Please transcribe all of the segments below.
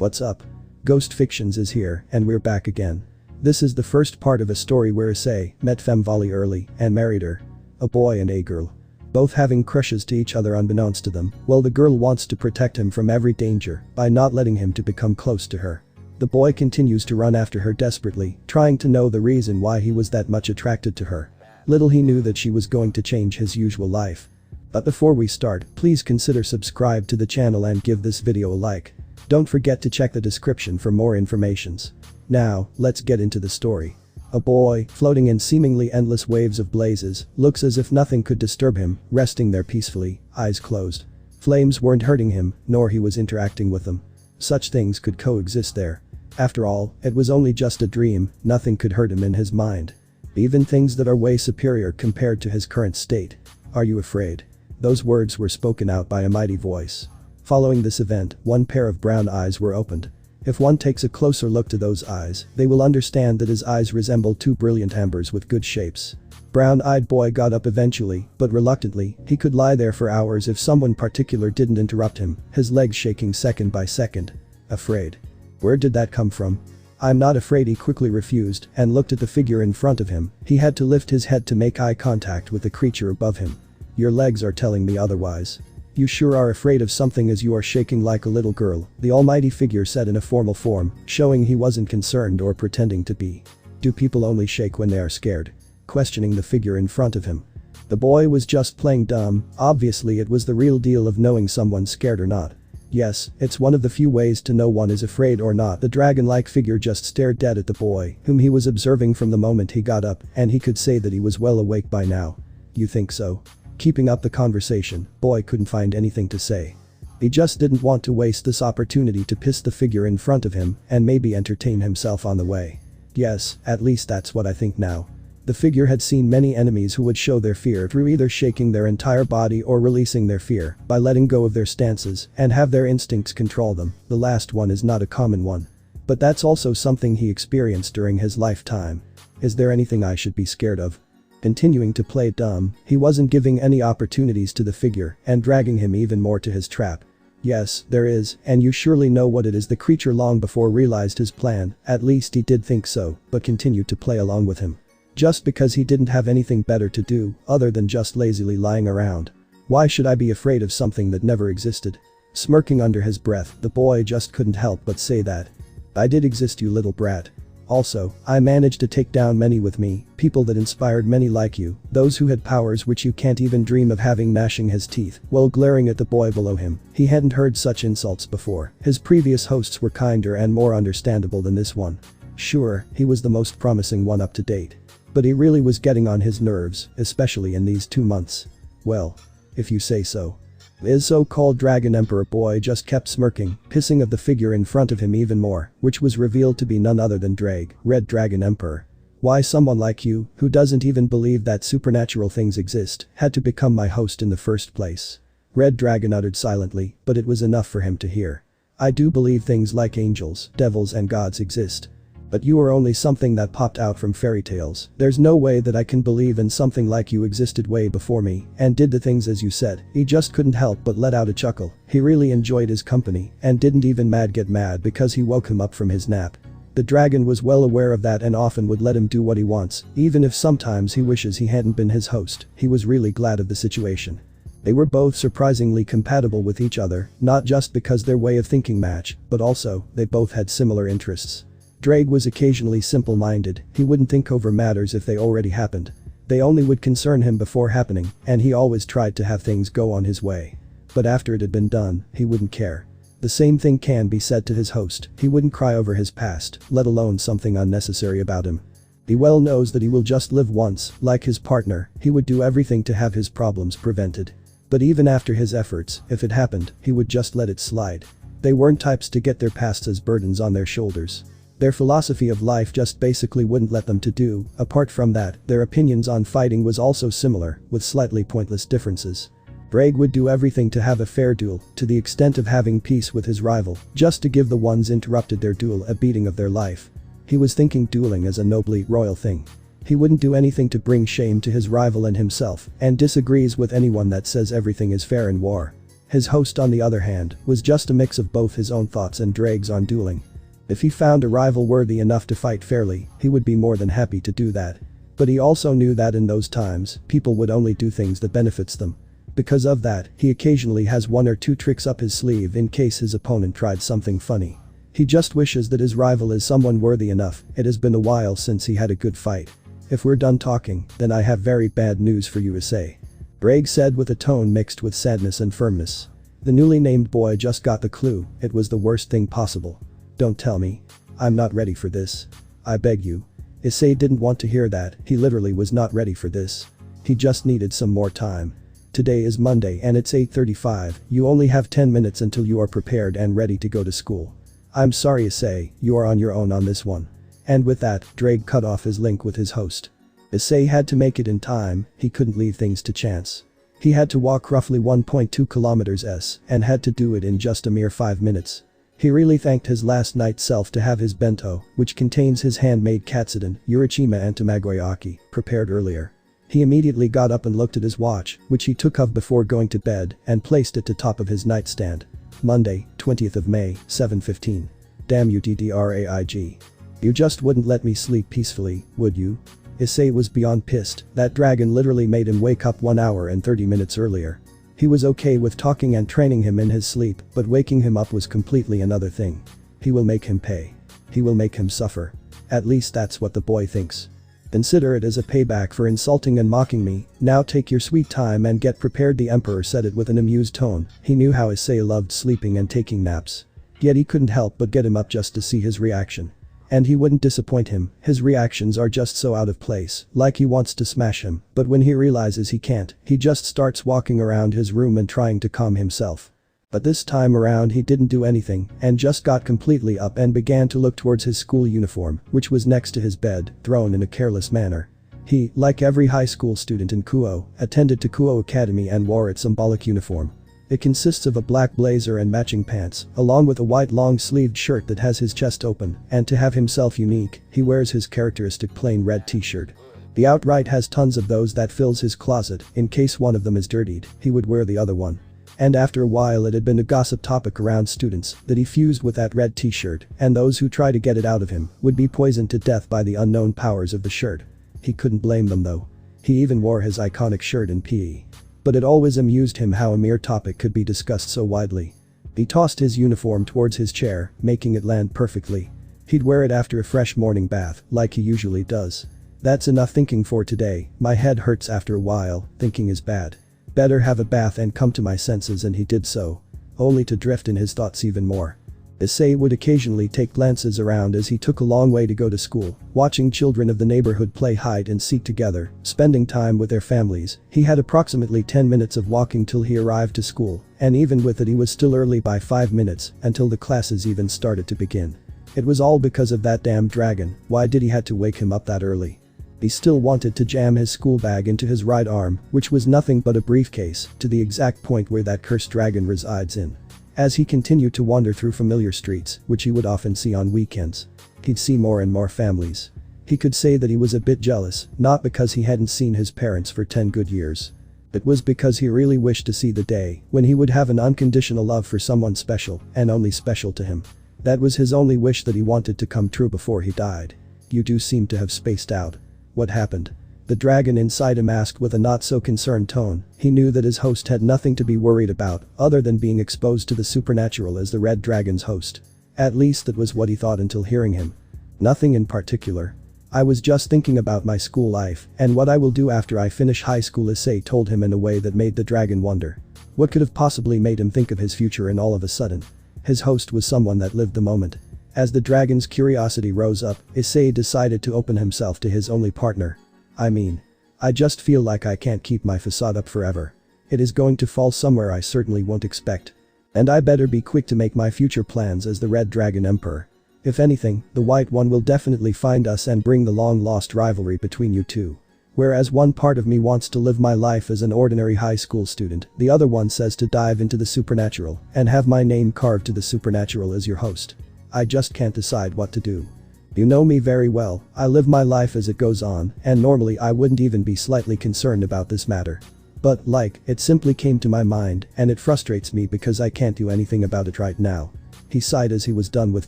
What's up? Ghost Fictions is here, and we're back again. This is the first part of a story where Issei met femme Vali early and married her. A boy and a girl. Both having crushes to each other unbeknownst to them, while the girl wants to protect him from every danger by not letting him to become close to her. The boy continues to run after her desperately, trying to know the reason why he was that much attracted to her. Little he knew that she was going to change his usual life. But before we start, please consider subscribe to the channel and give this video a like. Don't forget to check the description for more informations. Now, let's get into the story. A boy, floating in seemingly endless waves of blazes, looks as if nothing could disturb him, resting there peacefully, eyes closed. Flames weren't hurting him, nor he was interacting with them. Such things could coexist there. After all, it was only just a dream, nothing could hurt him in his mind. Even things that are way superior compared to his current state. Are you afraid? Those words were spoken out by a mighty voice. Following this event, one pair of brown eyes were opened. If one takes a closer look to those eyes, they will understand that his eyes resemble two brilliant ambers with good shapes. Brown-eyed boy got up eventually, but reluctantly. He could lie there for hours if someone particular didn't interrupt him, his legs shaking second by second. Afraid? Where did that come from? I'm not afraid, he quickly refused and looked at the figure in front of him. He had to lift his head to make eye contact with the creature above him. Your legs are telling me otherwise. You sure are afraid of something, as you are shaking like a little girl, the almighty figure said in a formal form, showing he wasn't concerned or pretending to be. Do people only shake when they are scared? Questioning the figure in front of him. The boy was just playing dumb, obviously it was the real deal of knowing someone's scared or not. Yes, it's one of the few ways to know one is afraid or not. The dragon-like figure just stared dead at the boy, whom he was observing from the moment he got up, and he could say that he was well awake by now. You think so? Keeping up the conversation, boy couldn't find anything to say. He just didn't want to waste this opportunity to piss the figure in front of him and maybe entertain himself on the way. Yes, at least that's what I think now. The figure had seen many enemies who would show their fear through either shaking their entire body or releasing their fear by letting go of their stances and have their instincts control them. The last one is not a common one. But that's also something he experienced during his lifetime. Is there anything I should be scared of? Continuing to play dumb, he wasn't giving any opportunities to the figure and dragging him even more to his trap. Yes, there is, and you surely know what it is. The creature long before realized his plan, at least he did think so, but continued to play along with him. Just because he didn't have anything better to do other than just lazily lying around. Why should I be afraid of something that never existed? Smirking under his breath, the boy just couldn't help but say that. I did exist, you little brat. Also, I managed to take down many with me, people that inspired many like you, those who had powers which you can't even dream of having. Gnashing his teeth while glaring at the boy below him. He hadn't heard such insults before. His previous hosts were kinder and more understandable than this one. Sure, he was the most promising one up to date. But he really was getting on his nerves, especially in these 2 months. Well, if you say so. His so-called Dragon Emperor boy just kept smirking, pissing of the figure in front of him even more, which was revealed to be none other than Red Dragon Emperor. Why someone like you, who doesn't even believe that supernatural things exist, had to become my host in the first place? Red Dragon uttered silently, but it was enough for him to hear. I do believe things like angels, devils and gods exist. But you are only something that popped out from fairy tales. There's no way that I can believe in something like you existed way before me and did the things as you said. He just couldn't help but let out a chuckle. He really enjoyed his company and didn't even get mad because he woke him up from his nap. The dragon was well aware of that and often would let him do what he wants, even if sometimes he wishes he hadn't been his host. He was really glad of the situation. They were both surprisingly compatible with each other, not just because their way of thinking matched, but also, they both had similar interests. Drake was occasionally simple-minded, he wouldn't think over matters if they already happened. They only would concern him before happening, and he always tried to have things go on his way. But after it had been done, he wouldn't care. The same thing can be said to his host. He wouldn't cry over his past, let alone something unnecessary about him. He well knows that he will just live once. Like his partner, he would do everything to have his problems prevented. But even after his efforts, if it happened, he would just let it slide. They weren't types to get their pasts as burdens on their shoulders. Their philosophy of life just basically wouldn't let them to do. Apart from that, their opinions on fighting was also similar, with slightly pointless differences. Drake would do everything to have a fair duel, to the extent of having peace with his rival, just to give the ones interrupted their duel a beating of their life. He was thinking dueling as a nobly royal thing. He wouldn't do anything to bring shame to his rival and himself, and disagrees with anyone that says everything is fair in war. His host, on the other hand, was just a mix of both his own thoughts and dregs on dueling. If he found a rival worthy enough to fight fairly, he would be more than happy to do that. But he also knew that in those times, people would only do things that benefits them. Because of that, he occasionally has one or two tricks up his sleeve in case his opponent tried something funny. He just wishes that his rival is someone worthy enough. It has been a while since he had a good fight. If we're done talking, then I have very bad news for you, Issei. Braig said with a tone mixed with sadness and firmness. The newly named boy just got the clue. It was the worst thing possible. Don't tell me. I'm not ready for this. I beg you. Issei didn't want to hear that. He literally was not ready for this. He just needed some more time. Today is Monday and it's 8:35. You only have 10 minutes until you are prepared and ready to go to school. I'm sorry, Issei, you are on your own on this one. And with that, Drake cut off his link with his host. Issei had to make it in time. He couldn't leave things to chance. He had to walk roughly 1.2 kilometers and had to do it in just a mere 5 minutes. He really thanked his last night's self to have his bento, which contains his handmade katsudon, Urichima and tamagoyaki, prepared earlier. He immediately got up and looked at his watch, which he took off before going to bed, and placed it to top of his nightstand. Monday, 20th of May, 7:15. Damn you DDRAIG. You just wouldn't let me sleep peacefully, would you? Issei was beyond pissed. That dragon literally made him wake up 1 hour and 30 minutes earlier. He was okay with talking and training him in his sleep, but waking him up was completely another thing. He will make him pay. He will make him suffer. At least that's what the boy thinks. Consider it as a payback for insulting and mocking me. Now take your sweet time and get prepared, the emperor said it with an amused tone. He knew how Issei loved sleeping and taking naps. Yet he couldn't help but get him up just to see his reaction. And he wouldn't disappoint him. His reactions are just so out of place, like he wants to smash him, but when he realizes he can't, he just starts walking around his room and trying to calm himself. But this time around he didn't do anything and just got completely up and began to look towards his school uniform, which was next to his bed, thrown in a careless manner. He, like every high school student in Kuo, attended to Kuo Academy and wore its symbolic uniform. It consists of a black blazer and matching pants, along with a white long-sleeved shirt that has his chest open, and to have himself unique, he wears his characteristic plain red t-shirt. The outright has tons of those that fills his closet. In case one of them is dirtied, he would wear the other one. And after a while it had been a gossip topic around students that he fused with that red t-shirt, and those who try to get it out of him would be poisoned to death by the unknown powers of the shirt. He couldn't blame them though. He even wore his iconic shirt in PE. But it always amused him how a mere topic could be discussed so widely. He tossed his uniform towards his chair, making it land perfectly. He'd wear it after a fresh morning bath, like he usually does. That's enough thinking for today. My head hurts after a while. Thinking is bad. Better have a bath and come to my senses, and he did so. Only to drift in his thoughts even more. Issei would occasionally take glances around as he took a long way to go to school, watching children of the neighborhood play hide and seek together, spending time with their families. He had approximately 10 minutes of walking till he arrived to school, and even with it he was still early by 5 minutes, until the classes even started to begin. It was all because of that damn dragon. Why did he had to wake him up that early? He still wanted to jam his school bag into his right arm, which was nothing but a briefcase, to the exact point where that cursed dragon resides in. As he continued to wander through familiar streets, which he would often see on weekends, he'd see more and more families. He could say that he was a bit jealous, not because he hadn't seen his parents for 10 good years. It was because he really wished to see the day when he would have an unconditional love for someone special, and only special to him. That was his only wish that he wanted to come true before he died. You do seem to have spaced out. What happened? The dragon inside him asked with a not-so-concerned tone. He knew that his host had nothing to be worried about, other than being exposed to the supernatural as the red dragon's host. At least that was what he thought until hearing him. Nothing in particular. I was just thinking about my school life, and what I will do after I finish high school, Issei told him in a way that made the dragon wonder. What could have possibly made him think of his future and all of a sudden? His host was someone that lived the moment. As the dragon's curiosity rose up, Issei decided to open himself to his only partner. I just feel like I can't keep my facade up forever. It is going to fall somewhere I certainly won't expect. And I better be quick to make my future plans as the Red Dragon Emperor. If anything, the White One will definitely find us and bring the long-lost rivalry between you two. Whereas one part of me wants to live my life as an ordinary high school student, the other one says to dive into the supernatural and have my name carved to the supernatural as your host. I just can't decide what to do. You know me very well. I live my life as it goes on, and normally I wouldn't even be slightly concerned about this matter. But, like, it simply came to my mind, and it frustrates me because I can't do anything about it right now. He sighed as he was done with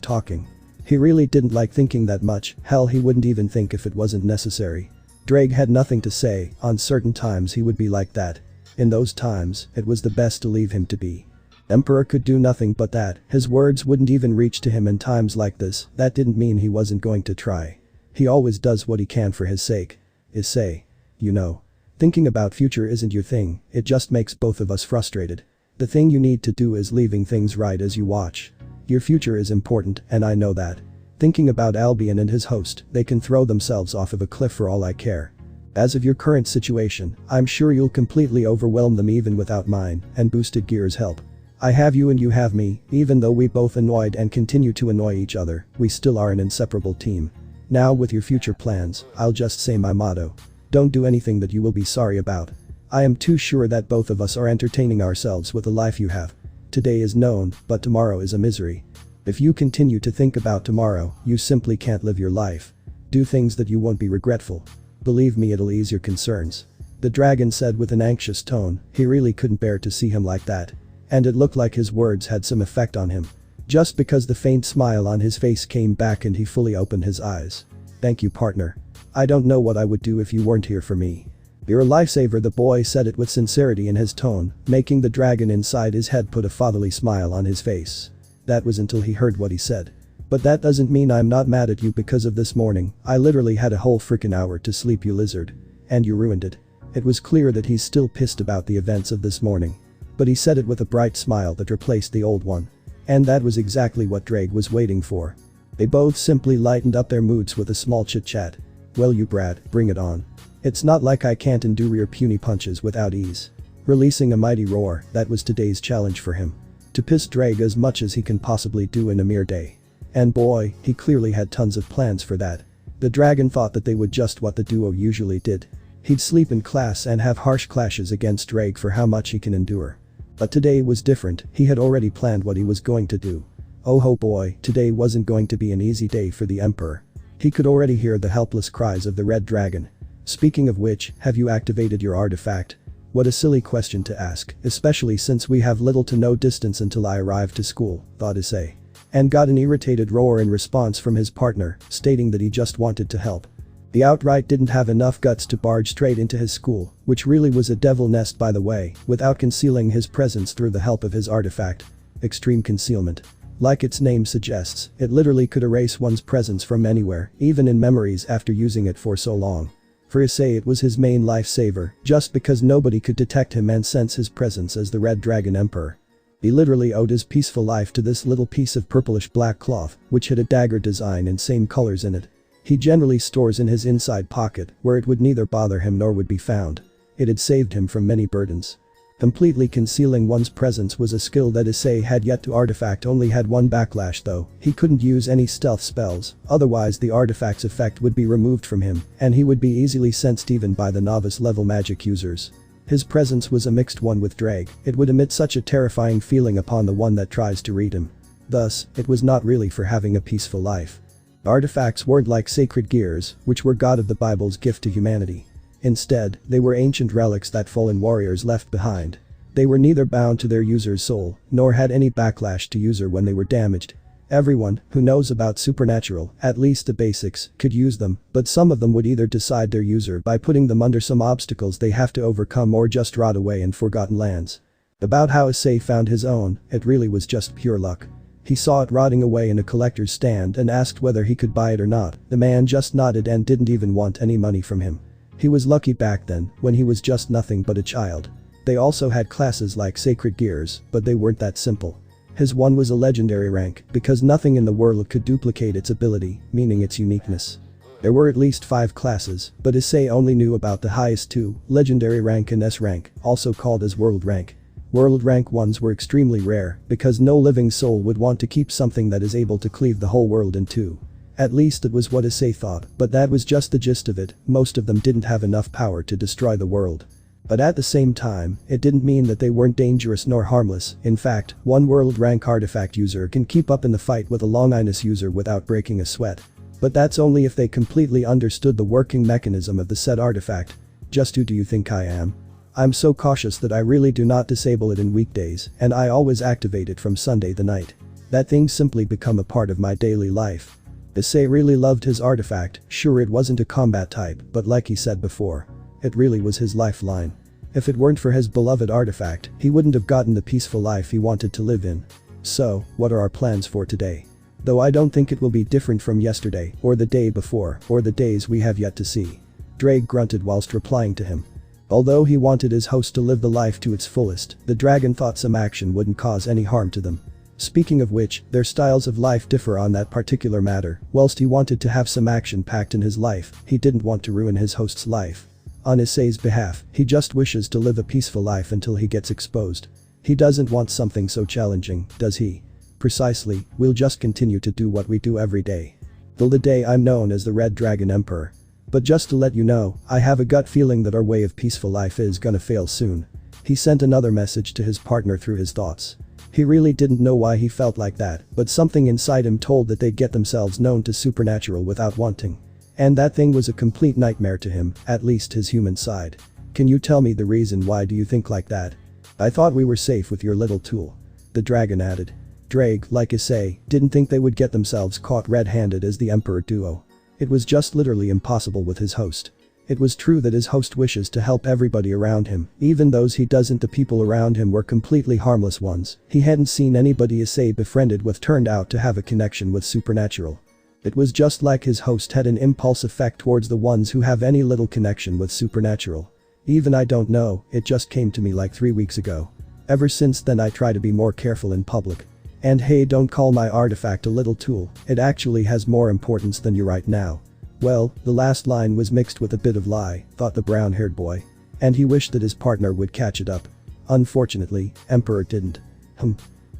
talking. He really didn't like thinking that much, hell he wouldn't even think if it wasn't necessary. Drake had nothing to say, on certain times he would be like that. In those times, it was the best to leave him to be. Emperor could do nothing but that, his words wouldn't even reach to him in times like this, that didn't mean he wasn't going to try. He always does what he can for his sake. Issei. You know. Thinking about future isn't your thing, it just makes both of us frustrated. The thing you need to do is leaving things right as you watch. Your future is important, and I know that. Thinking about Albion and his host, they can throw themselves off of a cliff for all I care. As of your current situation, I'm sure you'll completely overwhelm them even without mine and boosted gear's help. I have you and you have me, even though we both annoyed and continue to annoy each other, we still are an inseparable team. Now with your future plans, I'll just say my motto. Don't do anything that you will be sorry about. I am too sure that both of us are entertaining ourselves with the life you have. Today is known, but tomorrow is a misery. If you continue to think about tomorrow, you simply can't live your life. Do things that you won't be regretful. Believe me, it'll ease your concerns. The dragon said with an anxious tone, he really couldn't bear to see him like that. And it looked like his words had some effect on him. Just because the faint smile on his face came back and he fully opened his eyes. Thank you, partner. I don't know what I would do if you weren't here for me. You're a lifesaver, the boy said it with sincerity in his tone, making the dragon inside his head put a fatherly smile on his face. That was until he heard what he said. But that doesn't mean I'm not mad at you because of this morning, I literally had a whole freaking hour to sleep, you lizard. And you ruined it. It was clear that he's still pissed about the events of this morning. But he said it with a bright smile that replaced the old one. And that was exactly what Drake was waiting for. They both simply lightened up their moods with a small chit-chat. Well, you brat, bring it on. It's not like I can't endure your puny punches without ease. Releasing a mighty roar, that was today's challenge for him. To piss Drake as much as he can possibly do in a mere day. And boy, he clearly had tons of plans for that. The dragon thought that they would just what the duo usually did. He'd sleep in class and have harsh clashes against Drake for how much he can endure. But today was different, he had already planned what he was going to do. Oh ho boy, today wasn't going to be an easy day for the Emperor. He could already hear the helpless cries of the red dragon. Speaking of which, have you activated your artifact? What a silly question to ask, especially since we have little to no distance until I arrive to school, thought Issei. And got an irritated roar in response from his partner, stating that he just wanted to help. He outright didn't have enough guts to barge straight into his school, which really was a devil nest by the way, without concealing his presence through the help of his artifact. Extreme concealment. Like its name suggests, it literally could erase one's presence from anywhere, even in memories after using it for so long. For Issei it was his main lifesaver, just because nobody could detect him and sense his presence as the Red Dragon Emperor. He literally owed his peaceful life to this little piece of purplish black cloth, which had a dagger design and same colors in it. He generally stores in his inside pocket, where it would neither bother him nor would be found. It had saved him from many burdens. Completely concealing one's presence was a skill that Issei had yet to artifact, only had one backlash though, he couldn't use any stealth spells, otherwise the artifact's effect would be removed from him, and he would be easily sensed even by the novice level magic users. His presence was a mixed one with Drake, it would emit such a terrifying feeling upon the one that tries to read him. Thus, it was not really for having a peaceful life. Artifacts weren't like sacred gears, which were God of the Bible's gift to humanity. Instead, they were ancient relics that fallen warriors left behind. They were neither bound to their user's soul, nor had any backlash to user when they were damaged. Everyone who knows about supernatural, at least the basics, could use them, but some of them would either decide their user by putting them under some obstacles they have to overcome or just rot away in forgotten lands. About how Issei found his own, it really was just pure luck. He saw it rotting away in a collector's stand and asked whether he could buy it or not. The man just nodded and didn't even want any money from him. He was lucky back then, when he was just nothing but a child. They also had classes like sacred gears, but they weren't that simple. His one was a legendary rank, because nothing in the world could duplicate its ability, meaning its uniqueness. There were at least 5 classes, but Issei only knew about the highest 2, legendary rank and S rank, also called as world rank. World rank ones were extremely rare, because no living soul would want to keep something that is able to cleave the whole world in two. At least it was what Issei thought, but that was just the gist of it, most of them didn't have enough power to destroy the world. But at the same time, it didn't mean that they weren't dangerous nor harmless. In fact, one world rank artifact user can keep up in the fight with a Longinus user without breaking a sweat. But that's only if they completely understood the working mechanism of the said artifact. Just who do you think I am? I'm so cautious that I really do not disable it in weekdays, and I always activate it from Sunday the night. That thing simply become a part of my daily life. Issei really loved his artifact, sure it wasn't a combat type, but like he said before, it really was his lifeline. If it weren't for his beloved artifact, he wouldn't have gotten the peaceful life he wanted to live in. So, what are our plans for today? Though I don't think it will be different from yesterday, or the day before, or the days we have yet to see. Drake grunted whilst replying to him. Although he wanted his host to live the life to its fullest, the dragon thought some action wouldn't cause any harm to them. Speaking of which, their styles of life differ on that particular matter. Whilst he wanted to have some action packed in his life, he didn't want to ruin his host's life. On Issei's behalf, he just wishes to live a peaceful life until he gets exposed. He doesn't want something so challenging, does he? Precisely, we'll just continue to do what we do every day. Till the day I'm known as the Red Dragon Emperor. But just to let you know, I have a gut feeling that our way of peaceful life is gonna fail soon. He sent another message to his partner through his thoughts. He really didn't know why he felt like that, but something inside him told that they'd get themselves known to supernatural without wanting. And that thing was a complete nightmare to him, at least his human side. Can you tell me the reason why do you think like that? I thought we were safe with your little tool. The dragon added. Drake, like Issei, didn't think they would get themselves caught red-handed as the Emperor duo. It was just literally impossible with his host. It was true that his host wishes to help everybody around him, even those he doesn't. The people around him were completely harmless ones. He hadn't seen anybody Issei befriended with turned out to have a connection with supernatural. It was just like his host had an impulse effect towards the ones who have any little connection with supernatural. Even I don't know, it just came to me like 3 weeks ago. Ever since then I try to be more careful in public. And hey, don't call my artifact a little tool, it actually has more importance than you right now. Well, the last line was mixed with a bit of lie, thought the brown-haired boy. And he wished that his partner would catch it up. Unfortunately, Emperor didn't.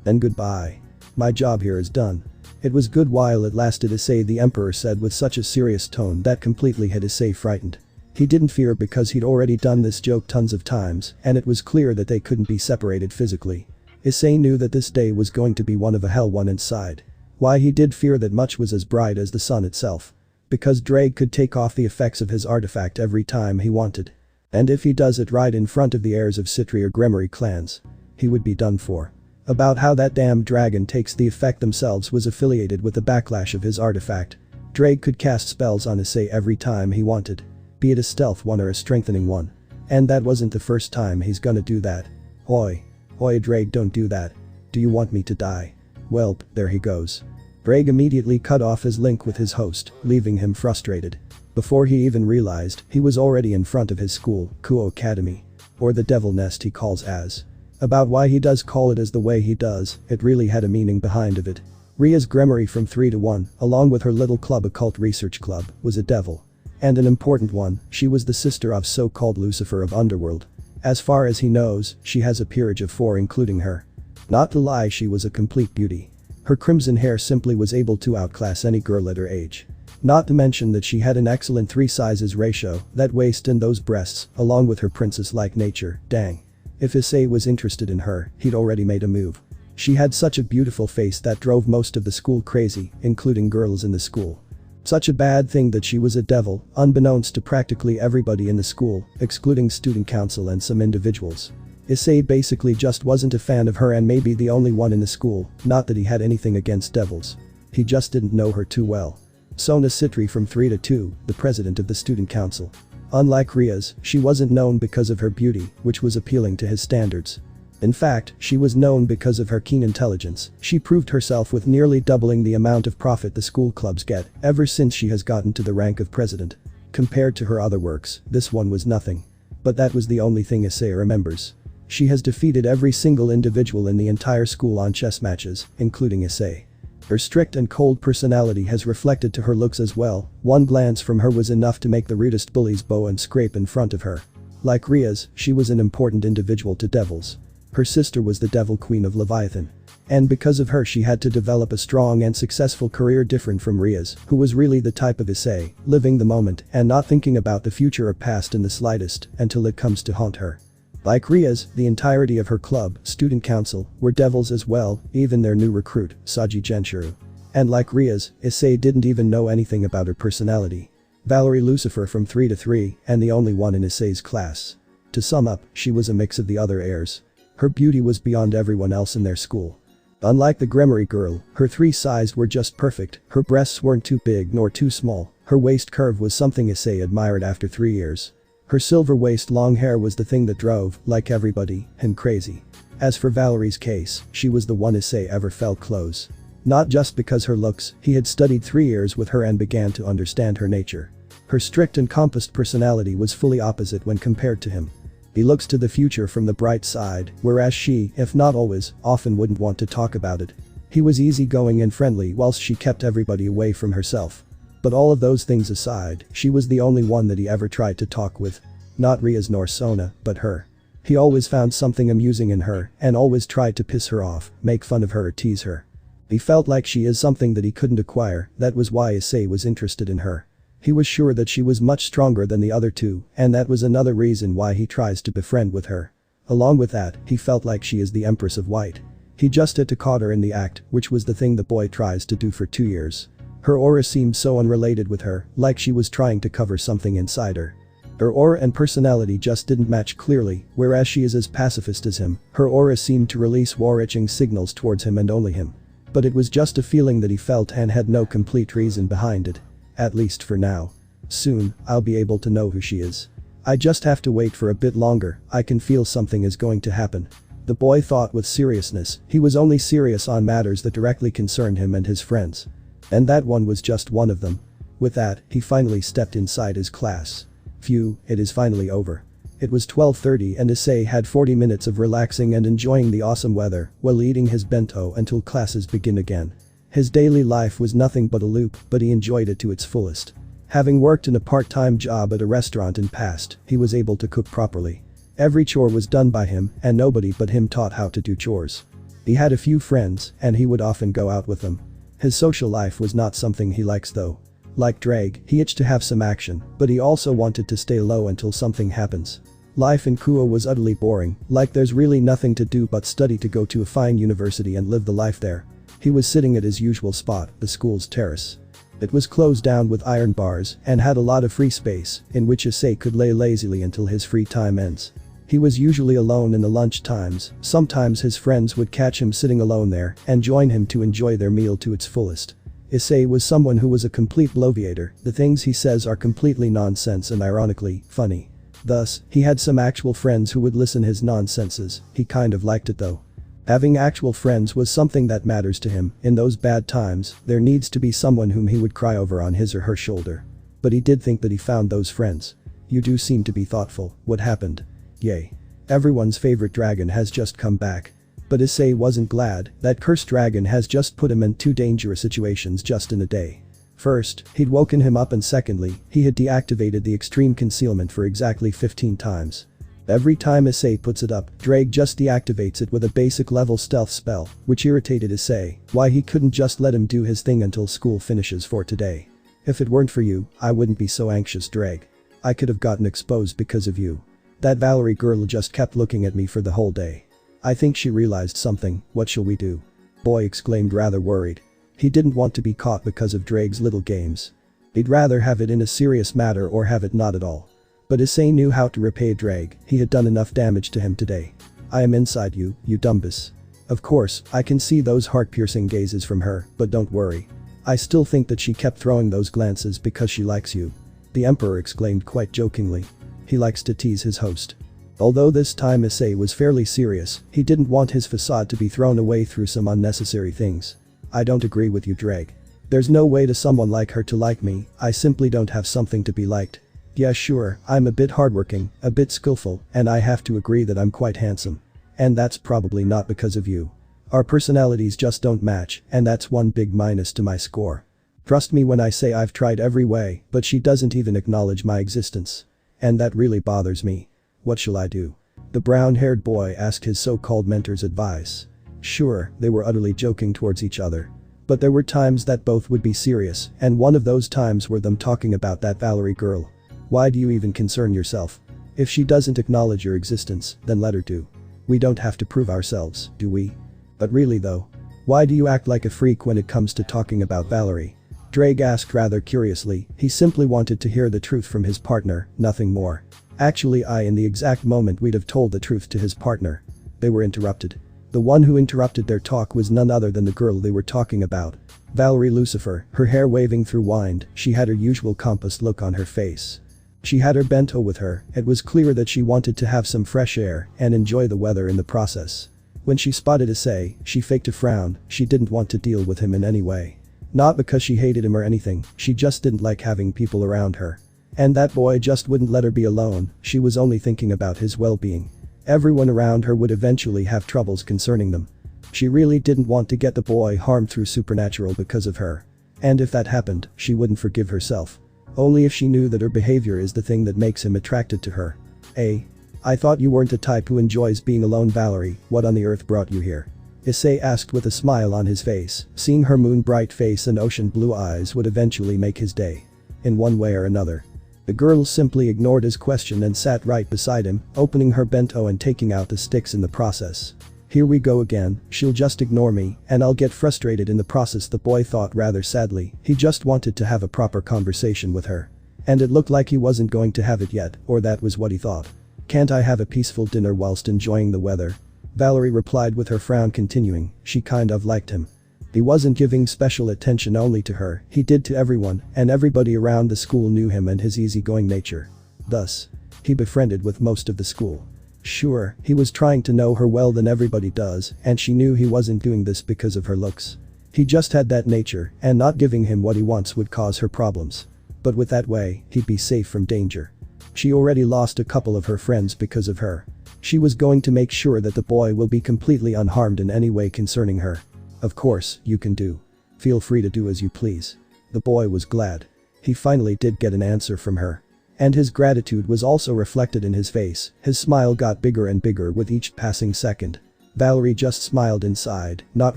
Then goodbye. My job here is done. It was good while it lasted, Issei, the Emperor said with such a serious tone that completely had Issei frightened. He didn't fear because he'd already done this joke tons of times, and it was clear that they couldn't be separated physically. Issei knew that this day was going to be one of a hell one inside. Why he did fear that much was as bright as the sun itself. Because Drake could take off the effects of his artifact every time he wanted. And if he does it right in front of the heirs of Issei or Gremory clans, he would be done for. About how that damn dragon takes the effect themselves was affiliated with the backlash of his artifact. Drake could cast spells on Issei every time he wanted. Be it a stealth one or a strengthening one. And that wasn't the first time he's gonna do that. Oi, Drake, don't do that. Do you want me to die? Welp, there he goes. Drake immediately cut off his link with his host, leaving him frustrated. Before he even realized, he was already in front of his school, Kuo Academy. Or the Devil Nest he calls as. About why he does call it as the way he does, it really had a meaning behind of it. Ria's Gremory from 3 to 1, along with her little club Occult Research Club, was a devil. And an important one, she was the sister of so-called Lucifer of Underworld. As far as he knows, she has a peerage of 4 including her. Not to lie, she was a complete beauty. Her crimson hair simply was able to outclass any girl at her age. Not to mention that she had an excellent 3 sizes ratio, that waist and those breasts, along with her princess-like nature, dang. If Issei was interested in her, he'd already made a move. She had such a beautiful face that drove most of the school crazy, including girls in the school. Such a bad thing that she was a devil, unbeknownst to practically everybody in the school, excluding student council and some individuals. Issei basically just wasn't a fan of her and maybe the only one in the school, not that he had anything against devils. He just didn't know her too well. Sona Issei from 3 to 2, the president of the student council. Unlike Ria's, she wasn't known because of her beauty, which was appealing to his standards. In fact, she was known because of her keen intelligence. She proved herself with nearly doubling the amount of profit the school clubs get ever since she has gotten to the rank of president. Compared to her other works, this one was nothing. But that was the only thing Issei remembers. She has defeated every single individual in the entire school on chess matches, including Issei. Her strict and cold personality has reflected to her looks as well. One glance from her was enough to make the rudest bullies bow and scrape in front of her. Like Ria's, she was an important individual to devils. Her sister was the Devil Queen of Leviathan. And because of her she had to develop a strong and successful career different from Ria's, who was really the type of Issei, living the moment and not thinking about the future or past in the slightest until it comes to haunt her. Like Ria's, the entirety of her club, student council, were devils as well, even their new recruit, Saji Genshuru. And like Ria's, Issei didn't even know anything about her personality. Valerie Lucifer from 3 to 3, and the only one in Issei's class. To sum up, she was a mix of the other heirs. Her beauty was beyond everyone else in their school. Unlike the Gremory girl, her 3 sizes were just perfect, her breasts weren't too big nor too small, her waist curve was something Issei admired after 3 years. Her silver waist long hair was the thing that drove, like everybody, him crazy. As for Valerie's case, she was the one Issei ever felt close. Not just because her looks, he had studied 3 years with her and began to understand her nature. Her strict and compassed personality was fully opposite when compared to him. He looks to the future from the bright side, whereas she, if not always, often wouldn't want to talk about it. He was easygoing and friendly whilst she kept everybody away from herself. But all of those things aside, she was the only one that he ever tried to talk with. Not Riaz nor Sona, but her. He always found something amusing in her and always tried to piss her off, make fun of her or tease her. He felt like she is something that he couldn't acquire, that was why Issei was interested in her. He was sure that she was much stronger than the other 2, and that was another reason why he tries to befriend with her. Along with that, he felt like she is the Empress of White. He just had to caught her in the act, which was the thing the boy tries to do for 2 years. Her aura seemed so unrelated with her, like she was trying to cover something inside her. Her aura and personality just didn't match clearly, whereas she is as pacifist as him, her aura seemed to release war-itching signals towards him and only him. But it was just a feeling that he felt and had no complete reason behind it. At least for now. Soon, I'll be able to know who she is. I just have to wait for a bit longer, I can feel something is going to happen. The boy thought with seriousness, he was only serious on matters that directly concerned him and his friends. And that one was just one of them. With that, he finally stepped inside his class. Phew, it is finally over. It was 12:30 and Issei had 40 minutes of relaxing and enjoying the awesome weather while eating his bento until classes begin again. His daily life was nothing but a loop, but he enjoyed it to its fullest. Having worked in a part-time job at a restaurant in past, he was able to cook properly. Every chore was done by him and nobody but him taught how to do chores. He had a few friends and he would often go out with them. His social life was not something he likes though. Like Drake, he itched to have some action, but he also wanted to stay low until something happens. Life in Kua was utterly boring, like there's really nothing to do but study to go to a fine university and live the life there. He was sitting at his usual spot, the school's terrace. It was closed down with iron bars and had a lot of free space in which Issei could lay lazily until his free time ends. He was usually alone in the lunch times, sometimes his friends would catch him sitting alone there and join him to enjoy their meal to its fullest. Issei was someone who was a complete bloviator, the things he says are completely nonsense and ironically, funny. Thus, he had some actual friends who would listen his nonsenses, he kind of liked it though. Having actual friends was something that matters to him, in those bad times, there needs to be someone whom he would cry over on his or her shoulder. But he did think that he found those friends. You do seem to be thoughtful, what happened? Yay. Everyone's favorite dragon has just come back. But Issei wasn't glad, that cursed dragon has just put him in 2 dangerous situations just in a day. First, he'd woken him up and secondly, he had deactivated the extreme concealment for exactly 15 times. Every time Issei puts it up, Drake just deactivates it with a basic level stealth spell, which irritated Issei, why he couldn't just let him do his thing until school finishes for today. If it weren't for you, I wouldn't be so anxious, Drake. I could have gotten exposed because of you. That Valerie girl just kept looking at me for the whole day. I think she realized something, what shall we do? Boy exclaimed rather worried. He didn't want to be caught because of Drake's little games. He'd rather have it in a serious matter or have it not at all. But Issei knew how to repay Drake, he had done enough damage to him today. I am inside you, you dumbass. Of course, I can see those heart-piercing gazes from her, but don't worry. I still think that she kept throwing those glances because she likes you. The Emperor exclaimed quite jokingly. He likes to tease his host. Although this time Issei was fairly serious, he didn't want his facade to be thrown away through some unnecessary things. I don't agree with you, Drake. There's no way to someone like her to like me, I simply don't have something to be liked. Yeah sure, I'm a bit hardworking, a bit skillful, and I have to agree that I'm quite handsome. And that's probably not because of you. Our personalities just don't match, and that's one big minus to my score. Trust me when I say I've tried every way, but she doesn't even acknowledge my existence. And that really bothers me. What shall I do? The brown-haired boy asked his so-called mentor's advice. Sure, they were utterly joking towards each other. But there were times that both would be serious, and one of those times were them talking about that Valerie girl. Why do you even concern yourself? If she doesn't acknowledge your existence, then let her do. We don't have to prove ourselves, do we? But really though. Why do you act like a freak when it comes to talking about Valerie? Drake asked rather curiously, he simply wanted to hear the truth from his partner, nothing more. Actually, in the exact moment we'd have told the truth to his partner. They were interrupted. The one who interrupted their talk was none other than the girl they were talking about. Valerie Lucifer, her hair waving through wind, she had her usual compass look on her face. She had her bento with her. It was clear that she wanted to have some fresh air and enjoy the weather in the process. When she spotted Issei, she faked a frown. She didn't want to deal with him in any way. Not because she hated him or anything, she just didn't like having people around her. And that boy just wouldn't let her be alone. She was only thinking about his well-being. Everyone around her would eventually have troubles concerning them. She really didn't want to get the boy harmed through supernatural because of her. And if that happened, she wouldn't forgive herself. Only if she knew that her behavior is the thing that makes him attracted to her. I thought you weren't the type who enjoys being alone, Valerie. What on the earth brought you here? Issei asked with a smile on his face. Seeing her moon-bright face and ocean blue eyes would eventually make his day. In one way or another. The girl simply ignored his question and sat right beside him, opening her bento and taking out the sticks in the process. Here we go again, she'll just ignore me, and I'll get frustrated in the process, the boy thought rather sadly. He just wanted to have a proper conversation with her. And it looked like he wasn't going to have it yet, or that was what he thought. Can't I have a peaceful dinner whilst enjoying the weather? Valerie replied with her frown continuing. She kind of liked him. He wasn't giving special attention only to her, he did to everyone, and everybody around the school knew him and his easygoing nature. Thus, he befriended with most of the school. Sure, he was trying to know her well than everybody does, and she knew he wasn't doing this because of her looks. He just had that nature, and not giving him what he wants would cause her problems. But with that way, he'd be safe from danger. She already lost a couple of her friends because of her. She was going to make sure that the boy will be completely unharmed in any way concerning her. Of course, you can do. Feel free to do as you please. The boy was glad. He finally did get an answer from her. And his gratitude was also reflected in his face. His smile got bigger and bigger with each passing second. Valerie just smiled inside, not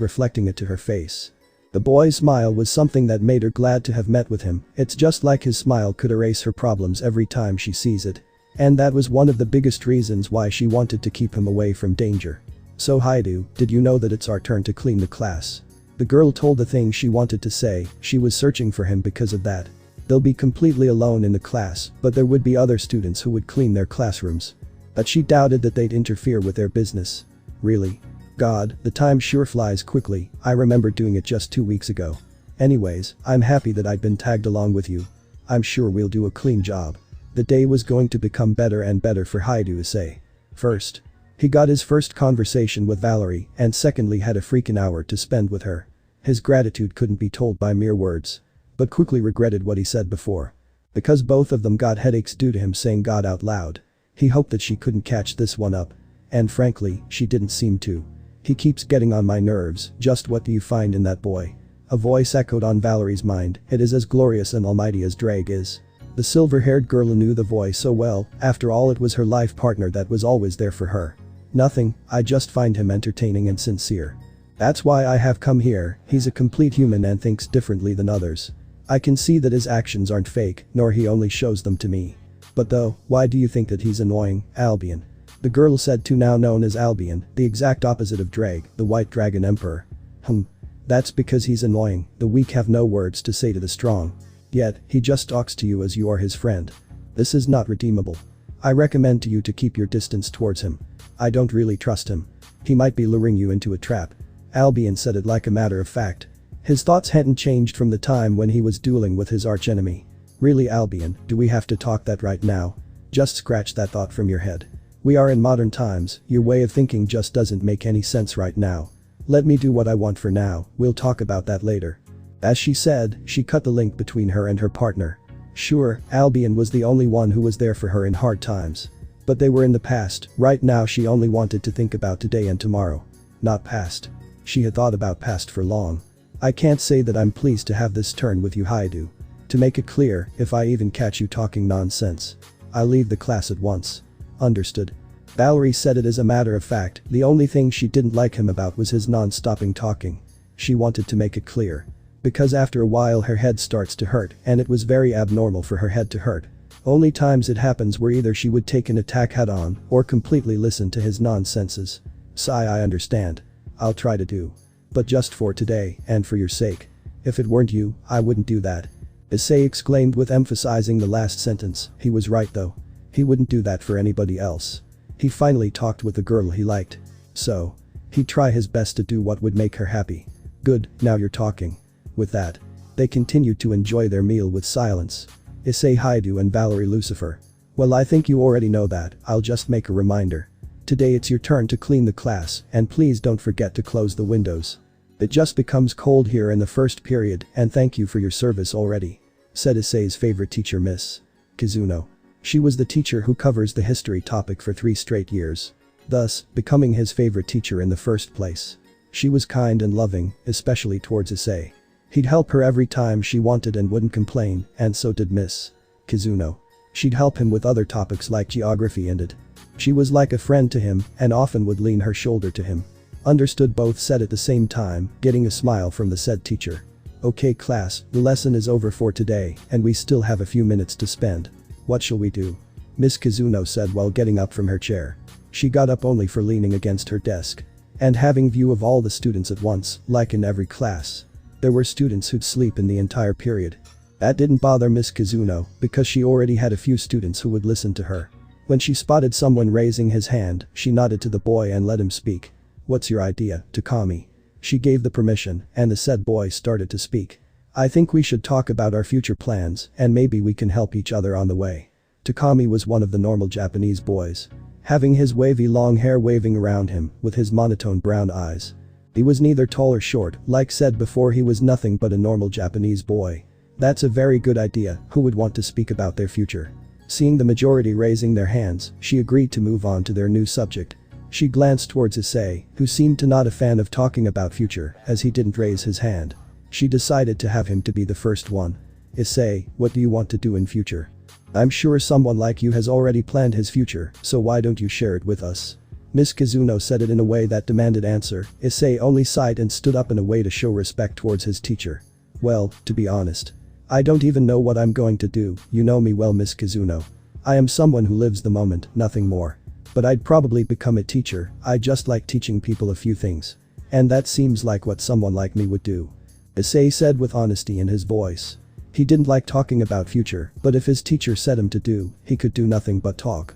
reflecting it to her face. The boy's smile was something that made her glad to have met with him. It's just like his smile could erase her problems every time she sees it. And that was one of the biggest reasons why she wanted to keep him away from danger. So Haidu, did you know that it's our turn to clean the class? The girl told the thing she wanted to say. She was searching for him because of that. They'll be completely alone in the class, but there would be other students who would clean their classrooms. But she doubted that they'd interfere with their business. Really? God, the time sure flies quickly. I remember doing it just 2 weeks ago. Anyways, I'm happy that I'd been tagged along with you. I'm sure we'll do a clean job. The day was going to become better and better for Haidu Issei. First, he got his first conversation with Valerie, and secondly had a freaking hour to spend with her. His gratitude couldn't be told by mere words. But quickly regretted what he said before. Because both of them got headaches due to him saying God out loud. He hoped that she couldn't catch this one up. And frankly, she didn't seem to. He keeps getting on my nerves. Just what do you find in that boy? A voice echoed on Valerie's mind. It is as glorious and almighty as Drag is. The silver-haired girl knew the voice so well. After all, it was her life partner that was always there for her. Nothing, I just find him entertaining and sincere. That's why I have come here. He's a complete human and thinks differently than others. I can see that his actions aren't fake, nor he only shows them to me. But though, why do you think that he's annoying, Albion? The girl said to now known as Albion, the exact opposite of Drag, the White Dragon Emperor. That's because he's annoying. The weak have no words to say to the strong. Yet, he just talks to you as you are his friend. This is not redeemable. I recommend to you to keep your distance towards him. I don't really trust him. He might be luring you into a trap. Albion said it like a matter of fact. His thoughts hadn't changed from the time when he was dueling with his archenemy. Really, Albion, do we have to talk that right now? Just scratch that thought from your head. We are in modern times, your way of thinking just doesn't make any sense right now. Let me do what I want for now, we'll talk about that later. As she said, she cut the link between her and her partner. Sure, Albion was the only one who was there for her in hard times. But they were in the past. Right now she only wanted to think about today and tomorrow. Not past. She had thought about past for long. I can't say that I'm pleased to have this turn with you, Haidu. To make it clear, if I even catch you talking nonsense, I'll leave the class at once. Understood? Valerie said it as a matter of fact. The only thing she didn't like him about was his non-stopping talking. She wanted to make it clear. Because after a while her head starts to hurt, and it was very abnormal for her head to hurt. Only times it happens were either she would take an attack head on, or completely listen to his nonsenses. Sigh, I understand. I'll try to do. But just for today, and for your sake. If it weren't you, I wouldn't do that. Issei exclaimed with emphasizing the last sentence. He was right though. He wouldn't do that for anybody else. He finally talked with the girl he liked. So. He'd try his best to do what would make her happy. Good, now you're talking. With that. They continued to enjoy their meal with silence. Issei Haidu and Valerie Lucifer. Well, I think you already know that, I'll just make a reminder. Today it's your turn to clean the class, and please don't forget to close the windows. It just becomes cold here in the first period, and thank you for your service already. Said Issei's favorite teacher, Miss Kizuno. She was the teacher who covers the history topic for 3 straight years. Thus, becoming his favorite teacher in the first place. She was kind and loving, especially towards Issei. He'd help her every time she wanted and wouldn't complain, and so did Miss Kizuno. She'd help him with other topics like geography and it. She was like a friend to him and often would lean her shoulder to him. Understood, both said at the same time, getting a smile from the said teacher. Okay class, the lesson is over for today and we still have a few minutes to spend. What shall we do? Miss Kizuno said while getting up from her chair. She got up only for leaning against her desk. And having view of all the students at once, like in every class. There were students who'd sleep in the entire period. That didn't bother Miss Kizuno because she already had a few students who would listen to her. When she spotted someone raising his hand, she nodded to the boy and let him speak. What's your idea, Takami? She gave the permission and the said boy started to speak. I think we should talk about our future plans and maybe we can help each other on the way. Takami was one of the normal Japanese boys. Having his wavy long hair waving around him with his monotone brown eyes. He was neither tall or short, like said before, he was nothing but a normal Japanese boy. That's a very good idea, who would want to speak about their future? Seeing the majority raising their hands, she agreed to move on to their new subject. She glanced towards Issei, who seemed to not a fan of talking about future as he didn't raise his hand. She decided to have him to be the first one. Issei, what do you want to do in future? I'm sure someone like you has already planned his future, so why don't you share it with us? Miss Kizuno said it in a way that demanded answer. Issei only sighed and stood up in a way to show respect towards his teacher. Well, to be honest. I don't even know what I'm going to do, you know me well, Miss Kizuno. I am someone who lives the moment, nothing more. But I'd probably become a teacher, I just like teaching people a few things. And that seems like what someone like me would do. Issei said with honesty in his voice. He didn't like talking about future, but if his teacher said him to do, he could do nothing but talk.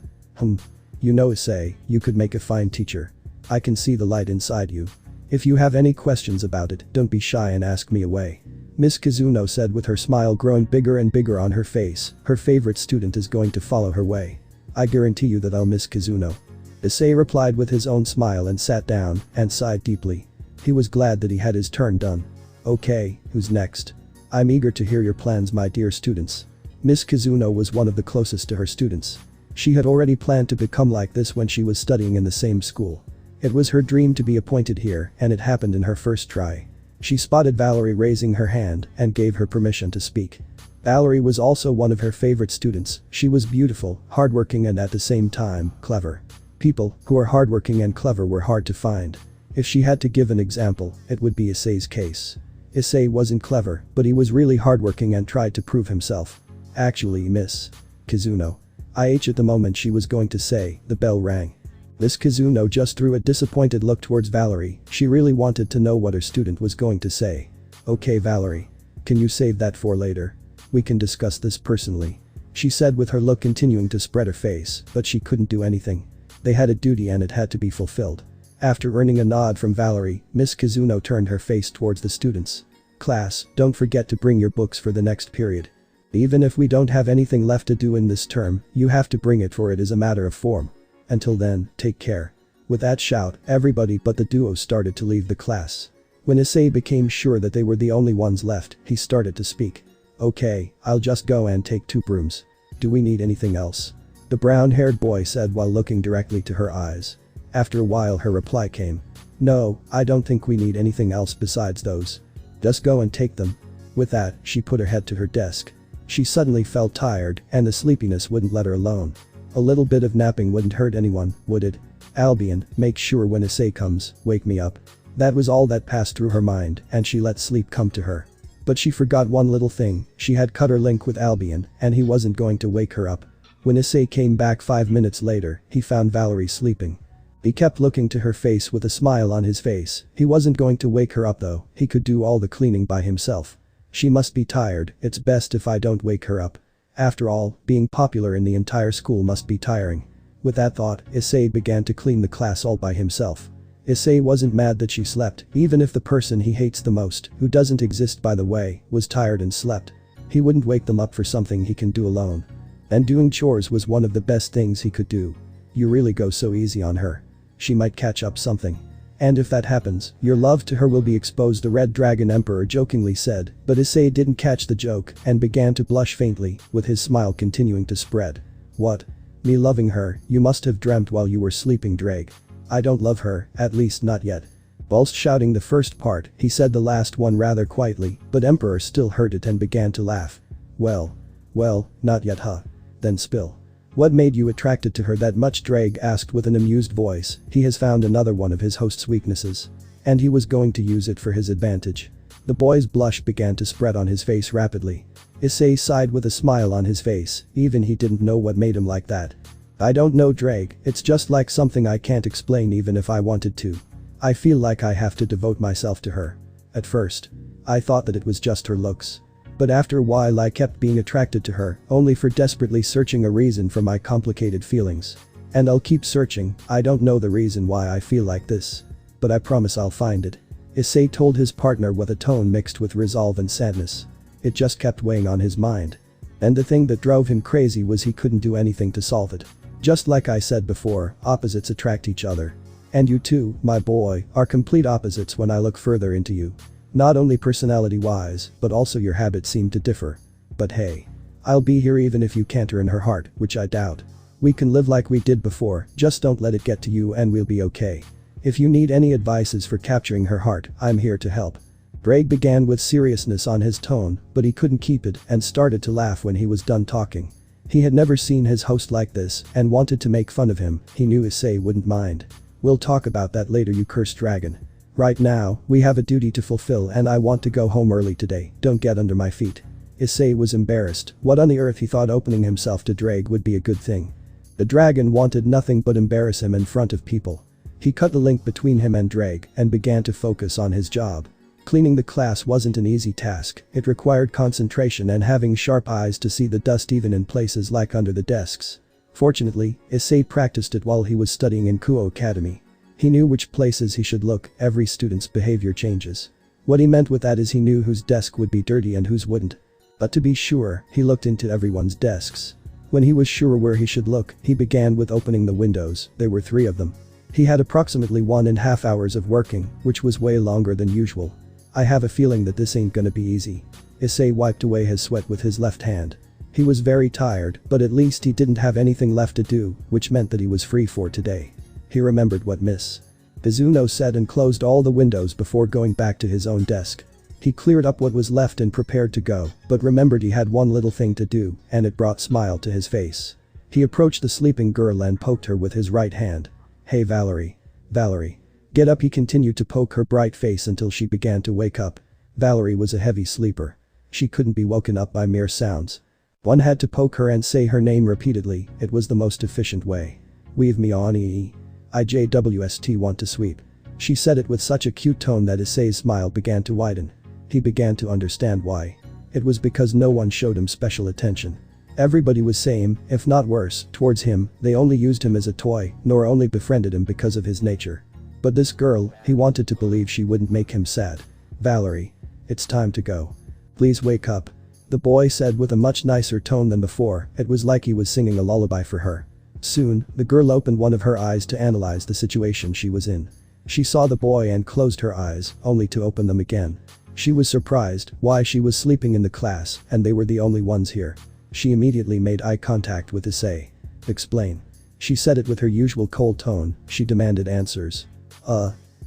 You know Issei, you could make a fine teacher. I can see the light inside you. If you have any questions about it, don't be shy and ask me away. Miss Kizuno said with her smile growing bigger and bigger on her face, her favorite student is going to follow her way. I guarantee you that I'll, Miss Kizuno. Issei replied with his own smile and sat down and sighed deeply. He was glad that he had his turn done. Okay, who's next? I'm eager to hear your plans, my dear students. Miss Kizuno was one of the closest to her students. She had already planned to become like this when she was studying in the same school. It was her dream to be appointed here and it happened in her first try. She spotted Valerie raising her hand and gave her permission to speak. Valerie was also one of her favorite students. She was beautiful, hardworking and at the same time, clever. People who are hardworking and clever were hard to find. If she had to give an example, it would be Issei's case. Issei wasn't clever, but he was really hardworking and tried to prove himself. Actually, Miss Kizuno. At the moment she was going to say, the bell rang. Miss Kizuno just threw a disappointed look towards Valerie, she really wanted to know what her student was going to say. Okay Valerie. Can you save that for later? We can discuss this personally. She said with her look continuing to spread her face, but she couldn't do anything. They had a duty and it had to be fulfilled. After earning a nod from Valerie, Miss Kizuno turned her face towards the students. Class, don't forget to bring your books for the next period. Even if we don't have anything left to do in this term, you have to bring it for it is a matter of form. Until then, take care. With that shout, everybody but the duo started to leave the class. When Issei became sure that they were the only ones left, he started to speak. Okay, I'll just go and take 2 brooms. Do we need anything else? The brown-haired boy said while looking directly to her eyes. After a while her reply came. No, I don't think we need anything else besides those. Just go and take them. With that, she put her head to her desk. She suddenly felt tired and the sleepiness wouldn't let her alone. A little bit of napping wouldn't hurt anyone, would it? Albion, make sure when Issei comes, wake me up. That was all that passed through her mind and she let sleep come to her. But she forgot one little thing, she had cut her link with Albion and he wasn't going to wake her up. When Issei came back 5 minutes later, he found Valerie sleeping. He kept looking to her face with a smile on his face, he wasn't going to wake her up though, he could do all the cleaning by himself. She must be tired, it's best if I don't wake her up. After all, being popular in the entire school must be tiring. With that thought, Issei began to clean the class all by himself. Issei wasn't mad that she slept, even if the person he hates the most, who doesn't exist by the way, was tired and slept. He wouldn't wake them up for something he can do alone. And doing chores was one of the best things he could do. You really go so easy on her. She might catch up something. And if that happens, your love to her will be exposed, the Red Dragon Emperor jokingly said, but Issei didn't catch the joke and began to blush faintly, with his smile continuing to spread. What? Me loving her? You must have dreamt while you were sleeping, Drake. I don't love her, at least not yet. Whilst shouting the first part, he said the last one rather quietly, but Emperor still heard it and began to laugh. Well, not yet, huh? Then spill. What made you attracted to her that much? Drake asked with an amused voice. He has found another one of his host's weaknesses. And he was going to use it for his advantage. The boy's blush began to spread on his face rapidly. Issei sighed with a smile on his face, even he didn't know what made him like that. I don't know, Drake, it's just like something I can't explain even if I wanted to. I feel like I have to devote myself to her. At first, I thought that it was just her looks. But after a while I kept being attracted to her, only for desperately searching a reason for my complicated feelings. And I'll keep searching, I don't know the reason why I feel like this. But I promise I'll find it. Issei told his partner with a tone mixed with resolve and sadness. It just kept weighing on his mind. And the thing that drove him crazy was he couldn't do anything to solve it. Just like I said before, opposites attract each other. And you too, my boy, are complete opposites when I look further into you. Not only personality-wise, but also your habits seem to differ. But hey. I'll be here even if you can't earn her heart, which I doubt. We can live like we did before, just don't let it get to you and we'll be okay. If you need any advices for capturing her heart, I'm here to help. Drake began with seriousness on his tone, but he couldn't keep it and started to laugh when he was done talking. He had never seen his host like this and wanted to make fun of him. He knew Issei wouldn't mind. We'll talk about that later, you cursed dragon. Right now, we have a duty to fulfill and I want to go home early today, don't get under my feet. Issei was embarrassed. What on the earth he thought opening himself to Drake would be a good thing. The dragon wanted nothing but embarrass him in front of people. He cut the link between him and Drake and began to focus on his job. Cleaning the class wasn't an easy task, it required concentration and having sharp eyes to see the dust even in places like under the desks. Fortunately, Issei practiced it while he was studying in Kuo Academy. He knew which places he should look, every student's behavior changes. What he meant with that is he knew whose desk would be dirty and whose wouldn't. But to be sure, he looked into everyone's desks. When he was sure where he should look, he began with opening the windows, there were 3 of them. He had approximately 1.5 hours of working, which was way longer than usual. I have a feeling that this ain't gonna be easy. Issei wiped away his sweat with his left hand. He was very tired, but at least he didn't have anything left to do, which meant that he was free for today. He remembered what Miss Mizuno said and closed all the windows before going back to his own desk. He cleared up what was left and prepared to go, but remembered he had one little thing to do, and it brought a smile to his face. He approached the sleeping girl and poked her with his right hand. Hey Valerie. Valerie. Get up, he continued to poke her bright face until she began to wake up. Valerie was a heavy sleeper. She couldn't be woken up by mere sounds. One had to poke her and say her name repeatedly, it was the most efficient way. Weave me on IJWST want to sweep. She said it with such a cute tone that Issei's smile began to widen. He began to understand why. It was because no one showed him special attention. Everybody was same, if not worse, towards him. They only used him as a toy, nor only befriended him because of his nature. But this girl, he wanted to believe she wouldn't make him sad. Valerie. It's time to go. Please wake up. The boy said with a much nicer tone than before, it was like he was singing a lullaby for her. Soon, the girl opened one of her eyes to analyze the situation she was in. She saw the boy and closed her eyes, only to open them again. She was surprised why she was sleeping in the class and they were the only ones here. She immediately made eye contact with Issei. Explain. She said it with her usual cold tone, she demanded answers.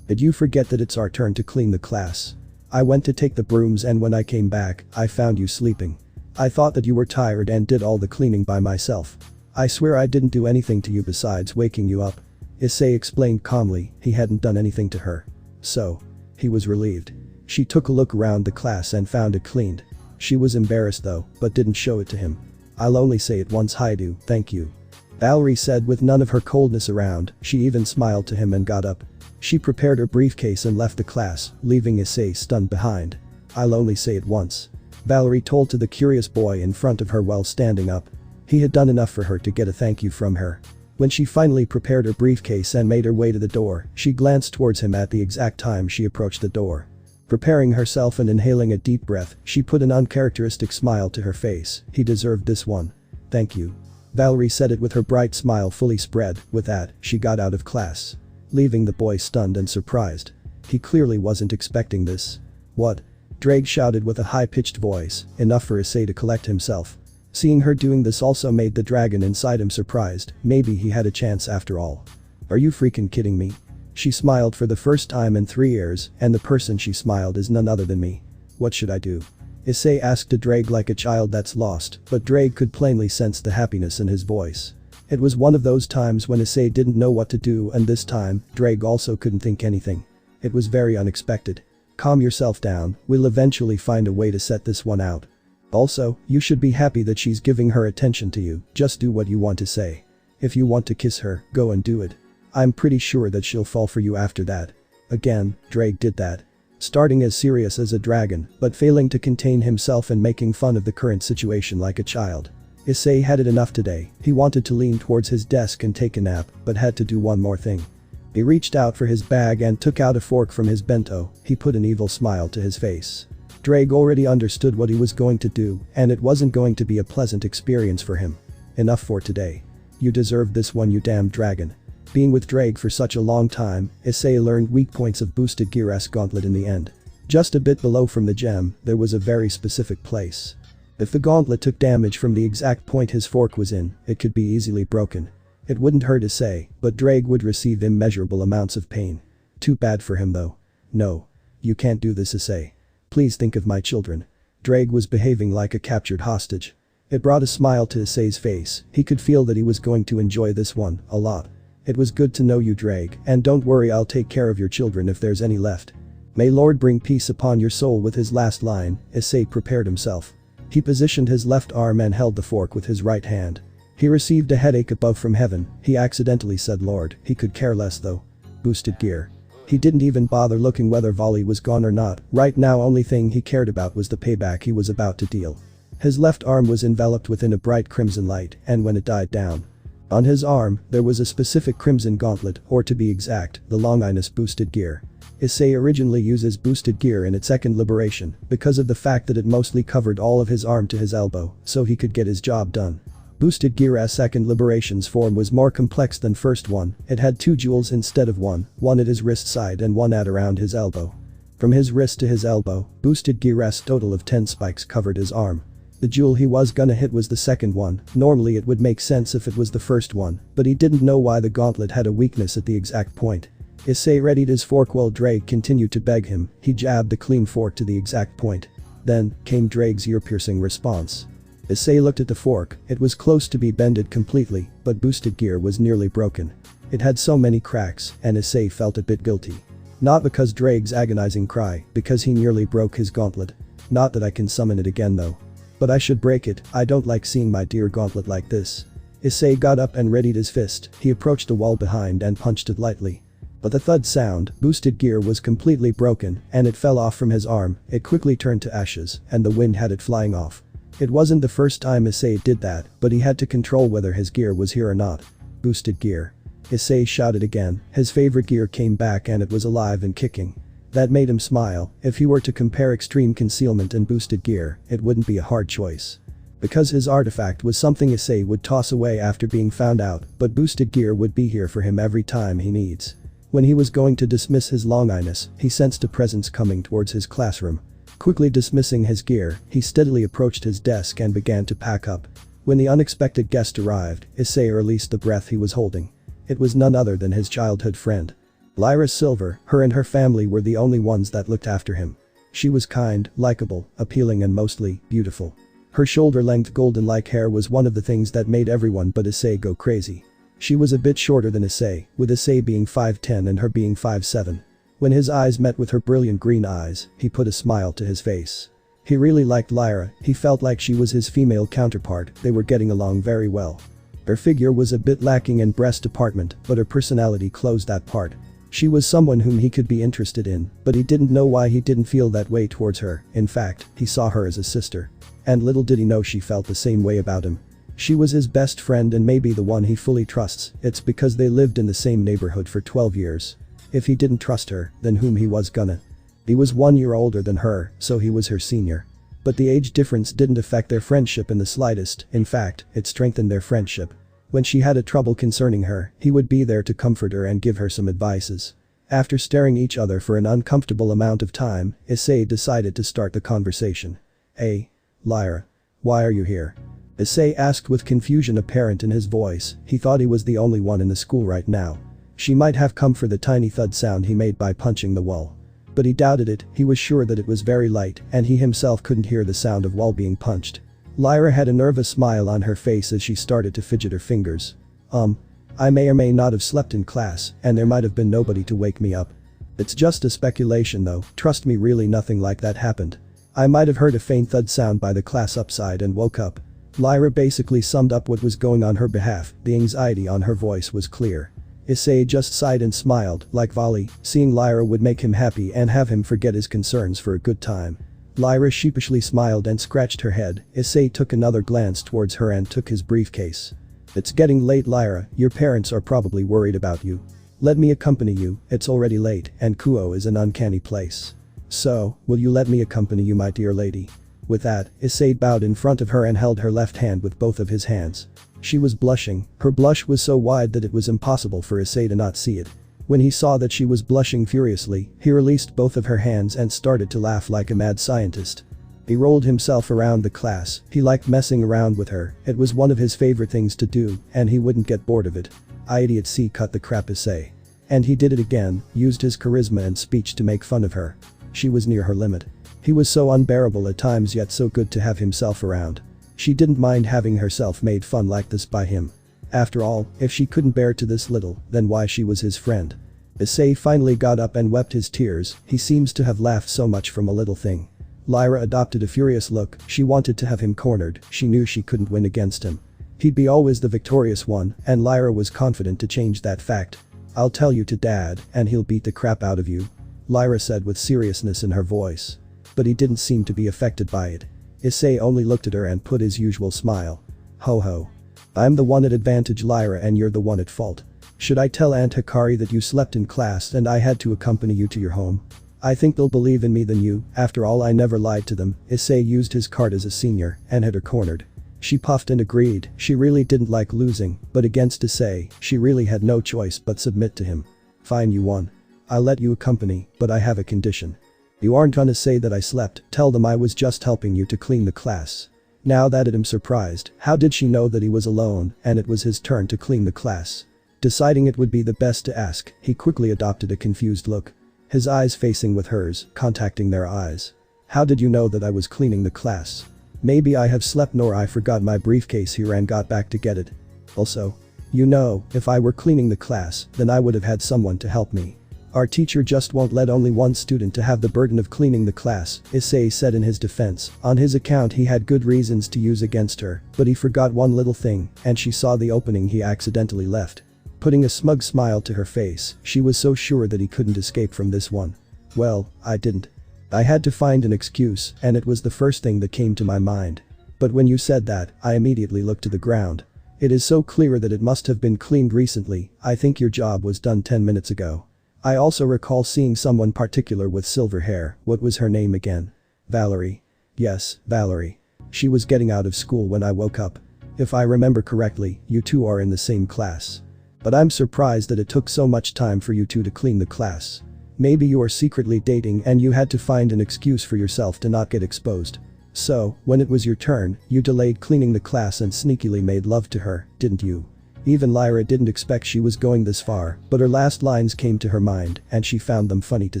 Did you forget that it's our turn to clean the class? I went to take the brooms and when I came back, I found you sleeping. I thought that you were tired and did all the cleaning by myself. I swear I didn't do anything to you besides waking you up. Issei explained calmly, he hadn't done anything to her. So. He was relieved. She took a look around the class and found it cleaned. She was embarrassed though, but didn't show it to him. I'll only say it once, Haidu, thank you. Valerie said with none of her coldness around, she even smiled to him and got up. She prepared her briefcase and left the class, leaving Issei stunned behind. I'll only say it once. Valerie told to the curious boy in front of her while standing up. He had done enough for her to get a thank you from her. When she finally prepared her briefcase and made her way to the door, she glanced towards him at the exact time she approached the door. Preparing herself and inhaling a deep breath, she put an uncharacteristic smile to her face. He deserved this one. Thank you. Valerie said it with her bright smile fully spread. With that, she got out of class, leaving the boy stunned and surprised. He clearly wasn't expecting this. What? Drake shouted with a high-pitched voice, enough for Issei to collect himself. Seeing her doing this also made the dragon inside him surprised. Maybe he had a chance after all. Are you freaking kidding me? She smiled for the first time in 3 years, and the person she smiled is none other than me. What should I do? Issei asked to Drake like a child that's lost, but Drake could plainly sense the happiness in his voice. It was one of those times when Issei didn't know what to do, and this time, Drake also couldn't think anything. It was very unexpected. Calm yourself down, we'll eventually find a way to set this one out. Also, you should be happy that she's giving her attention to you. Just do what you want to say. If you want to kiss her, go and do it. I'm pretty sure that she'll fall for you after that. Again, Drake did that. Starting as serious as a dragon, but failing to contain himself and making fun of the current situation like a child. Issei had it enough today. He wanted to lean towards his desk and take a nap, but had to do one more thing. He reached out for his bag and took out a fork from his bento. He put an evil smile to his face. Drake already understood what he was going to do, and it wasn't going to be a pleasant experience for him. Enough for today. You deserve this one, you damn dragon. Being with Drake for such a long time, Issei learned weak points of boosted gear-esque gauntlet in the end. Just a bit below from the gem, there was a very specific place. If the gauntlet took damage from the exact point his fork was in, it could be easily broken. It wouldn't hurt Issei, but Drake would receive immeasurable amounts of pain. Too bad for him though. No. You can't do this, Issei. Please think of my children. Drake was behaving like a captured hostage. It brought a smile to Issei's face. He could feel that he was going to enjoy this one a lot. It was good to know you, Drake, and don't worry, I'll take care of your children if there's any left. May Lord bring peace upon your soul. With his last line, Issei prepared himself. He positioned his left arm and held the fork with his right hand. He received a headache above from heaven. He accidentally said Lord. He could care less though. Boosted gear. He didn't even bother looking whether Vali was gone or not. Right now, only thing he cared about was the payback he was about to deal. His left arm was enveloped within a bright crimson light, and when it died down on his arm, there was a specific crimson gauntlet, or to be exact, the Longinus boosted gear. Issei originally uses boosted gear in its second liberation because of the fact that it mostly covered all of his arm to his elbow, so he could get his job done. Boosted gear's second liberation's form was more complex than first one. It had 2 jewels instead of one at his wrist side and one at around his elbow. From his wrist to his elbow, boosted gear's total of 10 spikes covered his arm. The jewel he was gonna hit was the second one. Normally it would make sense if it was the first one, but he didn't know why the gauntlet had a weakness at the exact point. Issei readied his fork while Drake continued to beg him. He jabbed the clean fork to the exact point. Then came Drake's ear-piercing response. Issei looked at the fork. It was close to be bended completely, but boosted gear was nearly broken. It had so many cracks, and Issei felt a bit guilty. Not because Drake's agonizing cry, because he nearly broke his gauntlet. Not that I can summon it again though. But I should break it. I don't like seeing my dear gauntlet like this. Issei got up and readied his fist. He approached the wall behind and punched it lightly. But the thud sound, boosted gear was completely broken, and it fell off from his arm. It quickly turned to ashes, and the wind had it flying off. It wasn't the first time Issei did that, but he had to control whether his gear was here or not. Boosted gear. Issei shouted again. His favorite gear came back and it was alive and kicking. That made him smile. If he were to compare extreme concealment and boosted gear, it wouldn't be a hard choice. Because his artifact was something Issei would toss away after being found out, but boosted gear would be here for him every time he needs. When he was going to dismiss his Longinus, he sensed a presence coming towards his classroom. Quickly dismissing his gear, he steadily approached his desk and began to pack up. When the unexpected guest arrived, Issei released the breath he was holding. It was none other than his childhood friend. Lyra Silver. Her and her family were the only ones that looked after him. She was kind, likable, appealing and mostly beautiful. Her shoulder-length golden-like hair was one of the things that made everyone but Issei go crazy. She was a bit shorter than Issei, with Issei being 5'10" and her being 5'7". When his eyes met with her brilliant green eyes, he put a smile to his face. He really liked Lyra. He felt like she was his female counterpart. They were getting along very well. Her figure was a bit lacking in breast department, but her personality closed that part. She was someone whom he could be interested in, but he didn't know why he didn't feel that way towards her. In fact, he saw her as a sister. And little did he know she felt the same way about him. She was his best friend and maybe the one he fully trusts. It's because they lived in the same neighborhood for 12 years. If he didn't trust her, then whom he was gonna? He was 1 year older than her, so he was her senior. But the age difference didn't affect their friendship in the slightest. In fact, it strengthened their friendship. When she had a trouble concerning her, he would be there to comfort her and give her some advices. After staring each other for an uncomfortable amount of time, Issei decided to start the conversation. "Hey, Lyra. Why are you here?" Issei asked with confusion apparent in his voice. He thought he was the only one in the school right now. She might have come for the tiny thud sound he made by punching the wall. But he doubted it. He was sure that it was very light and he himself couldn't hear the sound of wall being punched. Lyra had a nervous smile on her face as she started to fidget her fingers. I may or may not have slept in class and there might have been nobody to wake me up. It's just a speculation though, trust me, really nothing like that happened. I might have heard a faint thud sound by the class upside and woke up. Lyra basically summed up what was going on her behalf. The anxiety on her voice was clear. Issei just sighed and smiled. Like Vali, seeing Lyra would make him happy and have him forget his concerns for a good time. Lyra sheepishly smiled and scratched her head. Issei took another glance towards her and took his briefcase. "It's getting late, Lyra, your parents are probably worried about you. Let me accompany you, it's already late and Kuo is an uncanny place. So, will you let me accompany you, my dear lady?" With that, Issei bowed in front of her and held her left hand with both of his hands. She was blushing. Her blush was so wide that it was impossible for Issei to not see it. When he saw that she was blushing furiously, he released both of her hands and started to laugh like a mad scientist. He rolled himself around the class. He liked messing around with her. It was one of his favorite things to do, and he wouldn't get bored of it. Idiot C cut the crap, Issei. And he did it again, used his charisma and speech to make fun of her. She was near her limit. He was so unbearable at times yet so good to have himself around. She didn't mind having herself made fun like this by him. After all, if she couldn't bear to this little, then why she was his friend. Issei finally got up and wept his tears. He seems to have laughed so much from a little thing. Lyra adopted a furious look. She wanted to have him cornered. She knew she couldn't win against him. He'd be always the victorious one, and Lyra was confident to change that fact. "I'll tell you to Dad, and he'll beat the crap out of you," Lyra said with seriousness in her voice. But he didn't seem to be affected by it. Issei only looked at her and put his usual smile. "Ho ho. I'm the one at advantage, Lyra, and you're the one at fault. Should I tell Aunt Hikari that you slept in class and I had to accompany you to your home? I think they'll believe in me than you. After all, I never lied to them." Issei used his card as a senior and had her cornered. She puffed and agreed. She really didn't like losing, but against Issei, she really had no choice but submit to him. "Fine, you won. I'll let you accompany, but I have a condition. You aren't gonna say that I slept. Tell them I was just helping you to clean the class." Now that had him surprised. How did she know that he was alone and it was his turn to clean the class? Deciding it would be the best to ask, he quickly adopted a confused look. His eyes facing with hers, contacting their eyes. "How did you know that I was cleaning the class?" "Maybe I have slept nor I forgot my briefcase here and got back to get it. Also, you know, if I were cleaning the class, then I would have had someone to help me. Our teacher just won't let only one student to have the burden of cleaning the class," Issei said in his defense. On his account he had good reasons to use against her, but he forgot one little thing, and she saw the opening he accidentally left. Putting a smug smile to her face, she was so sure that he couldn't escape from this one. "Well, I didn't. I had to find an excuse, and it was the first thing that came to my mind. But when you said that, I immediately looked to the ground. It is so clear that it must have been cleaned recently. I think your job was done 10 minutes ago. I also recall seeing someone particular with silver hair. What was her name again?" "Valerie. Yes, Valerie. She was getting out of school when I woke up. If I remember correctly, you two are in the same class. But I'm surprised that it took so much time for you two to clean the class. Maybe you are secretly dating and you had to find an excuse for yourself to not get exposed. So, when it was your turn, you delayed cleaning the class and sneakily made love to her, didn't you?" Even Lyra didn't expect she was going this far, but her last lines came to her mind and she found them funny to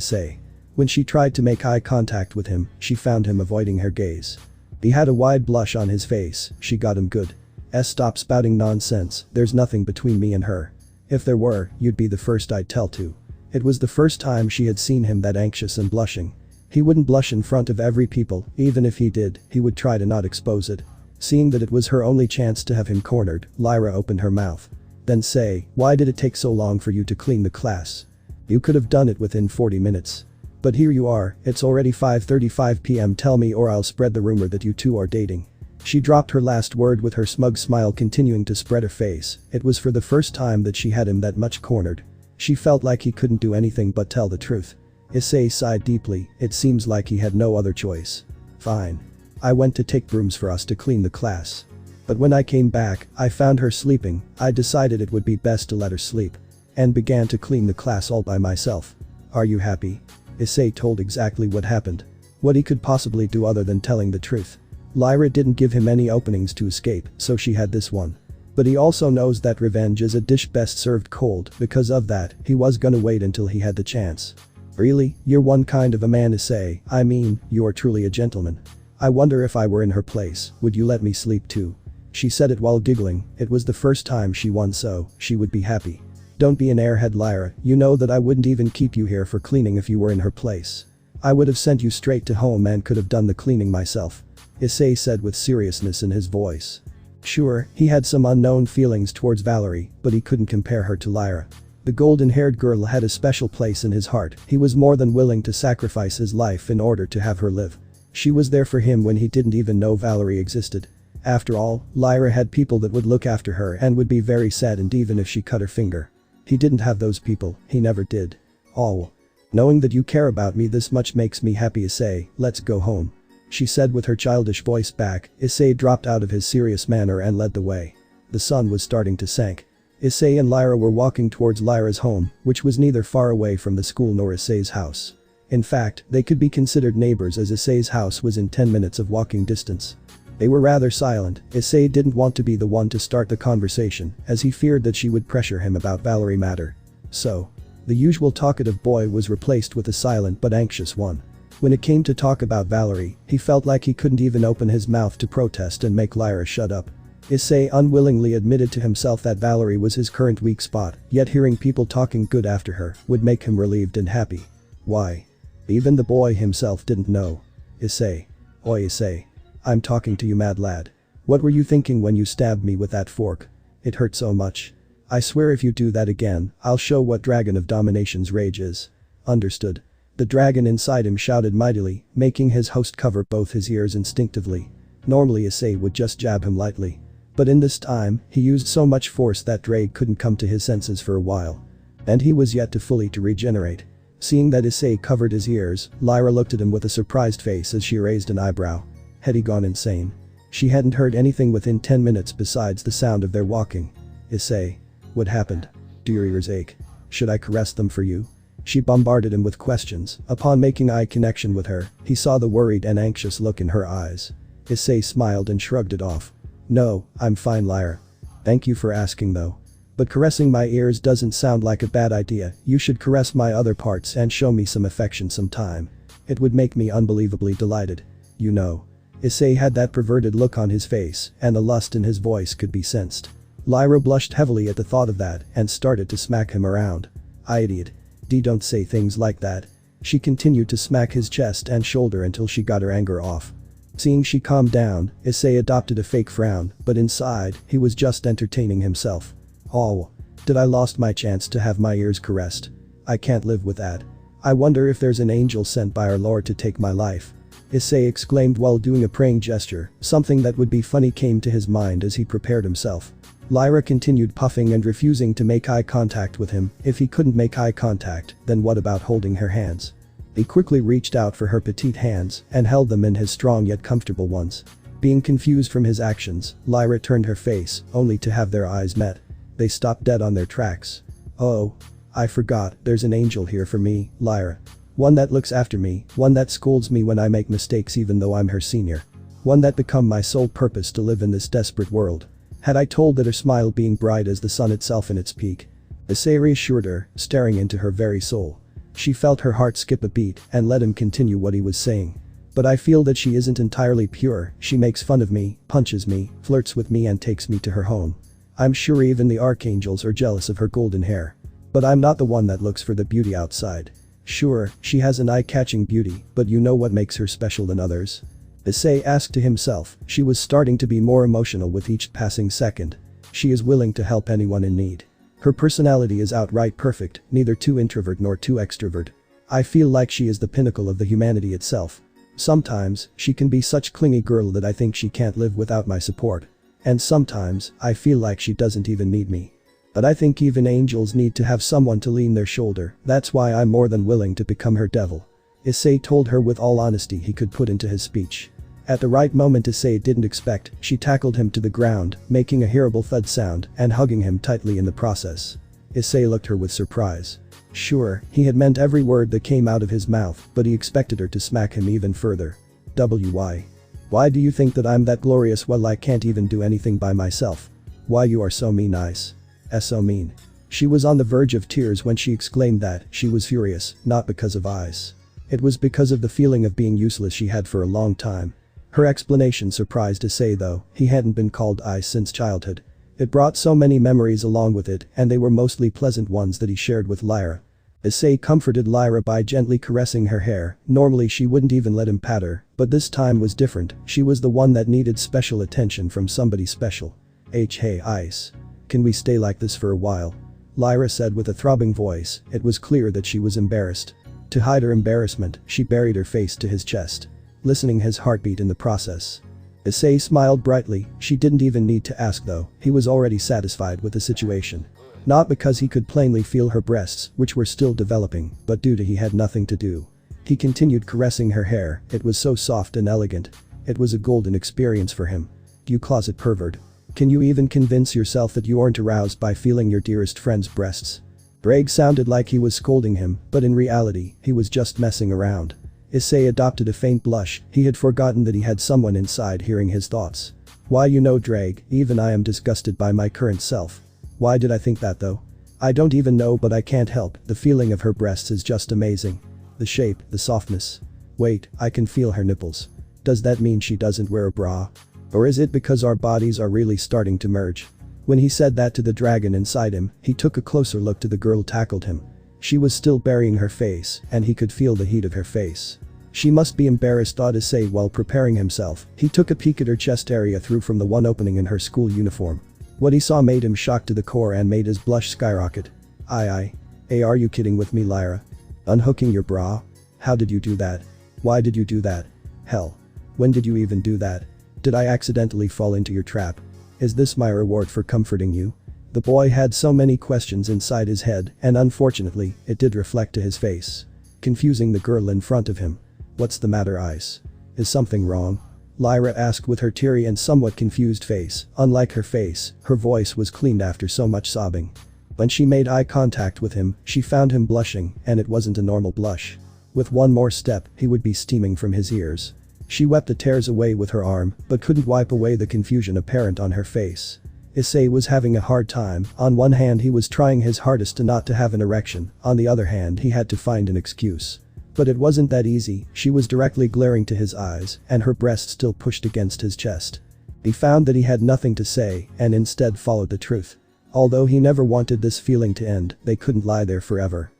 say. When she tried to make eye contact with him, she found him avoiding her gaze. He had a wide blush on his face. She got him good. Stop spouting nonsense, there's nothing between me and her. If there were, you'd be the first I'd tell to. It was the first time she had seen him that anxious and blushing. He wouldn't blush in front of every people, even if he did, he would try to not expose it. Seeing that it was her only chance to have him cornered, Lyra opened her mouth. "Then say, why did it take so long for you to clean the class?" You could have done it within 40 minutes. But here you are, it's already 5:35 p.m. Tell me or I'll spread the rumor that you two are dating. She dropped her last word with her smug smile continuing to spread her face. It was for the first time that she had him that much cornered. She felt like he couldn't do anything but tell the truth. Issei sighed deeply, it seems like he had no other choice. Fine. I went to take brooms for us to clean the class. But when I came back, I found her sleeping. I decided it would be best to let her sleep. And began to clean the class all by myself. Are you happy? Issei told exactly what happened. What he could possibly do other than telling the truth. Lyra didn't give him any openings to escape, so she had this one. But he also knows that revenge is a dish best served cold. Because of that, he was gonna wait until he had the chance. Really, you're one kind of a man, Issei. I mean, you're truly a gentleman. I wonder if I were in her place, would you let me sleep too? She said it while giggling. It was the first time she won, so she would be happy. Don't be an airhead, Lyra. You know that I wouldn't even keep you here for cleaning if you were in her place. I would have sent you straight to home and could have done the cleaning myself. Issei said with seriousness in his voice. Sure, he had some unknown feelings towards Valerie, but he couldn't compare her to Lyra. The golden-haired girl had a special place in his heart. He was more than willing to sacrifice his life in order to have her live. She was there for him when he didn't even know Valerie existed. After all, Lyra had people that would look after her and would be very saddened even if she cut her finger. He didn't have those people, he never did. Oh. Knowing that you care about me this much makes me happy, Issei, let's go home. She said with her childish voice back. Issei dropped out of his serious manner and led the way. The sun was starting to sink. Issei and Lyra were walking towards Lyra's home, which was neither far away from the school nor Issei's house. In fact, they could be considered neighbors as Issei's house was in 10 minutes of walking distance. They were rather silent. Issei didn't want to be the one to start the conversation, as he feared that she would pressure him about Valerie matter. So. The usual talkative boy was replaced with a silent but anxious one. When it came to talk about Valerie, he felt like he couldn't even open his mouth to protest and make Lyra shut up. Issei unwillingly admitted to himself that Valerie was his current weak spot, yet hearing people talking good after her would make him relieved and happy. Why? Even the boy himself didn't know. Issei. Oi, Issei. I'm talking to you, mad lad. What were you thinking when you stabbed me with that fork? It hurt so much. I swear if you do that again, I'll show what Dragon of Domination's rage is. Understood. The dragon inside him shouted mightily, making his host cover both his ears instinctively. Normally Issei would just jab him lightly. But in this time, he used so much force that Drake couldn't come to his senses for a while. And he was yet to fully regenerate. Seeing that Issei covered his ears, Lyra looked at him with a surprised face as she raised an eyebrow. Had he gone insane? She hadn't heard anything within 10 minutes besides the sound of their walking. Issei. What happened? Do your ears ache? Should I caress them for you? She bombarded him with questions. Upon making eye connection with her, he saw the worried and anxious look in her eyes. Issei smiled and shrugged it off. No, I'm fine, Lyra. Thank you for asking though. But caressing my ears doesn't sound like a bad idea. You should caress my other parts and show me some affection sometime. It would make me unbelievably delighted. You know. Issei had that perverted look on his face, and the lust in his voice could be sensed. Lyra blushed heavily at the thought of that and started to smack him around. Idiot. Don't say things like that. She continued to smack his chest and shoulder until she got her anger off. Seeing she calmed down, Issei adopted a fake frown, but inside, he was just entertaining himself. Oh. Did I lost my chance to have my ears caressed? I can't live with that. I wonder if there's an angel sent by our Lord to take my life. Issei exclaimed while doing a praying gesture. Something that would be funny came to his mind as he prepared himself. Lyra continued puffing and refusing to make eye contact with him. If he couldn't make eye contact, then what about holding her hands? He quickly reached out for her petite hands and held them in his strong yet comfortable ones. Being confused from his actions, Lyra turned her face, only to have their eyes met. They stopped dead on their tracks. Oh. I forgot, there's an angel here for me, Lyra. One that looks after me, one that scolds me when I make mistakes even though I'm her senior. One that become my sole purpose to live in this desperate world. Had I told that her smile being bright as the sun itself in its peak? Issei reassured her, staring into her very soul. She felt her heart skip a beat and let him continue what he was saying. But I feel that she isn't entirely pure. She makes fun of me, punches me, flirts with me and takes me to her home. I'm sure even the archangels are jealous of her golden hair. But I'm not the one that looks for the beauty outside. Sure, she has an eye-catching beauty, but you know what makes her special than others? Issei asked to himself. She was starting to be more emotional with each passing second. She is willing to help anyone in need. Her personality is outright perfect, neither too introvert nor too extrovert. I feel like she is the pinnacle of the humanity itself. Sometimes, she can be such clingy girl that I think she can't live without my support. And sometimes, I feel like she doesn't even need me. But I think even angels need to have someone to lean their shoulder, that's why I'm more than willing to become her devil. Issei told her with all honesty he could put into his speech. At the right moment Issei didn't expect, she tackled him to the ground, making a hearable thud sound and hugging him tightly in the process. Issei looked her with surprise. Sure, he had meant every word that came out of his mouth, but he expected her to smack him even further. Why? Why do you think that I'm that glorious? Well, I can't even do anything by myself. Why you are so mean, Ice. So mean. She was on the verge of tears when she exclaimed that. She was furious, not because of Ice. It was because of the feeling of being useless she had for a long time. Her explanation surprised Issei though, he hadn't been called Ice since childhood. It brought so many memories along with it, and they were mostly pleasant ones that he shared with Lyra. Issei comforted Lyra by gently caressing her hair. Normally she wouldn't even let him pat her, but this time was different. She was the one that needed special attention from somebody special. Hey Ice. Can we stay like this for a while? Lyra said with a throbbing voice. It was clear that she was embarrassed. To hide her embarrassment, she buried her face to his chest, listening his heartbeat in the process. Issei smiled brightly. She didn't even need to ask though, he was already satisfied with the situation. Not because he could plainly feel her breasts, which were still developing, but due to he had nothing to do. He continued caressing her hair, it was so soft and elegant. It was a golden experience for him. You closet pervert. Can you even convince yourself that you aren't aroused by feeling your dearest friend's breasts? Bragg sounded like he was scolding him, but in reality, he was just messing around. Issei adopted a faint blush, he had forgotten that he had someone inside hearing his thoughts. Why you know Drag, even I am disgusted by my current self. Why did I think that though? I don't even know, but I can't help, the feeling of her breasts is just amazing. The shape, the softness. Wait, I can feel her nipples. Does that mean she doesn't wear a bra? Or is it because our bodies are really starting to merge? When he said that to the dragon inside him, he took a closer look to the girl tackled him. She was still burying her face, and he could feel the heat of her face. She must be embarrassed, thought Issei while preparing himself. He took a peek at her chest area through from the one opening in her school uniform. What he saw made him shocked to the core and made his blush skyrocket. Hey, are you kidding with me, Lyra? Unhooking your bra? How did you do that? Why did you do that? Hell. When did you even do that? Did I accidentally fall into your trap? Is this my reward for comforting you? The boy had so many questions inside his head, and unfortunately, it did reflect to his face, confusing the girl in front of him. What's the matter, Ice? Is something wrong? Lyra asked with her teary and somewhat confused face. Unlike her face, her voice was cleaned after so much sobbing. When she made eye contact with him, she found him blushing, and it wasn't a normal blush. With one more step, he would be steaming from his ears. She wiped the tears away with her arm, but couldn't wipe away the confusion apparent on her face. Issei was having a hard time. On one hand he was trying his hardest to not to have an erection, on the other hand he had to find an excuse. But it wasn't that easy, she was directly glaring to his eyes, and her breast still pushed against his chest. He found that he had nothing to say, and instead followed the truth. Although he never wanted this feeling to end, they couldn't lie there forever.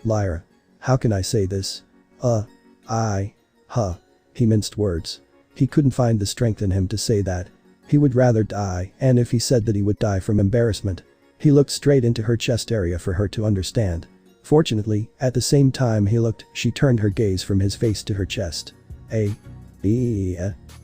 Lyra. How can I say this? He minced words. He couldn't find the strength in him to say that. He would rather die, and if he said that he would die from embarrassment. He looked straight into her chest area for her to understand. Fortunately, at the same time he looked, she turned her gaze from his face to her chest.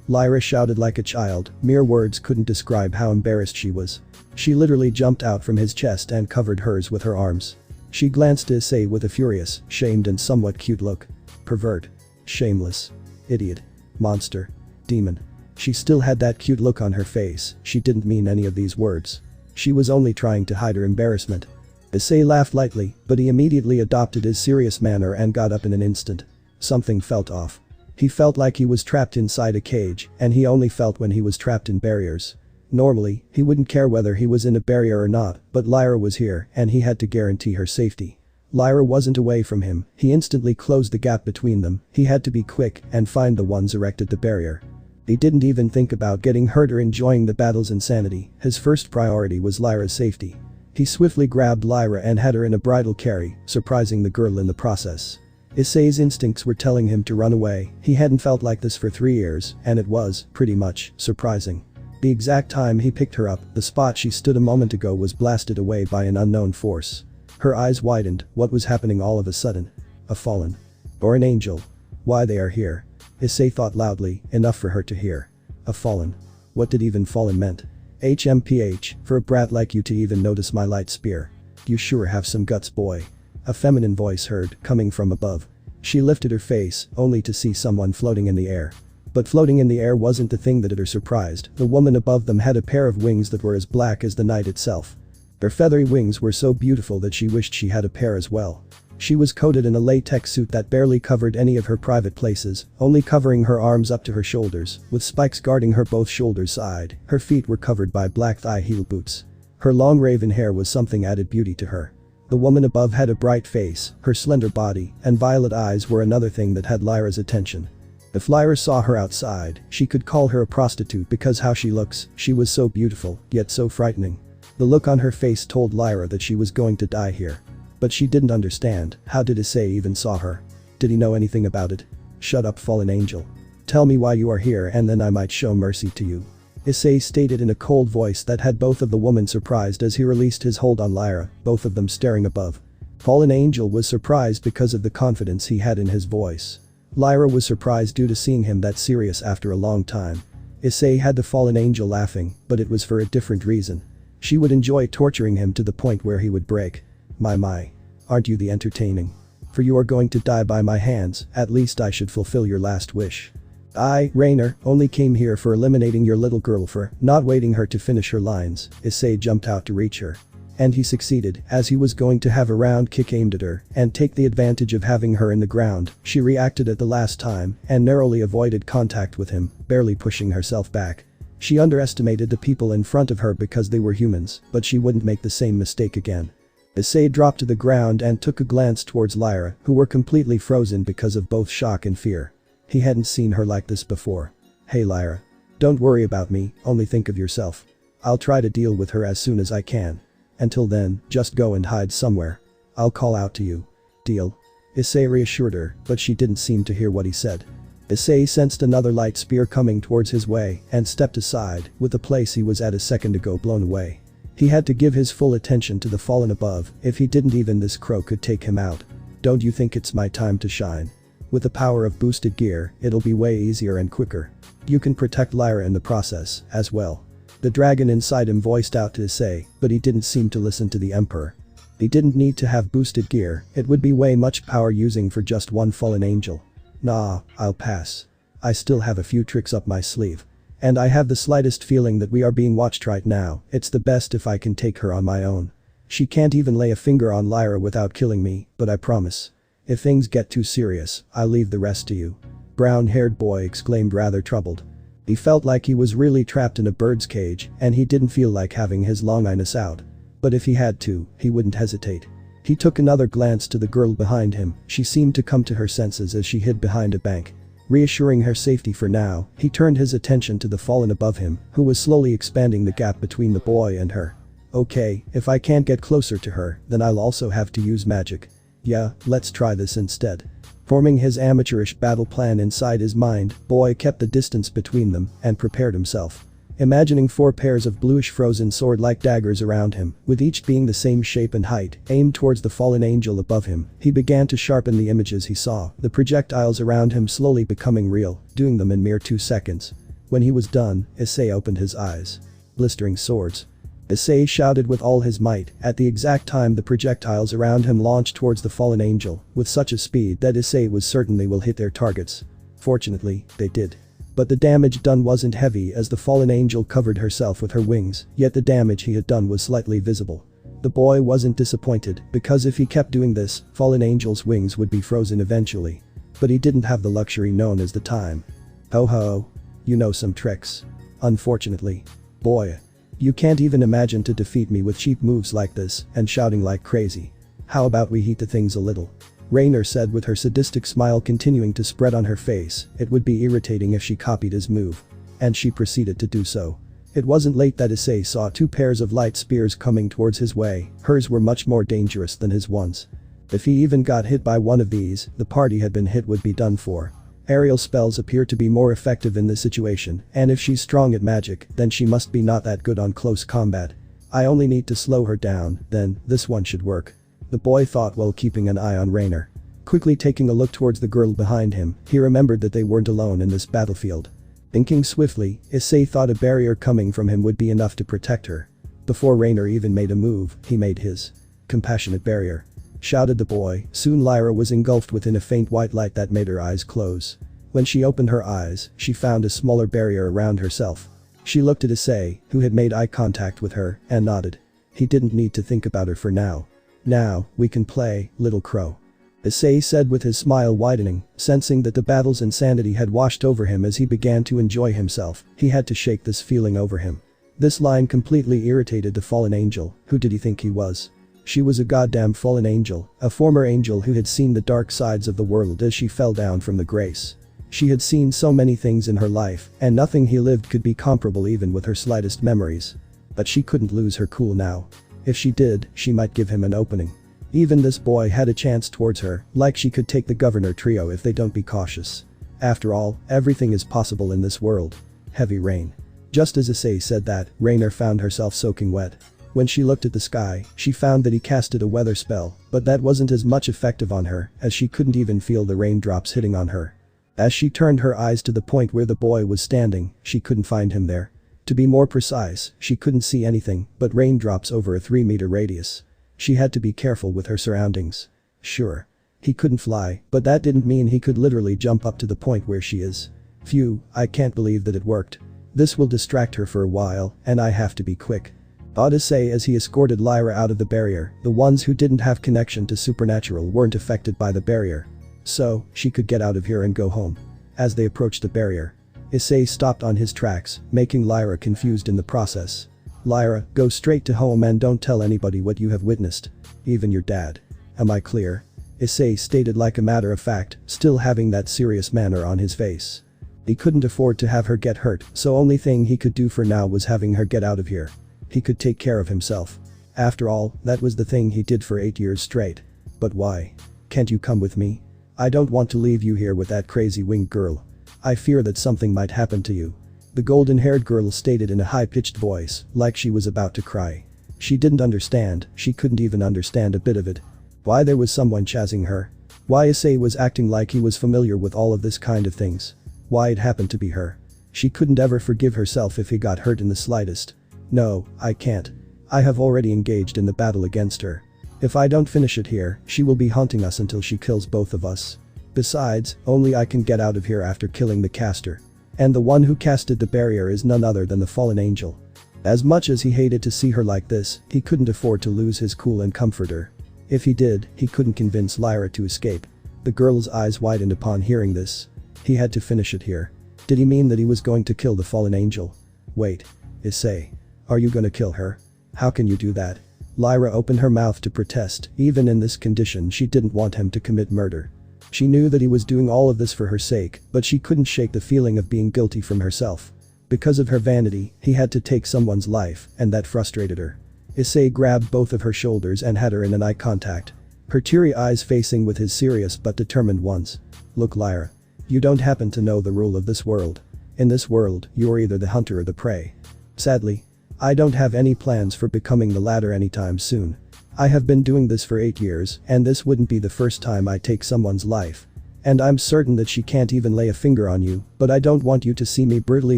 Lyra shouted like a child, mere words couldn't describe how embarrassed she was. She literally jumped out from his chest and covered hers with her arms. She glanced at Issei with a furious, shamed and somewhat cute look. Pervert. Shameless. Idiot. Monster. Demon. She still had that cute look on her face, she didn't mean any of these words. She was only trying to hide her embarrassment. Issei laughed lightly, but he immediately adopted his serious manner and got up in an instant. Something felt off. He felt like he was trapped inside a cage, and he only felt when he was trapped in barriers. Normally, he wouldn't care whether he was in a barrier or not, but Lyra was here, and he had to guarantee her safety. Lyra wasn't away from him, he instantly closed the gap between them, he had to be quick and find the ones erected the barrier. He didn't even think about getting hurt or enjoying the battle's insanity, his first priority was Lyra's safety. He swiftly grabbed Lyra and had her in a bridal carry, surprising the girl in the process. Issei's instincts were telling him to run away, he hadn't felt like this for 3 years, and it was, pretty much, surprising. The exact time he picked her up, the spot she stood a moment ago was blasted away by an unknown force. Her eyes widened. What was happening all of a sudden? A fallen? Or an angel? Why they are here? Issei thought loudly, enough for her to hear. A fallen? What did even fallen meant? HMPH, for a brat like you to even notice my light spear. You sure have some guts, boy. A feminine voice heard, coming from above. She lifted her face, only to see someone floating in the air. But floating in the air wasn't the thing that had her surprised. The woman above them had a pair of wings that were as black as the night itself. Her feathery wings were so beautiful that she wished she had a pair as well. She was coated in a latex suit that barely covered any of her private places, only covering her arms up to her shoulders, with spikes guarding her both shoulders side. Her feet were covered by black thigh heel boots. Her long raven hair was something added beauty to her. The woman above had a bright face, her slender body, and violet eyes were another thing that had Lyra's attention. If Lyra saw her outside, she could call her a prostitute because how she looks, she was so beautiful, yet so frightening. The look on her face told Lyra that she was going to die here. But she didn't understand. How did Issei even saw her? Did he know anything about it? Shut up, fallen angel. Tell me why you are here and then I might show mercy to you. Issei stated in a cold voice that had both of the women surprised as he released his hold on Lyra, both of them staring above. Fallen angel was surprised because of the confidence he had in his voice. Lyra was surprised due to seeing him that serious after a long time. Issei had the fallen angel laughing, but it was for a different reason. She would enjoy torturing him to the point where he would break. My. Aren't you the entertaining? For you are going to die by my hands, at least I should fulfill your last wish. I, Rainer, only came here for eliminating your little girl for not waiting her to finish her lines. Issei jumped out to reach her. And he succeeded, as he was going to have a round kick aimed at her and take the advantage of having her in the ground. She reacted at the last time and narrowly avoided contact with him, barely pushing herself back. She underestimated the people in front of her because they were humans, but she wouldn't make the same mistake again. Issei dropped to the ground and took a glance towards Lyra, who were completely frozen because of both shock and fear. He hadn't seen her like this before. Hey Lyra. Don't worry about me, only think of yourself. I'll try to deal with her as soon as I can. Until then, just go and hide somewhere. I'll call out to you. Deal? Issei reassured her, but she didn't seem to hear what he said. Issei sensed another light spear coming towards his way and stepped aside, with the place he was at a second ago blown away. He had to give his full attention to the fallen above. If he didn't, even this crow could take him out. Don't you think it's my time to shine? With the power of boosted gear, it'll be way easier and quicker. You can protect Lyra in the process, as well. The dragon inside him voiced out to Issei, but he didn't seem to listen to the emperor. He didn't need to have boosted gear, it would be way much power using for just one fallen angel. Nah, I'll pass. I still have a few tricks up my sleeve. And I have the slightest feeling that we are being watched right now. It's the best if I can take her on my own. She can't even lay a finger on Lyra without killing me, but I promise. If things get too serious, I'll leave the rest to you. Brown-haired boy exclaimed, rather troubled. He felt like he was really trapped in a bird's cage and he didn't feel like having his longinus out. But if he had to, he wouldn't hesitate. He took another glance to the girl behind him. She seemed to come to her senses as she hid behind a bank. Reassuring her safety for now, he turned his attention to the fallen above him, who was slowly expanding the gap between the boy and her. Okay, if I can't get closer to her, then I'll also have to use magic. Yeah, let's try this instead. Forming his amateurish battle plan inside his mind, boy kept the distance between them and prepared himself. Imagining 4 pairs of bluish frozen sword-like daggers around him, with each being the same shape and height, aimed towards the fallen angel above him, he began to sharpen the images he saw, the projectiles around him slowly becoming real, doing them in mere 2 seconds. When he was done, Issei opened his eyes. Blistering swords. Issei shouted with all his might. At the exact time the projectiles around him launched towards the fallen angel, with such a speed that Issei was certain they will hit their targets. Fortunately, they did. But the damage done wasn't heavy as the fallen angel covered herself with her wings, yet the damage he had done was slightly visible. The boy wasn't disappointed, because if he kept doing this, fallen angel's wings would be frozen eventually. But he didn't have the luxury known as the time. Ho ho. You know some tricks. Unfortunately. Boy. You can't even imagine to defeat me with cheap moves like this and shouting like crazy. How about we heat the things a little? Rainer said with her sadistic smile continuing to spread on her face. It would be irritating if she copied his move. And she proceeded to do so. It wasn't late that Issei saw 2 pairs of light spears coming towards his way. Hers were much more dangerous than his ones. If he even got hit by one of these, the party had been hit would be done for. Aerial spells appear to be more effective in this situation, and if she's strong at magic, then she must be not that good on close combat. I only need to slow her down, then this one should work. The boy thought while keeping an eye on Rainer. Quickly taking a look towards the girl behind him, he remembered that they weren't alone in this battlefield. Thinking swiftly, Issei thought a barrier coming from him would be enough to protect her. Before Rainer even made a move, he made his compassionate barrier. Shouted the boy. Soon Lyra was engulfed within a faint white light that made her eyes close. When she opened her eyes, she found a smaller barrier around herself. She looked at Issei, who had made eye contact with her, and nodded. He didn't need to think about her for now. Now, we can play, little crow. Issei said with his smile widening, sensing that the battle's insanity had washed over him as he began to enjoy himself. He had to shake this feeling over him. This line completely irritated the fallen angel. Who did he think he was? She was a goddamn fallen angel, a former angel who had seen the dark sides of the world as she fell down from the grace. She had seen so many things in her life, and nothing he lived could be comparable even with her slightest memories. But she couldn't lose her cool now. If she did, she might give him an opening. Even this boy had a chance towards her, like she could take the governor trio if they don't be cautious. After all, everything is possible in this world. Heavy rain. Just as Issei said that, Rainer found herself soaking wet. When she looked at the sky, she found that he casted a weather spell, but that wasn't as much effective on her, as she couldn't even feel the raindrops hitting on her. As she turned her eyes to the point where the boy was standing, she couldn't find him there. To be more precise, she couldn't see anything but raindrops over a 3-meter radius. She had to be careful with her surroundings. Sure. He couldn't fly, but that didn't mean he could literally jump up to the point where she is. Phew, I can't believe that it worked. This will distract her for a while, and I have to be quick. Issei as he escorted Lyra out of the barrier. The ones who didn't have connection to supernatural weren't affected by the barrier. So, she could get out of here and go home. As they approached the barrier, Issei stopped on his tracks, making Lyra confused in the process. Lyra, go straight to home and don't tell anybody what you have witnessed. Even your dad. Am I clear? Issei stated like a matter of fact, still having that serious manner on his face. He couldn't afford to have her get hurt, so only thing he could do for now was having her get out of here. He could take care of himself. After all, that was the thing he did for 8 years straight. But why? Can't you come with me? I don't want to leave you here with that crazy winged girl. I fear that something might happen to you. The golden-haired girl stated in a high-pitched voice, like she was about to cry. She didn't understand, she couldn't even understand a bit of it. Why there was someone chasing her. Why Issei was acting like he was familiar with all of this kind of things. Why it happened to be her. She couldn't ever forgive herself if he got hurt in the slightest. No, I can't. I have already engaged in the battle against her. If I don't finish it here, she will be haunting us until she kills both of us. Besides, only I can get out of here after killing the caster. And the one who casted the barrier is none other than the fallen angel. As much as he hated to see her like this, he couldn't afford to lose his cool and comfort her. If he did, he couldn't convince Lyra to escape. The girl's eyes widened upon hearing this. He had to finish it here. Did he mean that he was going to kill the fallen angel? Wait. Issei. Are you gonna kill her? How can you do that? Lyra opened her mouth to protest. Even in this condition she didn't want him to commit murder. She knew that he was doing all of this for her sake, but she couldn't shake the feeling of being guilty from herself. Because of her vanity, he had to take someone's life, and that frustrated her. Issei grabbed both of her shoulders and had her in an eye contact. Her teary eyes facing with his serious but determined ones. Look Lyra. You don't happen to know the rule of this world. In this world, you're either the hunter or the prey. Sadly, I don't have any plans for becoming the latter anytime soon. I have been doing this for 8 years, and this wouldn't be the first time I take someone's life. And I'm certain that she can't even lay a finger on you, but I don't want you to see me brutally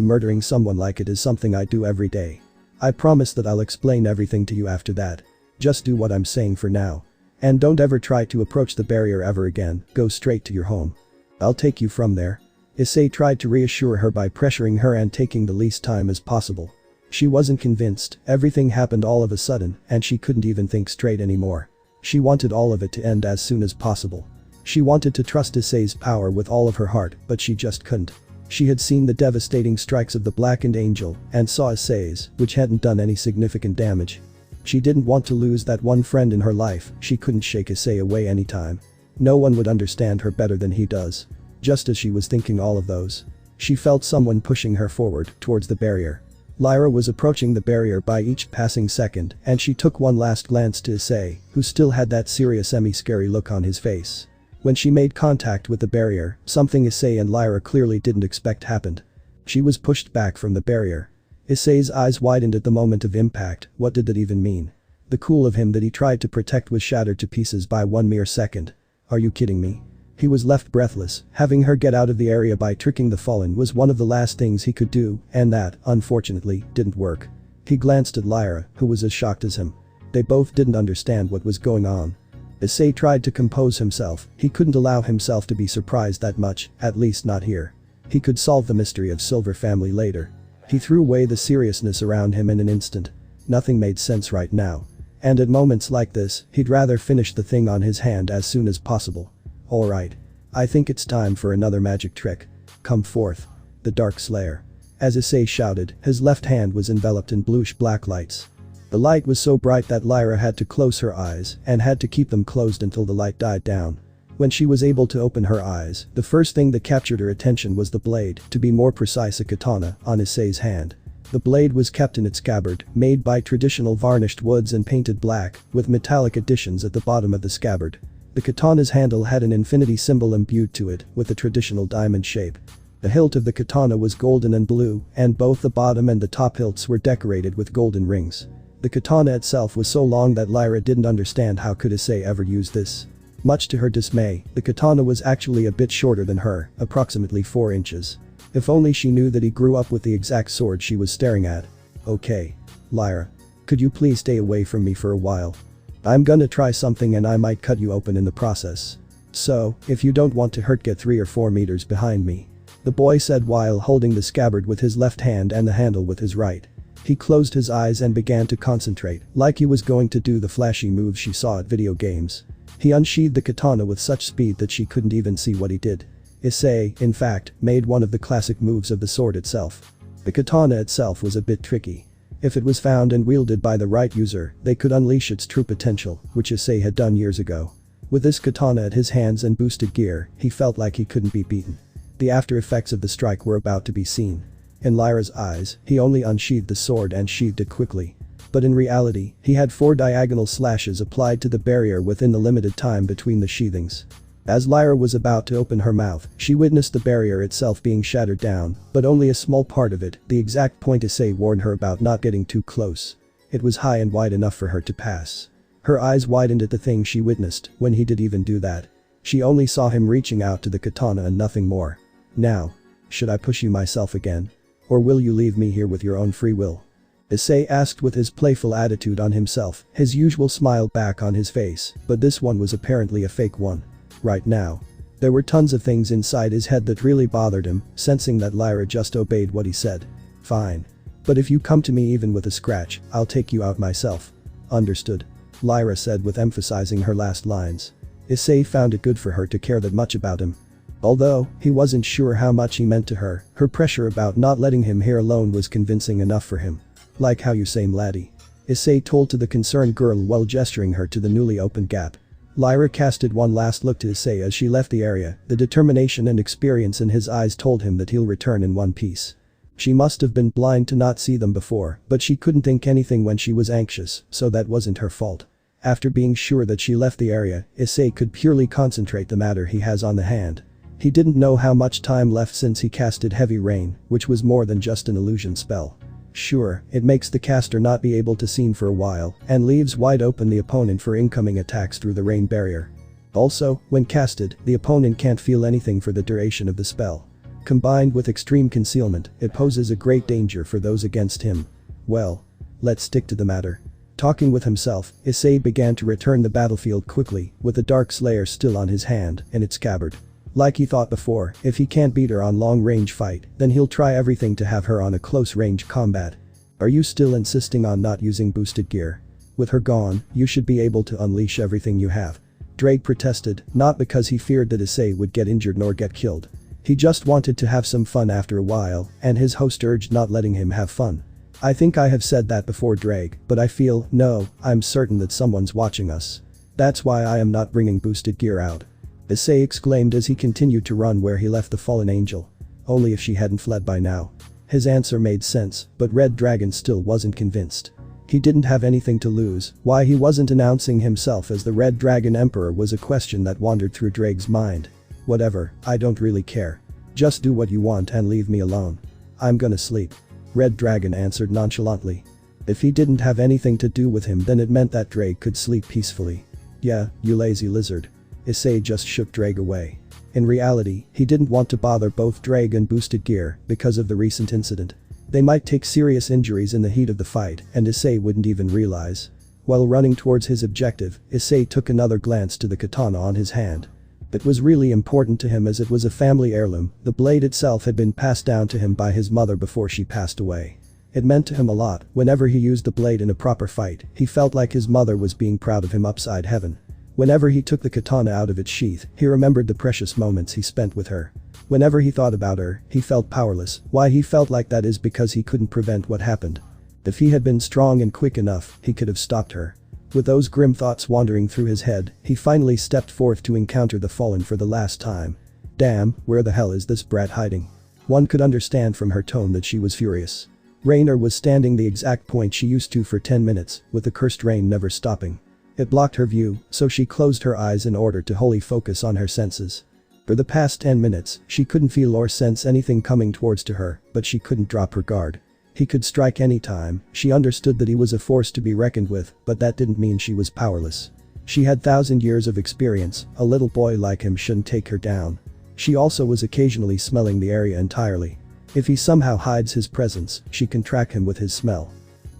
murdering someone like it is something I do every day. I promise that I'll explain everything to you after that. Just do what I'm saying for now. And don't ever try to approach the barrier ever again, go straight to your home. I'll take you from there. Issei tried to reassure her by pressuring her and taking the least time as possible. She wasn't convinced, everything happened all of a sudden, and she couldn't even think straight anymore. She wanted all of it to end as soon as possible. She wanted to trust Issei's power with all of her heart, but she just couldn't. She had seen the devastating strikes of the blackened angel, and saw Issei's, which hadn't done any significant damage. She didn't want to lose that one friend in her life, she couldn't shake Issei away anytime. No one would understand her better than he does. Just as she was thinking all of those, she felt someone pushing her forward, towards the barrier. Lyra was approaching the barrier by each passing second, and she took one last glance to Issei, who still had that serious semi-scary look on his face. When she made contact with the barrier, something Issei and Lyra clearly didn't expect happened. She was pushed back from the barrier. Issei's eyes widened at the moment of impact. What did that even mean? The cool of him that he tried to protect was shattered to pieces by one mere second. Are you kidding me? He was left breathless. Having her get out of the area by tricking the fallen was one of the last things he could do, and that, unfortunately, didn't work. He glanced at Lyra, who was as shocked as him. They both didn't understand what was going on. Issei tried to compose himself. He couldn't allow himself to be surprised that much, at least not here. He could solve the mystery of Silver family later. He threw away the seriousness around him in an instant. Nothing made sense right now. And at moments like this, he'd rather finish the thing on his hand as soon as possible. Alright. I think it's time for another magic trick. Come forth. The Dark Slayer. As Issei shouted, his left hand was enveloped in bluish-black lights. The light was so bright that Lyra had to close her eyes and had to keep them closed until the light died down. When she was able to open her eyes, the first thing that captured her attention was the blade, to be more precise a katana, on Issei's hand. The blade was kept in its scabbard, made by traditional varnished woods and painted black, with metallic additions at the bottom of the scabbard. The katana's handle had an infinity symbol imbued to it, with a traditional diamond shape. The hilt of the katana was golden and blue, and both the bottom and the top hilts were decorated with golden rings. The katana itself was so long that Lyra didn't understand how could Issei ever use this. Much to her dismay, the katana was actually a bit shorter than her, approximately 4 inches. If only she knew that he grew up with the exact sword she was staring at. Okay. Lyra. Could you please stay away from me for a while? I'm gonna try something and I might cut you open in the process. So, if you don't want to hurt, get 3 or 4 meters behind me. The boy said while holding the scabbard with his left hand and the handle with his right. He closed his eyes and began to concentrate, like he was going to do the flashy moves she saw at video games. He unsheathed the katana with such speed that she couldn't even see what he did. Issei, in fact, made one of the classic moves of the sword itself. The katana itself was a bit tricky. If it was found and wielded by the right user, they could unleash its true potential, which Issei had done years ago. With this katana at his hands and boosted gear, he felt like he couldn't be beaten. The after effects of the strike were about to be seen. In Lyra's eyes, he only unsheathed the sword and sheathed it quickly. But in reality, he had 4 diagonal slashes applied to the barrier within the limited time between the sheathings. As Lyra was about to open her mouth, she witnessed the barrier itself being shattered down, but only a small part of it, the exact point Issei warned her about not getting too close. It was high and wide enough for her to pass. Her eyes widened at the thing she witnessed, when he did even do that. She only saw him reaching out to the katana and nothing more. Now. Should I push you myself again? Or will you leave me here with your own free will? Issei asked with his playful attitude on himself, his usual smile back on his face, but this one was apparently a fake one. Right now. There were tons of things inside his head that really bothered him, sensing that Lyra just obeyed what he said. Fine. But if you come to me even with a scratch, I'll take you out myself. Understood. Lyra said with emphasizing her last lines. Issei found it good for her to care that much about him. Although, he wasn't sure how much he meant to her, her pressure about not letting him here alone was convincing enough for him. Like how you say, laddie. Issei told to the concerned girl while gesturing her to the newly opened gap. Lyra casted one last look to Issei as she left the area. The determination and experience in his eyes told him that he'll return in one piece. She must have been blind to not see them before, but she couldn't think anything when she was anxious, so that wasn't her fault. After being sure that she left the area, Issei could purely concentrate the matter he has on the hand. He didn't know how much time left since he casted Heavy Rain, which was more than just an illusion spell. Sure, it makes the caster not be able to see for a while, and leaves wide open the opponent for incoming attacks through the rain barrier. Also, when casted, the opponent can't feel anything for the duration of the spell. Combined with extreme concealment, it poses a great danger for those against him. Well, let's stick to the matter. Talking with himself, Issei began to return the battlefield quickly, with the Dark Slayer still on his hand and its scabbard. Like he thought before, if he can't beat her on long-range fight, then he'll try everything to have her on a close-range combat. Are you still insisting on not using boosted gear? With her gone, you should be able to unleash everything you have. Drake protested, not because he feared that Issei would get injured nor get killed. He just wanted to have some fun after a while, and his host urged not letting him have fun. I think I have said that before, Drake, but I feel, no, I'm certain that someone's watching us. That's why I am not bringing boosted gear out. Issei exclaimed as he continued to run where he left the fallen angel. Only if she hadn't fled by now. His answer made sense, but Red Dragon still wasn't convinced. He didn't have anything to lose. Why he wasn't announcing himself as the Red Dragon Emperor was a question that wandered through Drake's mind. Whatever, I don't really care. Just do what you want and leave me alone. I'm gonna sleep. Red Dragon answered nonchalantly. If he didn't have anything to do with him, then it meant that Drake could sleep peacefully. Yeah, you lazy lizard. Issei just shook Drake away. In reality, he didn't want to bother both Drake and Boosted Gear because of the recent incident. They might take serious injuries in the heat of the fight, and Issei wouldn't even realize. While running towards his objective, Issei took another glance to the katana on his hand. It was really important to him as it was a family heirloom. The blade itself had been passed down to him by his mother before she passed away. It meant to him a lot. Whenever he used the blade in a proper fight, he felt like his mother was being proud of him upside heaven. Whenever he took the katana out of its sheath, he remembered the precious moments he spent with her. Whenever he thought about her, he felt powerless. Why he felt like that is because he couldn't prevent what happened. If he had been strong and quick enough, he could have stopped her. With those grim thoughts wandering through his head, he finally stepped forth to encounter the fallen for the last time. Damn, where the hell is this brat hiding? One could understand from her tone that she was furious. Rainer was standing the exact point she used to for 10 minutes, with the cursed rain never stopping. It blocked her view, so she closed her eyes in order to wholly focus on her senses. For the past 10 minutes, she couldn't feel or sense anything coming towards to her, but she couldn't drop her guard. He could strike any time. She understood that he was a force to be reckoned with, but that didn't mean she was powerless. She had 1,000 years of experience. A little boy like him shouldn't take her down. She also was occasionally smelling the area entirely. If he somehow hides his presence, she can track him with his smell.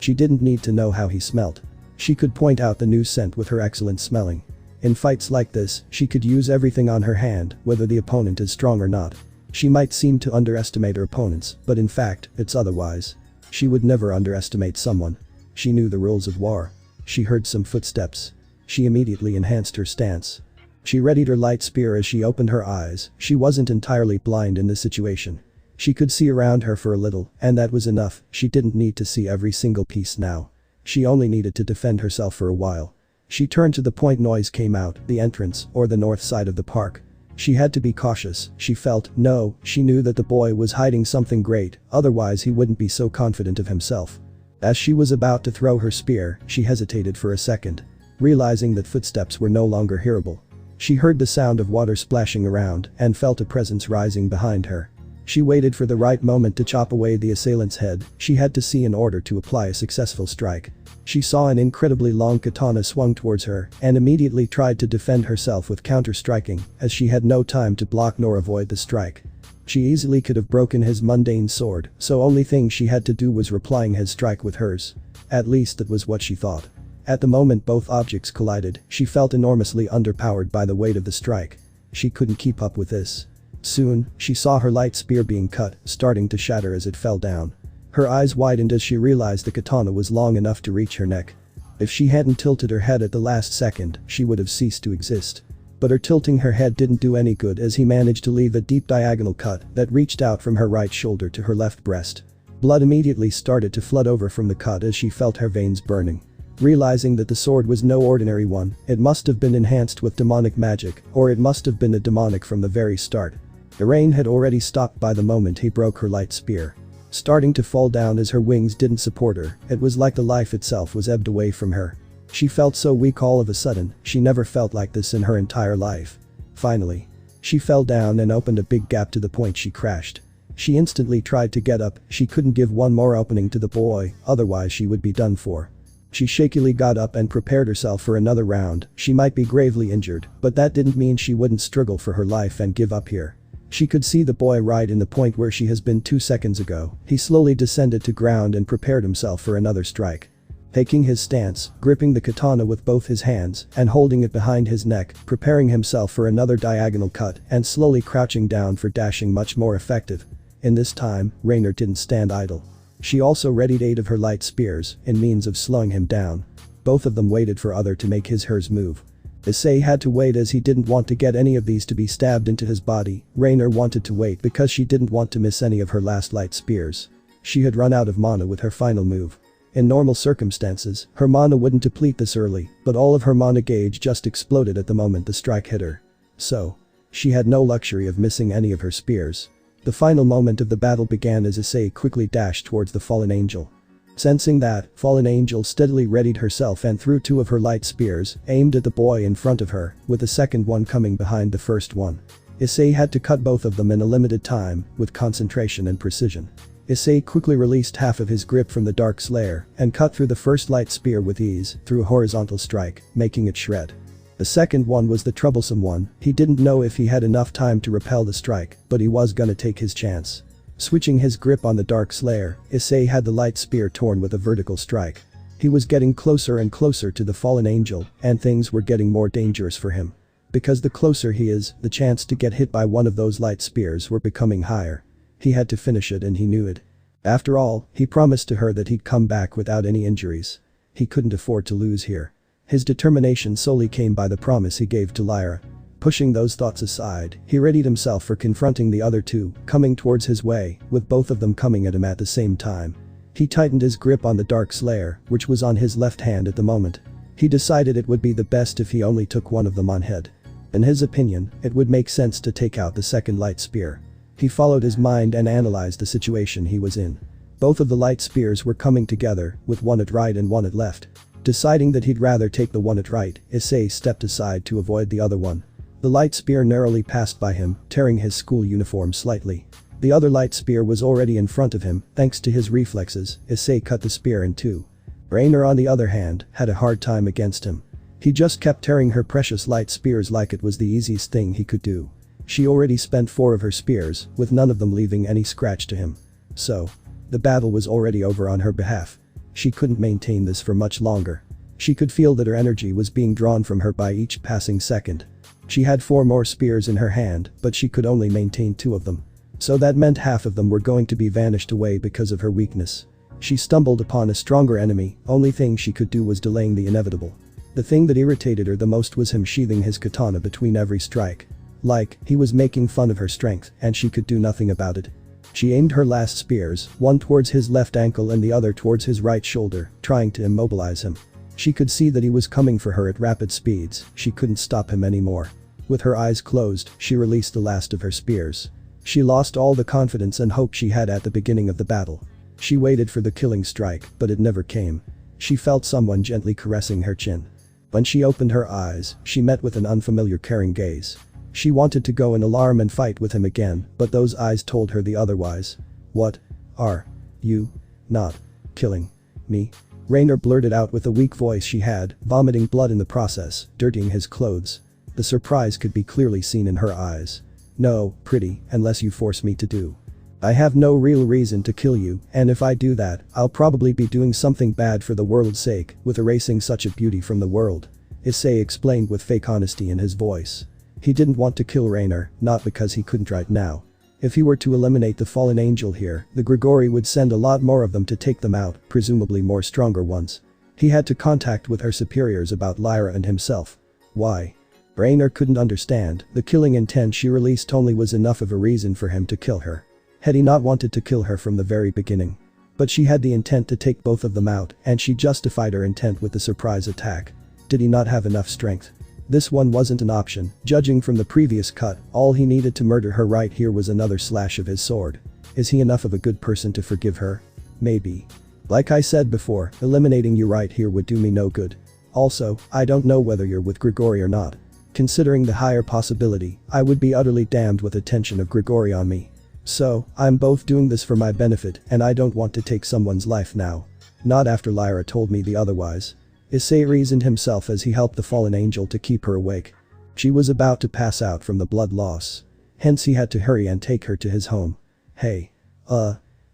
She didn't need to know how he smelt. She could point out the new scent with her excellent smelling. In fights like this, she could use everything on her hand, whether the opponent is strong or not. She might seem to underestimate her opponents, but in fact, it's otherwise. She would never underestimate someone. She knew the rules of war. She heard some footsteps. She immediately enhanced her stance. She readied her light spear as she opened her eyes. She wasn't entirely blind in this situation. She could see around her for a little, and that was enough. She didn't need to see every single piece now. She only needed to defend herself for a while. She turned to the point noise came out, the entrance, or the north side of the park. She had to be cautious. She knew that the boy was hiding something great, otherwise he wouldn't be so confident of himself. As she was about to throw her spear, she hesitated for a second. Realizing that footsteps were no longer hearable. She heard the sound of water splashing around and felt a presence rising behind her. She waited for the right moment to chop away the assailant's head. She had to see in order to apply a successful strike. She saw an incredibly long katana swung towards her and immediately tried to defend herself with counter-striking, as she had no time to block nor avoid the strike. She easily could have broken his mundane sword, so only thing she had to do was replying his strike with hers. At least that was what she thought. At the moment both objects collided, she felt enormously underpowered by the weight of the strike. She couldn't keep up with this. Soon, she saw her light spear being cut, starting to shatter as it fell down. Her eyes widened as she realized the katana was long enough to reach her neck. If she hadn't tilted her head at the last second, she would have ceased to exist. But her tilting her head didn't do any good as he managed to leave a deep diagonal cut that reached out from her right shoulder to her left breast. Blood immediately started to flood over from the cut as she felt her veins burning. Realizing that the sword was no ordinary one, it must have been enhanced with demonic magic, or it must have been a demonic from the very start. The rain had already stopped by the moment he broke her light spear. Starting to fall down as her wings didn't support her, it was like the life itself was ebbed away from her. She felt so weak all of a sudden. She never felt like this in her entire life. Finally. She fell down and opened a big gap to the point she crashed. She instantly tried to get up. She couldn't give one more opening to the boy, otherwise she would be done for. She shakily got up and prepared herself for another round. She might be gravely injured, but that didn't mean she wouldn't struggle for her life and give up here. She could see the boy right in the point where she has been 2 seconds ago. He slowly descended to ground and prepared himself for another strike. Taking his stance, gripping the katana with both his hands and holding it behind his neck, preparing himself for another diagonal cut and slowly crouching down for dashing much more effective. In this time, Rainer didn't stand idle. She also readied 8 of her light spears in means of slowing him down. Both of them waited for other to make hers move. Issei had to wait as he didn't want to get any of these to be stabbed into his body. Rainer wanted to wait because she didn't want to miss any of her last light spears. She had run out of mana with her final move. In normal circumstances, her mana wouldn't deplete this early, but all of her mana gauge just exploded at the moment the strike hit her. So, she had no luxury of missing any of her spears. The final moment of the battle began as Issei quickly dashed towards the fallen angel. Sensing that, Fallen Angel steadily readied herself and threw two of her light spears, aimed at the boy in front of her, with the second one coming behind the first one. Issei had to cut both of them in a limited time, with concentration and precision. Issei quickly released half of his grip from the Dark Slayer and cut through the first light spear with ease, through a horizontal strike, making it shred. The second one was the troublesome one. He didn't know if he had enough time to repel the strike, but he was gonna take his chance. Switching his grip on the Dark Slayer, Issei had the light spear torn with a vertical strike. He was getting closer and closer to the Fallen Angel, and things were getting more dangerous for him. Because the closer he is, the chance to get hit by one of those light spears were becoming higher. He had to finish it and he knew it. After all, he promised to her that he'd come back without any injuries. He couldn't afford to lose here. His determination solely came by the promise he gave to Lyra. Pushing those thoughts aside, he readied himself for confronting the other two, coming towards his way, with both of them coming at him at the same time. He tightened his grip on the Dark Slayer, which was on his left hand at the moment. He decided it would be the best if he only took one of them on head. In his opinion, it would make sense to take out the second light spear. He followed his mind and analyzed the situation he was in. Both of the light spears were coming together, with one at right and one at left. Deciding that he'd rather take the one at right, Issei stepped aside to avoid the other one. The light spear narrowly passed by him, tearing his school uniform slightly. The other light spear was already in front of him. Thanks to his reflexes, Issei cut the spear in two. Rainer, on the other hand, had a hard time against him. He just kept tearing her precious light spears like it was the easiest thing he could do. She already spent 4 of her spears, with none of them leaving any scratch to him. So, the battle was already over on her behalf. She couldn't maintain this for much longer. She could feel that her energy was being drawn from her by each passing second. She had 4 more spears in her hand, but she could only maintain 2 of them. So that meant half of them were going to be vanished away because of her weakness. She stumbled upon a stronger enemy. Only thing she could do was delaying the inevitable. The thing that irritated her the most was him sheathing his katana between every strike. Like, he was making fun of her strength, and she could do nothing about it. She aimed her last spears, one towards his left ankle and the other towards his right shoulder, trying to immobilize him. She could see that he was coming for her at rapid speeds. She couldn't stop him anymore. With her eyes closed, she released the last of her spears. She lost all the confidence and hope she had at the beginning of the battle. She waited for the killing strike, but it never came. She felt someone gently caressing her chin. When she opened her eyes, she met with an unfamiliar caring gaze. She wanted to go in alarm and fight with him again, but those eyes told her the otherwise. "What are you not killing me?" Rainer blurted out with a weak voice she had, vomiting blood in the process, dirtying his clothes. The surprise could be clearly seen in her eyes. "No, pretty, unless you force me to do. I have no real reason to kill you, and if I do that, I'll probably be doing something bad for the world's sake, with erasing such a beauty from the world," Issei explained with fake honesty in his voice. He didn't want to kill Rainer, not because he couldn't right now. If he were to eliminate the Fallen Angel here, the Grigori would send a lot more of them to take them out, presumably more stronger ones. He had to contact with her superiors about Lyra and himself. Why? Rainer couldn't understand. The killing intent she released only was enough of a reason for him to kill her. Had he not wanted to kill her from the very beginning? But she had the intent to take both of them out, and she justified her intent with the surprise attack. Did he not have enough strength? This one wasn't an option. Judging from the previous cut, all he needed to murder her right here was another slash of his sword. Is he enough of a good person to forgive her? Maybe. Like I said before, eliminating you right here would do me no good. Also, I don't know whether you're with Grigori or not. Considering the higher possibility, I would be utterly damned with attention of Grigori on me. So, I'm both doing this for my benefit, and I don't want to take someone's life now. Not after Lyra told me the otherwise. Issei reasoned himself as he helped the Fallen Angel to keep her awake. She was about to pass out from the blood loss. Hence he had to hurry and take her to his home. "Hey.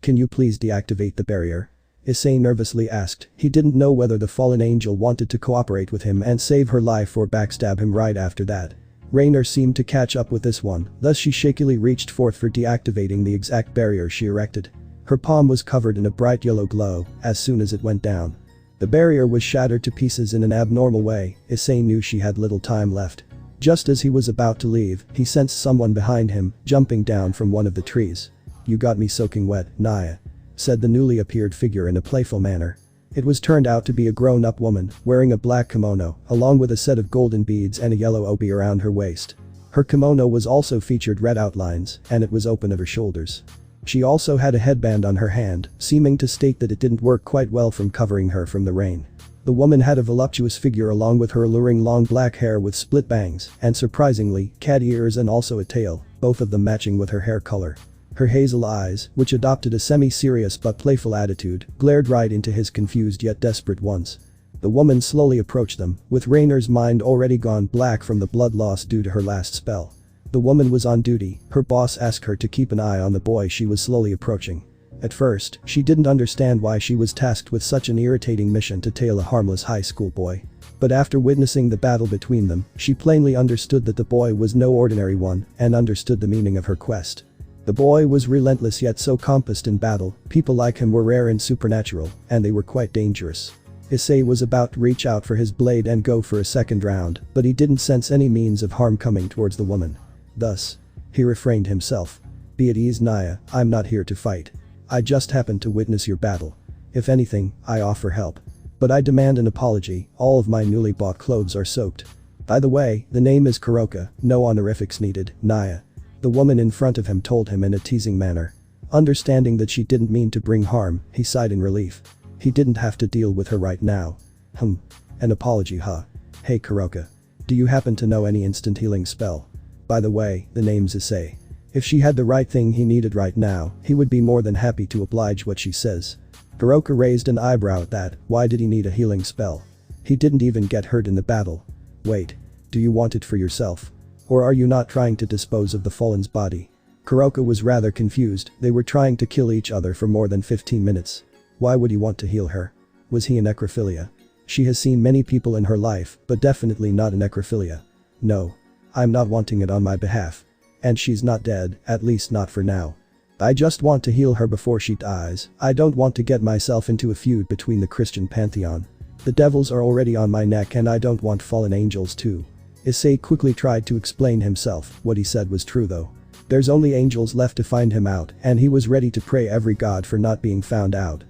Can you please deactivate the barrier?" Issei nervously asked. He didn't know whether the Fallen Angel wanted to cooperate with him and save her life or backstab him right after that. Rainer seemed to catch up with this one, thus she shakily reached forth for deactivating the exact barrier she erected. Her palm was covered in a bright yellow glow as soon as it went down. The barrier was shattered to pieces in an abnormal way. Issei knew she had little time left. Just as he was about to leave, he sensed someone behind him, jumping down from one of the trees. "You got me soaking wet, Naya," said the newly appeared figure in a playful manner. It was turned out to be a grown-up woman, wearing a black kimono, along with a set of golden beads and a yellow obi around her waist. Her kimono was also featured red outlines, and it was open at her shoulders. She also had a headband on her hand, seeming to state that it didn't work quite well from covering her from the rain. The woman had a voluptuous figure along with her alluring long black hair with split bangs, and surprisingly, cat ears and also a tail, both of them matching with her hair color. Her hazel eyes, which adopted a semi-serious but playful attitude, glared right into his confused yet desperate ones. The woman slowly approached them, with Rainer's mind already gone black from the blood loss due to her last spell. The woman was on duty, her boss asked her to keep an eye on the boy she was slowly approaching. At first, she didn't understand why she was tasked with such an irritating mission to tail a harmless high school boy. But after witnessing the battle between them, she plainly understood that the boy was no ordinary one and understood the meaning of her quest. The boy was relentless yet so compassed in battle, people like him were rare and supernatural, and they were quite dangerous. Issei was about to reach out for his blade and go for a second round, but he didn't sense any means of harm coming towards the woman. Thus, he refrained himself. Be at ease, Naya, I'm not here to fight. I just happened to witness your battle. If anything, I offer help. But I demand an apology, all of my newly bought clothes are soaked. By the way, the name is Kuroka, no honorifics needed, Naya. The woman in front of him told him in a teasing manner. Understanding that she didn't mean to bring harm, he sighed in relief. He didn't have to deal with her right now. An apology, huh? Hey Kuroka. Do you happen to know any instant healing spell? By the way, the name's Issei. If she had the right thing he needed right now, he would be more than happy to oblige what she says. Kuroka raised an eyebrow at that. Why did he need a healing spell? He didn't even get hurt in the battle. Wait. Do you want it for yourself? Or are you not trying to dispose of the fallen's body? Kuroka was rather confused, they were trying to kill each other for more than 15 minutes. Why would he want to heal her? Was he a necrophilia? She has seen many people in her life, but definitely not a necrophilia. No. I'm not wanting it on my behalf. And she's not dead, at least not for now. I just want to heal her before she dies. I don't want to get myself into a feud between the Christian pantheon. The devils are already on my neck and I don't want fallen angels too. Issei quickly tried to explain himself, what he said was true though. There's only angels left to find him out and he was ready to pray every god for not being found out.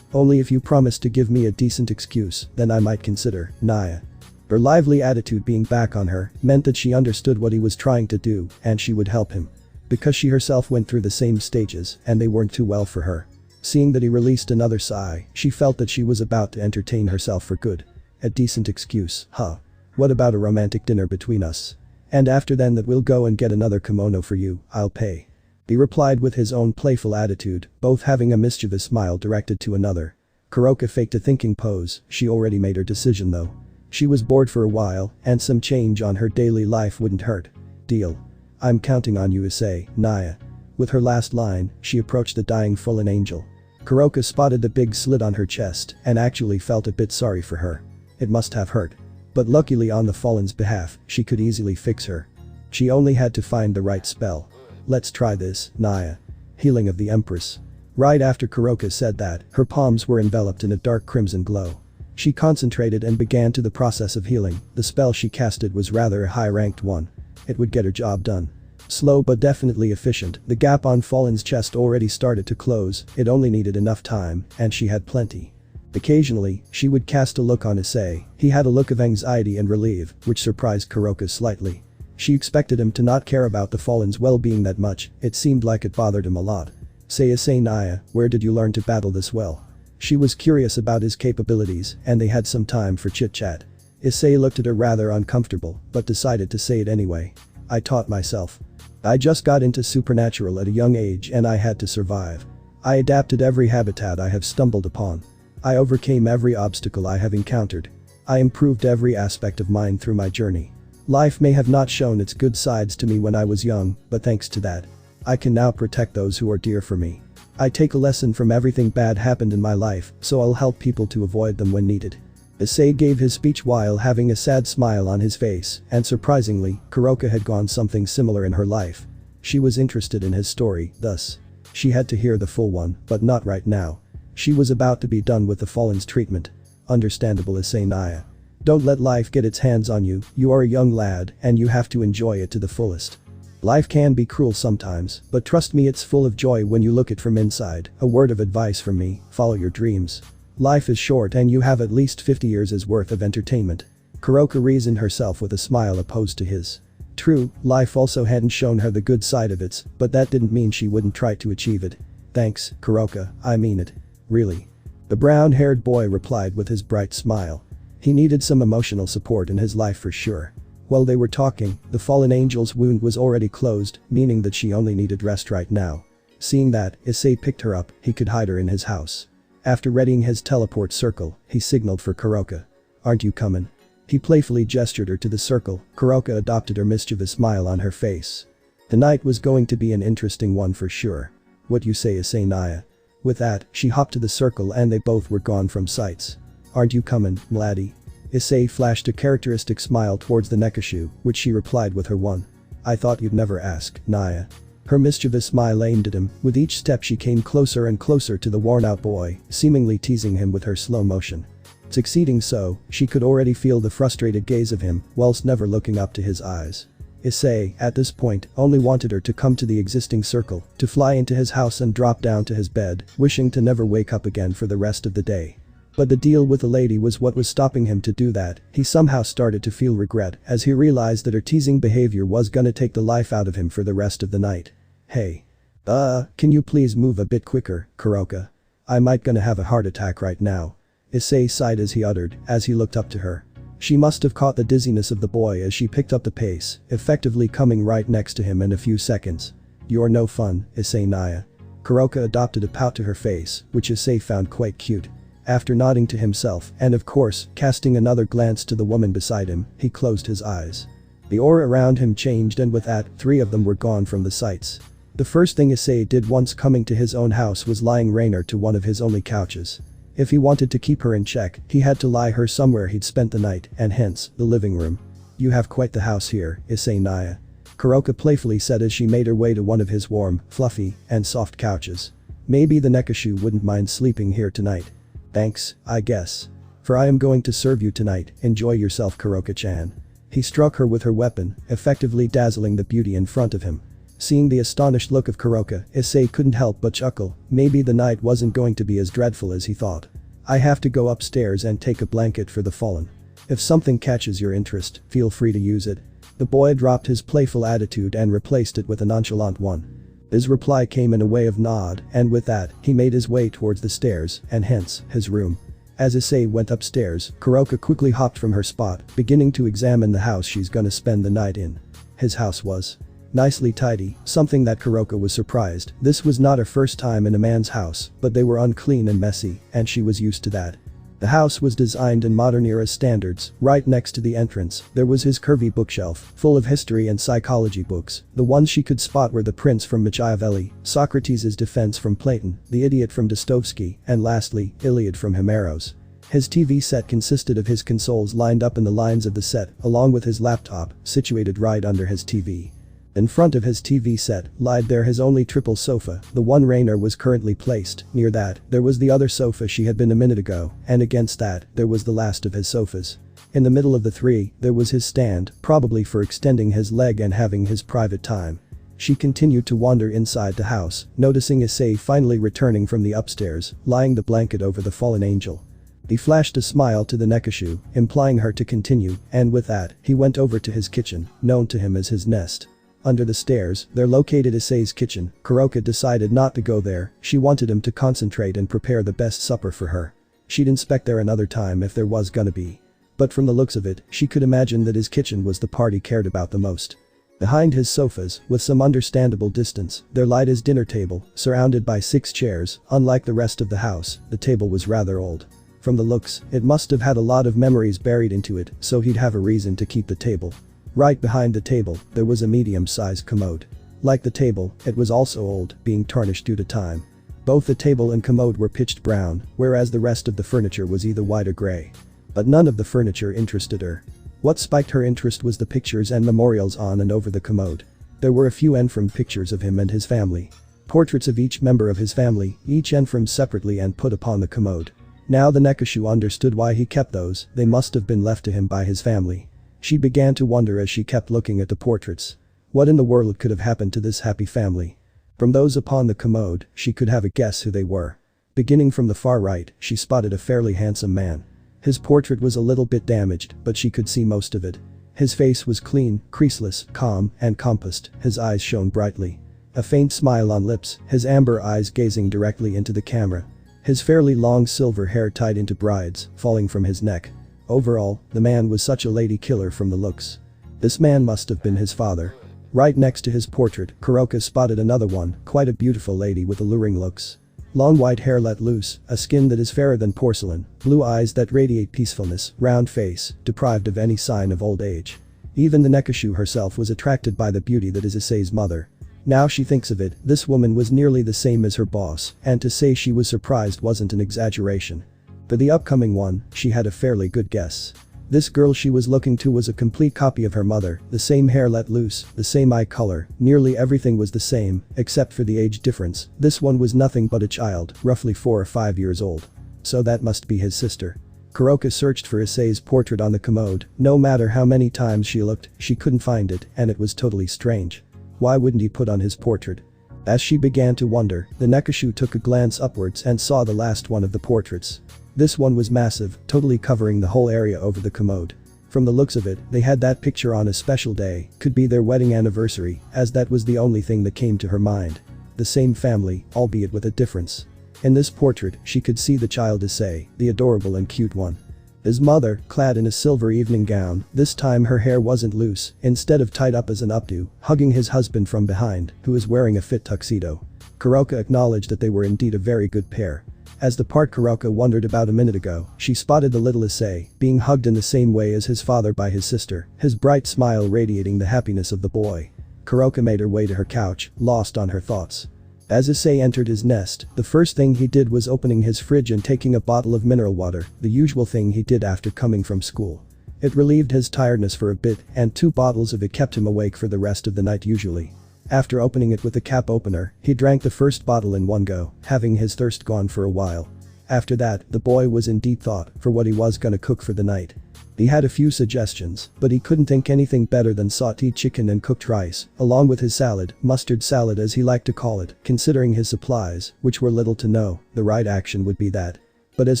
Only if you promise to give me a decent excuse, then I might consider, Naya. Her lively attitude being back on her meant that she understood what he was trying to do and she would help him. Because she herself went through the same stages and they weren't too well for her. Seeing that he released another sigh, she felt that she was about to entertain herself for good. A decent excuse, huh? What about a romantic dinner between us? And after then that we'll go and get another kimono for you, I'll pay. He replied with his own playful attitude, both having a mischievous smile directed to another. Kuroka faked a thinking pose, she already made her decision though. She was bored for a while, and some change on her daily life wouldn't hurt. Deal. I'm counting on you, Issei, Naya. With her last line, she approached the dying fallen angel. Kuroka spotted the big slit on her chest and actually felt a bit sorry for her. It must have hurt. But luckily on the fallen's behalf, she could easily fix her. She only had to find the right spell. Let's try this, Naya. Healing of the Empress. Right after Kuroka said that, her palms were enveloped in a dark crimson glow. She concentrated and began to the process of healing. The spell she casted was rather a high-ranked one. It would get her job done. Slow but definitely efficient, the gap on Fallen's chest already started to close, it only needed enough time, and she had plenty. Occasionally, she would cast a look on Issei. He had a look of anxiety and relief, which surprised Kuroka slightly. She expected him to not care about the Fallen's well-being that much, it seemed like it bothered him a lot. Say Issei, Naya, where did you learn to battle this well? She was curious about his capabilities, and they had some time for chit-chat. Issei looked at her rather uncomfortable, but decided to say it anyway. I taught myself. I just got into supernatural at a young age and I had to survive. I adapted every habitat I have stumbled upon. I overcame every obstacle I have encountered. I improved every aspect of mine through my journey. Life may have not shown its good sides to me when I was young, but thanks to that, I can now protect those who are dear for me. I take a lesson from everything bad happened in my life, so I'll help people to avoid them when needed. Issei gave his speech while having a sad smile on his face, and surprisingly, Kuroka had gone something similar in her life. She was interested in his story, thus. She had to hear the full one, but not right now. She was about to be done with the Fallen's treatment. Understandable, Issei, Naya. Don't let life get its hands on you, you are a young lad and you have to enjoy it to the fullest. Life can be cruel sometimes, but trust me, it's full of joy when you look it from inside. A word of advice from me, follow your dreams. Life is short and you have at least 50 years' worth of entertainment. Kuroka reasoned herself with a smile opposed to his. True, life also hadn't shown her the good side of it, but that didn't mean she wouldn't try to achieve it. Thanks, Kuroka, I mean it. Really. The brown-haired boy replied with his bright smile. He needed some emotional support in his life for sure. While they were talking, the fallen angel's wound was already closed, meaning that she only needed rest right now. Seeing that, Issei picked her up, he could hide her in his house. After readying his teleport circle, he signaled for Kuroka. Aren't you coming? He playfully gestured her to the circle. Kuroka adopted her mischievous smile on her face. The night was going to be an interesting one for sure. What you say, Issei Naya? With that, she hopped to the circle and they both were gone from sights. Aren't you coming, mladdie? Issei flashed a characteristic smile towards the Nekashu, which she replied with her one. I thought you'd never ask, Naya. Her mischievous smile aimed at him, with each step she came closer and closer to the worn-out boy, seemingly teasing him with her slow motion. Succeeding so, she could already feel the frustrated gaze of him, whilst never looking up to his eyes. Issei, at this point, only wanted her to come to the existing circle, to fly into his house and drop down to his bed, wishing to never wake up again for the rest of the day. But the deal with the lady was what was stopping him to do that. He somehow started to feel regret as he realized that her teasing behavior was gonna take the life out of him for the rest of the night. Hey. Can you please move a bit quicker, Kuroka? I might gonna have a heart attack right now. Issei sighed as he uttered, as he looked up to her. She must have caught the dizziness of the boy as she picked up the pace, effectively coming right next to him in a few seconds. You're no fun, Issei Naya. Kuroka adopted a pout to her face, which Issei found quite cute. After nodding to himself and of course, casting another glance to the woman beside him, he closed his eyes. The aura around him changed and with that, 3 of them were gone from the sights. The first thing Issei did once coming to his own house was lying Rainer to one of his only couches. If he wanted to keep her in check, he had to lie her somewhere he'd spent the night, and hence, the living room. You have quite the house here, Issei Naya. Kuroka playfully said as she made her way to one of his warm, fluffy, and soft couches. Maybe the Nekashu wouldn't mind sleeping here tonight. Thanks, I guess. For I am going to serve you tonight, enjoy yourself Kuroka-chan. He struck her with her weapon, effectively dazzling the beauty in front of him. Seeing the astonished look of Kuroka, Issei couldn't help but chuckle. Maybe the night wasn't going to be as dreadful as he thought. I have to go upstairs and take a blanket for the fallen. If something catches your interest, feel free to use it. The boy dropped his playful attitude and replaced it with a nonchalant one. His reply came in a way of nod, and with that, he made his way towards the stairs, and hence, his room. As Issei went upstairs, Kuroka quickly hopped from her spot, beginning to examine the house she's gonna spend the night in. His house was nicely tidy, something that Kuroka was surprised. This was not her first time in a man's house, but they were unclean and messy, and she was used to that. The house was designed in modern era standards. Right next to the entrance, there was his curvy bookshelf, full of history and psychology books. The ones she could spot were The Prince from Machiavelli, Socrates' Defense from Platon, The Idiot from Dostoevsky, and lastly, Iliad from Homeros. His TV set consisted of his consoles lined up in the lines of the set, along with his laptop, situated right under his TV. In front of his TV set, lied there his only triple sofa, the one Rainer was currently placed. Near that, there was the other sofa she had been a minute ago, and against that, there was the last of his sofas. In the middle of the 3, there was his stand, probably for extending his leg and having his private time. She continued to wander inside the house, noticing Issei finally returning from the upstairs, lying the blanket over the fallen angel. He flashed a smile to the Nekashu, implying her to continue, and with that, he went over to his kitchen, known to him as his nest. Under the stairs, there located Issei's kitchen. Kuroka decided not to go there, she wanted him to concentrate and prepare the best supper for her. She'd inspect there another time if there was gonna be. But from the looks of it, she could imagine that his kitchen was the part he cared about the most. Behind his sofas, with some understandable distance, there lied his dinner table, surrounded by 6 chairs. Unlike the rest of the house, the table was rather old. From the looks, it must have had a lot of memories buried into it, so he'd have a reason to keep the table. Right behind the table, there was a medium-sized commode. Like the table, it was also old, being tarnished due to time. Both the table and commode were pitched brown, whereas the rest of the furniture was either white or gray. But none of the furniture interested her. What spiked her interest was the pictures and memorials on and over the commode. There were a few enframed pictures of him and his family. Portraits of each member of his family, each enframed separately and put upon the commode. Now the Nekashu understood why he kept those, they must have been left to him by his family. She began to wonder as she kept looking at the portraits. What in the world could have happened to this happy family? From those upon the commode, she could have a guess who they were. Beginning from the far right, she spotted a fairly handsome man. His portrait was a little bit damaged, but she could see most of it. His face was clean, creaseless, calm, and composed, his eyes shone brightly. A faint smile on lips, his amber eyes gazing directly into the camera. His fairly long silver hair tied into brides, falling from his neck. Overall, the man was such a lady killer from the looks. This man must have been his father. Right next to his portrait, Kuroka spotted another one, quite a beautiful lady with alluring looks. Long white hair let loose, a skin that is fairer than porcelain, blue eyes that radiate peacefulness, round face, deprived of any sign of old age. Even the Nekashu herself was attracted by the beauty that is Issei's mother. Now she thinks of it, this woman was nearly the same as her boss, and to say she was surprised wasn't an exaggeration. For the upcoming one, she had a fairly good guess. This girl she was looking to was a complete copy of her mother, the same hair let loose, the same eye color, nearly everything was the same, except for the age difference. This one was nothing but a child, roughly 4 or 5 years old. So that must be his sister. Kuroka searched for Issei's portrait on the commode, no matter how many times she looked, she couldn't find it, and it was totally strange. Why wouldn't he put on his portrait? As she began to wonder, the Nekashu took a glance upwards and saw the last one of the portraits. This one was massive, totally covering the whole area over the commode. From the looks of it, they had that picture on a special day, could be their wedding anniversary, as that was the only thing that came to her mind. The same family, albeit with a difference. In this portrait, she could see the child Issei, the adorable and cute one. His mother, clad in a silver evening gown, this time her hair wasn't loose, instead of tied up as an updo, hugging his husband from behind, who was wearing a fit tuxedo. Kuroka acknowledged that they were indeed a very good pair. As the part Kuroka wondered about a minute ago, she spotted the little Issei, being hugged in the same way as his father by his sister, his bright smile radiating the happiness of the boy. Kuroka made her way to her couch, lost on her thoughts. As Issei entered his nest, the first thing he did was opening his fridge and taking a bottle of mineral water, the usual thing he did after coming from school. It relieved his tiredness for a bit, and 2 bottles of it kept him awake for the rest of the night usually. After opening it with the cap opener, he drank the first bottle in one go, having his thirst gone for a while. After that, the boy was in deep thought for what he was gonna cook for the night. He had a few suggestions, but he couldn't think anything better than sauteed chicken and cooked rice, along with his salad, mustard salad as he liked to call it, considering his supplies, which were little to no, the right action would be that. But as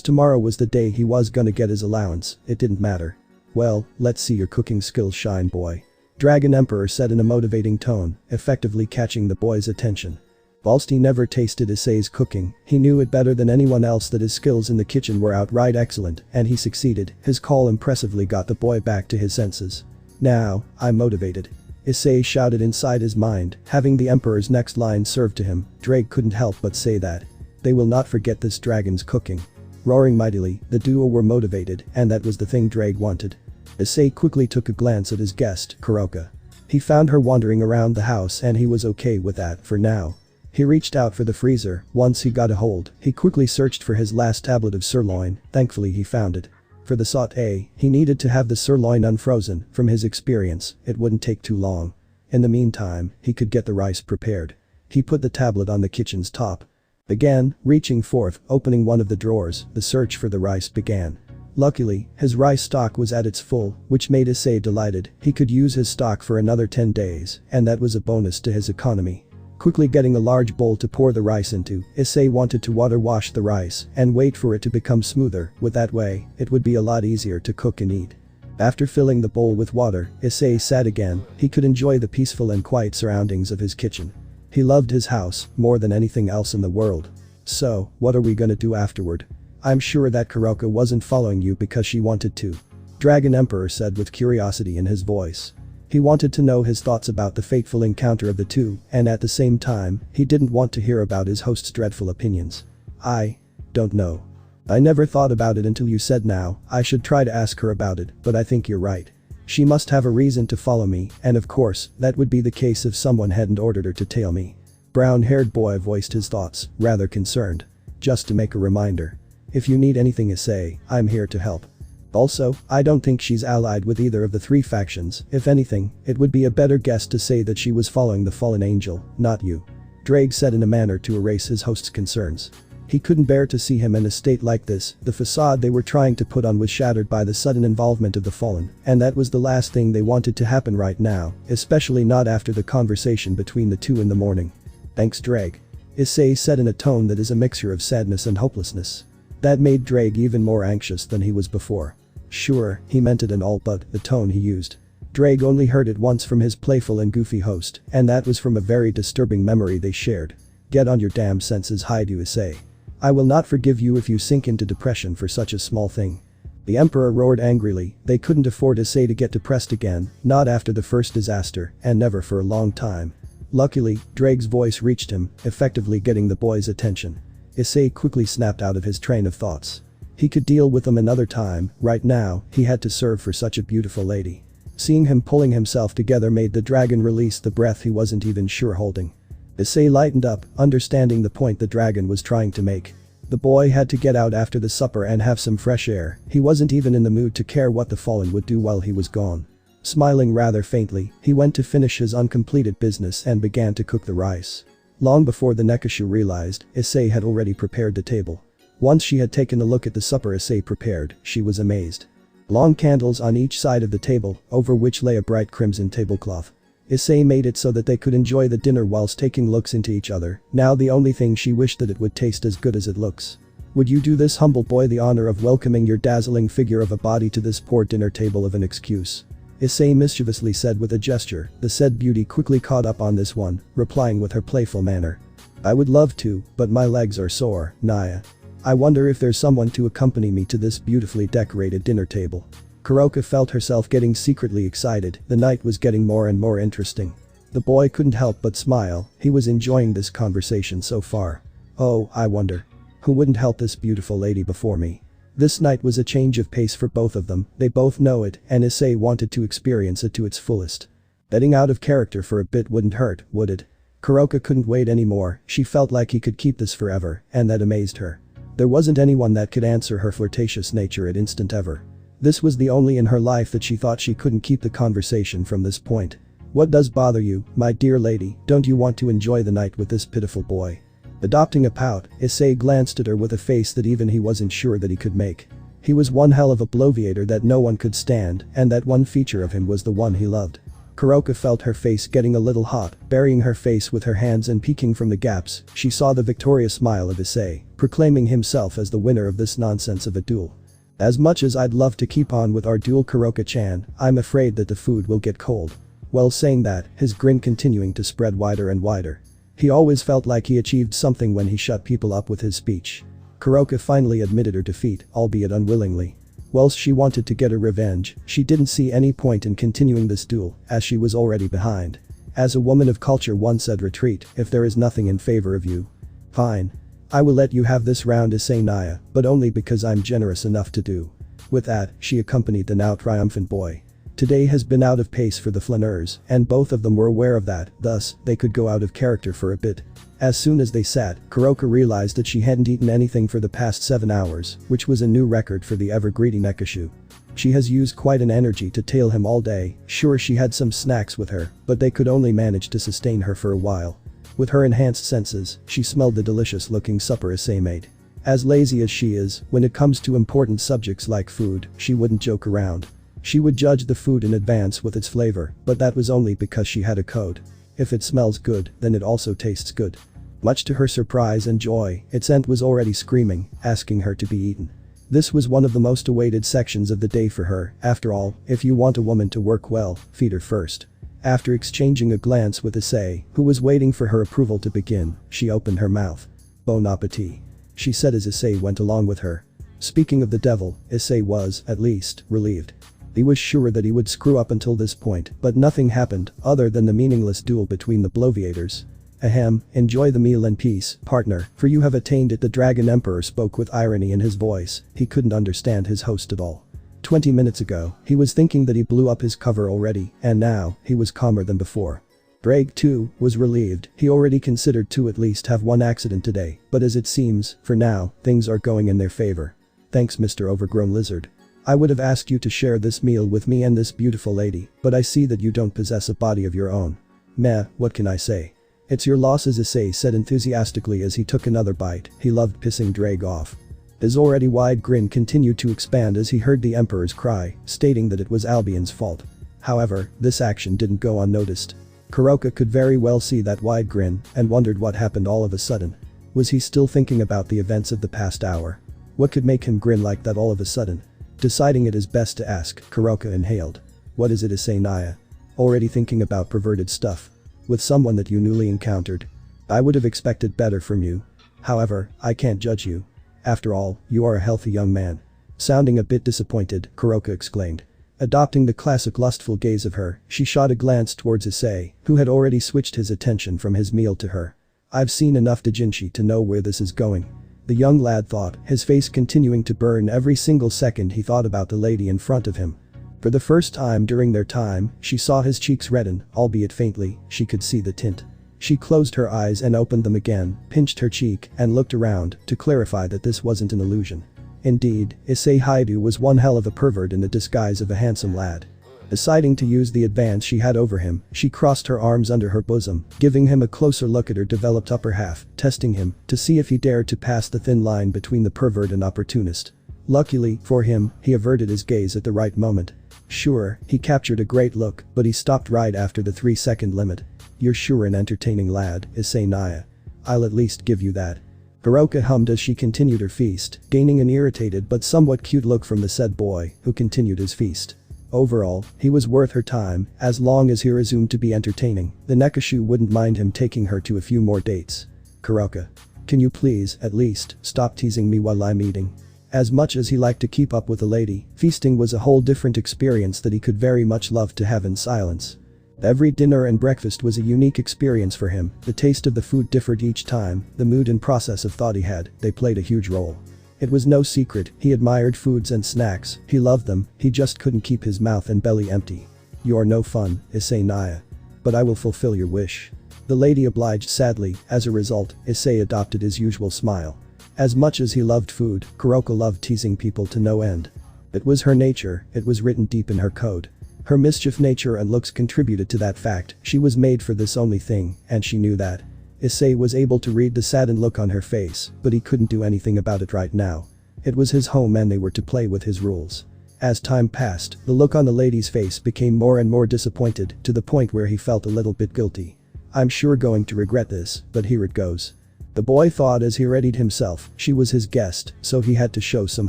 tomorrow was the day he was gonna get his allowance, it didn't matter. Well, let's see your cooking skills shine, boy. Dragon Emperor said in a motivating tone, effectively catching the boy's attention. Whilst he never tasted Issei's cooking, he knew it better than anyone else that his skills in the kitchen were outright excellent, and he succeeded. His call impressively got the boy back to his senses. Now, I'm motivated. Issei shouted inside his mind, having the Emperor's next line served to him. Drake couldn't help but say that. They will not forget this dragon's cooking. Roaring mightily, the duo were motivated, and that was the thing Drake wanted. Issei quickly took a glance at his guest, Kuroka. He found her wandering around the house and he was okay with that for now. He reached out for the freezer. Once he got a hold, he quickly searched for his last tablet of sirloin. Thankfully he found it. For the sauté, he needed to have the sirloin unfrozen. From his experience, it wouldn't take too long. In the meantime, he could get the rice prepared. He put the tablet on the kitchen's top. Again, reaching forth, opening one of the drawers, the search for the rice began. Luckily, his rice stock was at its full, which made Issei delighted. He could use his stock for another 10 days, and that was a bonus to his economy. Quickly getting a large bowl to pour the rice into, Issei wanted to water wash the rice and wait for it to become smoother. With that way, it would be a lot easier to cook and eat. After filling the bowl with water, Issei sat again. He could enjoy the peaceful and quiet surroundings of his kitchen. He loved his house more than anything else in the world. So, what are we gonna do afterward? I'm sure that Kuroka wasn't following you because she wanted to. Dragon Emperor said with curiosity in his voice. He wanted to know his thoughts about the fateful encounter of the two, and at the same time, he didn't want to hear about his host's dreadful opinions. I don't know. I never thought about it until you said now. I should try to ask her about it, but I think you're right. She must have a reason to follow me, and of course, that would be the case if someone hadn't ordered her to tail me. Brown-haired boy voiced his thoughts, rather concerned. Just to make a reminder. If you need anything Issei, I'm here to help. Also, I don't think she's allied with either of the 3 factions. If anything, it would be a better guess to say that she was following the fallen angel, not you. Drake said in a manner to erase his host's concerns. He couldn't bear to see him in a state like this. The facade they were trying to put on was shattered by the sudden involvement of the fallen, and that was the last thing they wanted to happen right now, especially not after the conversation between the two in the morning. Thanks Drake. Issei said in a tone that is a mixture of sadness and hopelessness. That made Drake even more anxious than he was before. Sure, he meant it and all, but the tone he used. Drake only heard it once from his playful and goofy host, and that was from a very disturbing memory they shared. Get on your damn senses, Haidu Issei. I will not forgive you if you sink into depression for such a small thing. The emperor roared angrily. They couldn't afford Issei to get depressed again, not after the first disaster, and never for a long time. Luckily, Drake's voice reached him, effectively getting the boy's attention. Issei quickly snapped out of his train of thoughts. He could deal with them another time, right now, he had to serve for such a beautiful lady. Seeing him pulling himself together made the dragon release the breath he wasn't even sure holding. Issei lightened up, understanding the point the dragon was trying to make. The boy had to get out after the supper and have some fresh air, he wasn't even in the mood to care what the fallen would do while he was gone. Smiling rather faintly, he went to finish his uncompleted business and began to cook the rice. Long before the Nekashu realized, Issei had already prepared the table. Once she had taken a look at the supper Issei prepared, she was amazed. Long candles on each side of the table, over which lay a bright crimson tablecloth. Issei made it so that they could enjoy the dinner whilst taking looks into each other, now the only thing she wished that it would taste as good as it looks. Would you do this humble boy the honor of welcoming your dazzling figure of a body to this poor dinner table of an excuse? Issei mischievously said with a gesture, the said beauty quickly caught up on this one, replying with her playful manner. I would love to, but my legs are sore, Naya. I wonder if there's someone to accompany me to this beautifully decorated dinner table. Kuroka felt herself getting secretly excited, the night was getting more and more interesting. The boy couldn't help but smile, he was enjoying this conversation so far. Oh, I wonder. Who wouldn't help this beautiful lady before me? This night was a change of pace for both of them, they both know it, and Issei wanted to experience it to its fullest. Getting out of character for a bit wouldn't hurt, would it? Kuroka couldn't wait anymore, she felt like he could keep this forever, and that amazed her. There wasn't anyone that could answer her flirtatious nature at instant ever. This was the only in her life that she thought she couldn't keep the conversation from this point. What does bother you, my dear lady, don't you want to enjoy the night with this pitiful boy? Adopting a pout, Issei glanced at her with a face that even he wasn't sure that he could make. He was one hell of a bloviator that no one could stand, and that one feature of him was the one he loved. Kuroka felt her face getting a little hot, burying her face with her hands and peeking from the gaps, she saw the victorious smile of Issei, proclaiming himself as the winner of this nonsense of a duel. As much as I'd love to keep on with our duel, Kuroka-chan, I'm afraid that the food will get cold. While saying that, his grin continuing to spread wider and wider. He always felt like he achieved something when he shut people up with his speech. Kuroka finally admitted her defeat, albeit unwillingly. Whilst she wanted to get her revenge, she didn't see any point in continuing this duel, as she was already behind. As a woman of culture once said, retreat if there is nothing in favor of you. Fine. I will let you have this round, Issei Naya, but only because I'm generous enough to do. With that, she accompanied the now triumphant boy. Today has been out of pace for the flaneurs, and both of them were aware of that, thus, they could go out of character for a bit. As soon as they sat, Kuroka realized that she hadn't eaten anything for the past 7 hours, which was a new record for the ever-greedy Nekashu. She has used quite an energy to tail him all day, sure she had some snacks with her, but they could only manage to sustain her for a while. With her enhanced senses, she smelled the delicious-looking supper Issei made. As lazy as she is, when it comes to important subjects like food, she wouldn't joke around. She would judge the food in advance with its flavor, but that was only because she had a code. If it smells good, then it also tastes good. Much to her surprise and joy, its scent was already screaming, asking her to be eaten. This was one of the most awaited sections of the day for her, after all, if you want a woman to work well, feed her first. After exchanging a glance with Issei, who was waiting for her approval to begin, she opened her mouth. Bon appetit. She said as Issei went along with her. Speaking of the devil, Issei was, at least, relieved. He was sure that he would screw up until this point, but nothing happened, other than the meaningless duel between the bloviators. Ahem, enjoy the meal in peace, partner, for you have attained it. The Dragon Emperor spoke with irony in his voice, he couldn't understand his host at all. 20 minutes ago, he was thinking that he blew up his cover already, and now, he was calmer than before. Drake, too, was relieved, he already considered to at least have one accident today, but as it seems, for now, things are going in their favor. Thanks, Mr. Overgrown Lizard. I would have asked you to share this meal with me and this beautiful lady, but I see that you don't possess a body of your own. Meh, what can I say? It's your loss, as Issei said enthusiastically as he took another bite, he loved pissing Drake off. His already wide grin continued to expand as he heard the Emperor's cry, stating that it was Albion's fault. However, this action didn't go unnoticed. Kuroka could very well see that wide grin and wondered what happened all of a sudden. Was he still thinking about the events of the past hour? What could make him grin like that all of a sudden? Deciding it is best to ask, Kuroka inhaled. What is it, Issei Naya? Already thinking about perverted stuff? With someone that you newly encountered? I would have expected better from you. However, I can't judge you. After all, you are a healthy young man. Sounding a bit disappointed, Kuroka exclaimed. Adopting the classic lustful gaze of her, she shot a glance towards Issei, who had already switched his attention from his meal to her. I've seen enough doujinshi to know where this is going. The young lad thought, his face continuing to burn every single second he thought about the lady in front of him. For the first time during their time, she saw his cheeks redden, albeit faintly, she could see the tint. She closed her eyes and opened them again, pinched her cheek, and looked around to clarify that this wasn't an illusion. Indeed, Issei Haidu was one hell of a pervert in the disguise of a handsome lad. Deciding to use the advance she had over him, she crossed her arms under her bosom, giving him a closer look at her developed upper half, testing him to see if he dared to pass the thin line between the pervert and opportunist. Luckily for him, he averted his gaze at the right moment. Sure, he captured a great look, but he stopped right after the 3-second limit. You're sure an entertaining lad, Issei Naya. I'll at least give you that. Kuroka hummed as she continued her feast, gaining an irritated but somewhat cute look from the said boy, who continued his feast. Overall, he was worth her time, as long as he resumed to be entertaining. The Nekashu wouldn't mind him taking her to a few more dates. Kuroka. Can you please, at least, stop teasing me while I'm eating? As much as he liked to keep up with a lady, feasting was a whole different experience that he could very much love to have in silence. Every dinner and breakfast was a unique experience for him, the taste of the food differed each time, the mood and process of thought he had, they played a huge role. It was no secret, he admired foods and snacks, he loved them, he just couldn't keep his mouth and belly empty. You're no fun, Issei Naya. But I will fulfill your wish. The lady obliged sadly, as a result, Issei adopted his usual smile. As much as he loved food, Kuroka loved teasing people to no end. It was her nature, it was written deep in her code. Her mischief nature and looks contributed to that fact, she was made for this only thing, and she knew that. Issei was able to read the saddened look on her face, but he couldn't do anything about it right now. It was his home and they were to play with his rules. As time passed, the look on the lady's face became more and more disappointed, to the point where he felt a little bit guilty. I'm sure going to regret this, but here it goes. The boy thought as he readied himself, she was his guest, so he had to show some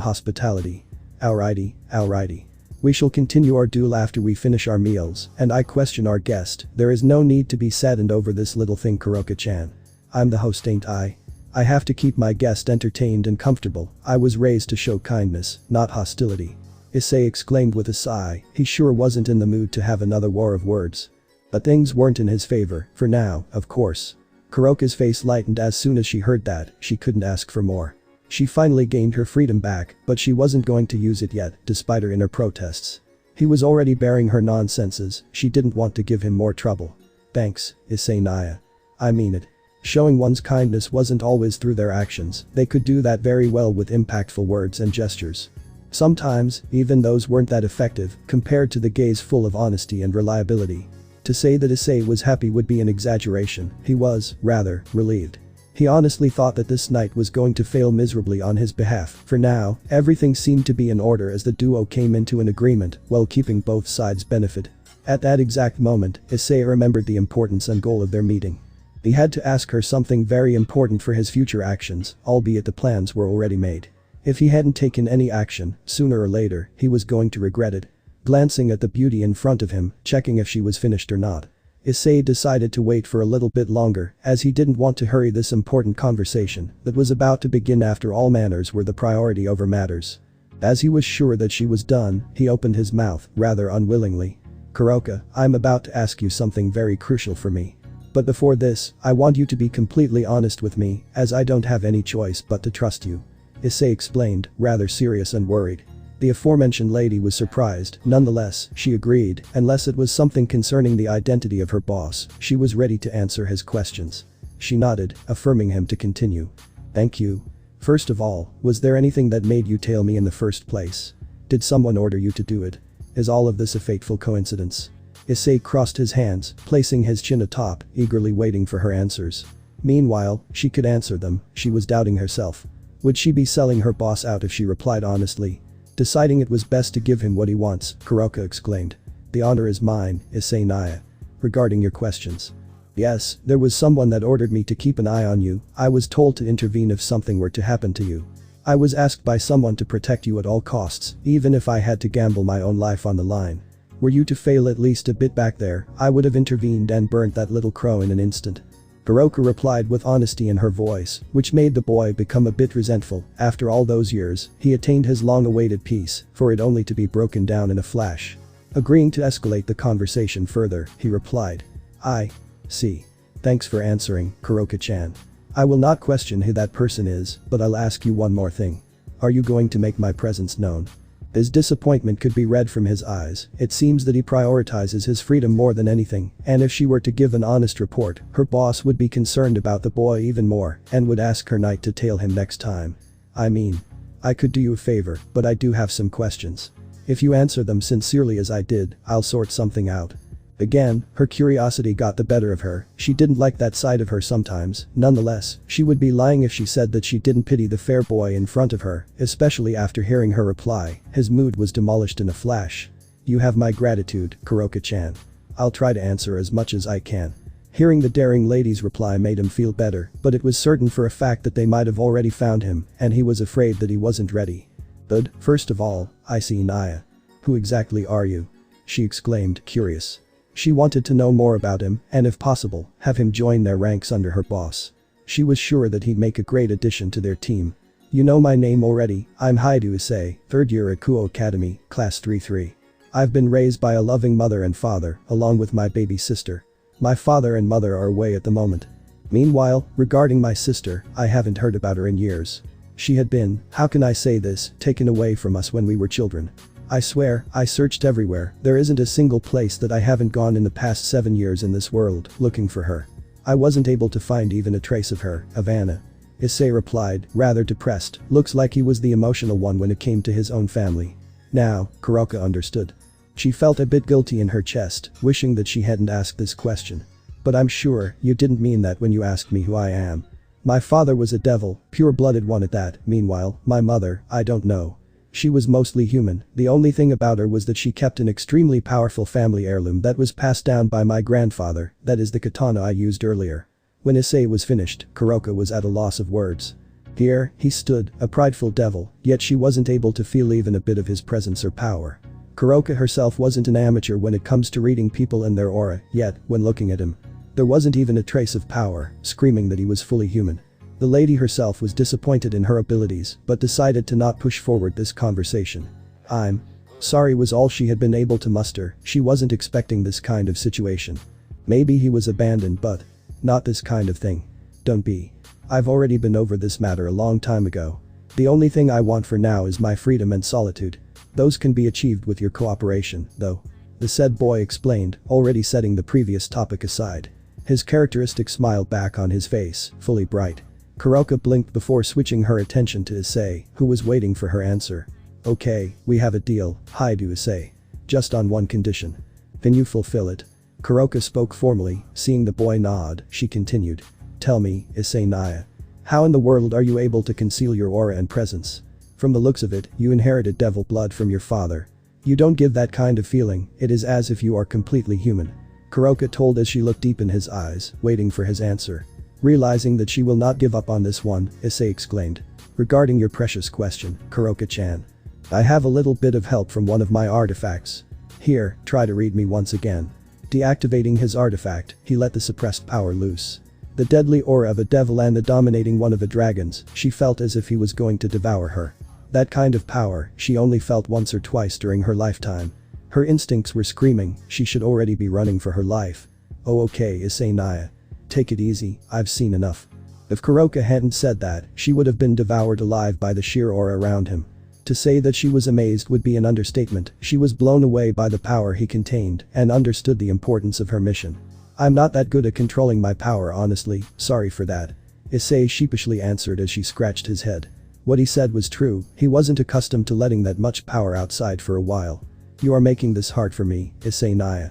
hospitality. Alrighty, alrighty. We shall continue our duel after we finish our meals, and I question our guest, there is no need to be saddened over this little thing, Kuroka-chan. I'm the host, ain't I? I have to keep my guest entertained and comfortable. I was raised to show kindness, not hostility. Issei exclaimed with a sigh, he sure wasn't in the mood to have another war of words. But things weren't in his favor, for now, of course. Kuroka's face lightened as soon as she heard that, she couldn't ask for more. She finally gained her freedom back, but she wasn't going to use it yet, despite her inner protests. He was already bearing her nonsenses, she didn't want to give him more trouble. Thanks, Issei Naya. I mean it. Showing one's kindness wasn't always through their actions, they could do that very well with impactful words and gestures. Sometimes, even those weren't that effective, compared to the gaze full of honesty and reliability. To say that Issei was happy would be an exaggeration, he was, rather, relieved. He honestly thought that this night was going to fail miserably on his behalf. For now, everything seemed to be in order as the duo came into an agreement, while keeping both sides benefit. At that exact moment, Issei remembered the importance and goal of their meeting. He had to ask her something very important for his future actions, albeit the plans were already made. If he hadn't taken any action, sooner or later, he was going to regret it. Glancing at the beauty in front of him, checking if she was finished or not. Issei decided to wait for a little bit longer, as he didn't want to hurry this important conversation that was about to begin. After all, manners were the priority over matters. As he was sure that she was done, he opened his mouth, rather unwillingly. Kuroka, I'm about to ask you something very crucial for me. But before this, I want you to be completely honest with me, as I don't have any choice but to trust you. Issei explained, rather serious and worried. The aforementioned lady was surprised, nonetheless, she agreed, unless it was something concerning the identity of her boss, she was ready to answer his questions. She nodded, affirming him to continue. Thank you. First of all, was there anything that made you tail me in the first place? Did someone order you to do it? Is all of this a fateful coincidence? Issei crossed his hands, placing his chin atop, eagerly waiting for her answers. Meanwhile, she could answer them, she was doubting herself. Would she be selling her boss out if she replied honestly? Deciding it was best to give him what he wants, Kuroka exclaimed. The honor is mine, Issei Naya. Regarding your questions. Yes, there was someone that ordered me to keep an eye on you. I was told to intervene if something were to happen to you. I was asked by someone to protect you at all costs, even if I had to gamble my own life on the line. Were you to fail at least a bit back there, I would have intervened and burnt that little crow in an instant. Kuroka replied with honesty in her voice, which made the boy become a bit resentful. After all those years, he attained his long-awaited peace, for it only to be broken down in a flash. Agreeing to escalate the conversation further, he replied. I see. Thanks for answering, Kuroka-chan. I will not question who that person is, but I'll ask you one more thing. Are you going to make my presence known? His disappointment could be read from his eyes. It seems that he prioritizes his freedom more than anything, and if she were to give an honest report, her boss would be concerned about the boy even more and would ask her not to tail him next time. I mean, I could do you a favor, but I do have some questions. If you answer them sincerely as I did, I'll sort something out. Again, her curiosity got the better of her. She didn't like that side of her sometimes. Nonetheless, she would be lying if she said that she didn't pity the fair boy in front of her, especially after hearing her reply. His mood was demolished in a flash. You have my gratitude, Kuroka-chan. I'll try to answer as much as I can. Hearing the daring lady's reply made him feel better, but it was certain for a fact that they might have already found him, and he was afraid that he wasn't ready. But, first of all, Issei Naya. Who exactly are you? She exclaimed, curious. She wanted to know more about him, and if possible, have him join their ranks under her boss. She was sure that he'd make a great addition to their team. You know my name already, I'm Issei, 3rd year at Kuo Academy, class 3-3. I've been raised by a loving mother and father, along with my baby sister. My father and mother are away at the moment. Meanwhile, regarding my sister, I haven't heard about her in years. She had been, how can I say this, taken away from us when we were children. I swear, I searched everywhere. There isn't a single place that I haven't gone in the past 7 years in this world, looking for her. I wasn't able to find even a trace of her, of Anna. Issei replied, rather depressed. Looks like he was the emotional one when it came to his own family. Now, Kuroka understood. She felt a bit guilty in her chest, wishing that she hadn't asked this question. But I'm sure, you didn't mean that when you asked me who I am. My father was a devil, pure-blooded one at that. Meanwhile, my mother, I don't know. She was mostly human. The only thing about her was that she kept an extremely powerful family heirloom that was passed down by my grandfather, that is the katana I used earlier. When Issei was finished, Kuroka was at a loss of words. Here, he stood, a prideful devil, yet she wasn't able to feel even a bit of his presence or power. Kuroka herself wasn't an amateur when it comes to reading people and their aura, yet, when looking at him, there wasn't even a trace of power, screaming that he was fully human. The lady herself was disappointed in her abilities, but decided to not push forward this conversation. I'm sorry was all she had been able to muster. She wasn't expecting this kind of situation. Maybe he was abandoned, but not this kind of thing. Don't be. I've already been over this matter a long time ago. The only thing I want for now is my freedom and solitude. Those can be achieved with your cooperation, though. The said boy explained, already setting the previous topic aside. His characteristic smile back on his face, fully bright. Kuroka blinked before switching her attention to Issei, who was waiting for her answer. Okay, we have a deal, Issei. Just on one condition. Can you fulfill it? Kuroka spoke formally, seeing the boy nod, she continued. Tell me, Issei Naya. How in the world are you able to conceal your aura and presence? From the looks of it, you inherited devil blood from your father. You don't give that kind of feeling, it is as if you are completely human. Kuroka told as she looked deep in his eyes, waiting for his answer. Realizing that she will not give up on this one, Issei exclaimed. Regarding your precious question, Kuroka-chan. I have a little bit of help from one of my artifacts. Here, try to read me once again. Deactivating his artifact, he let the suppressed power loose. The deadly aura of a devil and the dominating one of a dragon's, she felt as if he was going to devour her. That kind of power, she only felt once or twice during her lifetime. Her instincts were screaming, she should already be running for her life. Oh okay, Issei Naya. Take it easy, I've seen enough. If Kuroka hadn't said that, she would have been devoured alive by the sheer aura around him. To say that she was amazed would be an understatement. She was blown away by the power he contained and understood the importance of her mission. I'm not that good at controlling my power honestly, sorry for that. Issei sheepishly answered as she scratched his head. What he said was true, he wasn't accustomed to letting that much power outside for a while. You are making this hard for me, Issei Naya.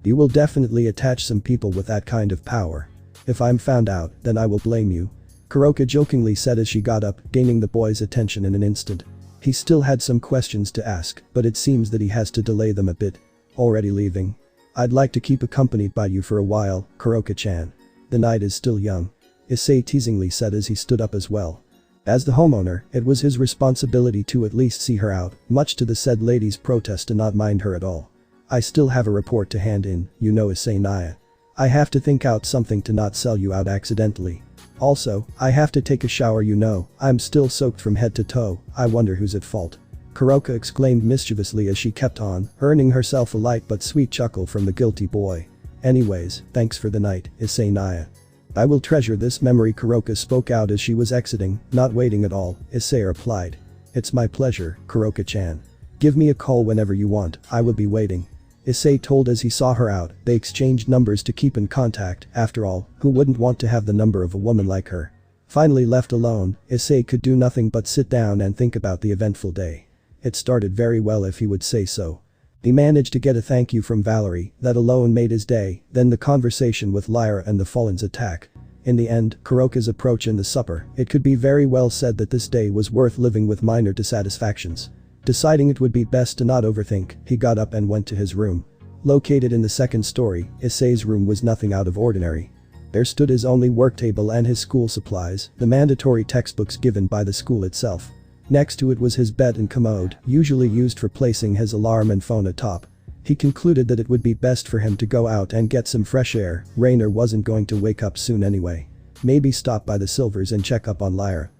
You will definitely attach some people with that kind of power. If I'm found out, then I will blame you. Kuroka jokingly said as she got up, gaining the boy's attention in an instant. He still had some questions to ask, but it seems that he has to delay them a bit. Already leaving? I'd like to keep accompanied by you for a while, Kuroka-chan. The night is still young. Issei teasingly said as he stood up as well. As the homeowner, it was his responsibility to at least see her out, much to the said lady's protest to not mind her at all. I still have a report to hand in, you know, Issei Naya. I have to think out something to not sell you out accidentally. Also, I have to take a shower, you know, I'm still soaked from head to toe, I wonder who's at fault. Kuroka exclaimed mischievously as she kept on, earning herself a light but sweet chuckle from the guilty boy. Anyways, thanks for the night, Issei Naya. I will treasure this memory, Kuroka spoke out as she was exiting, not waiting at all, Issei replied. It's my pleasure, Kuroka-chan. Give me a call whenever you want, I will be waiting. Issei told as he saw her out. They exchanged numbers to keep in contact, after all, who wouldn't want to have the number of a woman like her? Finally left alone, Issei could do nothing but sit down and think about the eventful day. It started very well if he would say so. He managed to get a thank you from Valerie, that alone made his day, then the conversation with Lyra and the Fallen's attack. In the end, Kuroka's approach in the supper, it could be very well said that this day was worth living with minor dissatisfactions. Deciding it would be best to not overthink, he got up and went to his room. Located in the second story, Issei's room was nothing out of ordinary. There stood his only work table and his school supplies, the mandatory textbooks given by the school itself. Next to it was his bed and commode, usually used for placing his alarm and phone atop. He concluded that it would be best for him to go out and get some fresh air. Rainer wasn't going to wake up soon anyway. Maybe stop by the Silvers and check up on Lyra.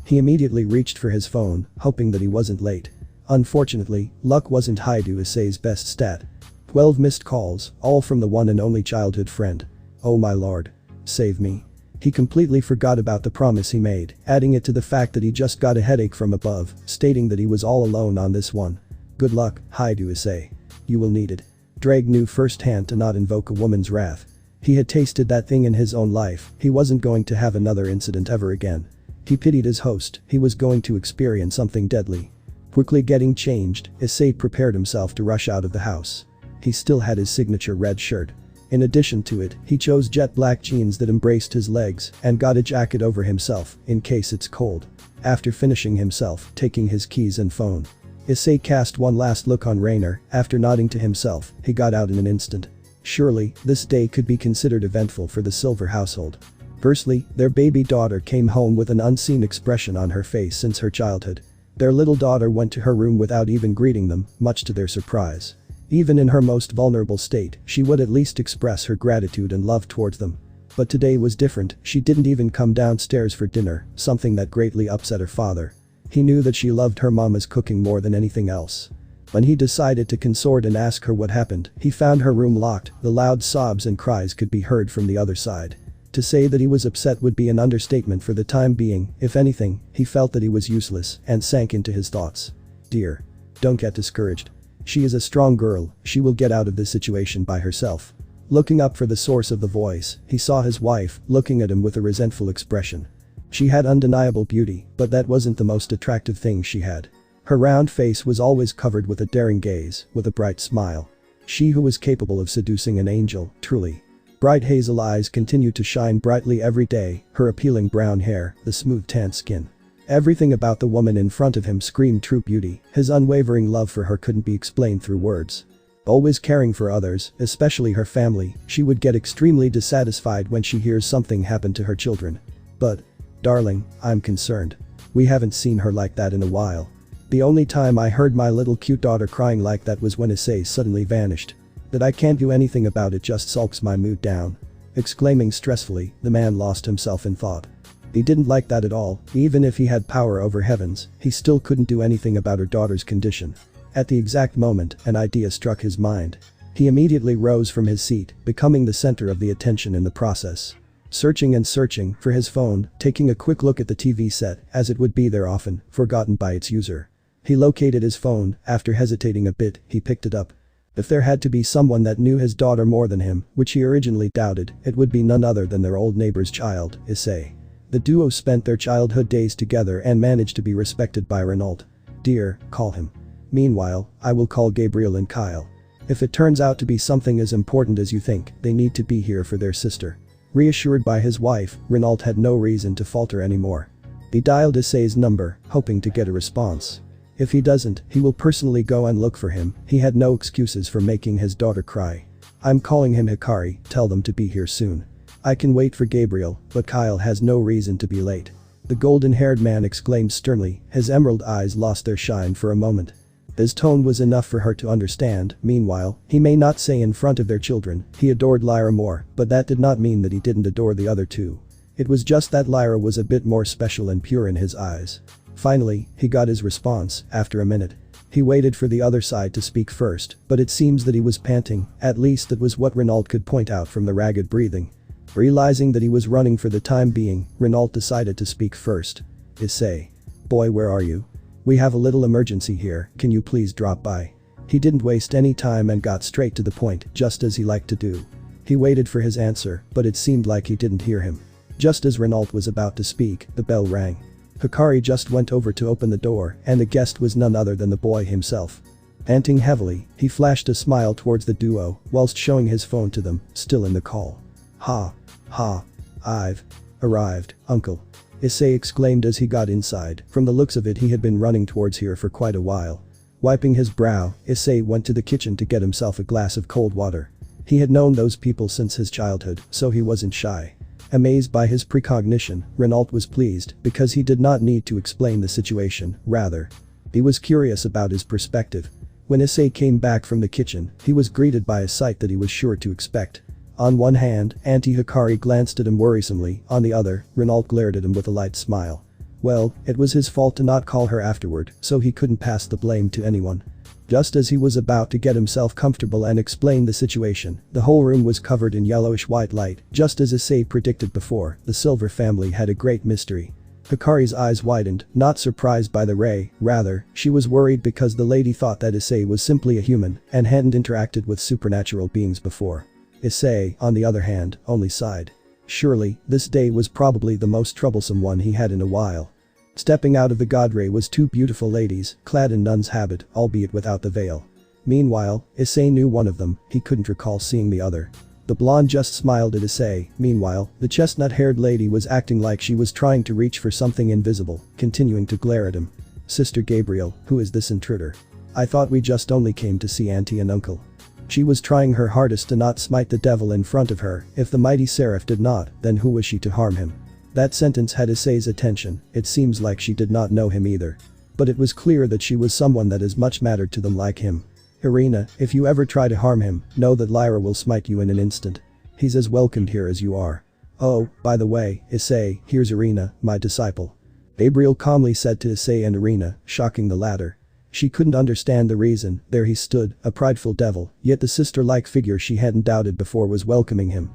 He immediately reached for his phone, hoping that he wasn't late. Unfortunately, luck wasn't high to Issei's best stat. 12 missed calls, all from the one and only childhood friend. Oh my lord. Save me. He completely forgot about the promise he made, adding it to the fact that he just got a headache from above, stating that he was all alone on this one. Good luck, Haidu Issei. You will need it. Drake knew firsthand to not invoke a woman's wrath. He had tasted that thing in his own life, he wasn't going to have another incident ever again. He pitied his host, he was going to experience something deadly. Quickly getting changed, Issei prepared himself to rush out of the house. He still had his signature red shirt. In addition to it, he chose jet black jeans that embraced his legs and got a jacket over himself, in case it's cold. After finishing himself, taking his keys and phone. Issei cast one last look on Rainer, after nodding to himself, he got out in an instant. Surely, this day could be considered eventful for the Silver household. Firstly, their baby daughter came home with an unseen expression on her face since her childhood. Their little daughter went to her room without even greeting them, much to their surprise. Even in her most vulnerable state, she would at least express her gratitude and love towards them. But today was different, she didn't even come downstairs for dinner, something that greatly upset her father. He knew that she loved her mama's cooking more than anything else. When he decided to consort and ask her what happened, he found her room locked, the loud sobs and cries could be heard from the other side. To say that he was upset would be an understatement for the time being, if anything, he felt that he was useless and sank into his thoughts. Dear. Don't get discouraged. She is a strong girl, she will get out of this situation by herself. Looking up for the source of the voice, he saw his wife, looking at him with a resentful expression. She had undeniable beauty, but that wasn't the most attractive thing she had. Her round face was always covered with a daring gaze, with a bright smile. She who was capable of seducing an angel, truly. Bright hazel eyes continued to shine brightly every day, her appealing brown hair, the smooth tanned skin. Everything about the woman in front of him screamed true beauty, his unwavering love for her couldn't be explained through words. Always caring for others, especially her family, she would get extremely dissatisfied when she hears something happen to her children. But, darling, I'm concerned. We haven't seen her like that in a while. The only time I heard my little cute daughter crying like that was when Issei suddenly vanished. That I can't do anything about it just sulks my mood down. Exclaiming stressfully, the man lost himself in thought. He didn't like that at all, even if he had power over heavens, he still couldn't do anything about her daughter's condition. At the exact moment, an idea struck his mind. He immediately rose from his seat, becoming the center of the attention in the process. Searching and searching for his phone, taking a quick look at the TV set, as it would be there often, forgotten by its user. He located his phone, after hesitating a bit, he picked it up. If there had to be someone that knew his daughter more than him, which he originally doubted, it would be none other than their old neighbor's child, Issei. The duo spent their childhood days together and managed to be respected by Renault. Dear, call him. Meanwhile, I will call Gabriel and Kyle. If it turns out to be something as important as you think, they need to be here for their sister. Reassured by his wife, Renault had no reason to falter anymore. He dialed Issei's number, hoping to get a response. If he doesn't, he will personally go and look for him, he had no excuses for making his daughter cry. I'm calling him Hikari, tell them to be here soon. I can wait for Gabriel, but Kyle has no reason to be late. The golden-haired man exclaimed sternly, his emerald eyes lost their shine for a moment. His tone was enough for her to understand. Meanwhile, he may not say in front of their children he adored Lyra more, but that did not mean that he didn't adore the other two. It was just that Lyra was a bit more special and pure in his eyes. Finally, he got his response. After a minute, he waited for the other side to speak first, but it seems that he was panting. At least that was what Renault could point out from the ragged breathing. Realizing that he was running for the time being, Renault decided to speak first. Issei. Boy, where are you? We have a little emergency here, can you please drop by? He didn't waste any time and got straight to the point, just as he liked to do. He waited for his answer, but it seemed like he didn't hear him. Just as Renault was about to speak, the bell rang. Hikari just went over to open the door, and the guest was none other than the boy himself. Panting heavily, he flashed a smile towards the duo, whilst showing his phone to them, still in the call. Ha. I've arrived, uncle. Issei exclaimed as he got inside. From the looks of it, he had been running towards here for quite a while. Wiping his brow, Issei went to the kitchen to get himself a glass of cold water. He had known those people since his childhood, so he wasn't shy. Amazed by his precognition, Renault was pleased because he did not need to explain the situation, rather. He was curious about his perspective. When Issei came back from the kitchen, he was greeted by a sight that he was sure to expect. On one hand, Auntie Hikari glanced at him worrisomely, on the other, Renault glared at him with a light smile. Well, it was his fault to not call her afterward, so he couldn't pass the blame to anyone. Just as he was about to get himself comfortable and explain the situation, the whole room was covered in yellowish-white light. Just as Issei predicted before, the Silver family had a great mystery. Hikari's eyes widened, not surprised by the ray, rather, she was worried because the lady thought that Issei was simply a human and hadn't interacted with supernatural beings before. Issei, on the other hand, only sighed. Surely, this day was probably the most troublesome one he had in a while. Stepping out of the godray was two beautiful ladies, clad in nun's habit, albeit without the veil. Meanwhile, Issei knew one of them, he couldn't recall seeing the other. The blonde just smiled at Issei. Meanwhile, the chestnut-haired lady was acting like she was trying to reach for something invisible, continuing to glare at him. Sister Gabriel, who is this intruder? I thought we just only came to see auntie and uncle. She was trying her hardest to not smite the devil in front of her. If the mighty seraph did not, then who was she to harm him? That sentence had Issei's attention. It seems like she did not know him either. But it was clear that she was someone that as much mattered to them like him. Irina, if you ever try to harm him, know that Lyra will smite you in an instant. He's as welcomed here as you are. Oh, by the way, Issei, here's Irina, my disciple. Gabriel calmly said to Issei and Irina, shocking the latter. She couldn't understand the reason. There he stood, a prideful devil, yet the sister-like figure she hadn't doubted before was welcoming him.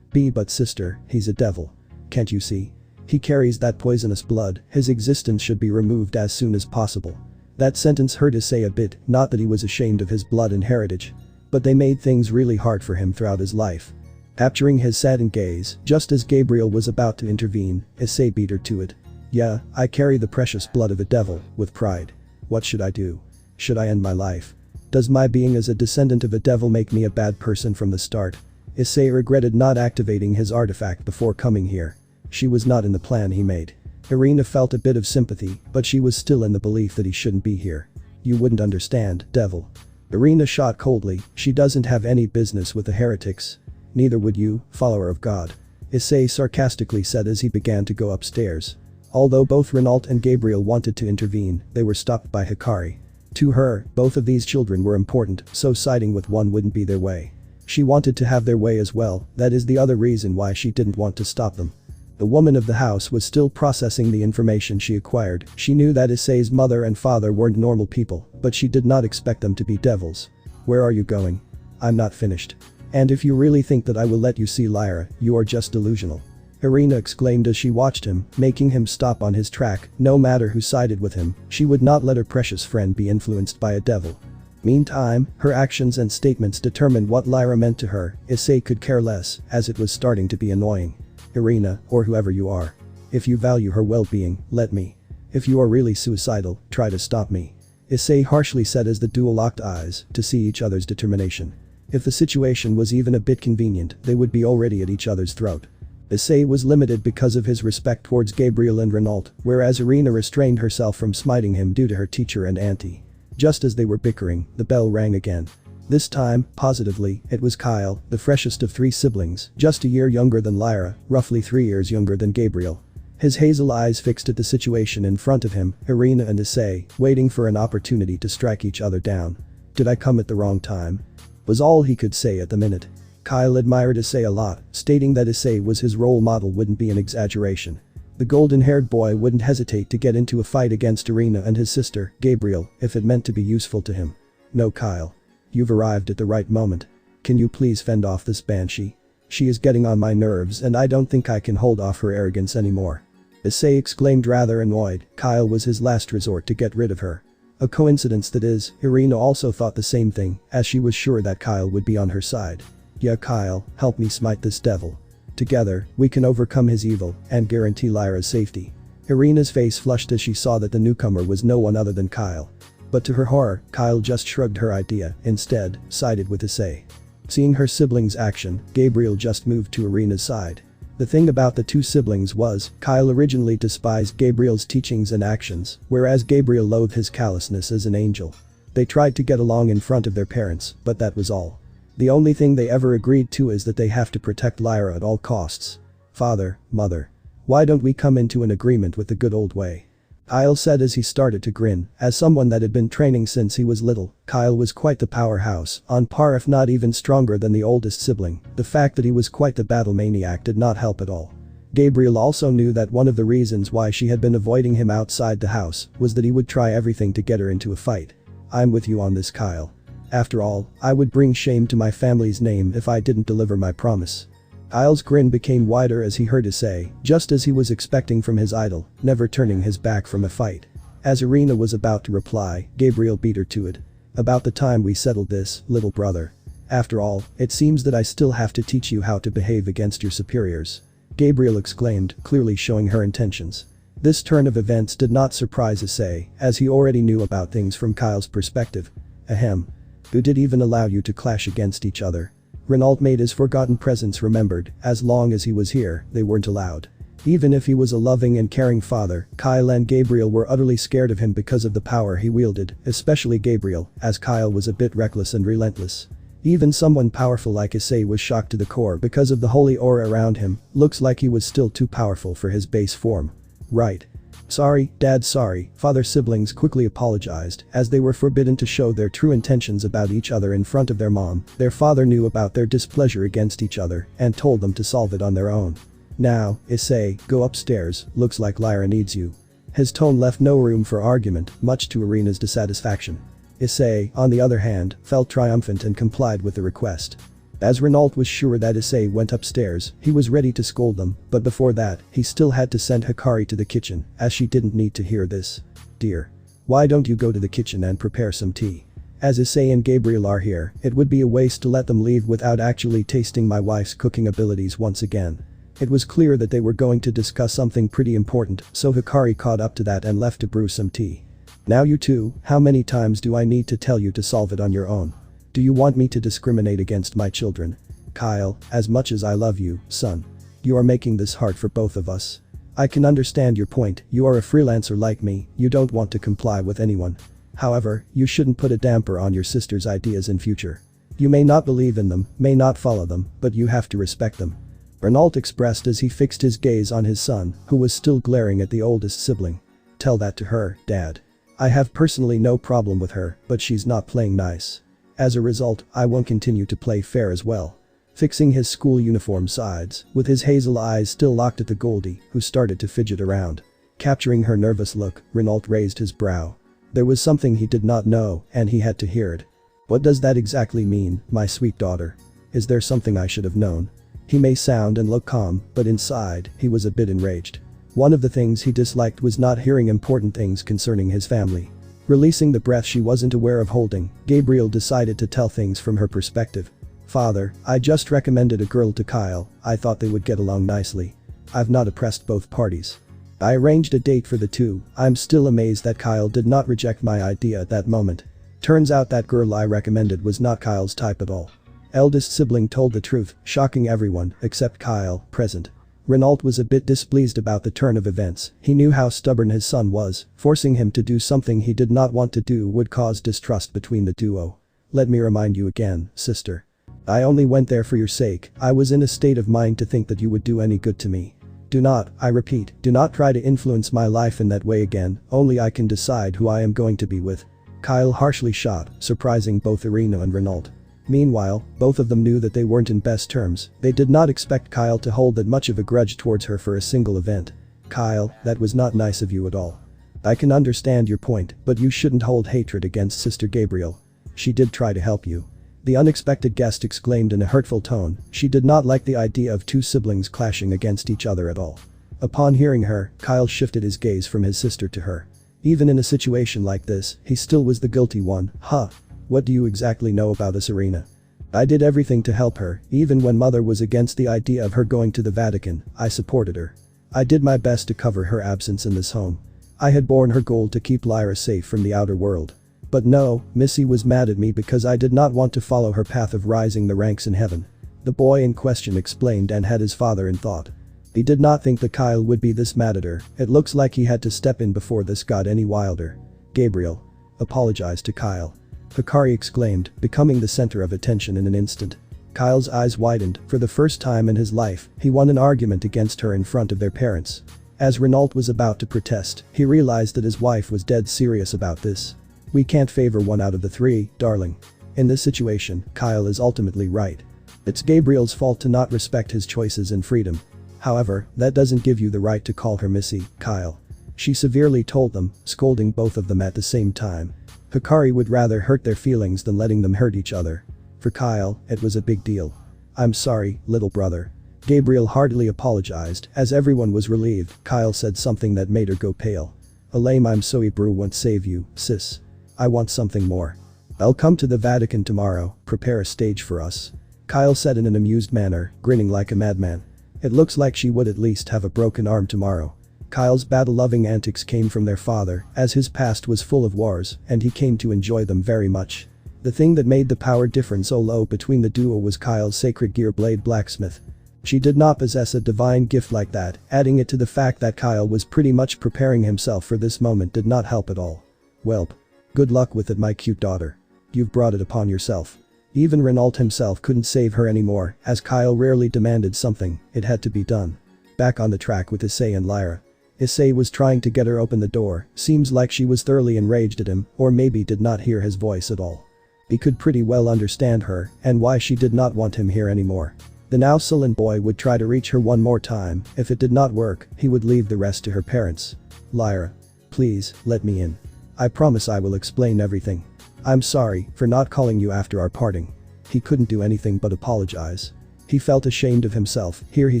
But sister, he's a devil. Can't you see? He carries that poisonous blood, his existence should be removed as soon as possible. That sentence hurt Issei a bit, not that he was ashamed of his blood and heritage. But they made things really hard for him throughout his life. Capturing his saddened gaze, just as Gabriel was about to intervene, Issei beat her to it. Yeah, I carry the precious blood of a devil, with pride. What should I do? Should I end my life? Does my being as a descendant of a devil make me a bad person from the start? Issei regretted not activating his artifact before coming here. She was not in the plan he made. Irina felt a bit of sympathy, but she was still in the belief that he shouldn't be here. You wouldn't understand, devil. Irina shot coldly, she doesn't have any business with the heretics. Neither would you, follower of God. Issei sarcastically said as he began to go upstairs. Although both Renault and Gabriel wanted to intervene, they were stopped by Hikari. To her, both of these children were important, so siding with one wouldn't be their way. She wanted to have their way as well, that is the other reason why she didn't want to stop them. The woman of the house was still processing the information she acquired. She knew that Issei's mother and father weren't normal people, but she did not expect them to be devils. Where are you going? I'm not finished. And if you really think that I will let you see Lyra, you are just delusional. Irina exclaimed as she watched him, making him stop on his track. No matter who sided with him, she would not let her precious friend be influenced by a devil. Meantime, her actions and statements determined what Lyra meant to her. Issei could care less, as it was starting to be annoying. Irina, or whoever you are. If you value her well-being, let me. If you are really suicidal, try to stop me. Issei harshly said as the duo locked eyes, to see each other's determination. If the situation was even a bit convenient, they would be already at each other's throat. Issei was limited because of his respect towards Gabriel and Renault, whereas Irina restrained herself from smiting him due to her teacher and auntie. Just as they were bickering, the bell rang again. This time, positively, it was Kyle, the freshest of three siblings, just a year younger than Lyra, roughly 3 years younger than Gabriel. His hazel eyes fixed at the situation in front of him, Irina and Issei, waiting for an opportunity to strike each other down. "Did I come at the wrong time?" was all he could say at the minute. Kyle admired Issei a lot, stating that Issei was his role model wouldn't be an exaggeration. The golden-haired boy wouldn't hesitate to get into a fight against Irina and his sister, Gabriel, if it meant to be useful to him. "No, Kyle. You've arrived at the right moment. Can you please fend off this banshee? She is getting on my nerves and I don't think I can hold off her arrogance anymore." Issei exclaimed, rather annoyed. Kyle was his last resort to get rid of her. A coincidence that is, Irina also thought the same thing, as she was sure that Kyle would be on her side. "Yeah, Kyle, help me smite this devil. Together, we can overcome his evil and guarantee Lyra's safety." Irina's face flushed as she saw that the newcomer was no one other than Kyle. But to her horror, Kyle just shrugged her idea, instead, sided with Issei. Seeing her siblings' action, Gabriel just moved to Irina's side. The thing about the two siblings was, Kyle originally despised Gabriel's teachings and actions, whereas Gabriel loathed his callousness as an angel. They tried to get along in front of their parents, but that was all. The only thing they ever agreed to is that they have to protect Lyra at all costs. "Father, mother. Why don't we come into an agreement with the good old way?" Kyle said as he started to grin. As someone that had been training since he was little, Kyle was quite the powerhouse, on par if not even stronger than the oldest sibling. The fact that he was quite the battle maniac did not help at all. Gabriel also knew that one of the reasons why she had been avoiding him outside the house was that he would try everything to get her into a fight. "I'm with you on this, Kyle. After all, I would bring shame to my family's name if I didn't deliver my promise." Kyle's grin became wider as he heard Issei, just as he was expecting from his idol, never turning his back from a fight. As Irina was about to reply, Gabriel beat her to it. "About the time we settled this, little brother. After all, it seems that I still have to teach you how to behave against your superiors." Gabriel exclaimed, clearly showing her intentions. This turn of events did not surprise Issei, as he already knew about things from Kyle's perspective. "Ahem. Who did even allow you to clash against each other?" Renault made his forgotten presence remembered. As long as he was here, they weren't allowed. Even if he was a loving and caring father, Kyle and Gabriel were utterly scared of him because of the power he wielded, especially Gabriel, as Kyle was a bit reckless and relentless. Even someone powerful like Issei was shocked to the core because of the holy aura around him. Looks like he was still too powerful for his base form. "Right. Sorry, Dad, sorry." Father siblings quickly apologized, as they were forbidden to show their true intentions about each other in front of their mom. Their father knew about their displeasure against each other and told them to solve it on their own. "Now, Issei, go upstairs, looks like Lyra needs you." His tone left no room for argument, much to Irina's dissatisfaction. Issei, on the other hand, felt triumphant and complied with the request. As Renault was sure that Issei went upstairs, he was ready to scold them, but before that, he still had to send Hikari to the kitchen, as she didn't need to hear this. "Dear. Why don't you go to the kitchen and prepare some tea? As Issei and Gabriel are here, it would be a waste to let them leave without actually tasting my wife's cooking abilities once again." It was clear that they were going to discuss something pretty important, so Hikari caught up to that and left to brew some tea. "Now you two, how many times do I need to tell you to solve it on your own? Do you want me to discriminate against my children? Kyle, as much as I love you, son. You are making this hard for both of us. I can understand your point, you are a freelancer like me, you don't want to comply with anyone. However, you shouldn't put a damper on your sister's ideas in future. You may not believe in them, may not follow them, but you have to respect them." Renault expressed as he fixed his gaze on his son, who was still glaring at the oldest sibling. "Tell that to her, Dad. I have personally no problem with her, but she's not playing nice. As a result, I won't continue to play fair as well." Fixing his school uniform sides, with his hazel eyes still locked at the Goldie, who started to fidget around. Capturing her nervous look, Renault raised his brow. There was something he did not know, and he had to hear it. "What does that exactly mean, my sweet daughter? Is there something I should have known?" He may sound and look calm, but inside, he was a bit enraged. One of the things he disliked was not hearing important things concerning his family. Releasing the breath she wasn't aware of holding, Gabriel decided to tell things from her perspective. "Father, I just recommended a girl to Kyle, I thought they would get along nicely. I've not oppressed both parties. I arranged a date for the two. I'm still amazed that Kyle did not reject my idea at that moment. Turns out that girl I recommended was not Kyle's type at all." Eldest sibling told the truth, shocking everyone except Kyle, present. Renault was a bit displeased about the turn of events. He knew how stubborn his son was. Forcing him to do something he did not want to do would cause distrust between the duo. "Let me remind you again, sister. I only went there for your sake. I was in a state of mind to think that you would do any good to me. Do not, I repeat, do not try to influence my life in that way again, only I can decide who I am going to be with. Kyle harshly shot, surprising both Irina and Renault. Meanwhile, both of them knew that they weren't in best terms. They did not expect Kyle to hold that much of a grudge towards her for a single event. Kyle, that was not nice of you at all. I can understand your point, but you shouldn't hold hatred against Sister Gabriel. She did try to help you. The unexpected guest exclaimed in a hurtful tone. She did not like the idea of two siblings clashing against each other at all. Upon hearing her, Kyle shifted his gaze from his sister to her. Even in a situation like this, he still was the guilty one. Huh. What do you exactly know about this, Irina? I did everything to help her, even when mother was against the idea of her going to the Vatican, I supported her. I did my best to cover her absence in this home. I had borne her goal to keep Lyra safe from the outer world. But no, Missy was mad at me because I did not want to follow her path of rising the ranks in heaven. The boy in question explained and had his father in thought. He did not think that Kyle would be this mad at her. It looks like he had to step in before this got any wilder. Gabriel. Apologized to Kyle. Hikari exclaimed, becoming the center of attention in an instant. Kyle's eyes widened. For the first time in his life, he won an argument against her in front of their parents. As Renault was about to protest, he realized that his wife was dead serious about this. We can't favor one out of the three, darling. In this situation, Kyle is ultimately right. It's Gabriel's fault to not respect his choices and freedom. However, that doesn't give you the right to call her Missy, Kyle. She severely told them, scolding both of them at the same time. Hikari would rather hurt their feelings than letting them hurt each other. For Kyle, it was a big deal. I'm sorry, little brother. Gabriel heartily apologized. As everyone was relieved, Kyle said something that made her go pale. A lame I'm sorry brew won't save you, sis. I want something more. I'll come to the Vatican tomorrow, prepare a stage for us. Kyle said in an amused manner, grinning like a madman. It looks like she would at least have a broken arm tomorrow. Kyle's battle-loving antics came from their father, as his past was full of wars, and he came to enjoy them very much. The thing that made the power difference so low between the duo was Kyle's sacred gear blade blacksmith. She did not possess a divine gift like that, adding it to the fact that Kyle was pretty much preparing himself for this moment did not help at all. Welp. Good luck with it, my cute daughter. You've brought it upon yourself. Even Renault himself couldn't save her anymore, as Kyle rarely demanded something, it had to be done. Back on the track with Issei and Lyra. Issei was trying to get her open the door, seems like she was thoroughly enraged at him, or maybe did not hear his voice at all. He could pretty well understand her, and why she did not want him here anymore. The now sullen boy would try to reach her one more time. If it did not work, he would leave the rest to her parents. Lyra. Please, let me in. I promise I will explain everything. I'm sorry for not calling you after our parting. He couldn't do anything but apologize. He felt ashamed of himself. Here he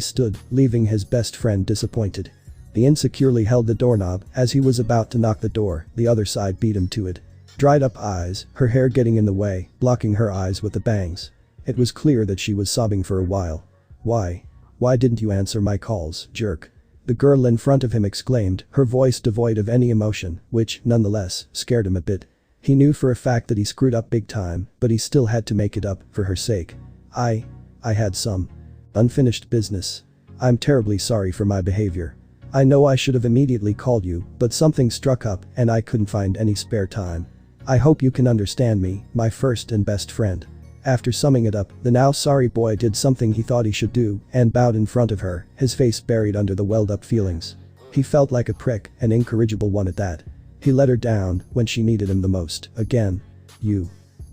stood, leaving his best friend disappointed. He insecurely held the doorknob. As he was about to knock the door, the other side beat him to it. Dried up eyes, her hair getting in the way, blocking her eyes with the bangs. It was clear that she was sobbing for a while. Why? Why didn't you answer my calls, jerk? The girl in front of him exclaimed, her voice devoid of any emotion, which, nonetheless, scared him a bit. He knew for a fact that he screwed up big time, but he still had to make it up, for her sake. I had some unfinished business. I'm terribly sorry for my behavior. I know I should have immediately called you, but something struck up and I couldn't find any spare time. I hope you can understand me, my first and best friend. After summing it up, the now sorry boy did something he thought he should do and bowed in front of her, his face buried under the welled-up feelings. He felt like a prick, an incorrigible one at that. He let her down when she needed him the most, again.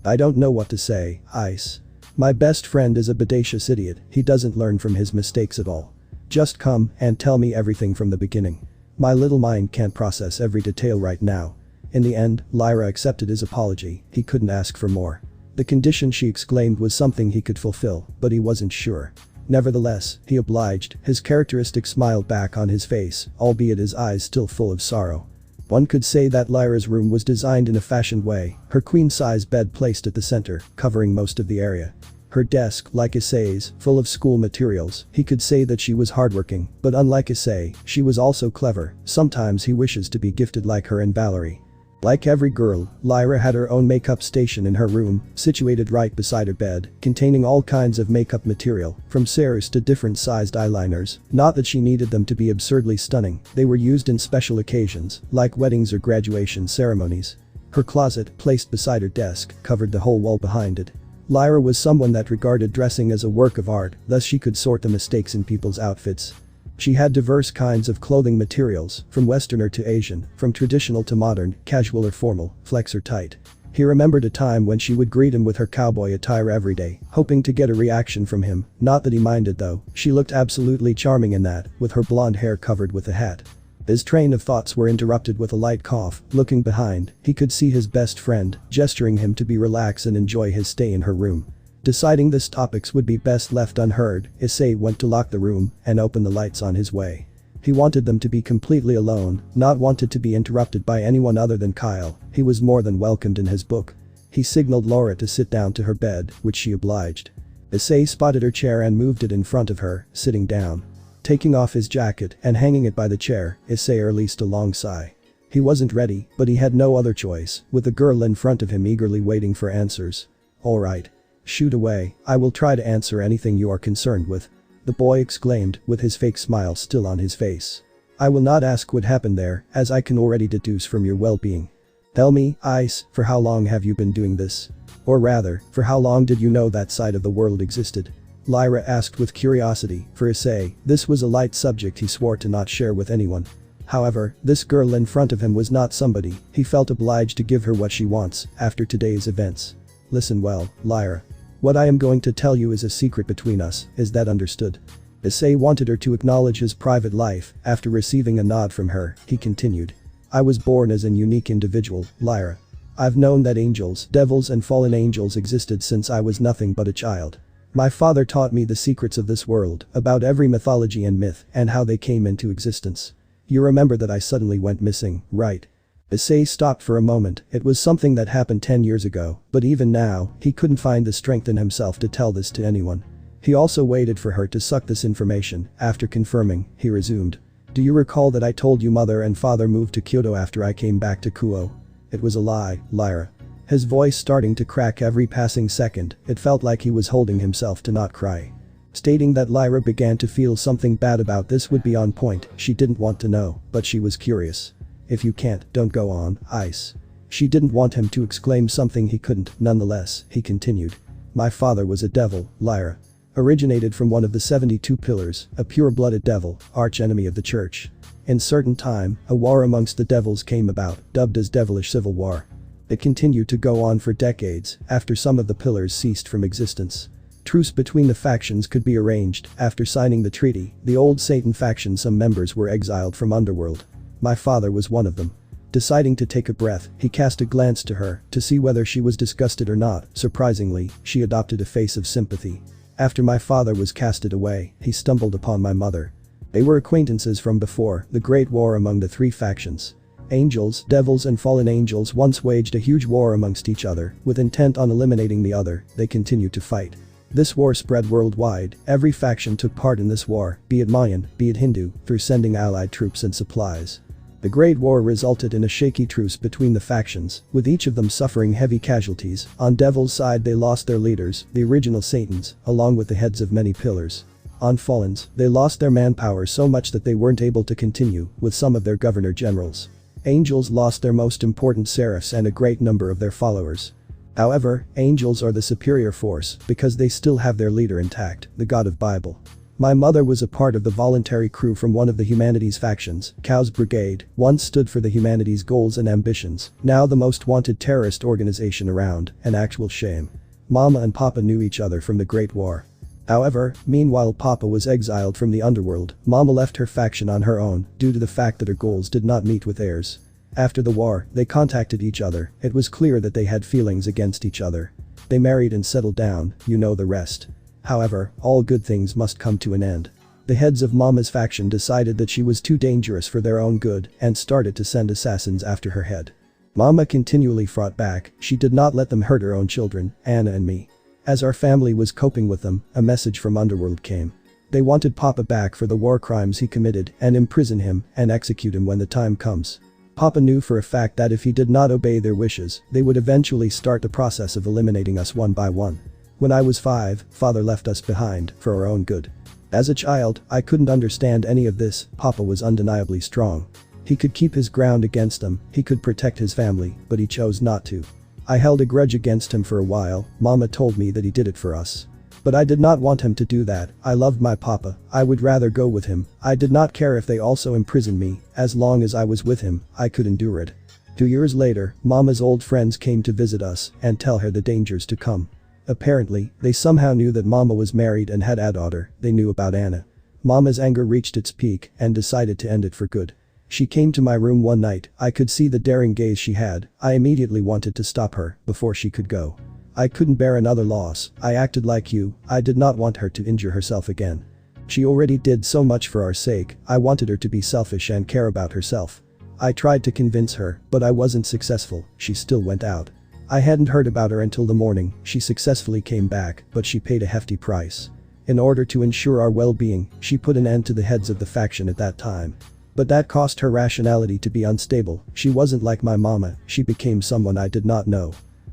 I don't know what to say, Ice. My best friend is a bodacious idiot, he doesn't learn from his mistakes at all. Just come and tell me everything from the beginning. My little mind can't process every detail right now. In the end, Lyra accepted his apology, he couldn't ask for more. The condition she exclaimed was something he could fulfill, but he wasn't sure. Nevertheless, he obliged, his characteristic smile back on his face, albeit his eyes still full of sorrow. One could say that Lyra's room was designed in a fashioned way, her queen-size bed placed at the center, covering most of the area. Her desk, like Issei's, full of school materials. He could say that she was hardworking, but unlike Issei, she was also clever. Sometimes he wishes to be gifted like her and Valerie. Like every girl, Lyra had her own makeup station in her room, situated right beside her bed, containing all kinds of makeup material, from serums to different sized eyeliners. Not that she needed them to be absurdly stunning, they were used in special occasions, like weddings or graduation ceremonies. Her closet, placed beside her desk, covered the whole wall behind it. Lyra was someone that regarded dressing as a work of art, thus she could sort the mistakes in people's outfits. She had diverse kinds of clothing materials, from Westerner to Asian, from traditional to modern, casual or formal, flex or tight. He remembered a time when she would greet him with her cowboy attire every day, hoping to get a reaction from him, not that he minded though, she looked absolutely charming in that, with her blonde hair covered with a hat. His train of thoughts were interrupted with a light cough. Looking behind, he could see his best friend, gesturing him to be relax and enjoy his stay in her room. Deciding this topics would be best left unheard, Issei went to lock the room and open the lights on his way. He wanted them to be completely alone, not wanted to be interrupted by anyone other than Kyle. He was more than welcomed in his book. He signaled Laura to sit down to her bed, which she obliged. Issei spotted her chair and moved it in front of her, sitting down. Taking off his jacket and hanging it by the chair, Issei released a long sigh. He wasn't ready, but he had no other choice, with the girl in front of him eagerly waiting for answers. Alright. Shoot away, I will try to answer anything you are concerned with. The boy exclaimed, with his fake smile still on his face. I will not ask what happened there, as I can already deduce from your well-being. Tell me, Ice, for how long have you been doing this? Or rather, for how long did you know that side of the world existed? Lyra asked with curiosity. For Issei, this was a light subject he swore to not share with anyone. However, this girl in front of him was not somebody he felt obliged to give her what she wants after today's events. Listen well, Lyra. What I am going to tell you is a secret between us, is that understood? Issei wanted her to acknowledge his private life. After receiving a nod from her, he continued. I was born as an unique individual, Lyra. I've known that angels, devils and fallen angels existed since I was nothing but a child. My father taught me the secrets of this world, about every mythology and myth, and how they came into existence. You remember that I suddenly went missing, right? Issei stopped for a moment. It was something that happened 10 years ago, but even now, he couldn't find the strength in himself to tell this to anyone. He also waited for her to suck this information. After confirming, he resumed. Do you recall that I told you mother and father moved to Kyoto after I came back to Kuo? It was a lie, Lyra. His voice starting to crack every passing second, it felt like he was holding himself to not cry. Stating that Lyra began to feel something bad about this would be on point. She didn't want to know, but she was curious. If you can't, don't go on, Ice. She didn't want him to exclaim something he couldn't. Nonetheless, he continued. My father was a devil, Lyra. Originated from one of the 72 pillars, a pure-blooded devil, arch-enemy of the church. In certain time, a war amongst the devils came about, dubbed as Devilish Civil War. It continued to go on for decades, after some of the pillars ceased from existence. Truce between the factions could be arranged. After signing the treaty, the old Satan faction some members were exiled from Underworld. My father was one of them. Deciding to take a breath, he cast a glance to her, to see whether she was disgusted or not. Surprisingly, she adopted a face of sympathy. After my father was casted away, he stumbled upon my mother. They were acquaintances from before the great war among the three factions. Angels, devils and fallen angels once waged a huge war amongst each other, with intent on eliminating the other. They continued to fight. This war spread worldwide. Every faction took part in this war, be it Mayan, be it Hindu, through sending allied troops and supplies. The Great War resulted in a shaky truce between the factions, with each of them suffering heavy casualties. On Devil's side they lost their leaders, the original Satans, along with the heads of many pillars. On Fallen's, they lost their manpower so much that they weren't able to continue, with some of their governor-generals. Angels lost their most important seraphs and a great number of their followers. However, angels are the superior force because they still have their leader intact, the god of Bible. My mother was a part of the voluntary crew from one of the humanities factions. Cow's Brigade once stood for the humanities goals and ambitions, now the most wanted terrorist organization around. An actual shame. Mama and Papa knew each other from the Great War. However, meanwhile Papa was exiled from the underworld. Mama left her faction on her own due to the fact that her goals did not meet with theirs. After the war, they contacted each other. It was clear that they had feelings against each other. They married and settled down, you know the rest. However, all good things must come to an end. The heads of Mama's faction decided that she was too dangerous for their own good and started to send assassins after her head. Mama continually fought back. She did not let them hurt her own children, Anna and me. As our family was coping with them, a message from Underworld came. They wanted Papa back for the war crimes he committed and imprison him and execute him when the time comes. Papa knew for a fact that if he did not obey their wishes, they would eventually start the process of eliminating us one by one. When I was 5, Father left us behind for our own good. As a child, I couldn't understand any of this. Papa was undeniably strong. He could keep his ground against them, he could protect his family, but he chose not to. I held a grudge against him for a while. Mama told me that he did it for us. But I did not want him to do that. I loved my papa. I would rather go with him. I did not care if they also imprisoned me. As long as I was with him, I could endure it. 2 years later, Mama's old friends came to visit us and tell her the dangers to come. Apparently, they somehow knew that Mama was married and had a daughter. They knew about Anna. Mama's anger reached its peak and decided to end it for good. She came to my room one night. I could see the daring gaze she had. I immediately wanted to stop her before she could go. I couldn't bear another loss. I acted like you. I did not want her to injure herself again. She already did so much for our sake. I wanted her to be selfish and care about herself. I tried to convince her, but I wasn't successful. She still went out. I hadn't heard about her until the morning. She successfully came back, but she paid a hefty price. In order to ensure our well-being, she put an end to the heads of the faction at that time. But that caused her rationality to be unstable. She wasn't like my mama. She became someone I did not know.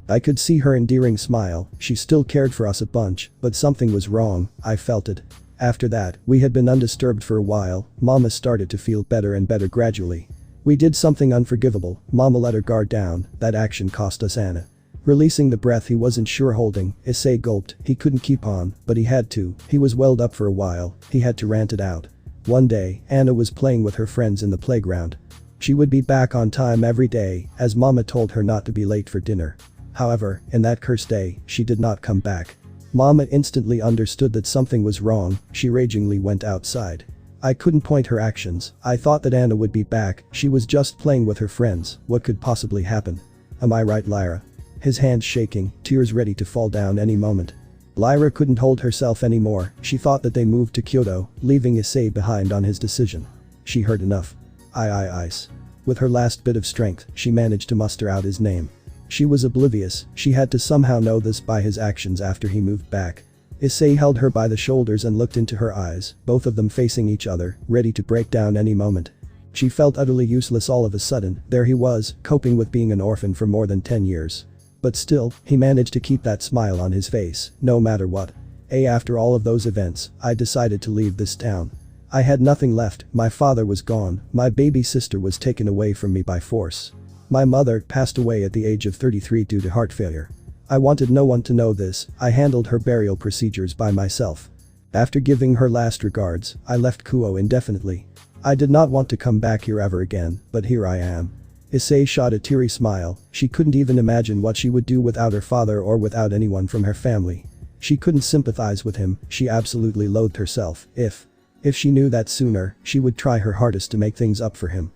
I could see her endearing smile. She still cared for us a bunch, but something was wrong. I felt it. After that, we had been undisturbed for a while. Mama started to feel better and better gradually. We did something unforgivable. Mama let her guard down. That action cost us Anna. Releasing the breath he wasn't sure holding, Issei gulped. He couldn't keep on, but he had to. He was welled up for a while. He had to rant it out. One day, Anna was playing with her friends in the playground. She would be back on time every day, as Mama told her not to be late for dinner. However, in that cursed day, she did not come back. Mama instantly understood that something was wrong. She ragingly went outside. I couldn't point her actions. I thought that Anna would be back. She was just playing with her friends. What could possibly happen? Am I right, Lyra? His hands shaking, tears ready to fall down any moment. Lyra couldn't hold herself anymore. She thought that they moved to Kyoto, leaving Issei behind on his decision. She heard enough. Ice. With her last bit of strength, she managed to muster out his name. She was oblivious. She had to somehow know this by his actions after he moved back. Issei held her by the shoulders and looked into her eyes, both of them facing each other, ready to break down any moment. She felt utterly useless all of a sudden. There he was, coping with being an orphan for more than 10 years. But still, he managed to keep that smile on his face, no matter what. After all of those events, I decided to leave this town. I had nothing left. My father was gone. My baby sister was taken away from me by force. My mother passed away at the age of 33 due to heart failure. I wanted no one to know this. I handled her burial procedures by myself. After giving her last regards, I left Kuo indefinitely. I did not want to come back here ever again, but here I am. Issei shot a teary smile. She couldn't even imagine what she would do without her father or without anyone from her family. She couldn't sympathize with him. She absolutely loathed herself. If she knew that sooner, she would try her hardest to make things up for him.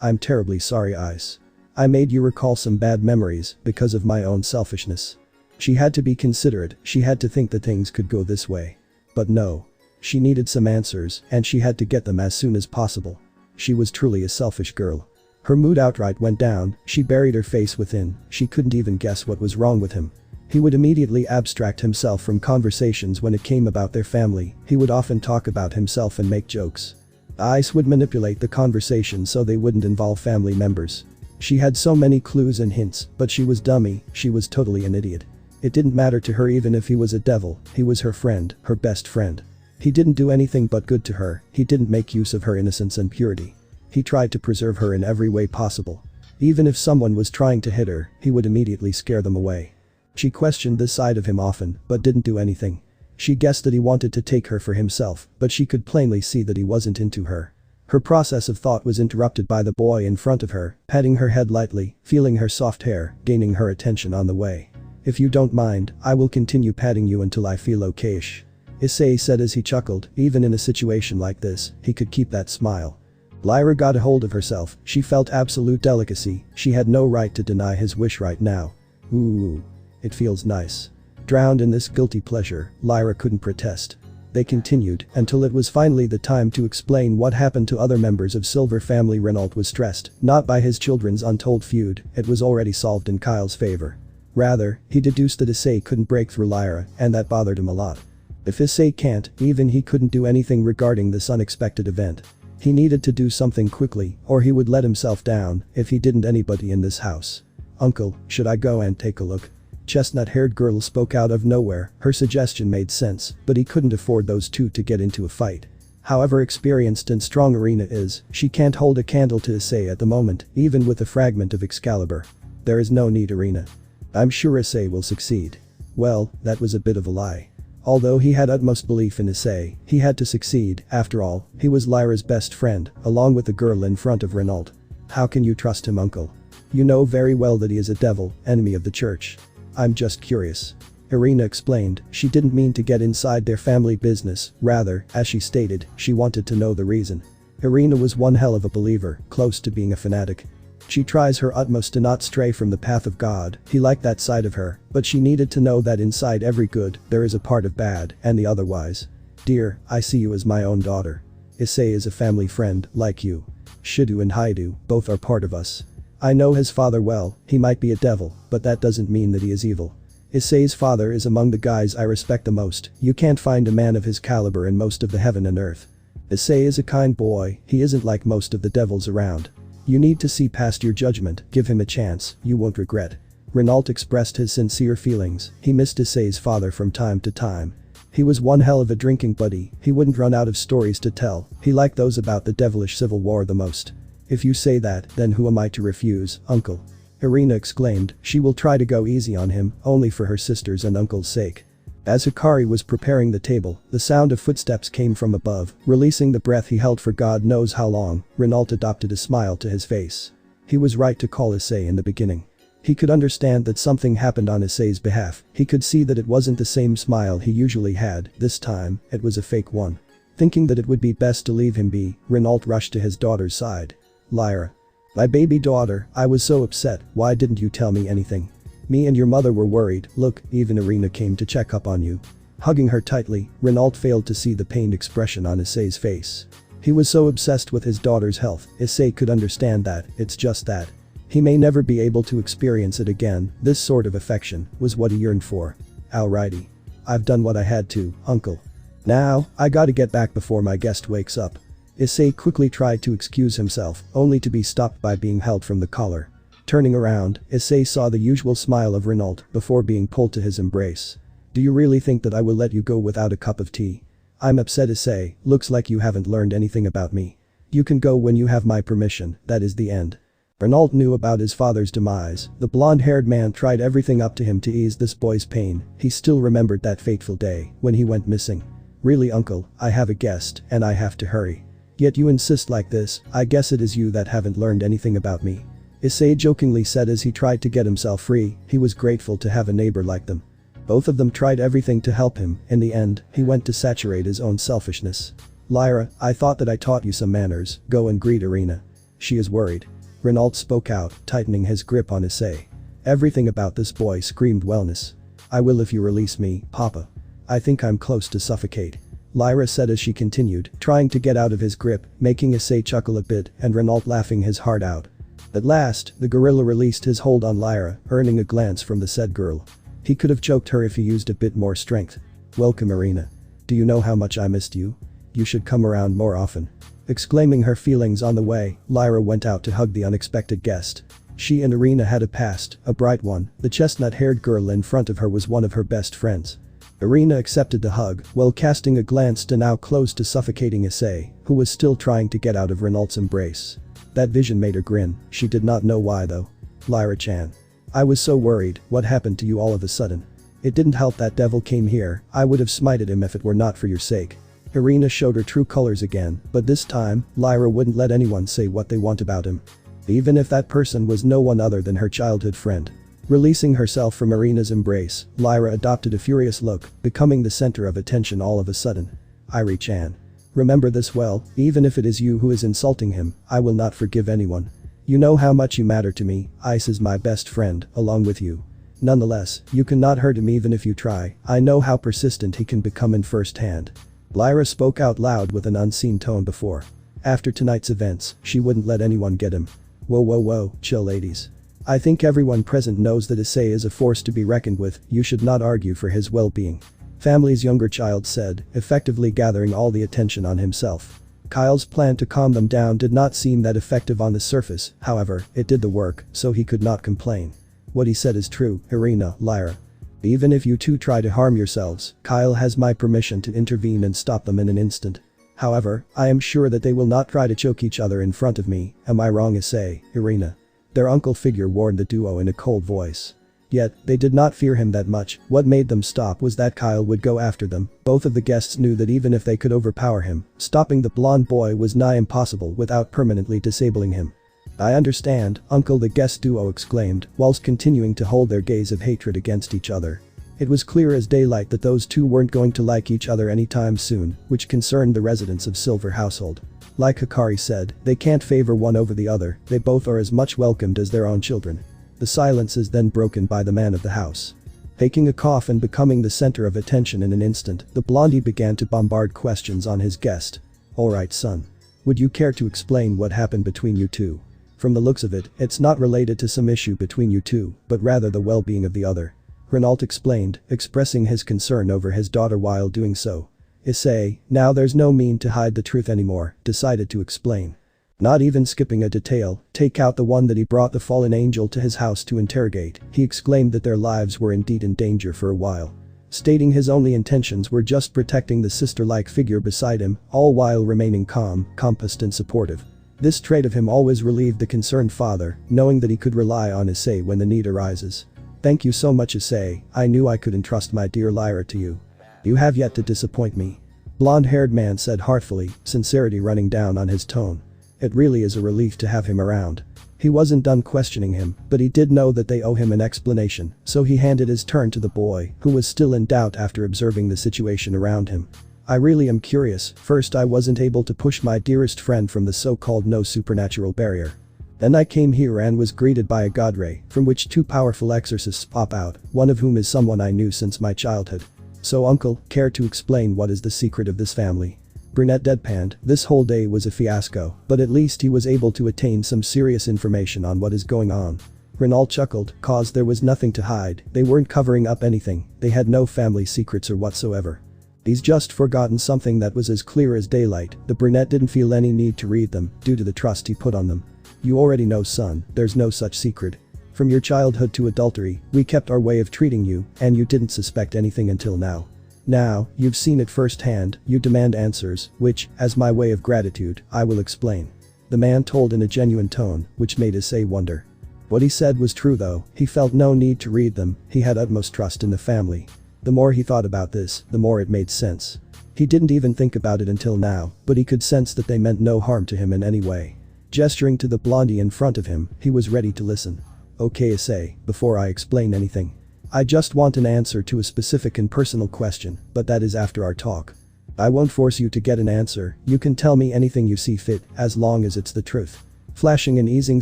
I'm terribly sorry, Ice. I made you recall some bad memories because of my own selfishness. She had to be considerate. She had to think that things could go this way. But no. She needed some answers, and she had to get them as soon as possible. She was truly a selfish girl. Her mood outright went down. She buried her face within. She couldn't even guess what was wrong with him. He would immediately abstract himself from conversations when it came about their family. He would often talk about himself and make jokes. Ice would manipulate the conversation so they wouldn't involve family members. She had so many clues and hints, but she was dummy. She was totally an idiot. It didn't matter to her even if he was a devil. He was her friend, her best friend. He didn't do anything but good to her. He didn't make use of her innocence and purity. He tried to preserve her in every way possible. Even if someone was trying to hit her, he would immediately scare them away. She questioned this side of him often, but didn't do anything. She guessed that he wanted to take her for himself, but she could plainly see that he wasn't into her. Her process of thought was interrupted by the boy in front of her, patting her head lightly, feeling her soft hair, gaining her attention on the way. If you don't mind, I will continue patting you until I feel okayish. Issei said as he chuckled. Even in a situation like this, he could keep that smile. Lyra got a hold of herself. She felt absolute delicacy. She had no right to deny his wish right now. Ooh. It feels nice. Drowned in this guilty pleasure, Lyra couldn't protest. They continued until it was finally the time to explain what happened to other members of Silver family. Renault was stressed, not by his children's untold feud. It was already solved in Kyle's favor. Rather, he deduced that Issei couldn't break through Lyra, and that bothered him a lot. If Issei can't, even he couldn't do anything regarding this unexpected event. He needed to do something quickly, or he would let himself down. If he didn't, anybody in this house. Uncle, should I go and take a look? Chestnut-haired girl spoke out of nowhere. Her suggestion made sense, but he couldn't afford those two to get into a fight. However experienced and strong Irina is, she can't hold a candle to Issei at the moment, even with a fragment of Excalibur. There is no need, Irina. I'm sure Issei will succeed. Well, that was a bit of a lie. Although he had utmost belief in Issei, he had to succeed, after all, he was Lyra's best friend, along with the girl in front of Renault. How can you trust him, uncle? You know very well that he is a devil, enemy of the church. I'm just curious. Irina explained, she didn't mean to get inside their family business, rather, as she stated, she wanted to know the reason. Irina was one hell of a believer, close to being a fanatic. She tries her utmost to not stray from the path of God, he liked that side of her, but she needed to know that inside every good, there is a part of bad, and the otherwise. Dear, I see you as my own daughter. Issei is a family friend, like you. Shidu and Haidu, both are part of us. I know his father well, he might be a devil, but that doesn't mean that he is evil. Issei's father is among the guys I respect the most, you can't find a man of his caliber in most of the heaven and earth. Issei is a kind boy, he isn't like most of the devils around. You need to see past your judgment, give him a chance, you won't regret. Renault expressed his sincere feelings, he missed Issei's father from time to time. He was one hell of a drinking buddy, he wouldn't run out of stories to tell, he liked those about the devilish civil war the most. If you say that, then who am I to refuse, uncle? Irina exclaimed, she will try to go easy on him, only for her sister's and uncle's sake. As Hikari was preparing the table, the sound of footsteps came from above, releasing the breath he held for God knows how long. Renault adopted a smile to his face. He was right to call Issei in the beginning. He could understand that something happened on Issei's behalf, he could see that it wasn't the same smile he usually had, this time, it was a fake one. Thinking that it would be best to leave him be, Renault rushed to his daughter's side. Lyra. My baby daughter, I was so upset, why didn't you tell me anything? Me and your mother were worried, look, even Irina came to check up on you. Hugging her tightly, Renault failed to see the pained expression on Issei's face. He was so obsessed with his daughter's health, Issei could understand that, it's just that. He may never be able to experience it again, this sort of affection was what he yearned for. Alrighty. I've done what I had to, uncle. Now, I gotta get back before my guest wakes up. Issei quickly tried to excuse himself, only to be stopped by being held from the collar. Turning around, Issei saw the usual smile of Renault before being pulled to his embrace. Do you really think that I will let you go without a cup of tea? I'm upset, Issei, looks like you haven't learned anything about me. You can go when you have my permission, that is the end. Renault knew about his father's demise, the blonde-haired man tried everything up to him to ease this boy's pain, he still remembered that fateful day, when he went missing. Really uncle, I have a guest, and I have to hurry. Yet you insist like this, I guess it is you that haven't learned anything about me. Issei jokingly said as he tried to get himself free, he was grateful to have a neighbor like them. Both of them tried everything to help him, in the end, he went to saturate his own selfishness. Lyra, I thought that I taught you some manners, go and greet Irina. She is worried. Renault spoke out, tightening his grip on Issei. Everything about this boy screamed wellness. I will if you release me, Papa. I think I'm close to suffocate. Lyra said as she continued, trying to get out of his grip, making Issei chuckle a bit and Renault laughing his heart out. At last, the gorilla released his hold on Lyra, earning a glance from the said girl. He could have choked her if he used a bit more strength. Welcome Irina. Do you know how much I missed you? You should come around more often. Exclaiming her feelings on the way, Lyra went out to hug the unexpected guest. She and Irina had a past, a bright one, the chestnut-haired girl in front of her was one of her best friends. Irina accepted the hug, while casting a glance to now close to suffocating Issei, who was still trying to get out of Renault's embrace. That vision made her grin, she did not know why though. Lyra-chan. I was so worried, what happened to you all of a sudden? It didn't help that devil came here, I would have smited him if it were not for your sake. Irina showed her true colors again, but this time, Lyra wouldn't let anyone say what they want about him. Even if that person was no one other than her childhood friend. Releasing herself from Irina's embrace, Lyra adopted a furious look, becoming the center of attention all of a sudden. Irie-chan. Remember this well, even if it is you who is insulting him, I will not forgive anyone. You know how much you matter to me, Ice is my best friend, along with you. Nonetheless, you cannot hurt him even if you try, I know how persistent he can become in first hand. Lyra spoke out loud with an unseen tone before. After tonight's events, she wouldn't let anyone get him. Whoa, chill ladies. I think everyone present knows that Issei is a force to be reckoned with, you should not argue for his well-being. Family's younger child said, effectively gathering all the attention on himself. Kyle's plan to calm them down did not seem that effective on the surface, however, it did the work, so he could not complain. What he said is true, Irina, Lyra. Even if you two try to harm yourselves, Kyle has my permission to intervene and stop them in an instant. However, I am sure that they will not try to choke each other in front of me, am I wrong Issei, Irina? Their uncle figure warned the duo in a cold voice. Yet, they did not fear him that much. What made them stop was that Kyle would go after them. Both of the guests knew that even if they could overpower him, stopping the blonde boy was nigh impossible without permanently disabling him. "I understand, Uncle," the guest duo exclaimed, whilst continuing to hold their gaze of hatred against each other. It was clear as daylight that those two weren't going to like each other anytime soon, which concerned the residents of Silver household. Like Hikari said, they can't favor one over the other, they both are as much welcomed as their own children. The silence is then broken by the man of the house. Taking a cough and becoming the center of attention in an instant, the blondie began to bombard questions on his guest. "Alright son. Would you care to explain what happened between you two? From the looks of it, it's not related to some issue between you two, but rather the well-being of the other." Renault explained, expressing his concern over his daughter while doing so. Issei, now there's no need to hide the truth anymore, decided to explain. Not even skipping a detail, take out the one that he brought the fallen angel to his house to interrogate, he exclaimed that their lives were indeed in danger for a while. Stating his only intentions were just protecting the sister-like figure beside him, all while remaining calm, composed and supportive. This trait of him always relieved the concerned father, knowing that he could rely on Issei when the need arises. "Thank you so much Issei, I knew I could entrust my dear Lyra to you. You have yet to disappoint me." Blonde-haired man said heartfully, sincerity running down on his tone. It really is a relief to have him around. He wasn't done questioning him, but he did know that they owe him an explanation, so he handed his turn to the boy, who was still in doubt after observing the situation around him. "I really am curious, first I wasn't able to push my dearest friend from the so-called no supernatural barrier. Then I came here and was greeted by a god ray, from which two powerful exorcists pop out, one of whom is someone I knew since my childhood. So uncle, care to explain what is the secret of this family?" Brunette deadpanned, this whole day was a fiasco, but at least he was able to attain some serious information on what is going on. Renault chuckled, cause there was nothing to hide, they weren't covering up anything, they had no family secrets or whatsoever. He's just forgotten something that was as clear as daylight, the brunette didn't feel any need to read them, due to the trust he put on them. "You already know son, there's no such secret. From your childhood to adultery, we kept our way of treating you, and you didn't suspect anything until now. Now, you've seen it firsthand, you demand answers, which, as my way of gratitude, I will explain." The man told in a genuine tone, which made Issei wonder. What he said was true though, he felt no need to read them, he had utmost trust in the family. The more he thought about this, the more it made sense. He didn't even think about it until now, but he could sense that they meant no harm to him in any way. Gesturing to the blondie in front of him, he was ready to listen. "Okay Issei, before I explain anything. I just want an answer to a specific and personal question, but that is after our talk. I won't force you to get an answer, you can tell me anything you see fit, as long as it's the truth." Flashing an easing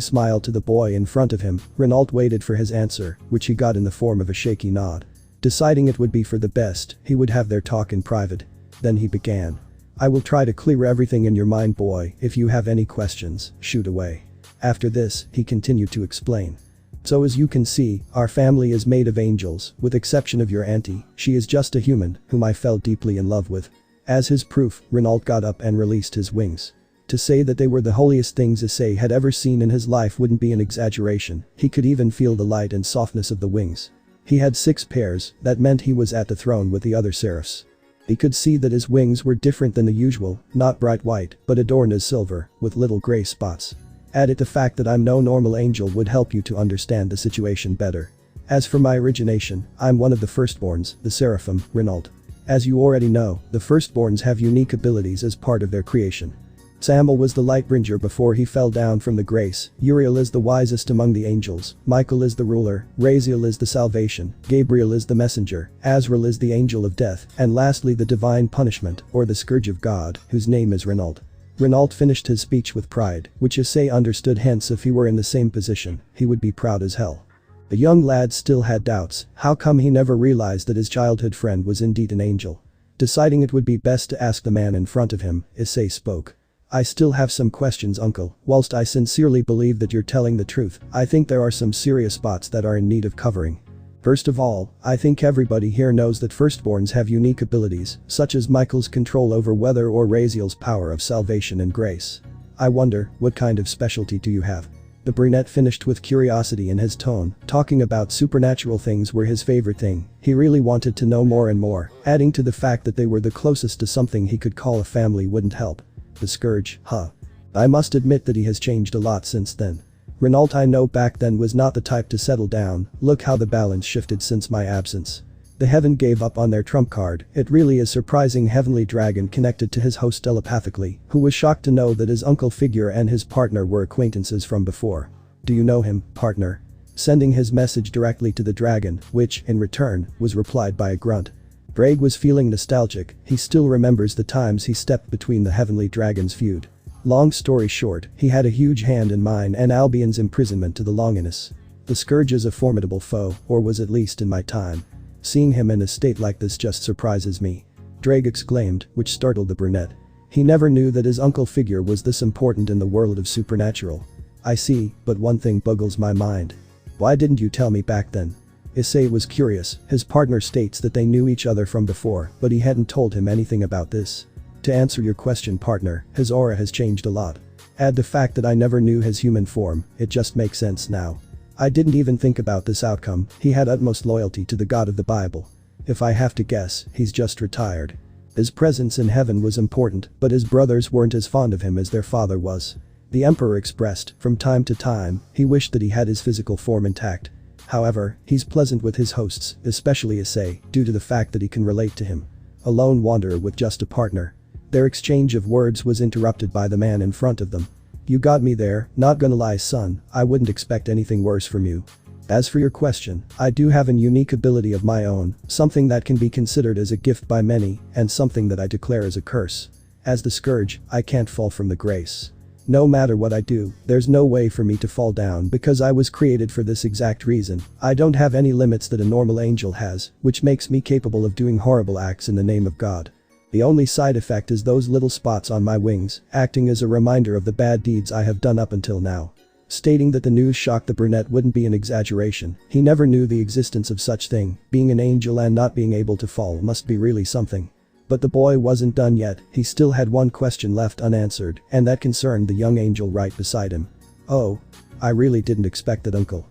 smile to the boy in front of him, Renault waited for his answer, which he got in the form of a shaky nod. Deciding it would be for the best, he would have their talk in private. Then he began. "I will try to clear everything in your mind boy, if you have any questions, shoot away." After this, he continued to explain. "So as you can see, our family is made of angels, with exception of your auntie, she is just a human, whom I fell deeply in love with." As his proof, Renault got up and released his wings. To say that they were the holiest things Issei had ever seen in his life wouldn't be an exaggeration, he could even feel the light and softness of the wings. He had 6 pairs, that meant he was at the throne with the other seraphs. He could see that his wings were different than the usual, not bright white, but adorned as silver, with little gray spots. Add it the fact that I'm no normal angel would help you to understand the situation better. As for my origination, I'm one of the firstborns, the seraphim, Renault. As you already know, the firstborns have unique abilities as part of their creation. Samuel was the Lightbringer before he fell down from the grace, Uriel is the wisest among the angels, Michael is the ruler, Raziel is the salvation, Gabriel is the messenger, Azrael is the angel of death, and lastly the divine punishment, or the scourge of God, whose name is Renault. Renault finished his speech with pride, which Issei understood, hence if he were in the same position, he would be proud as hell. The young lad still had doubts, how come he never realized that his childhood friend was indeed an angel? Deciding it would be best to ask the man in front of him, Issei spoke. "I still have some questions uncle, whilst I sincerely believe that you're telling the truth, I think there are some serious spots that are in need of covering. First of all, I think everybody here knows that firstborns have unique abilities, such as Michael's control over weather or Raziel's power of salvation and grace. I wonder, what kind of specialty do you have?" The brunette finished with curiosity in his tone, talking about supernatural things were his favorite thing, he really wanted to know more and more, adding to the fact that they were the closest to something he could call a family wouldn't help. "The scourge, huh? I must admit that he has changed a lot since then. Renault I know back then was not the type to settle down, look how the balance shifted since my absence. The heaven gave up on their trump card, it really is surprising heavenly dragon connected to his host telepathically, who was shocked to know that his uncle figure and his partner were acquaintances from before. Do you know him, partner? Sending his message directly to the dragon, which, in return, was replied by a grunt. Braig was feeling nostalgic, he still remembers the times he stepped between the heavenly dragon's feud. Long story short, he had a huge hand in mine and Albion's imprisonment to the Longinus. The Scourge is a formidable foe, or was at least in my time. Seeing him in a state like this just surprises me. Braig exclaimed, which startled the brunette. He never knew that his uncle figure was this important in the world of supernatural. I see, but one thing boggles my mind. Why didn't you tell me back then? Issei was curious, his partner states that they knew each other from before, but he hadn't told him anything about this. To answer your question, partner, his aura has changed a lot. Add the fact that I never knew his human form, it just makes sense now. I didn't even think about this outcome, he had utmost loyalty to the God of the Bible. If I have to guess, he's just retired. His presence in heaven was important, but his brothers weren't as fond of him as their father was. The Emperor expressed, from time to time, he wished that he had his physical form intact. However, he's pleasant with his hosts, especially Issei, due to the fact that he can relate to him. A lone wanderer with just a partner. Their exchange of words was interrupted by the man in front of them. You got me there, not gonna lie son, I wouldn't expect anything worse from you. As for your question, I do have an unique ability of my own, something that can be considered as a gift by many, and something that I declare as a curse. As the Scourge, I can't fall from the grace. No matter what I do, there's no way for me to fall down because I was created for this exact reason. I don't have any limits that a normal angel has, which makes me capable of doing horrible acts in the name of God. The only side effect is those little spots on my wings, acting as a reminder of the bad deeds I have done up until now. Stating that the news shocked the brunette wouldn't be an exaggeration, he never knew the existence of such thing, being an angel and not being able to fall must be really something. But the boy wasn't done yet, he still had one question left unanswered, and that concerned the young angel right beside him. Oh. I really didn't expect that, uncle.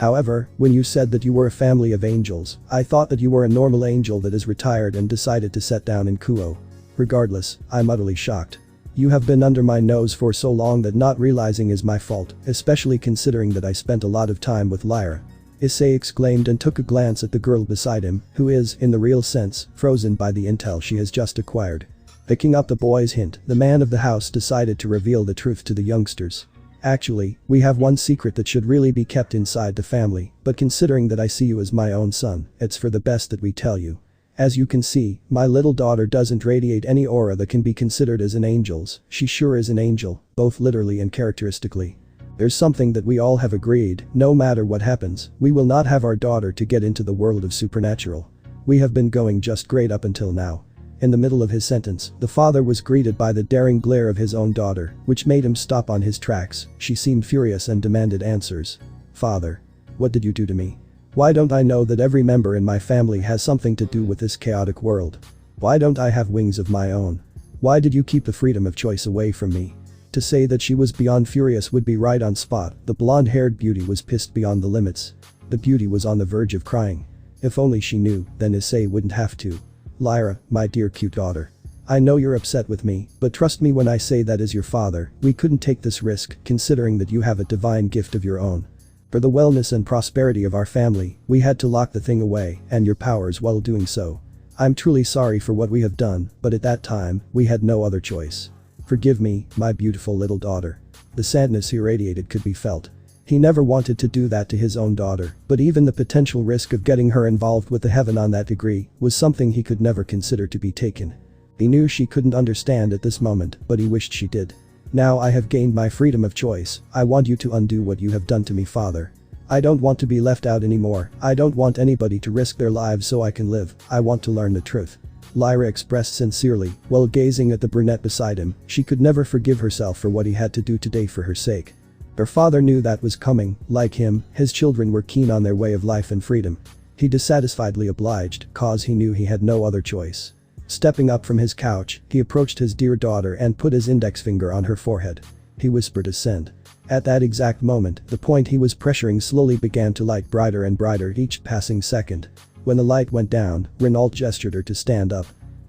However, when you said that you were a family of angels, I thought that you were a normal angel that is retired and decided to set down in Kuo. Regardless, I'm utterly shocked. You have been under my nose for so long that not realizing is my fault, especially considering that I spent a lot of time with Lyra. Issei exclaimed and took a glance at the girl beside him, who is, in the real sense, frozen by the intel she has just acquired. Picking up the boy's hint, the man of the house decided to reveal the truth to the youngsters. Actually, we have one secret that should really be kept inside the family, but considering that I see you as my own son, it's for the best that we tell you. As you can see, my little daughter doesn't radiate any aura that can be considered as an angel's, she sure is an angel, both literally and characteristically. There's something that we all have agreed, no matter what happens, we will not have our daughter to get into the world of supernatural. We have been going just great up until now. In the middle of his sentence, the father was greeted by the daring glare of his own daughter, which made him stop on his tracks. She seemed furious and demanded answers. Father. What did you do to me? Why don't I know that every member in my family has something to do with this chaotic world? Why don't I have wings of my own? Why did you keep the freedom of choice away from me? To say that she was beyond furious would be right on spot, the blonde-haired beauty was pissed beyond the limits. The beauty was on the verge of crying. If only she knew, then Issei wouldn't have to. Lyra, my dear cute daughter. I know you're upset with me, but trust me when I say that as your father, we couldn't take this risk, considering that you have a divine gift of your own. For the wellness and prosperity of our family, we had to lock the thing away, and your powers while doing so. I'm truly sorry for what we have done, but at that time, we had no other choice. Forgive me, my beautiful little daughter. The sadness he radiated could be felt. He never wanted to do that to his own daughter, but even the potential risk of getting her involved with the heaven on that degree was something he could never consider to be taken. He knew she couldn't understand at this moment, but he wished she did. Now I have gained my freedom of choice, I want you to undo what you have done to me, father. I don't want to be left out anymore, I don't want anybody to risk their lives so I can live, I want to learn the truth. Lyra expressed sincerely, while gazing at the brunette beside him, she could never forgive herself for what he had to do today for her sake. Her father knew that was coming, like him, his children were keen on their way of life and freedom. He dissatisfiedly obliged, cause he knew he had no other choice. Stepping up from his couch, he approached his dear daughter and put his index finger on her forehead. He whispered assent. At that exact moment, the point he was pressuring slowly began to light brighter and brighter each passing second. When the light went down, Renault gestured her to stand up.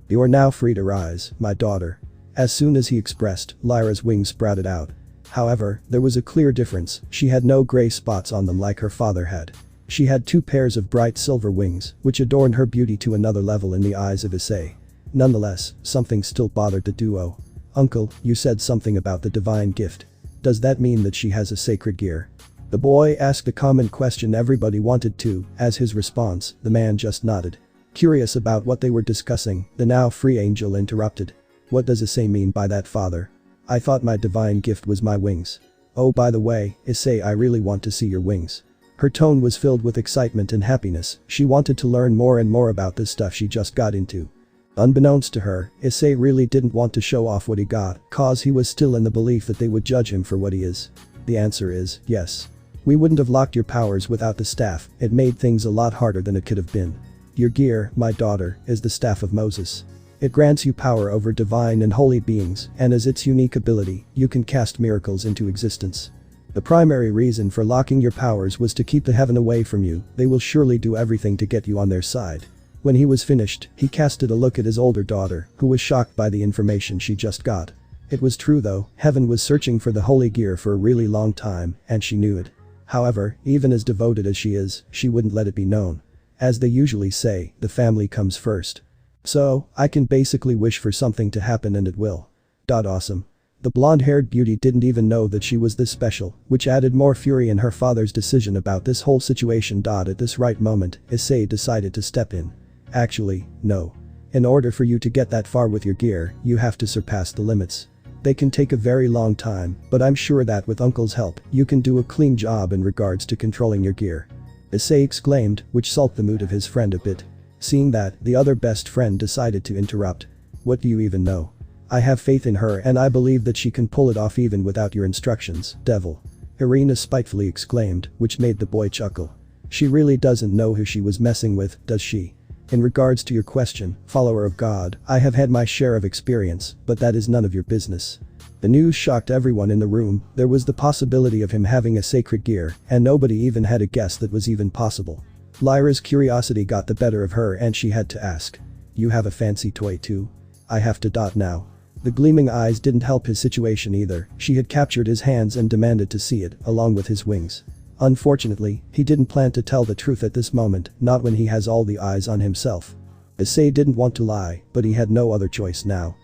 You are now free to rise, my daughter. As soon as he expressed, Lyra's wings sprouted out. However, there was a clear difference, she had no gray spots on them like her father had. She had 2 pairs of bright silver wings, which adorned her beauty to another level in the eyes of Issei. Nonetheless, something still bothered the duo. "Uncle, you said something about the divine gift. Does that mean that she has a sacred gear?" The boy asked a common question everybody wanted to, as his response, the man just nodded. Curious about what they were discussing, the now free angel interrupted. "What does Issei mean by that, father? I thought my divine gift was my wings. Oh, by the way, Issei, I really want to see your wings." Her tone was filled with excitement and happiness, she wanted to learn more and more about this stuff she just got into. Unbeknownst to her, Issei really didn't want to show off what he got, cause he was still in the belief that they would judge him for what he is. The answer is, yes. "We wouldn't have locked your powers without the staff, it made things a lot harder than it could have been. Your gear, my daughter, is the staff of Moses. It grants you power over divine and holy beings, and as its unique ability, you can cast miracles into existence. The primary reason for locking your powers was to keep the heaven away from you, they will surely do everything to get you on their side." When he was finished, he casted a look at his older daughter, who was shocked by the information she just got. It was true though, heaven was searching for the holy gear for a really long time, and she knew it. However, even as devoted as she is, she wouldn't let it be known. As they usually say, the family comes first. "So, I can basically wish for something to happen and it will. Awesome." The blonde-haired beauty didn't even know that she was this special, which added more fury in her father's decision about this whole situation. At this right moment, Issei decided to step in. "Actually, no. In order for you to get that far with your gear, you have to surpass the limits. They can take a very long time, but I'm sure that with Uncle's help, you can do a clean job in regards to controlling your gear." Issei exclaimed, which sulked the mood of his friend a bit. Seeing that, the other best friend decided to interrupt. "What do you even know? I have faith in her and I believe that she can pull it off even without your instructions, devil." Irina spitefully exclaimed, which made the boy chuckle. She really doesn't know who she was messing with, does she? "In regards to your question, follower of God, I have had my share of experience, but that is none of your business." The news shocked everyone in the room, there was the possibility of him having a sacred gear, and nobody even had a guess that was even possible. Lyra's curiosity got the better of her and she had to ask. "You have a fancy toy too? I have to now." The gleaming eyes didn't help his situation either, she had captured his hands and demanded to see it, along with his wings. Unfortunately, he didn't plan to tell the truth at this moment, not when he has all the eyes on himself. Issei didn't want to lie, but he had no other choice now.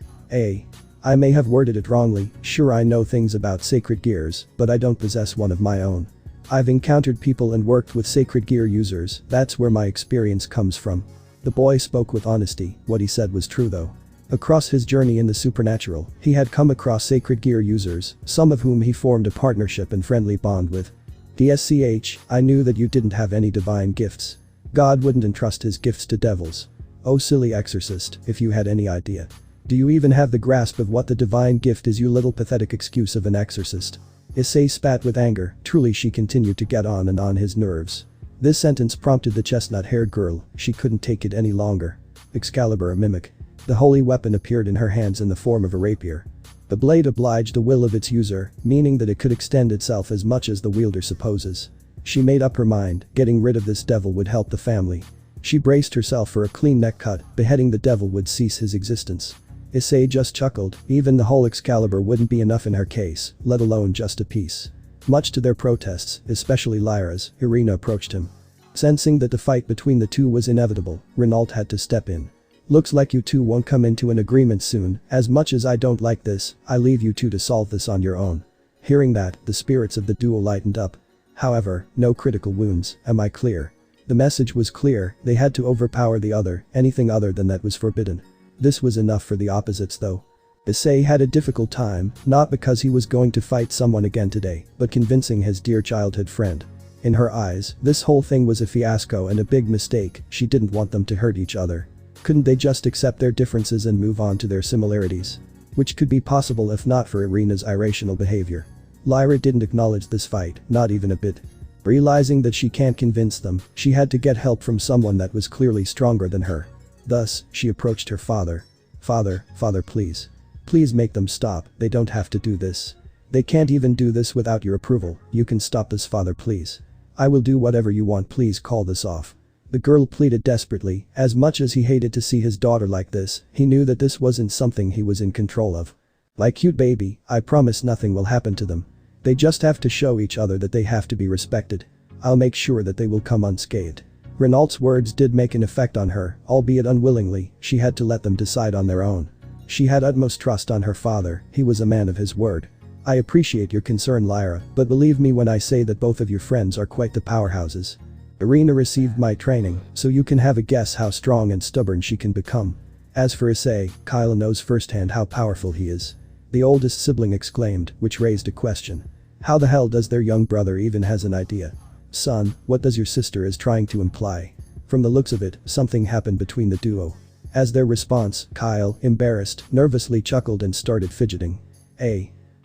I may have worded it wrongly, sure I know things about sacred gears, but I don't possess one of my own. I've encountered people and worked with sacred gear users, that's where my experience comes from." The boy spoke with honesty, what he said was true though. Across his journey in the supernatural, he had come across sacred gear users, some of whom he formed a partnership and friendly bond with. "DSCH, I knew that you didn't have any divine gifts. God wouldn't entrust his gifts to devils. Oh silly exorcist, if you had any idea. Do you even have the grasp of what the divine gift is, you little pathetic excuse of an exorcist?" Issei spat with anger, truly she continued to get on and on his nerves. This sentence prompted the chestnut-haired girl, she couldn't take it any longer. Excalibur, a mimic. The holy weapon appeared in her hands in the form of a rapier. The blade obliged the will of its user, meaning that it could extend itself as much as the wielder supposes. She made up her mind, getting rid of this devil would help the family. She braced herself for a clean neck cut, beheading the devil would cease his existence. Issei just chuckled, even the whole Excalibur wouldn't be enough in her case, let alone just a piece. Much to their protests, especially Lyra's, Irina approached him. Sensing that the fight between the two was inevitable, Renault had to step in. "Looks like you two won't come into an agreement soon, as much as I don't like this, I leave you two to solve this on your own." Hearing that, the spirits of the duo lightened up. However, no critical wounds, am I clear? The message was clear, they had to overpower the other, anything other than that was forbidden. This was enough for the opposites though. Issei had a difficult time, not because he was going to fight someone again today, but convincing his dear childhood friend. In her eyes, this whole thing was a fiasco and a big mistake, she didn't want them to hurt each other. Couldn't they just accept their differences and move on to their similarities? Which could be possible if not for Irina's irrational behavior. Lyra didn't acknowledge this fight, not even a bit. Realizing that she can't convince them, she had to get help from someone that was clearly stronger than her. Thus, she approached her father. Father, please. Please make them stop, they don't have to do this. They can't even do this without your approval, you can stop this, father, please. I will do whatever you want, please call this off." The girl pleaded desperately, as much as he hated to see his daughter like this, he knew that this wasn't something he was in control of. "My cute baby, I promise nothing will happen to them. They just have to show each other that they have to be respected. I'll make sure that they will come unscathed. Renault's words did make an effect on her, albeit unwillingly, she had to let them decide on their own. She had utmost trust on her father, he was a man of his word. I appreciate your concern, Lyra, but believe me when I say that both of your friends are quite the powerhouses. Irina received my training, so you can have a guess how strong and stubborn she can become. As for Issei, Kyle knows firsthand how powerful he is. The oldest sibling exclaimed, which raised a question. How the hell does their young brother even has an idea? Son, what does your sister is trying to imply? From the looks of it, something happened between the duo. As their response, Kyle, embarrassed, nervously chuckled and started fidgeting.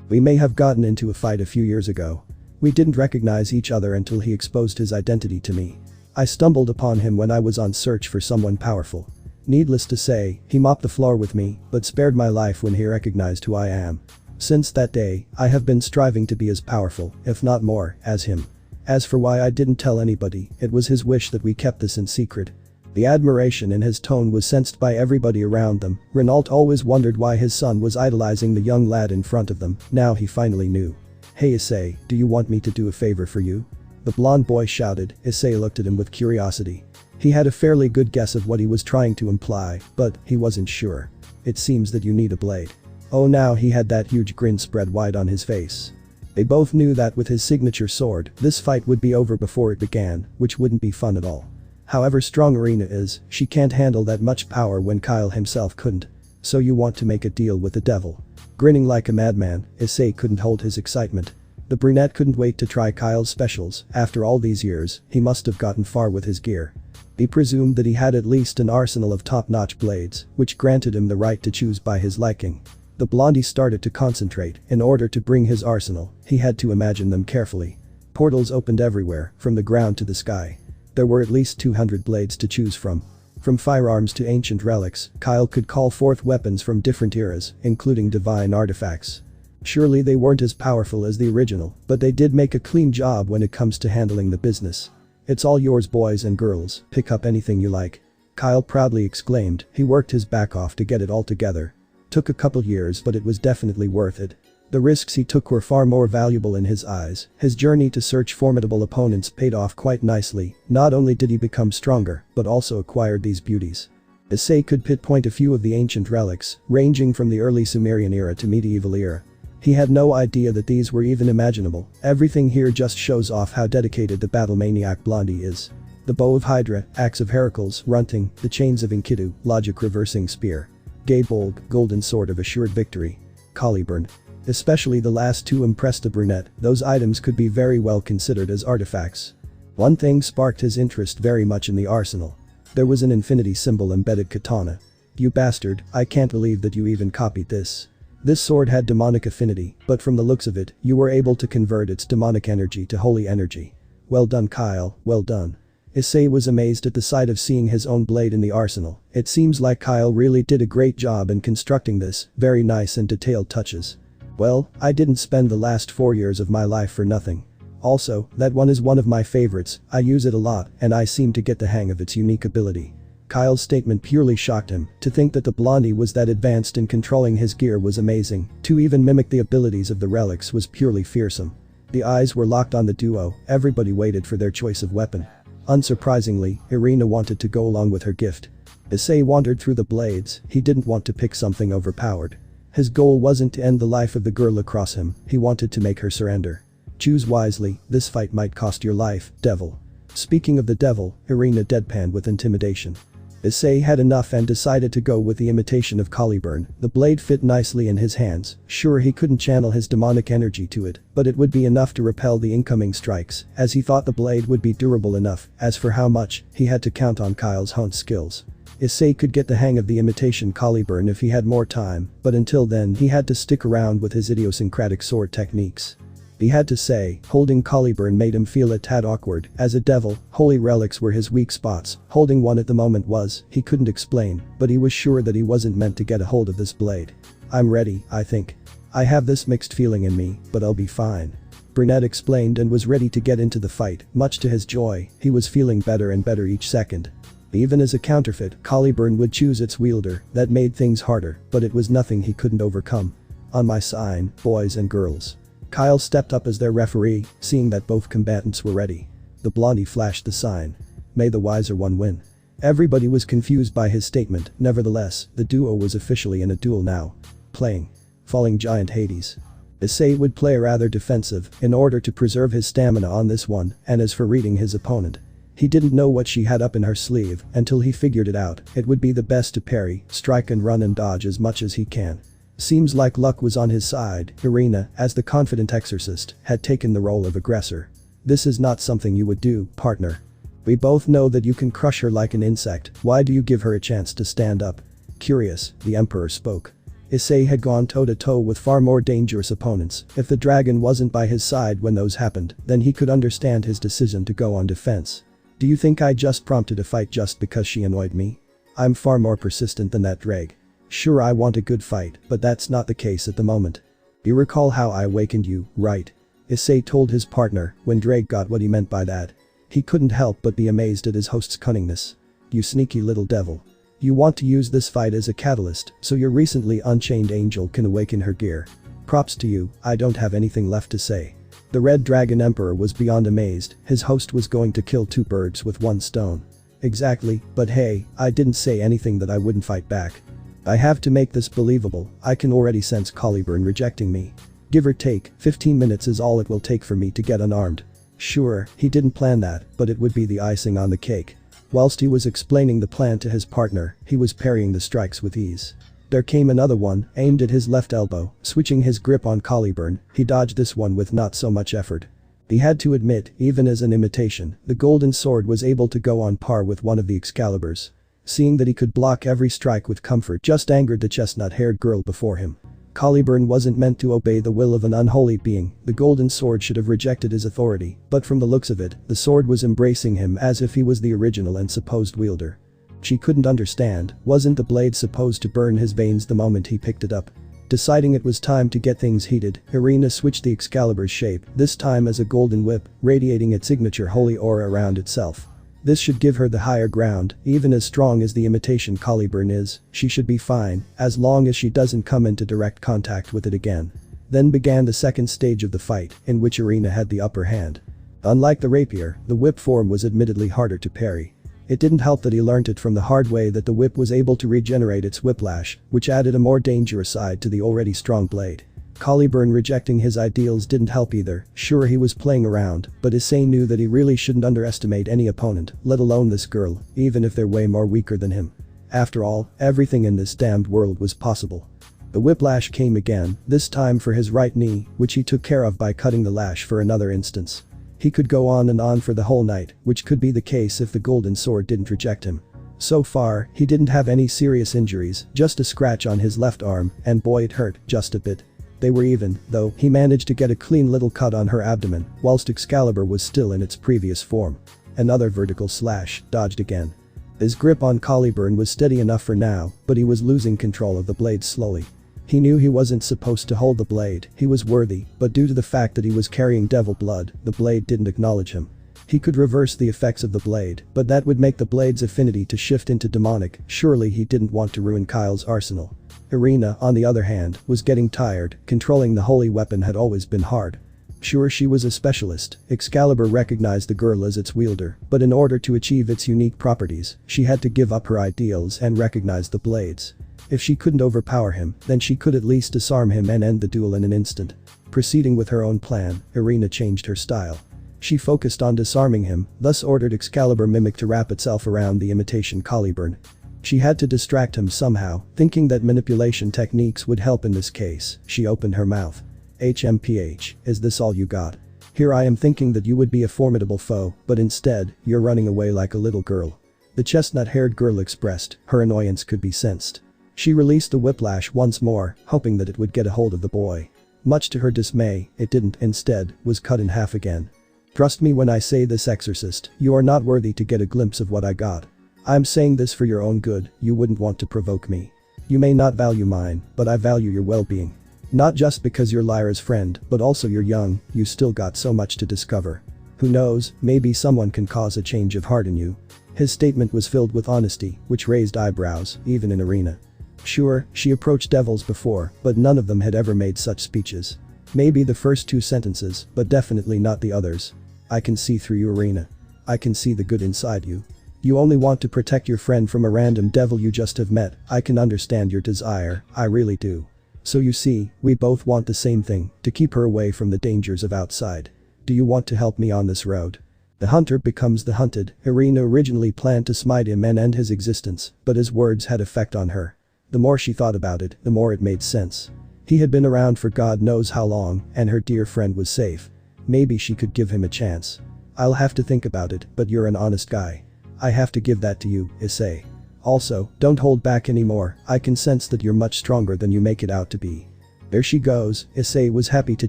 We may have gotten into a fight a few years ago. We didn't recognize each other until he exposed his identity to me. I stumbled upon him when I was on search for someone powerful. Needless to say, he mopped the floor with me, but spared my life when he recognized who I am. Since that day, I have been striving to be as powerful, if not more, as him. As for why I didn't tell anybody, it was his wish that we kept this in secret. The admiration in his tone was sensed by everybody around them. Renault always wondered why his son was idolizing the young lad in front of them, now he finally knew. Hey Issei, do you want me to do a favor for you? The blonde boy shouted. Issei looked at him with curiosity. He had a fairly good guess of what he was trying to imply, but he wasn't sure. It seems that you need a blade. Oh, now he had that huge grin spread wide on his face. They both knew that with his signature sword, this fight would be over before it began, which wouldn't be fun at all. However strong Irina is, she can't handle that much power when Kyle himself couldn't. So you want to make a deal with the devil? Grinning like a madman, Issei couldn't hold his excitement. The brunette couldn't wait to try Kyle's specials. After all these years, he must have gotten far with his gear. He presumed that he had at least an arsenal of top-notch blades, which granted him the right to choose by his liking. The blondie started to concentrate. In order to bring his arsenal, he had to imagine them carefully. Portals opened everywhere, from the ground to the sky. There were at least 200 blades to choose from. From firearms to ancient relics, Kyle could call forth weapons from different eras, including divine artifacts. Surely they weren't as powerful as the original, but they did make a clean job when it comes to handling the business. It's all yours, boys and girls, pick up anything you like. Kyle proudly exclaimed. He worked his back off to get it all together. Took a couple years, but it was definitely worth it. The risks he took were far more valuable in his eyes. His journey to search formidable opponents paid off quite nicely. Not only did he become stronger, but also acquired these beauties. Issei could pinpoint a few of the ancient relics, ranging from the early Sumerian era to medieval era. He had no idea that these were even imaginable. Everything here just shows off how dedicated the battle maniac blondie is. The bow of Hydra, axe of Heracles, runting, the chains of Enkidu, logic reversing spear. Gaybolg, golden sword of assured victory. Caliburn. Especially the last two impressed the brunette. Those items could be very well considered as artifacts. One thing sparked his interest very much in the arsenal. There was an infinity symbol embedded katana. You bastard, I can't believe that you even copied this. This sword had demonic affinity, but from the looks of it, you were able to convert its demonic energy to holy energy. Well done, Kyle, well done. Issei was amazed at the sight of seeing his own blade in the arsenal. It seems like Kyle really did a great job in constructing this, very nice and detailed touches. Well, I didn't spend the last 4 years of my life for nothing. Also, that one is one of my favorites, I use it a lot, and I seem to get the hang of its unique ability. Kyle's statement purely shocked him. To think that the blondie was that advanced in controlling his gear was amazing. To even mimic the abilities of the relics was purely fearsome. The eyes were locked on the duo, everybody waited for their choice of weapon. Unsurprisingly, Irina wanted to go along with her gift. Issei wandered through the blades, he didn't want to pick something overpowered. His goal wasn't to end the life of the girl across him, he wanted to make her surrender. Choose wisely, this fight might cost your life, devil. Speaking of the devil, Irina deadpanned with intimidation. Issei had enough and decided to go with the imitation of Caliburn. The blade fit nicely in his hands. Sure, he couldn't channel his demonic energy to it, but it would be enough to repel the incoming strikes, as he thought the blade would be durable enough. As for how much, he had to count on Kyle's hunt skills. Issei could get the hang of the imitation Caliburn if he had more time, but until then he had to stick around with his idiosyncratic sword techniques. He had to say, holding Caliburn made him feel a tad awkward. As a devil, holy relics were his weak spots. Holding one at the moment was, he couldn't explain, but he was sure that he wasn't meant to get a hold of this blade. I'm ready, I think. I have this mixed feeling in me, but I'll be fine. Brunette explained and was ready to get into the fight. Much to his joy, he was feeling better and better each second. Even as a counterfeit, Caliburn would choose its wielder. That made things harder, but it was nothing he couldn't overcome. On my sign, boys and girls. Kyle stepped up as their referee, seeing that both combatants were ready. The blondie flashed the sign. May the wiser one win. Everybody was confused by his statement, nevertheless, the duo was officially in a duel now. Playing. Falling Giant Hades. Issei would play rather defensive in order to preserve his stamina on this one, and as for reading his opponent. He didn't know what she had up in her sleeve until he figured it out. It would be the best to parry, strike and run and dodge as much as he can. Seems like luck was on his side. Irina, as the confident exorcist, had taken the role of aggressor. This is not something you would do, partner. We both know that you can crush her like an insect, why do you give her a chance to stand up? Curious, the Emperor spoke. Issei had gone toe-to-toe with far more dangerous opponents. If the dragon wasn't by his side when those happened, then he could understand his decision to go on defense. Do you think I just prompted a fight just because she annoyed me? I'm far more persistent than that drag. Sure, I want a good fight, but that's not the case at the moment. You recall how I awakened you, right? Issei told his partner when Drake got what he meant by that. He couldn't help but be amazed at his host's cunningness. You sneaky little devil. You want to use this fight as a catalyst so your recently unchained angel can awaken her gear. Props to you, I don't have anything left to say. The Red Dragon Emperor was beyond amazed. His host was going to kill two birds with one stone. Exactly, but hey, I didn't say anything that I wouldn't fight back. I have to make this believable. I can already sense Caliburn rejecting me. Give or take, 15 minutes is all it will take for me to get unarmed. Sure, he didn't plan that, but it would be the icing on the cake. Whilst he was explaining the plan to his partner, he was parrying the strikes with ease. There came another one, aimed at his left elbow, switching his grip on Caliburn. He dodged this one with not so much effort. He had to admit, even as an imitation, the golden sword was able to go on par with one of the Excaliburs. Seeing that he could block every strike with comfort just angered the chestnut-haired girl before him. Caliburn wasn't meant to obey the will of an unholy being. The golden sword should have rejected his authority, but from the looks of it, the sword was embracing him as if he was the original and supposed wielder. She couldn't understand, wasn't the blade supposed to burn his veins the moment he picked it up? Deciding it was time to get things heated, Irina switched the Excalibur's shape, this time as a golden whip, radiating its signature holy aura around itself. This should give her the higher ground. Even as strong as the imitation Caliburn is, she should be fine, as long as she doesn't come into direct contact with it again. Then began the second stage of the fight, in which Irina had the upper hand. Unlike the rapier, the whip form was admittedly harder to parry. It didn't help that he learnt it from the hard way that the whip was able to regenerate its whiplash, which added a more dangerous side to the already strong blade. Caliburn rejecting his ideals didn't help either. Sure, he was playing around, but Issei knew that he really shouldn't underestimate any opponent, let alone this girl, even if they're way more weaker than him. After all, everything in this damned world was possible. The whiplash came again, this time for his right knee, which he took care of by cutting the lash for another instance. He could go on and on for the whole night, which could be the case if the golden sword didn't reject him. So far, he didn't have any serious injuries, just a scratch on his left arm, and boy it hurt, just a bit. They were even, though. He managed to get a clean little cut on her abdomen, whilst Excalibur was still in its previous form. Another vertical slash, dodged again. His grip on Caliburn was steady enough for now, but he was losing control of the blade slowly. He knew he wasn't supposed to hold the blade, he was worthy, but due to the fact that he was carrying devil blood, the blade didn't acknowledge him. He could reverse the effects of the blade, but that would make the blade's affinity to shift into demonic. Surely he didn't want to ruin Kyle's arsenal. Irina, on the other hand, was getting tired. Controlling the holy weapon had always been hard. Sure, she was a specialist. Excalibur recognized the girl as its wielder, but in order to achieve its unique properties, she had to give up her ideals and recognize the blades. If she couldn't overpower him, then she could at least disarm him and end the duel in an instant. Proceeding with her own plan, Irina changed her style. She focused on disarming him, thus ordered Excalibur mimic to wrap itself around the imitation Caliburn. She had to distract him somehow, thinking that manipulation techniques would help in this case. She opened her mouth. HMPH, is this all you got? Here I am thinking that you would be a formidable foe, but instead, you're running away like a little girl. The chestnut-haired girl expressed, her annoyance could be sensed. She released the whiplash once more, hoping that it would get a hold of the boy. Much to her dismay, it didn't, instead, was cut in half again. Trust me when I say this, exorcist, you are not worthy to get a glimpse of what I got. I'm saying this for your own good, you wouldn't want to provoke me. You may not value mine, but I value your well-being. Not just because you're Lyra's friend, but also you're young, you still got so much to discover. Who knows, maybe someone can cause a change of heart in you. His statement was filled with honesty, which raised eyebrows, even in Irina. Sure, she approached devils before, but none of them had ever made such speeches. Maybe the first two sentences, but definitely not the others. I can see through you, Irina. I can see the good inside you. You only want to protect your friend from a random devil you just have met. I can understand your desire, I really do. So you see, we both want the same thing, to keep her away from the dangers of outside. Do you want to help me on this road? The hunter becomes the hunted. Irina originally planned to smite him and end his existence, but his words had effect on her. The more she thought about it, the more it made sense. He had been around for God knows how long, and her dear friend was safe. Maybe she could give him a chance. I'll have to think about it, but you're an honest guy. I have to give that to you, Issei. Also, don't hold back anymore. I can sense that you're much stronger than you make it out to be. There she goes. Issei was happy to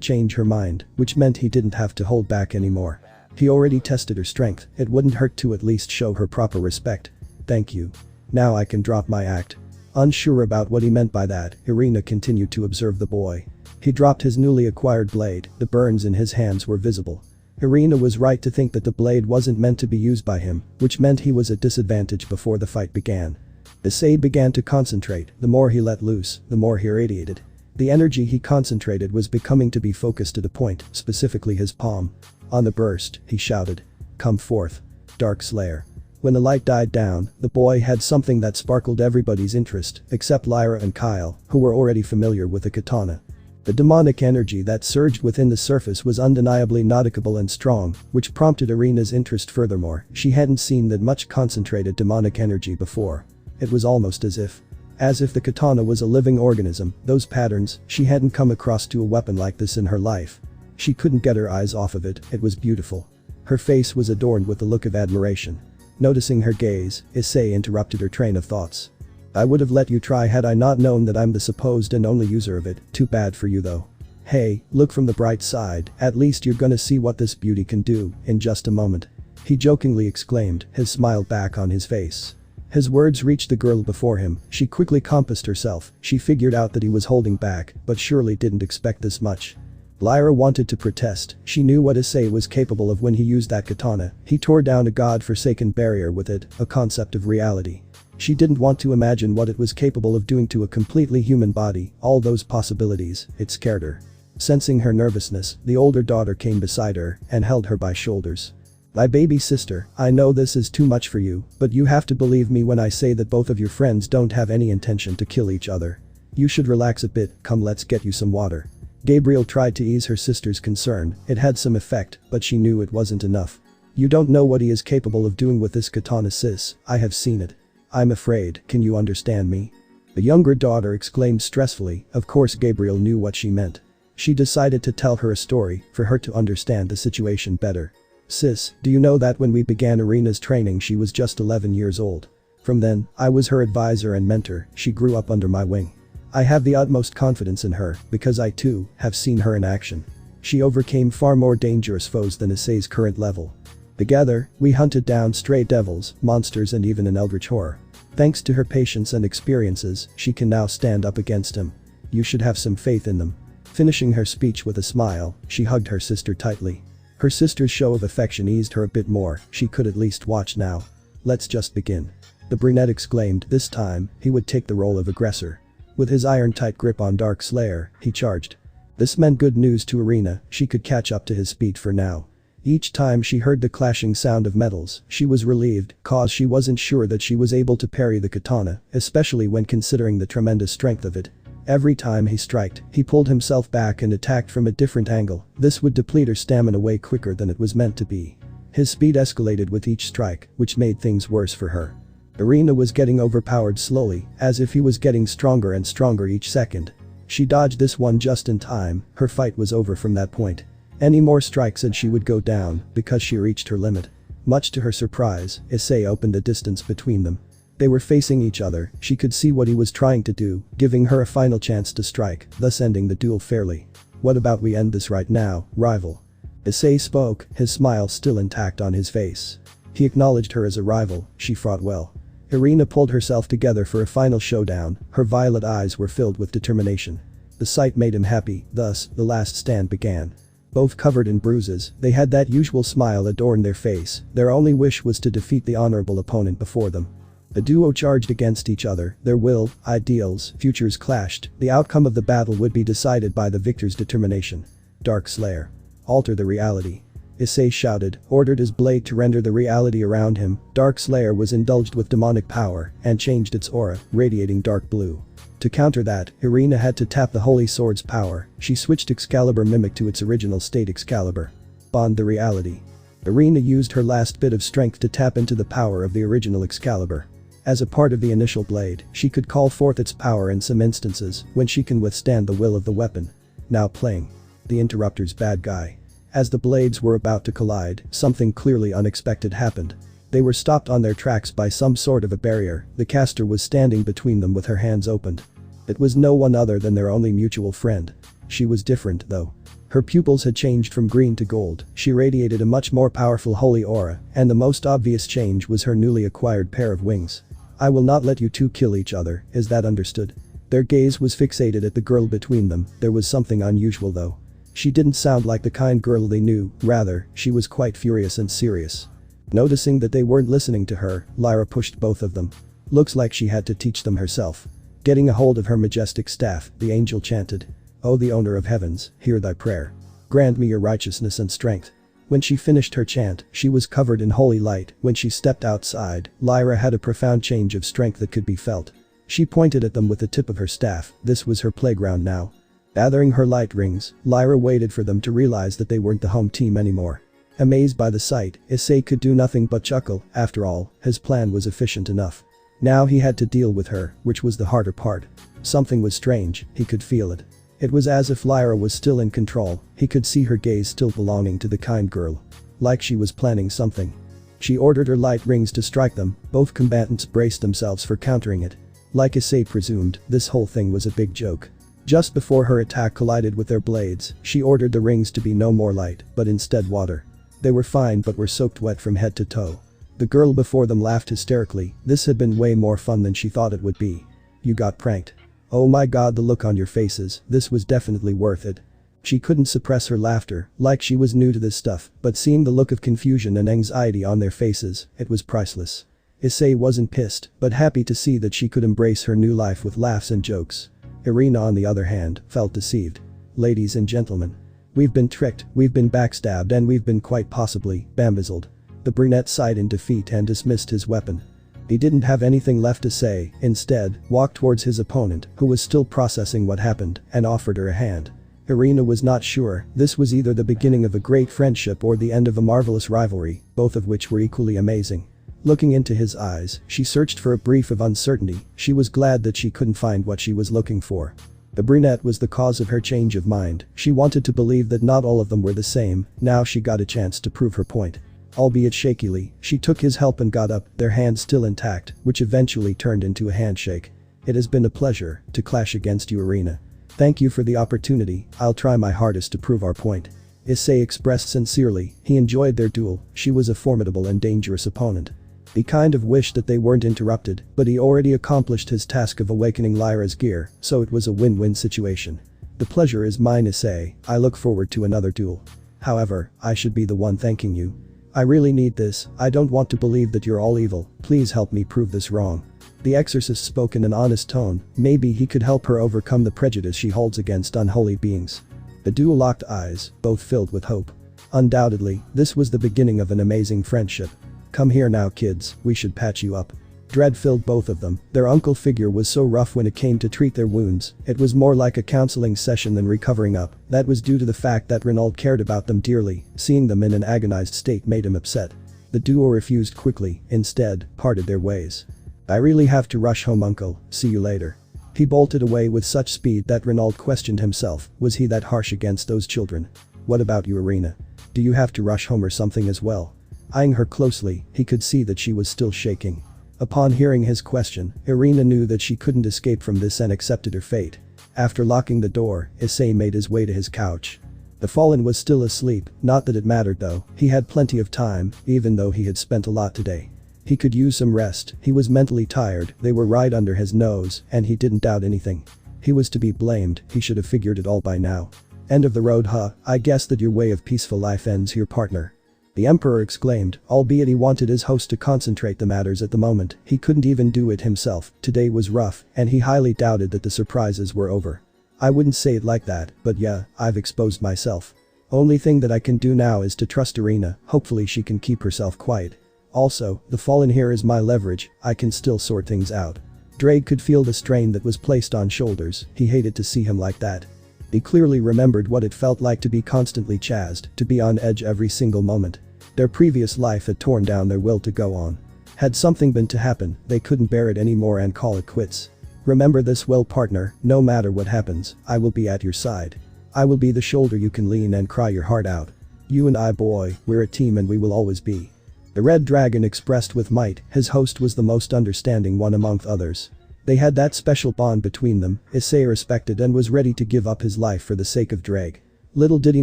change her mind, which meant he didn't have to hold back anymore. He already tested her strength, it wouldn't hurt to at least show her proper respect. Thank you. Now I can drop my act. Unsure about what he meant by that, Irina continued to observe the boy. He dropped his newly acquired blade, the burns in his hands were visible. Irina was right to think that the blade wasn't meant to be used by him, which meant he was at disadvantage before the fight began. Issei began to concentrate, the more he let loose, the more he irradiated. The energy he concentrated was becoming to be focused to the point, specifically his palm. On the burst, he shouted. Come forth. Dark Slayer. When the light died down, the boy had something that sparkled everybody's interest, except Lyra and Kyle, who were already familiar with the katana. The demonic energy that surged within the surface was undeniably nautical and strong, which prompted Irina's interest furthermore. She hadn't seen that much concentrated demonic energy before. It was almost as if the katana was a living organism. Those patterns, she hadn't come across to a weapon like this in her life. She couldn't get her eyes off of it, it was beautiful. Her face was adorned with a look of admiration. Noticing her gaze, Issei interrupted her train of thoughts. I would have let you try had I not known that I'm the supposed and only user of it, too bad for you though. Hey, look from the bright side, at least you're gonna see what this beauty can do, in just a moment. He jokingly exclaimed, his smile back on his face. His words reached the girl before him, she quickly compassed herself, she figured out that he was holding back, but surely didn't expect this much. Lyra wanted to protest, she knew what Issei was capable of when he used that katana, he tore down a god-forsaken barrier with it, a concept of reality. She didn't want to imagine what it was capable of doing to a completely human body, all those possibilities, it scared her. Sensing her nervousness, the older daughter came beside her and held her by shoulders. My baby sister, I know this is too much for you, but you have to believe me when I say that both of your friends don't have any intention to kill each other. You should relax a bit, come let's get you some water. Gabriel tried to ease her sister's concern, it had some effect, but she knew it wasn't enough. You don't know what he is capable of doing with this katana sis, I have seen it. I'm afraid, can you understand me? The younger daughter exclaimed stressfully, of course Gabriel knew what she meant. She decided to tell her a story, for her to understand the situation better. Sis, do you know that when we began Irina's training she was just 11 years old? From then, I was her advisor and mentor, she grew up under my wing. I have the utmost confidence in her, because I too, have seen her in action. She overcame far more dangerous foes than Issei's current level. Together, we hunted down stray devils, monsters and even an eldritch horror. Thanks to her patience and experiences, she can now stand up against him. You should have some faith in them. Finishing her speech with a smile, she hugged her sister tightly. Her sister's show of affection eased her a bit more, she could at least watch now. Let's just begin. The brunette exclaimed, this time, he would take the role of aggressor. With his iron-tight grip on Dark Slayer, he charged. This meant good news to Irina, she could catch up to his speed for now. Each time she heard the clashing sound of metals, she was relieved, cause she wasn't sure that she was able to parry the katana, especially when considering the tremendous strength of it. Every time he striked, he pulled himself back and attacked from a different angle, this would deplete her stamina way quicker than it was meant to be. His speed escalated with each strike, which made things worse for her. Irina was getting overpowered slowly, as if he was getting stronger and stronger each second. She dodged this one just in time, her fight was over from that point. Any more strikes and she would go down, because she reached her limit. Much to her surprise, Issei opened the distance between them. They were facing each other, she could see what he was trying to do, giving her a final chance to strike, thus ending the duel fairly. What about we end this right now, rival? Issei spoke, his smile still intact on his face. He acknowledged her as a rival, she fought well. Irina pulled herself together for a final showdown, her violet eyes were filled with determination. The sight made him happy, thus, the last stand began. Both covered in bruises, they had that usual smile adorn their face, their only wish was to defeat the honorable opponent before them. The duo charged against each other, their will, ideals, futures clashed, the outcome of the battle would be decided by the victor's determination. Dark Slayer. Alter the reality. Issei shouted, ordered his blade to render the reality around him. Dark Slayer was indulged with demonic power and changed its aura, radiating dark blue. To counter that, Irina had to tap the Holy Sword's power. She switched Excalibur Mimic to its original state Excalibur. Bond the reality. Irina used her last bit of strength to tap into the power of the original Excalibur. As a part of the initial blade, she could call forth its power in some instances when she can withstand the will of the weapon. Now playing. The Interrupter's bad guy. As the blades were about to collide, something clearly unexpected happened. They were stopped on their tracks by some sort of a barrier. The caster was standing between them with her hands opened. It was no one other than their only mutual friend. She was different though. Her pupils had changed from green to gold, she radiated a much more powerful holy aura, and the most obvious change was her newly acquired pair of wings. I will not let you two kill each other, is that understood? Their gaze was fixated at the girl between them. There was something unusual though. She didn't sound like the kind girl they knew, rather, she was quite furious and serious. Noticing that they weren't listening to her, Lyra pushed both of them. Looks like she had to teach them herself. Getting a hold of her majestic staff, the angel chanted. O the owner of heavens, hear thy prayer. Grant me your righteousness and strength. When she finished her chant, she was covered in holy light. When she stepped outside, Lyra had a profound change of strength that could be felt. She pointed at them with the tip of her staff. This was her playground now. Gathering her light rings, Lyra waited for them to realize that they weren't the home team anymore. Amazed by the sight, Issei could do nothing but chuckle. After all, his plan was efficient enough. Now he had to deal with her, which was the harder part. Something was strange, he could feel it. It was as if Lyra was still in control. He could see her gaze still belonging to the kind girl. Like she was planning something. She ordered her light rings to strike them. Both combatants braced themselves for countering it. Like Issei presumed, this whole thing was a big joke. Just before her attack collided with their blades, she ordered the rings to be no more light, but instead water. They were fine but were soaked wet from head to toe. The girl before them laughed hysterically. This had been way more fun than she thought it would be. You got pranked. Oh my god, the look on your faces, this was definitely worth it. She couldn't suppress her laughter, like she was new to this stuff, but seeing the look of confusion and anxiety on their faces, it was priceless. Issei wasn't pissed, but happy to see that she could embrace her new life with laughs and jokes. Irina on the other hand, felt deceived. Ladies and gentlemen. We've been tricked, we've been backstabbed and we've been quite possibly bamboozled. The brunette sighed in defeat and dismissed his weapon. He didn't have anything left to say, instead, walked towards his opponent, who was still processing what happened, and offered her a hand. Irina was not sure, this was either the beginning of a great friendship or the end of a marvelous rivalry, both of which were equally amazing. Looking into his eyes, she searched for a brief of uncertainty. She was glad that she couldn't find what she was looking for. The brunette was the cause of her change of mind. She wanted to believe that not all of them were the same. Now she got a chance to prove her point. Albeit shakily, she took his help and got up, their hands still intact, which eventually turned into a handshake. It has been a pleasure to clash against you, Irina. Thank you for the opportunity. I'll try my hardest to prove our point. Issei expressed sincerely. He enjoyed their duel. She was a formidable and dangerous opponent. He kind of wished that they weren't interrupted, but he already accomplished his task of awakening Lyra's gear, so it was a win-win situation. The pleasure is mine, Issei. I look forward to another duel. However, I should be the one thanking you. I really need this. I don't want to believe that you're all evil. Please help me prove this wrong. The exorcist spoke in an honest tone. Maybe he could help her overcome the prejudice she holds against unholy beings. The duo locked eyes, both filled with hope. Undoubtedly, this was the beginning of an amazing friendship. Come here now, kids, we should patch you up. Dread filled both of them. Their uncle figure was so rough when it came to treat their wounds. It was more like a counseling session than recovering up. That was due to the fact that Renaud cared about them dearly. Seeing them in an agonized state made him upset. The duo refused quickly, instead, parted their ways. I really have to rush home, uncle, see you later. He bolted away with such speed that Renaud questioned himself. Was he that harsh against those children? What about you, Irina? Do you have to rush home or something as well? Eyeing her closely, he could see that she was still shaking. Upon hearing his question, Irina knew that she couldn't escape from this and accepted her fate. After locking the door, Issei made his way to his couch. The fallen was still asleep, not that it mattered though, he had plenty of time, even though he had spent a lot today. He could use some rest, he was mentally tired, they were right under his nose, and he didn't doubt anything. He was to be blamed, he should have figured it all by now. End of the road, huh? I guess that your way of peaceful life ends here, partner. The emperor exclaimed, albeit he wanted his host to concentrate the matters at the moment, he couldn't even do it himself. Today was rough, and he highly doubted that the surprises were over. I wouldn't say it like that, but yeah, I've exposed myself. Only thing that I can do now is to trust Irina, hopefully she can keep herself quiet. Also, the fallen here is my leverage, I can still sort things out. Drake could feel the strain that was placed on shoulders, he hated to see him like that. He clearly remembered what it felt like to be constantly chased, to be on edge every single moment. Their previous life had torn down their will to go on. Had something been to happen, they couldn't bear it anymore and call it quits. Remember this well, partner, no matter what happens, I will be at your side. I will be the shoulder you can lean and cry your heart out. You and I, boy, we're a team and we will always be. The Red Dragon expressed with might, his host was the most understanding one among others. They had that special bond between them, Issei respected and was ready to give up his life for the sake of Drake. Little did he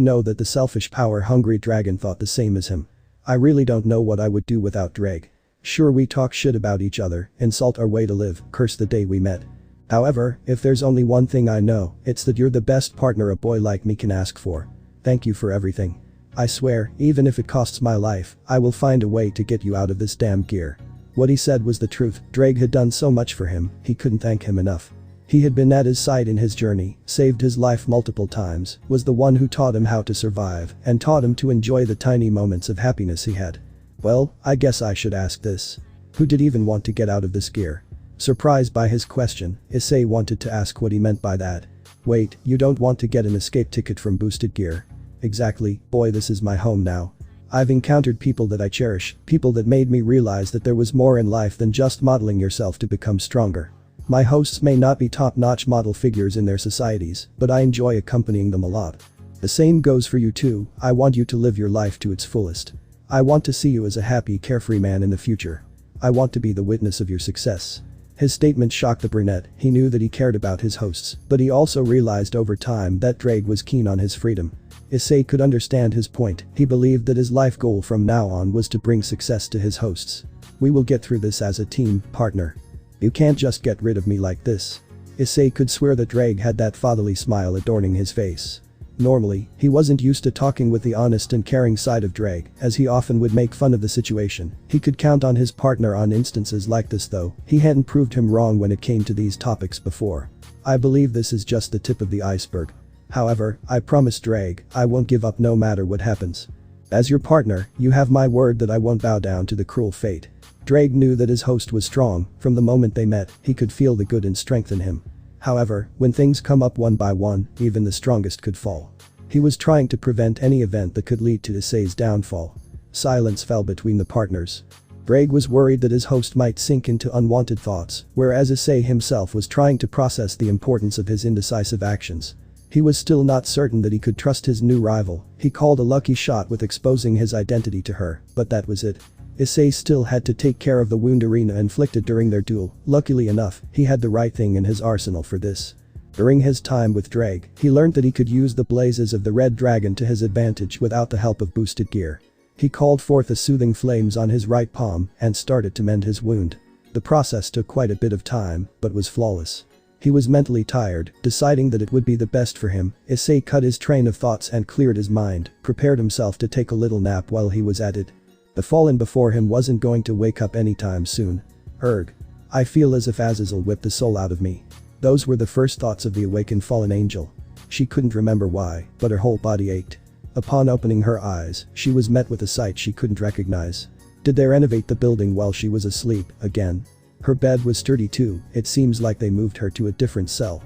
know that the selfish power-hungry dragon thought the same as him. I really don't know what I would do without Drake. Sure, we talk shit about each other, insult our way to live, curse the day we met. However, if there's only one thing I know, it's that you're the best partner a boy like me can ask for. Thank you for everything. I swear, even if it costs my life, I will find a way to get you out of this damn gear. What he said was the truth, Drake had done so much for him, he couldn't thank him enough. He had been at his side in his journey, saved his life multiple times, was the one who taught him how to survive, and taught him to enjoy the tiny moments of happiness he had. Well, I guess I should ask this. Who did even want to get out of this gear? Surprised by his question, Issei wanted to ask what he meant by that. Wait, you don't want to get an escape ticket from boosted gear? Exactly, boy, this is my home now. I've encountered people that I cherish, people that made me realize that there was more in life than just modeling yourself to become stronger. My hosts may not be top-notch model figures in their societies, but I enjoy accompanying them a lot. The same goes for you too, I want you to live your life to its fullest. I want to see you as a happy, carefree man in the future. I want to be the witness of your success. His statement shocked the brunette, he knew that he cared about his hosts, but he also realized over time that Drake was keen on his freedom. Issei could understand his point, he believed that his life goal from now on was to bring success to his hosts. We will get through this as a team, partner. You can't just get rid of me like this. Issei could swear that Drake had that fatherly smile adorning his face. Normally, he wasn't used to talking with the honest and caring side of Drake, as he often would make fun of the situation. He could count on his partner on instances like this though, he hadn't proved him wrong when it came to these topics before. I believe this is just the tip of the iceberg. However, I promise Drake, I won't give up no matter what happens. As your partner, you have my word that I won't bow down to the cruel fate. Drake knew that his host was strong, from the moment they met, he could feel the good and strength in him. However, when things come up one by one, even the strongest could fall. He was trying to prevent any event that could lead to Issei's downfall. Silence fell between the partners. Drake was worried that his host might sink into unwanted thoughts, whereas Issei himself was trying to process the importance of his indecisive actions. He was still not certain that he could trust his new rival, he called a lucky shot with exposing his identity to her, but that was it. Issei still had to take care of the wound Irina inflicted during their duel, luckily enough, he had the right thing in his arsenal for this. During his time with Drake, he learned that he could use the blazes of the Red Dragon to his advantage without the help of boosted gear. He called forth the soothing flames on his right palm and started to mend his wound. The process took quite a bit of time, but was flawless. He was mentally tired, deciding that it would be the best for him. Issei cut his train of thoughts and cleared his mind, prepared himself to take a little nap while he was at it. The fallen before him wasn't going to wake up anytime soon. Erg. I feel as if Azazel whipped the soul out of me. Those were the first thoughts of the awakened fallen angel. She couldn't remember why, but her whole body ached. Upon opening her eyes, she was met with a sight she couldn't recognize. Did they renovate the building while she was asleep, again? Her bed was sturdy too, it seems like they moved her to a different cell.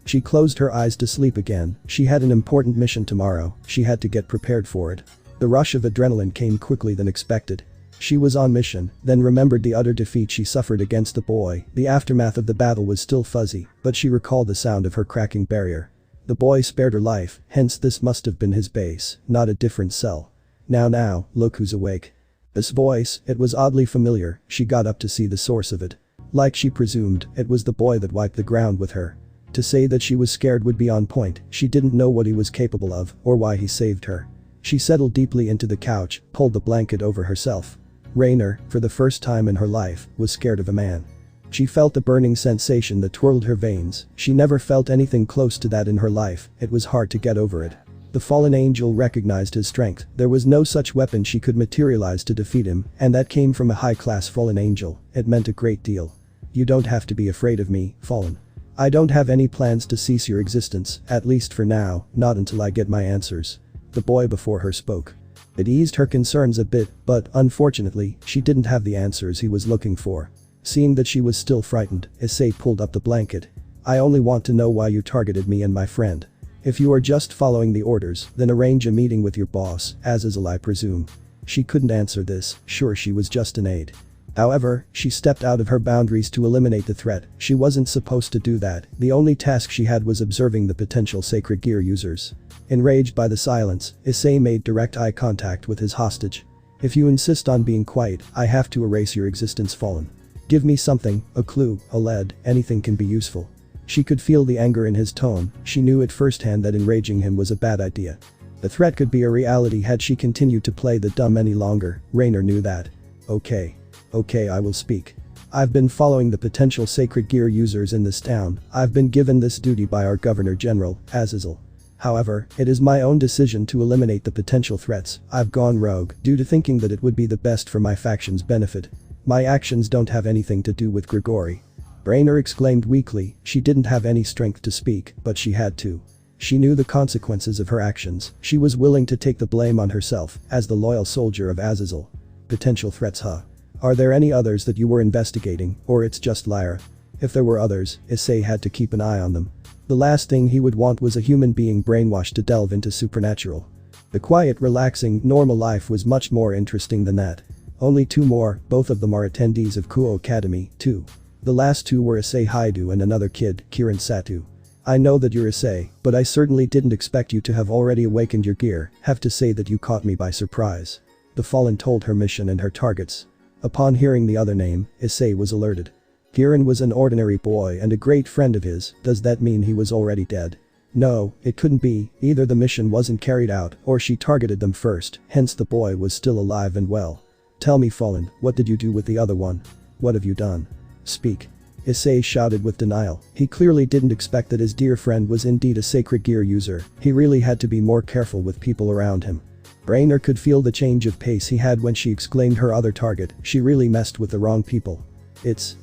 She closed her eyes to sleep again, she had an important mission tomorrow, she had to get prepared for it. The rush of adrenaline came quickly than expected. She was on mission, then remembered the utter defeat she suffered against the boy, the aftermath of the battle was still fuzzy, but she recalled the sound of her cracking barrier. The boy spared her life, hence this must have been his base, not a different cell. Now, look who's awake. This voice, it was oddly familiar, she got up to see the source of it. Like she presumed, it was the boy that wiped the ground with her. To say that she was scared would be on point, she didn't know what he was capable of, or why he saved her. She settled deeply into the couch, pulled the blanket over herself. Rainer, for the first time in her life, was scared of a man. She felt the burning sensation that twirled her veins, she never felt anything close to that in her life, it was hard to get over it. The fallen angel recognized his strength, there was no such weapon she could materialize to defeat him, and that came from a high-class fallen angel, it meant a great deal. You don't have to be afraid of me, fallen. I don't have any plans to cease your existence, at least for now, not until I get my answers. The boy before her spoke. It eased her concerns a bit, but unfortunately, she didn't have the answers he was looking for. Seeing that she was still frightened, Issei pulled up the blanket. I only want to know why you targeted me and my friend. If you are just following the orders, then arrange a meeting with your boss, Azazel I presume. She couldn't answer this, sure she was just an aide. However, she stepped out of her boundaries to eliminate the threat. She wasn't supposed to do that, the only task she had was observing the potential sacred gear users. Enraged by the silence, Issei made direct eye contact with his hostage. If you insist on being quiet, I have to erase your existence fallen. Give me something, a clue, a lead, anything can be useful. She could feel the anger in his tone, she knew at firsthand that enraging him was a bad idea. The threat could be a reality had she continued to play the dumb any longer, Raynor knew that. Okay, I will speak. I've been following the potential sacred gear users in this town, I've been given this duty by our Governor General, Azazel. However, it is my own decision to eliminate the potential threats. I've gone rogue due to thinking that it would be the best for my faction's benefit. My actions don't have anything to do with Grigori. Raynor exclaimed weakly, she didn't have any strength to speak, but she had to. She knew the consequences of her actions, she was willing to take the blame on herself, as the loyal soldier of Azazel. Potential threats huh? Are there any others that you were investigating, or it's just Lyra? If there were others, Issei had to keep an eye on them. The last thing he would want was a human being brainwashed to delve into supernatural. The quiet, relaxing, normal life was much more interesting than that. Only 2 more, both of them are attendees of Kuo Academy, too. The last 2 were Issei Haidu and another kid, Kirin Satu. I know that you're Issei, but I certainly didn't expect you to have already awakened your gear, have to say that you caught me by surprise. The Fallen told her mission and her targets. Upon hearing the other name, Issei was alerted. Kirin was an ordinary boy and a great friend of his, does that mean he was already dead? No, it couldn't be, either the mission wasn't carried out or she targeted them first, hence the boy was still alive and well. Tell me Fallen, what did you do with the other one? What have you done? Speak. Issei shouted with denial, he clearly didn't expect that his dear friend was indeed a sacred gear user, he really had to be more careful with people around him. Raynor could feel the change of pace he had when she exclaimed her other target, she really messed with the wrong people. It's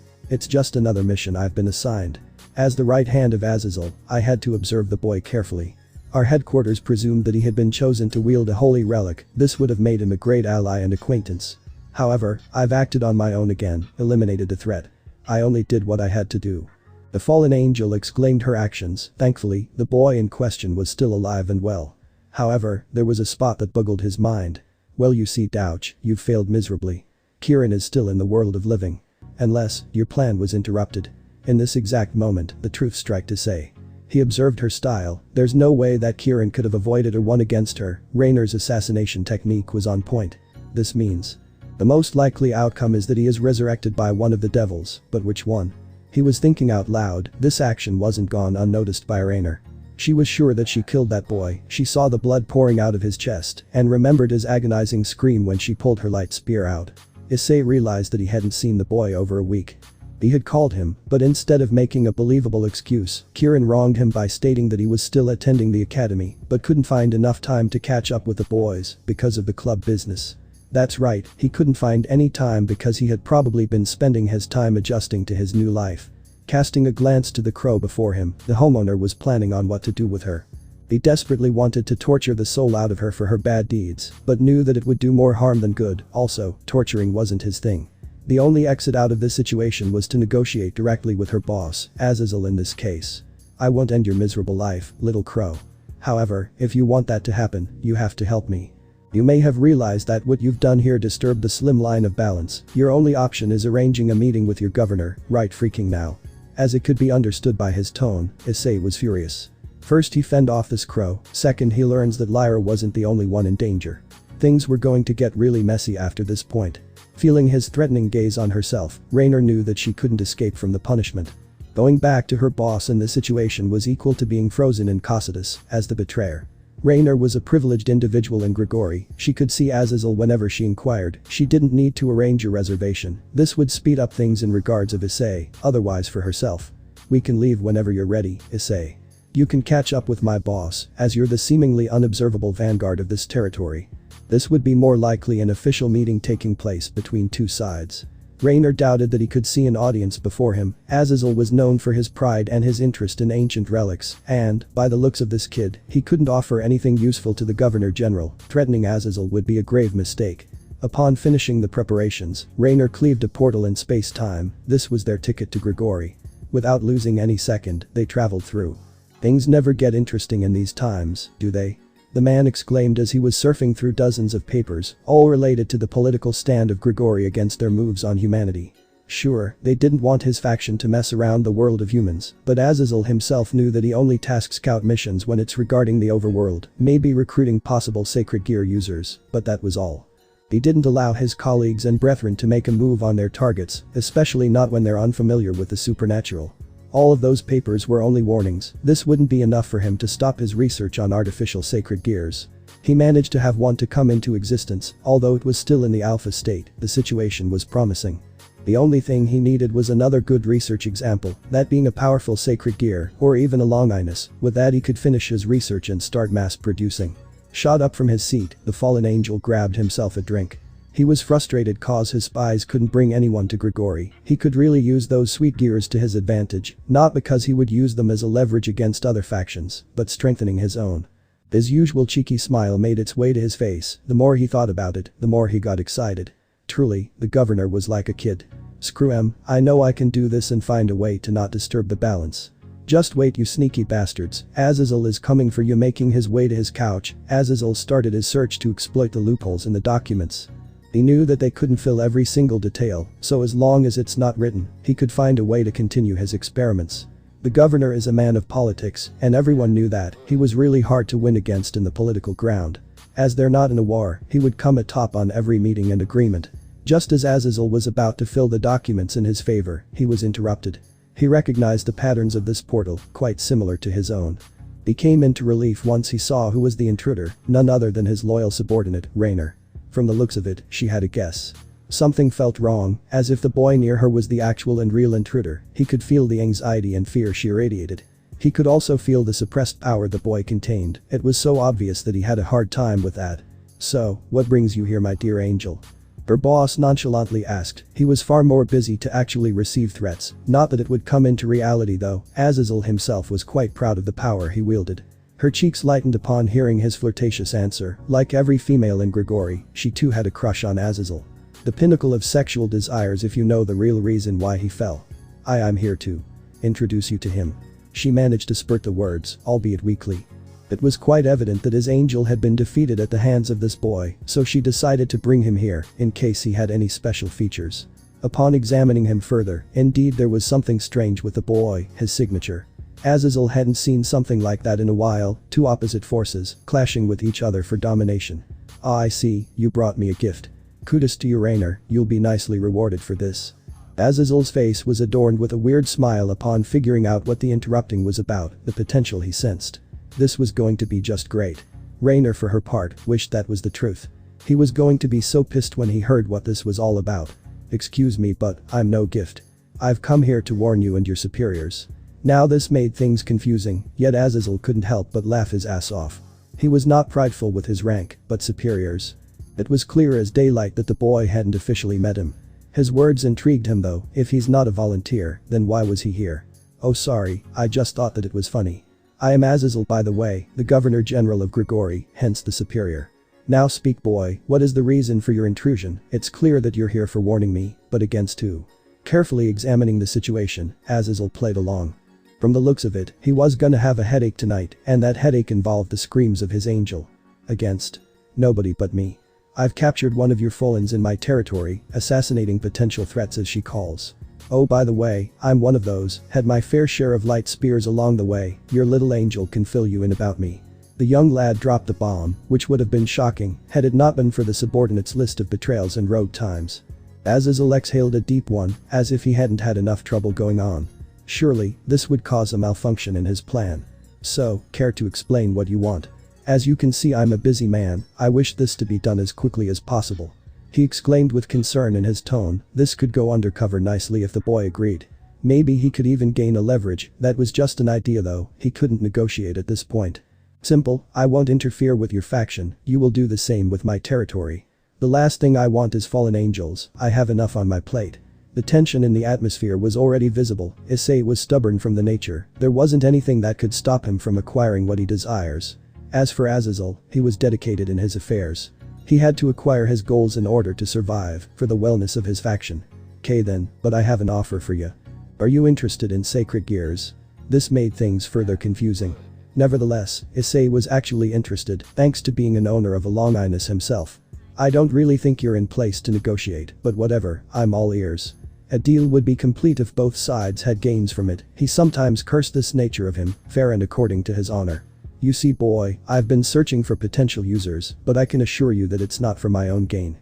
just another mission I've been assigned. As the right hand of Azazel, I had to observe the boy carefully. Our headquarters presumed that he had been chosen to wield a holy relic, this would have made him a great ally and acquaintance. However, I've acted on my own again, eliminated the threat. I only did what I had to do. The fallen angel exclaimed her actions, thankfully, the boy in question was still alive and well. However, there was a spot that boggled his mind. Well you see Douch, you've failed miserably. Kirin is still in the world of living. Unless, your plan was interrupted. In this exact moment, the truth struck Issei. He observed her style, there's no way that Kirin could have avoided or won against her, Raynor's assassination technique was on point. This means. The most likely outcome is that he is resurrected by one of the devils, but which one? He was thinking out loud, this action wasn't gone unnoticed by Raynor. She was sure that she killed that boy, she saw the blood pouring out of his chest, and remembered his agonizing scream when she pulled her light spear out. Issei realized that he hadn't seen the boy over a week. He had called him, but instead of making a believable excuse, Kirin wronged him by stating that he was still attending the academy, but couldn't find enough time to catch up with the boys, because of the club business. That's right, he couldn't find any time because he had probably been spending his time adjusting to his new life. Casting a glance to the crow before him, the homeowner was planning on what to do with her. He desperately wanted to torture the soul out of her for her bad deeds, but knew that it would do more harm than good, also, torturing wasn't his thing. The only exit out of this situation was to negotiate directly with her boss, Azazel in this case. I won't end your miserable life, little crow. However, if you want that to happen, you have to help me. You may have realized that what you've done here disturbed the slim line of balance, your only option is arranging a meeting with your governor, right freaking now. As it could be understood by his tone, Issei was furious. First he fended off this crow, second he learns that Lyra wasn't the only one in danger. Things were going to get really messy after this point. Feeling his threatening gaze on herself, Raynor knew that she couldn't escape from the punishment. Going back to her boss in this situation was equal to being frozen in Cocytus, as the betrayer. Raynor was a privileged individual in Grigori, she could see Azazel whenever she inquired, she didn't need to arrange a reservation, this would speed up things in regards of Issei, otherwise for herself. We can leave whenever you're ready, Issei. You can catch up with my boss, as you're the seemingly unobservable vanguard of this territory. This would be more likely an official meeting taking place between two sides. Raynor doubted that he could see an audience before him. Azazel was known for his pride and his interest in ancient relics, and, by the looks of this kid, he couldn't offer anything useful to the Governor General. Threatening Azazel would be a grave mistake. Upon finishing the preparations, Raynor cleaved a portal in space-time. This was their ticket to Grigori. Without losing any second, they traveled through. Things never get interesting in these times, do they? The man exclaimed as he was surfing through dozens of papers, all related to the political stand of Grigori against their moves on humanity. Sure, they didn't want his faction to mess around the world of humans, but Azazel himself knew that he only tasks scout missions when it's regarding the overworld, maybe recruiting possible sacred gear users, but that was all. He didn't allow his colleagues and brethren to make a move on their targets, especially not when they're unfamiliar with the supernatural. All of those papers were only warnings. This wouldn't be enough for him to stop his research on artificial sacred gears. He managed to have one to come into existence, although it was still in the alpha state. The situation was promising. The only thing he needed was another good research example, that being a powerful sacred gear, or even a Longinus. With that he could finish his research and start mass producing. Shot up from his seat, the fallen angel grabbed himself a drink. He was frustrated cause his spies couldn't bring anyone to Grigori. He could really use those sweet gears to his advantage, not because he would use them as a leverage against other factions, but strengthening his own. His usual cheeky smile made its way to his face. The more he thought about it, the more he got excited. Truly, the governor was like a kid. Screw him, I know I can do this and find a way to not disturb the balance. Just wait, you sneaky bastards, Azazel is coming for you. Making his way to his couch, Azazel started his search to exploit the loopholes in the documents. He knew that they couldn't fill every single detail, so as long as it's not written, he could find a way to continue his experiments. The governor is a man of politics, and everyone knew that. He was really hard to win against in the political ground. As they're not in a war, he would come atop on every meeting and agreement. Just as Azazel was about to fill the documents in his favor, he was interrupted. He recognized the patterns of this portal, quite similar to his own. He came into relief once he saw who was the intruder, none other than his loyal subordinate, Raynor. From the looks of it, she had a guess. Something felt wrong, as if the boy near her was the actual and real intruder. He could feel the anxiety and fear she radiated. He could also feel the suppressed power the boy contained. It was so obvious that he had a hard time with that. "So, what brings you here, my dear angel?" her boss nonchalantly asked. He was far more busy to actually receive threats. Not that it would come into reality though. Azazel himself was quite proud of the power he wielded. Her cheeks lightened upon hearing his flirtatious answer. Like every female in Grigori, she too had a crush on Azazel. The pinnacle of sexual desires if you know the real reason why he fell. I'm here to introduce you to him. She managed to spurt the words, albeit weakly. It was quite evident that his angel had been defeated at the hands of this boy, so she decided to bring him here, in case he had any special features. Upon examining him further, indeed there was something strange with the boy, his signature. Azazel hadn't seen something like that in a while, two opposite forces, clashing with each other for domination. "Ah, I see, you brought me a gift. Kudos to you, Raynor, you'll be nicely rewarded for this." Azazel's face was adorned with a weird smile upon figuring out what the interrupting was about, the potential he sensed. This was going to be just great. Raynor, for her part, wished that was the truth. He was going to be so pissed when he heard what this was all about. "Excuse me, but I'm no gift. I've come here to warn you and your superiors." Now this made things confusing, yet Azazel couldn't help but laugh his ass off. He was not prideful with his rank, but superiors. It was clear as daylight that the boy hadn't officially met him. His words intrigued him though. If he's not a volunteer, then why was he here? "Oh sorry, I just thought that it was funny. I am Azazel, by the way, the Governor General of Grigori, hence the superior. Now speak, boy, what is the reason for your intrusion? It's clear that you're here for warning me, but against who?" Carefully examining the situation, Azazel played along. From the looks of it, he was gonna have a headache tonight, and that headache involved the screams of his angel. "Against nobody but me. I've captured one of your Folens in my territory, assassinating potential threats as she calls. Oh, by the way, I'm one of those, had my fair share of light spears along the way. Your little angel can fill you in about me." The young lad dropped the bomb, which would have been shocking had it not been for the subordinate's list of betrayals and road times. Azazel exhaled a deep one, as if he hadn't had enough trouble going on. Surely, this would cause a malfunction in his plan. "So, care to explain what you want? As you can see, I'm a busy man. I wish this to be done as quickly as possible," he exclaimed with concern in his tone. This could go undercover nicely if the boy agreed. Maybe he could even gain a leverage. That was just an idea though, he couldn't negotiate at this point. "Simple, I won't interfere with your faction, you will do the same with my territory. The last thing I want is fallen angels, I have enough on my plate. The tension in the atmosphere was already visible. Issei was stubborn from the nature, there wasn't anything that could stop him from acquiring what he desires. As for Azazel, he was dedicated in his affairs. He had to acquire his goals in order to survive, for the wellness of his faction. "'Kay then, but I have an offer for you. Are you interested in sacred gears?" This made things further confusing. Nevertheless, Issei was actually interested, thanks to being an owner of a longinus himself. "I don't really think you're in place to negotiate, but whatever, I'm all ears." A deal would be complete if both sides had gains from it. He sometimes cursed this nature of him, fair and according to his honor. "You see boy, I've been searching for potential users, but I can assure you that it's not for my own gain.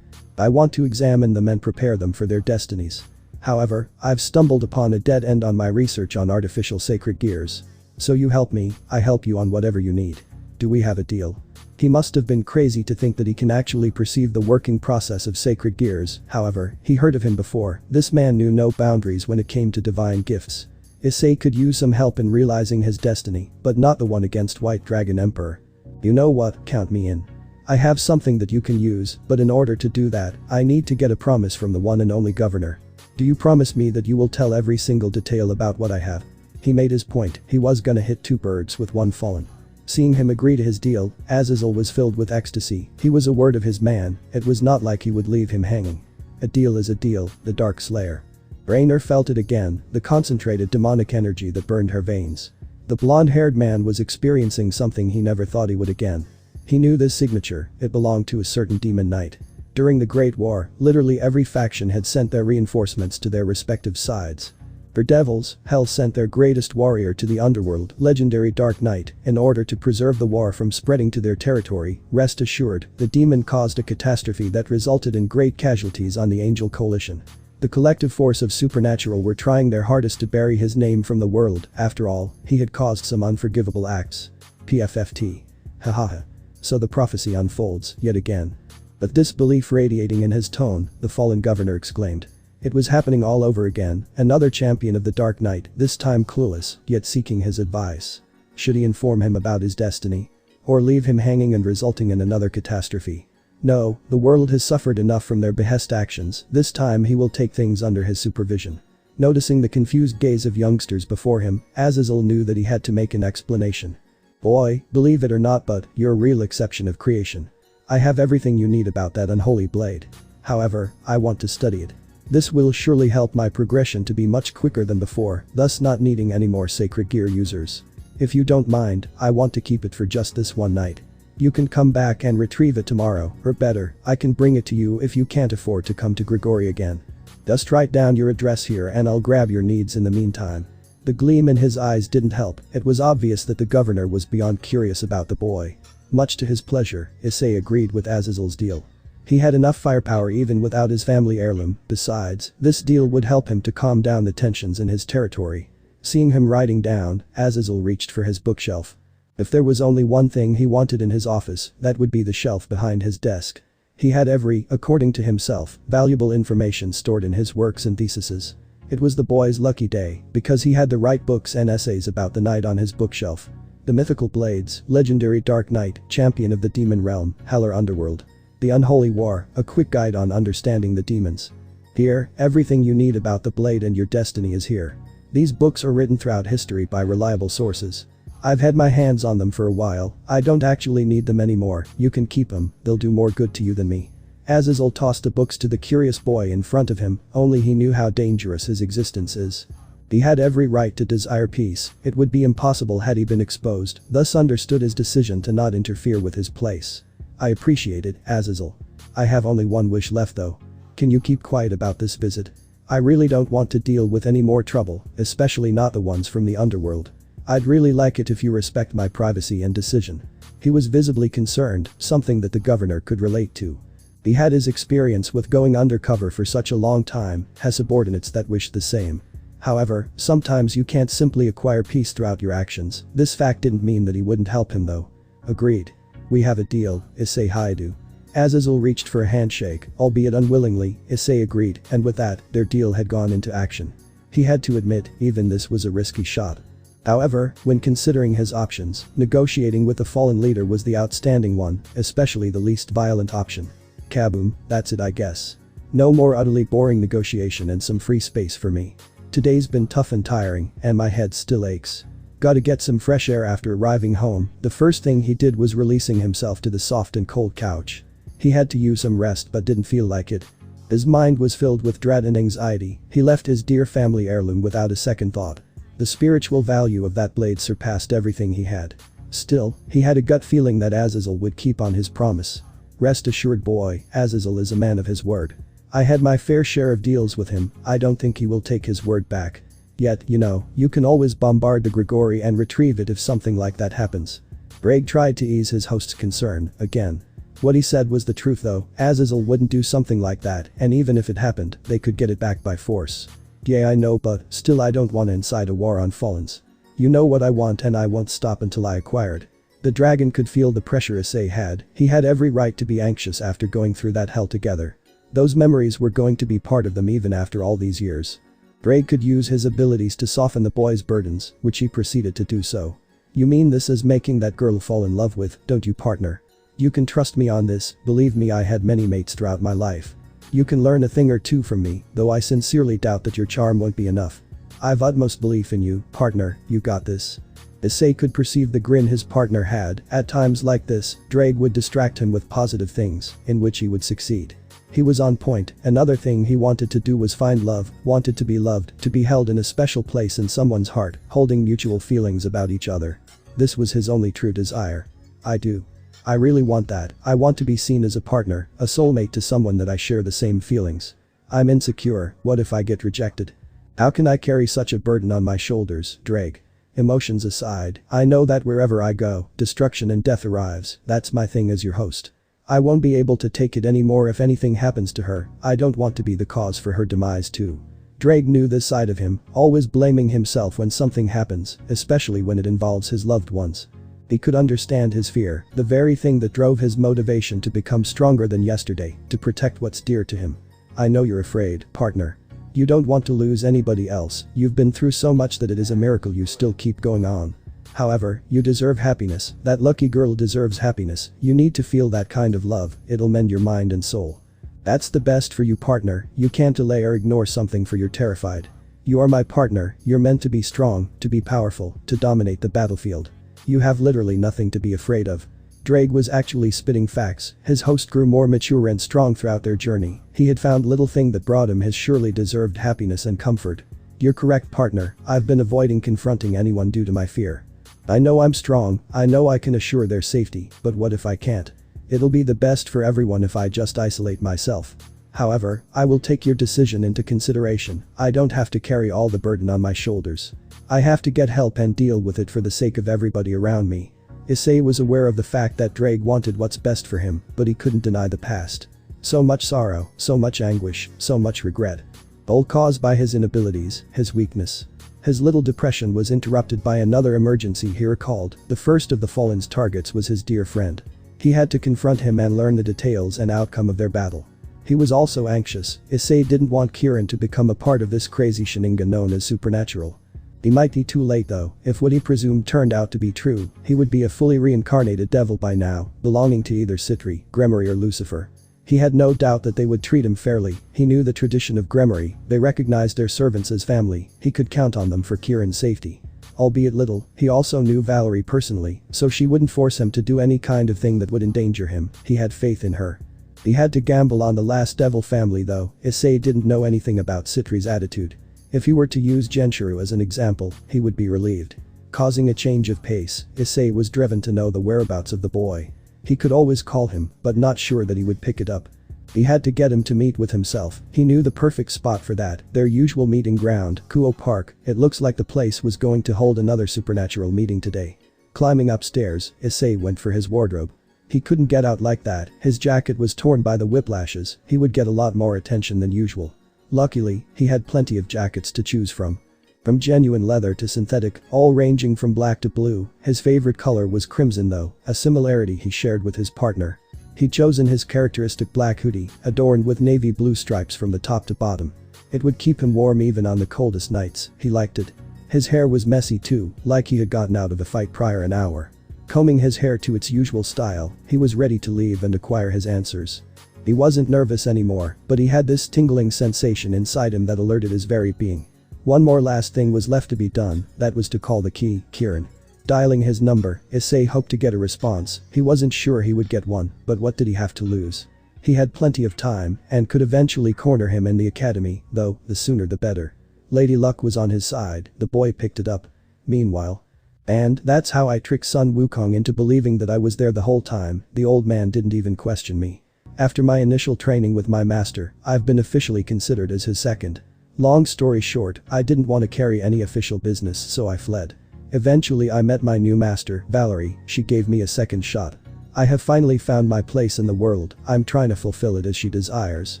I want to examine them and prepare them for their destinies. However, I've stumbled upon a dead end on my research on artificial sacred gears. So you help me, I help you on whatever you need. Do we have a deal?" He must have been crazy to think that he can actually perceive the working process of sacred gears, however, he heard of him before. This man knew no boundaries when it came to divine gifts. Issei could use some help in realizing his destiny, but not the one against White Dragon Emperor. "You know what, count me in. I have something that you can use, but in order to do that, I need to get a promise from the one and only governor. Do you promise me that you will tell every single detail about what I have?" He made his point, he was gonna hit two birds with one fallen. Seeing him agree to his deal, Azazel was filled with ecstasy. He was a word of his man, it was not like he would leave him hanging. A deal is a deal, the Dark Slayer. Rainer felt it again, the concentrated demonic energy that burned her veins. The blonde-haired man was experiencing something he never thought he would again. He knew this signature, it belonged to a certain demon knight. During the Great War, literally every faction had sent their reinforcements to their respective sides. For devils, Hell sent their greatest warrior to the underworld, legendary Dark Knight, in order to preserve the war from spreading to their territory. Rest assured, the demon caused a catastrophe that resulted in great casualties on the Angel Coalition. The collective force of Supernatural were trying their hardest to bury his name from the world. After all, he had caused some unforgivable acts. PFFT. Hahaha. So the prophecy unfolds, yet again. But disbelief radiating in his tone, the fallen governor exclaimed. It was happening all over again, another champion of the Dark Knight, this time clueless, yet seeking his advice. Should he inform him about his destiny? Or leave him hanging and resulting in another catastrophe? No, the world has suffered enough from their behest actions, this time he will take things under his supervision. Noticing the confused gaze of youngsters before him, Azazel knew that he had to make an explanation. "Boy, believe it or not but, you're a real exception of creation. I have everything you need about that unholy blade. However, I want to study it. This will surely help my progression to be much quicker than before, thus not needing any more sacred gear users. If you don't mind, I want to keep it for just this one night. You can come back and retrieve it tomorrow, or better, I can bring it to you if you can't afford to come to Grigori again. Just write down your address here and I'll grab your needs in the meantime." The gleam in his eyes didn't help, it was obvious that the governor was beyond curious about the boy. Much to his pleasure, Issei agreed with Azazel's deal. He had enough firepower even without his family heirloom, besides, this deal would help him to calm down the tensions in his territory. Seeing him writing down, Azazel reached for his bookshelf. If there was only one thing he wanted in his office, that would be the shelf behind his desk. He had every, according to himself, valuable information stored in his works and theses. It was the boy's lucky day, because he had the right books and essays about the knight on his bookshelf. The mythical blades, legendary Dark Knight, champion of the demon realm, Heller Underworld. The Unholy War, a quick guide on understanding the demons. Here, everything you need about the blade and your destiny is here. These books are written throughout history by reliable sources. I've had my hands on them for a while, I don't actually need them anymore, you can keep them, they'll do more good to you than me. Azazel tossed the books to the curious boy in front of him, only he knew how dangerous his existence is. He had every right to desire peace, it would be impossible had he been exposed, thus understood his decision to not interfere with his place. I appreciate it, Azazel. I have only one wish left though. Can you keep quiet about this visit? I really don't want to deal with any more trouble, especially not the ones from the underworld. I'd really like it if you respect my privacy and decision. He was visibly concerned, something that the governor could relate to. He had his experience with going undercover for such a long time, has subordinates that wished the same. However, sometimes you can't simply acquire peace throughout your actions. This fact didn't mean that he wouldn't help him though. Agreed. We have a deal, Issei Haidu. Azazel reached for a handshake, albeit unwillingly, Issei agreed, and with that, their deal had gone into action. He had to admit, even this was a risky shot. However, when considering his options, negotiating with the fallen leader was the outstanding one, especially the least violent option. Kaboom, that's it I guess. No more utterly boring negotiation and some free space for me. Today's been tough and tiring, and my head still aches. Gotta get some fresh air after arriving home. The first thing he did was releasing himself to the soft and cold couch. He had to use some rest but didn't feel like it. His mind was filled with dread and anxiety. He left his dear family heirloom without a second thought. The spiritual value of that blade surpassed everything he had. Still, he had a gut feeling that Azazel would keep on his promise. Rest assured boy, Azazel is a man of his word. I had my fair share of deals with him, I don't think he will take his word back. Yet, you can always bombard the Grigori and retrieve it if something like that happens. Greg tried to ease his host's concern, again. What he said was the truth though, Azazel wouldn't do something like that, and even if it happened, they could get it back by force. Yeah I know, but still I don't want to incite a war on Fallens. You know what I want and I won't stop until I acquire it. The dragon could feel the pressure Issei had. He had every right to be anxious after going through that hell together. Those memories were going to be part of them even after all these years. Greg could use his abilities to soften the boy's burdens, which he proceeded to do so. You mean this is making that girl fall in love with, don't you partner? You can trust me on this, believe me I had many mates throughout my life. You can learn a thing or two from me, though I sincerely doubt that your charm won't be enough. I've utmost belief in you, partner, you got this. Issei could perceive the grin his partner had. At times like this, Drake would distract him with positive things, in which he would succeed. He was on point. Another thing he wanted to do was find love, wanted to be loved, to be held in a special place in someone's heart, holding mutual feelings about each other. This was his only true desire. I do. I really want that. I want to be seen as a partner, a soulmate to someone that I share the same feelings. I'm insecure, what if I get rejected? How can I carry such a burden on my shoulders, Drake? Emotions aside, I know that wherever I go, destruction and death arrives, that's my thing as your host. I won't be able to take it anymore if anything happens to her, I don't want to be the cause for her demise too. Drake knew this side of him, always blaming himself when something happens, especially when it involves his loved ones. He could understand his fear, the very thing that drove his motivation to become stronger than yesterday, to protect what's dear to him. I know you're afraid, partner. You don't want to lose anybody else, you've been through so much that it is a miracle you still keep going on. However, you deserve happiness, that lucky girl deserves happiness, you need to feel that kind of love, it'll mend your mind and soul. That's the best for you partner, you can't delay or ignore something for you're terrified. You are my partner, you're meant to be strong, to be powerful, to dominate the battlefield. You have literally nothing to be afraid of. Drake was actually spitting facts, his host grew more mature and strong throughout their journey, he had found little thing that brought him his surely deserved happiness and comfort. You're correct partner, I've been avoiding confronting anyone due to my fear. I know I'm strong, I know I can assure their safety, but what if I can't? It'll be the best for everyone if I just isolate myself. However, I will take your decision into consideration, I don't have to carry all the burden on my shoulders. I have to get help and deal with it for the sake of everybody around me. Issei was aware of the fact that Drake wanted what's best for him, but he couldn't deny the past. So much sorrow, so much anguish, so much regret. All caused by his inabilities, his weakness. His little depression was interrupted by another emergency he recalled. The first of the Fallen's targets was his dear friend. He had to confront him and learn the details and outcome of their battle. He was also anxious. Issei didn't want Kirin to become a part of this crazy shenanigan known as supernatural. He might be too late though, if what he presumed turned out to be true, he would be a fully reincarnated devil by now, belonging to either Shiwftie, Gremory or Lucifer. He had no doubt that they would treat him fairly, he knew the tradition of Gremory, they recognized their servants as family, he could count on them for Kirin's safety. Albeit little, he also knew Valerie personally, so she wouldn't force him to do any kind of thing that would endanger him, he had faith in her. He had to gamble on the last devil family though, Issei didn't know anything about Shiwftie's attitude. If he were to use Genshiro as an example, he would be relieved. Causing a change of pace, Issei was driven to know the whereabouts of the boy. He could always call him, but not sure that he would pick it up. He had to get him to meet with himself, he knew the perfect spot for that, their usual meeting ground, Kuo Park, it looks like the place was going to hold another supernatural meeting today. Climbing upstairs, Issei went for his wardrobe. He couldn't get out like that, his jacket was torn by the whiplashes, he would get a lot more attention than usual. Luckily, he had plenty of jackets to choose from. From genuine leather to synthetic, all ranging from black to blue, his favorite color was crimson though, a similarity he shared with his partner. He'd chosen his characteristic black hoodie, adorned with navy blue stripes from the top to bottom. It would keep him warm even on the coldest nights, he liked it. His hair was messy too, like he had gotten out of a fight prior an hour. Combing his hair to its usual style, he was ready to leave and acquire his answers. He wasn't nervous anymore, but he had this tingling sensation inside him that alerted his very being. One more last thing was left to be done, that was to call the key, Kieran. Dialing his number, Issei hoped to get a response. He wasn't sure he would get one, but what did he have to lose? He had plenty of time and could eventually corner him in the academy, though, the sooner the better. Lady Luck was on his side, the boy picked it up. Meanwhile. And that's how I tricked Sun Wukong into believing that I was there the whole time. The old man didn't even question me. After my initial training with my master, I've been officially considered as his second. Long story short, I didn't want to carry any official business, so I fled. Eventually I met my new master, Valerie. She gave me a second shot. I have finally found my place in the world. I'm trying to fulfill it as she desires.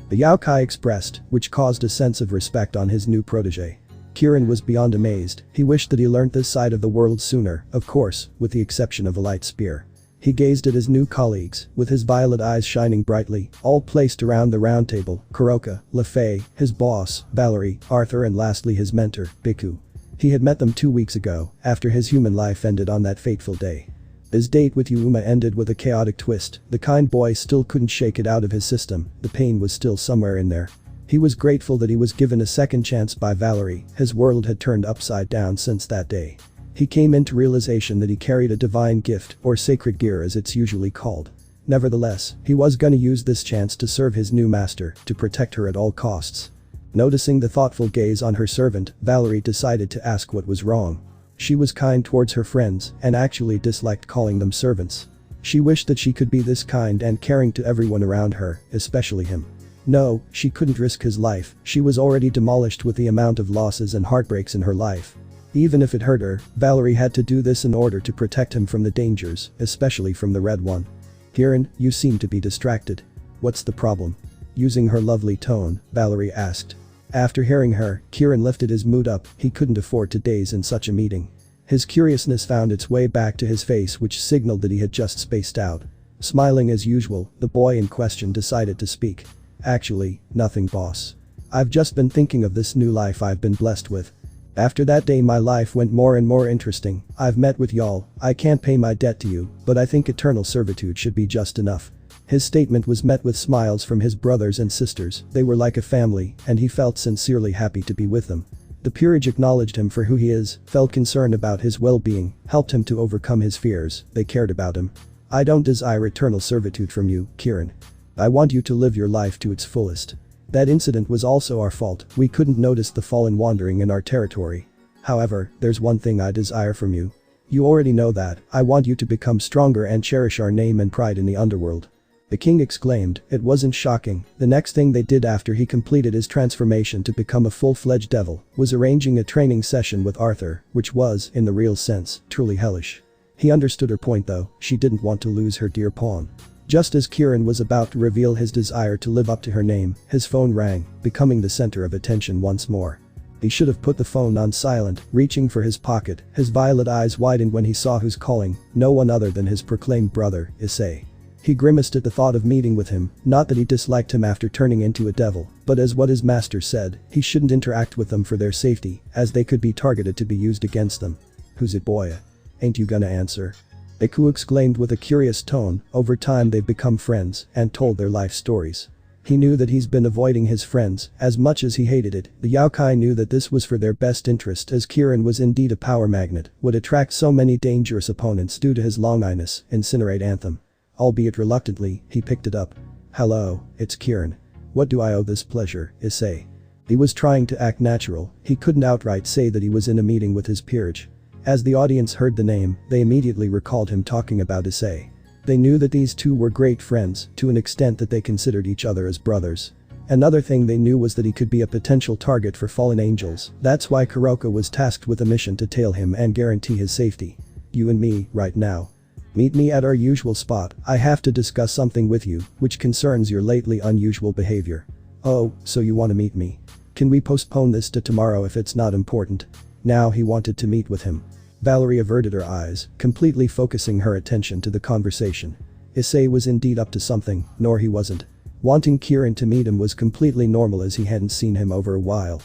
The Yaokai expressed, which caused a sense of respect on his new protege. Kieran was beyond amazed. He wished that he learnt this side of the world sooner, of course, with the exception of a light spear. He gazed at his new colleagues, with his violet eyes shining brightly, all placed around the round table: Kuroka, Lefei, his boss, Valerie, Arthur, and lastly his mentor, Biku. He had met them 2 weeks ago, after his human life ended on that fateful day. His date with Yuma ended with a chaotic twist. The kind boy still couldn't shake it out of his system, the pain was still somewhere in there. He was grateful that he was given a second chance by Valerie. His world had turned upside down since that day. He came into realization that he carried a divine gift, or sacred gear as it's usually called. Nevertheless, he was gonna use this chance to serve his new master, to protect her at all costs. Noticing the thoughtful gaze on her servant, Valerie decided to ask what was wrong. She was kind towards her friends and actually disliked calling them servants. She wished that she could be this kind and caring to everyone around her, especially him. No, she couldn't risk his life. She was already demolished with the amount of losses and heartbreaks in her life. Even if it hurt her, Valerie had to do this in order to protect him from the dangers, especially from the Red One. Kieran, you seem to be distracted. What's the problem? Using her lovely tone, Valerie asked. After hearing her, Kieran lifted his mood up. He couldn't afford to daze in such a meeting. His curiousness found its way back to his face, which signaled that he had just spaced out. Smiling as usual, the boy in question decided to speak. Actually, nothing, boss. I've just been thinking of this new life I've been blessed with. After that day my life went more and more interesting. I've met with y'all. I can't pay my debt to you, but I think eternal servitude should be just enough. His statement was met with smiles from his brothers and sisters. They were like a family, and he felt sincerely happy to be with them. The peerage acknowledged him for who he is, felt concerned about his well-being, helped him to overcome his fears. They cared about him. I don't desire eternal servitude from you, Kieran. I want you to live your life to its fullest. That incident was also our fault. We couldn't notice the fallen wandering in our territory. However, there's one thing I desire from you. You already know that. I want you to become stronger and cherish our name and pride in the underworld. The king exclaimed. It wasn't shocking. The next thing they did after he completed his transformation to become a full-fledged devil was arranging a training session with Arthur, which was, in the real sense, truly hellish. He understood her point though. She didn't want to lose her dear pawn. Just as Kieran was about to reveal his desire to live up to her name, his phone rang, becoming the center of attention once more. He should have put the phone on silent, reaching for his pocket. His violet eyes widened when he saw who's calling. No one other than his proclaimed brother, Issei. He grimaced at the thought of meeting with him, not that he disliked him after turning into a devil, but as what his master said, he shouldn't interact with them for their safety, as they could be targeted to be used against them. Who's it, boy? Ain't you gonna answer? Biku exclaimed with a curious tone. Over time they've become friends and told their life stories. He knew that he's been avoiding his friends as much as he hated it. The Yaokai knew that this was for their best interest, as Kieran was indeed a power magnet, would attract so many dangerous opponents due to his long-eyedness. Incinerate anthem. Albeit reluctantly, he picked it up. Hello, it's Kieran. What do I owe this pleasure, Issei? He was trying to act natural. He couldn't outright say that he was in a meeting with his peerage. As the audience heard the name, they immediately recalled him talking about Issei. They knew that these two were great friends, to an extent that they considered each other as brothers. Another thing they knew was that he could be a potential target for fallen angels. That's why Kuroka was tasked with a mission to tail him and guarantee his safety. You and me, right now. Meet me at our usual spot. I have to discuss something with you, which concerns your lately unusual behavior. Oh, so you want to meet me? Can we postpone this to tomorrow if it's not important? Now he wanted to meet with him. Valerie averted her eyes, completely focusing her attention to the conversation. Issei was indeed up to something, nor he wasn't. Wanting Kieran to meet him was completely normal as he hadn't seen him over a while.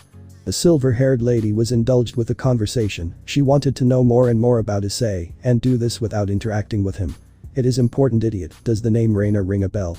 The silver-haired lady was indulged with the conversation. She wanted to know more and more about Issei, and do this without interacting with him. It is important, idiot. Does the name Reina ring a bell?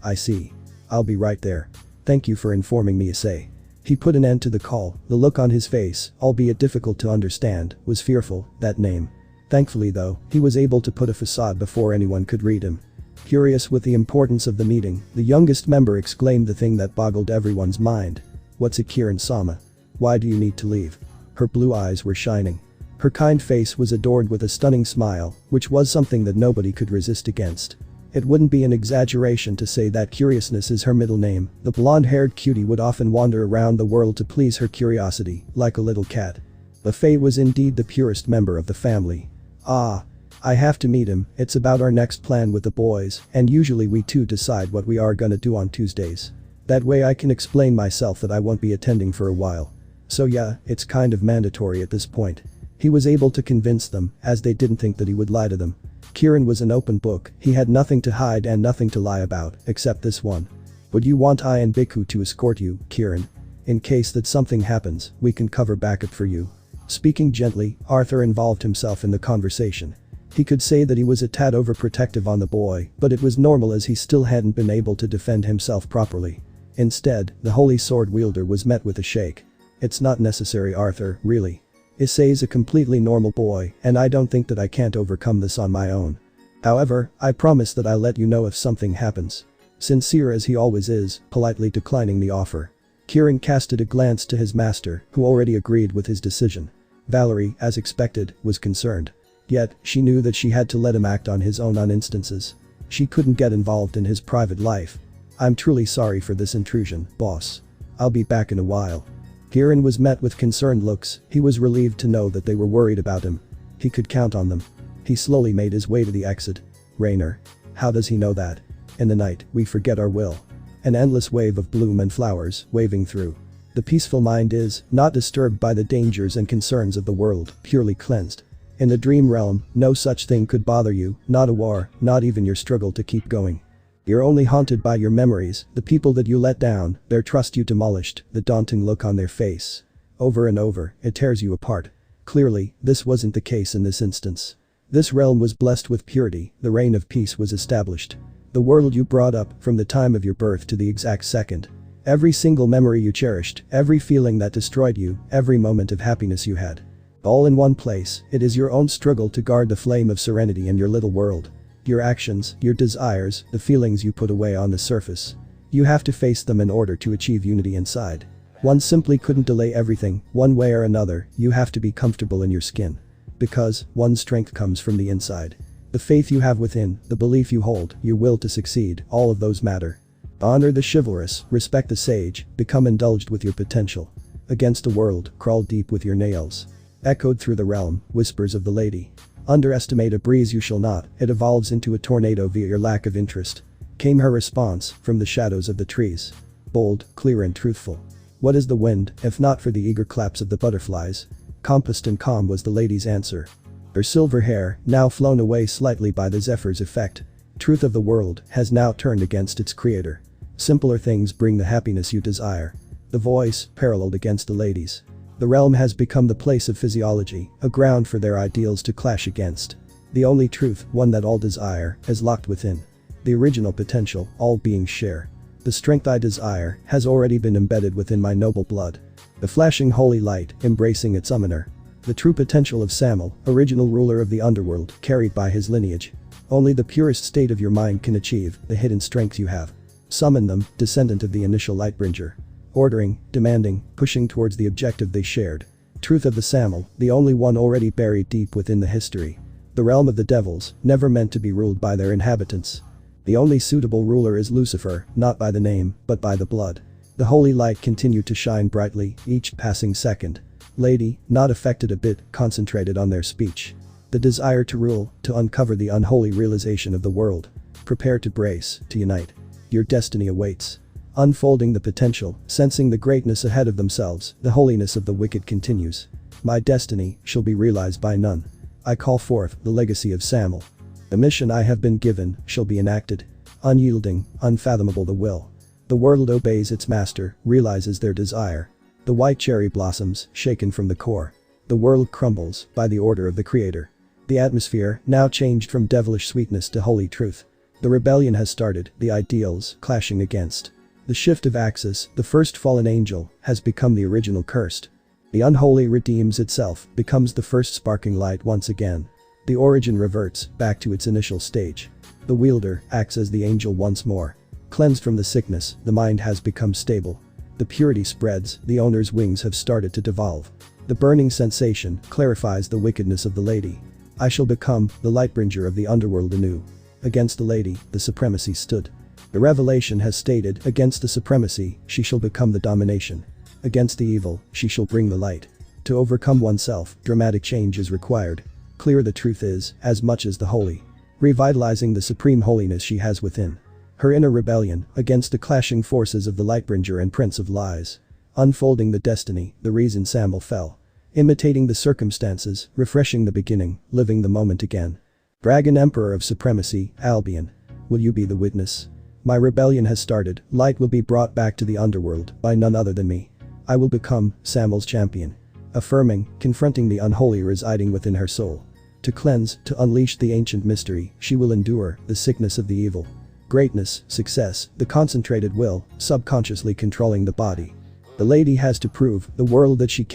I see. I'll be right there. Thank you for informing me, Issei. He put an end to the call, the look on his face, albeit difficult to understand, was fearful, that name. Thankfully though, he was able to put a facade before anyone could read him. Curious with the importance of the meeting, the youngest member exclaimed the thing that boggled everyone's mind. What's it, Kirin-sama? Why do you need to leave? Her blue eyes were shining. Her kind face was adorned with a stunning smile, which was something that nobody could resist against. It wouldn't be an exaggeration to say that curiousness is her middle name. The blonde-haired cutie would often wander around the world to please her curiosity, like a little cat. Issei was indeed the purest member of the family. Ah. I have to meet him, it's about our next plan with the boys, and usually we two decide what we are gonna do on Tuesdays. That way I can explain myself that I won't be attending for a while. So yeah, it's kind of mandatory at this point. He was able to convince them, as they didn't think that he would lie to them. Kirin was an open book, he had nothing to hide and nothing to lie about, except this one. Would you want I and Biku to escort you, Kirin? In case that something happens, we can cover backup for you. Speaking gently, Arthur involved himself in the conversation. He could say that he was a tad overprotective on the boy, but it was normal as he still hadn't been able to defend himself properly. Instead, the holy sword wielder was met with a shake. It's not necessary, Arthur, really. Issei's a completely normal boy, and I don't think that I can't overcome this on my own. However, I promise that I'll let you know if something happens. Sincere as he always is, politely declining the offer. Kirin casted a glance to his master, who already agreed with his decision. Valerie, as expected, was concerned. Yet, she knew that she had to let him act on his own on instances. She couldn't get involved in his private life. I'm truly sorry for this intrusion, boss. I'll be back in a while. Kirin was met with concerned looks, he was relieved to know that they were worried about him. He could count on them. He slowly made his way to the exit. Rainer. How does he know that? In the night, we forget our will. An endless wave of bloom and flowers, waving through. The peaceful mind is, not disturbed by the dangers and concerns of the world, purely cleansed. In the dream realm, no such thing could bother you, not a war, not even your struggle to keep going. You're only haunted by your memories, the people that you let down, their trust you demolished, the daunting look on their face. Over and over, it tears you apart. Clearly, this wasn't the case in this instance. This realm was blessed with purity, the reign of peace was established. The world you brought up, from the time of your birth to the exact second. Every single memory you cherished, every feeling that destroyed you, every moment of happiness you had. All in one place, it is your own struggle to guard the flame of serenity in your little world. Your actions, your desires, the feelings you put away on the surface. You have to face them in order to achieve unity inside. One simply couldn't delay everything, one way or another, you have to be comfortable in your skin. Because, one's strength comes from the inside. The faith you have within, the belief you hold, your will to succeed, all of those matter. Honor the chivalrous, respect the sage, become indulged with your potential. Against the world, crawl deep with your nails. Echoed through the realm, whispers of the lady. Underestimate a breeze you shall not, it evolves into a tornado via your lack of interest. Came her response, from the shadows of the trees. Bold, clear and truthful. What is the wind, if not for the eager claps of the butterflies? Composed and calm was the lady's answer. Her silver hair, now flown away slightly by the zephyr's effect. Truth of the world, has now turned against its creator. Simpler things bring the happiness you desire. The voice, paralleled against the lady's. The realm has become the place of physiology, a ground for their ideals to clash against. The only truth, one that all desire, is locked within. The original potential, all beings share. The strength I desire, has already been embedded within my noble blood. The flashing holy light, embracing its summoner. The true potential of Samuel, original ruler of the underworld, carried by his lineage. Only the purest state of your mind can achieve the hidden strength you have. Summon them, descendant of the initial Lightbringer. Ordering, demanding, pushing towards the objective they shared. Truth of the Samuel, the only one already buried deep within the history. The realm of the devils, never meant to be ruled by their inhabitants. The only suitable ruler is Lucifer, not by the name, but by the blood. The holy light continued to shine brightly, each passing second. Lady, not affected a bit, concentrated on their speech. The desire to rule, to uncover the unholy realization of the world. Prepare to brace, to unite. Your destiny awaits. Unfolding the potential, sensing the greatness ahead of themselves, the holiness of the wicked continues. My destiny shall be realized by none. I call forth the legacy of Samuel. The mission I have been given shall be enacted. Unyielding, unfathomable the will. The world obeys its master, realizes their desire. The white cherry blossoms, shaken from the core. The world crumbles, by the order of the creator. The atmosphere, now changed from devilish sweetness to holy truth. The rebellion has started, the ideals clashing against. The shift of axis, the first fallen angel, has become the original cursed. The unholy redeems itself, becomes the first sparking light once again. The origin reverts back to its initial stage. The wielder acts as the angel once more. Cleansed from the sickness, the mind has become stable. The purity spreads, the owner's wings have started to devolve. The burning sensation clarifies the wickedness of the lady. I shall become the lightbringer of the underworld anew. Against the lady, the supremacy stood. The revelation has stated, against the supremacy, she shall become the domination. Against the evil, she shall bring the light. To overcome oneself, dramatic change is required. Clear the truth is, as much as the holy. Revitalizing the supreme holiness she has within. Her inner rebellion, against the clashing forces of the lightbringer and prince of lies. Unfolding the destiny, the reason Samuel fell. Imitating the circumstances, refreshing the beginning, living the moment again. Dragon Emperor of Supremacy, Albion. Will you be the witness? My rebellion has started, light will be brought back to the underworld by none other than me. I will become Samuel's champion. Affirming, confronting the unholy residing within her soul. To cleanse, to unleash the ancient mystery, she will endure the sickness of the evil. Greatness, success, the concentrated will, subconsciously controlling the body. The lady has to prove the world that she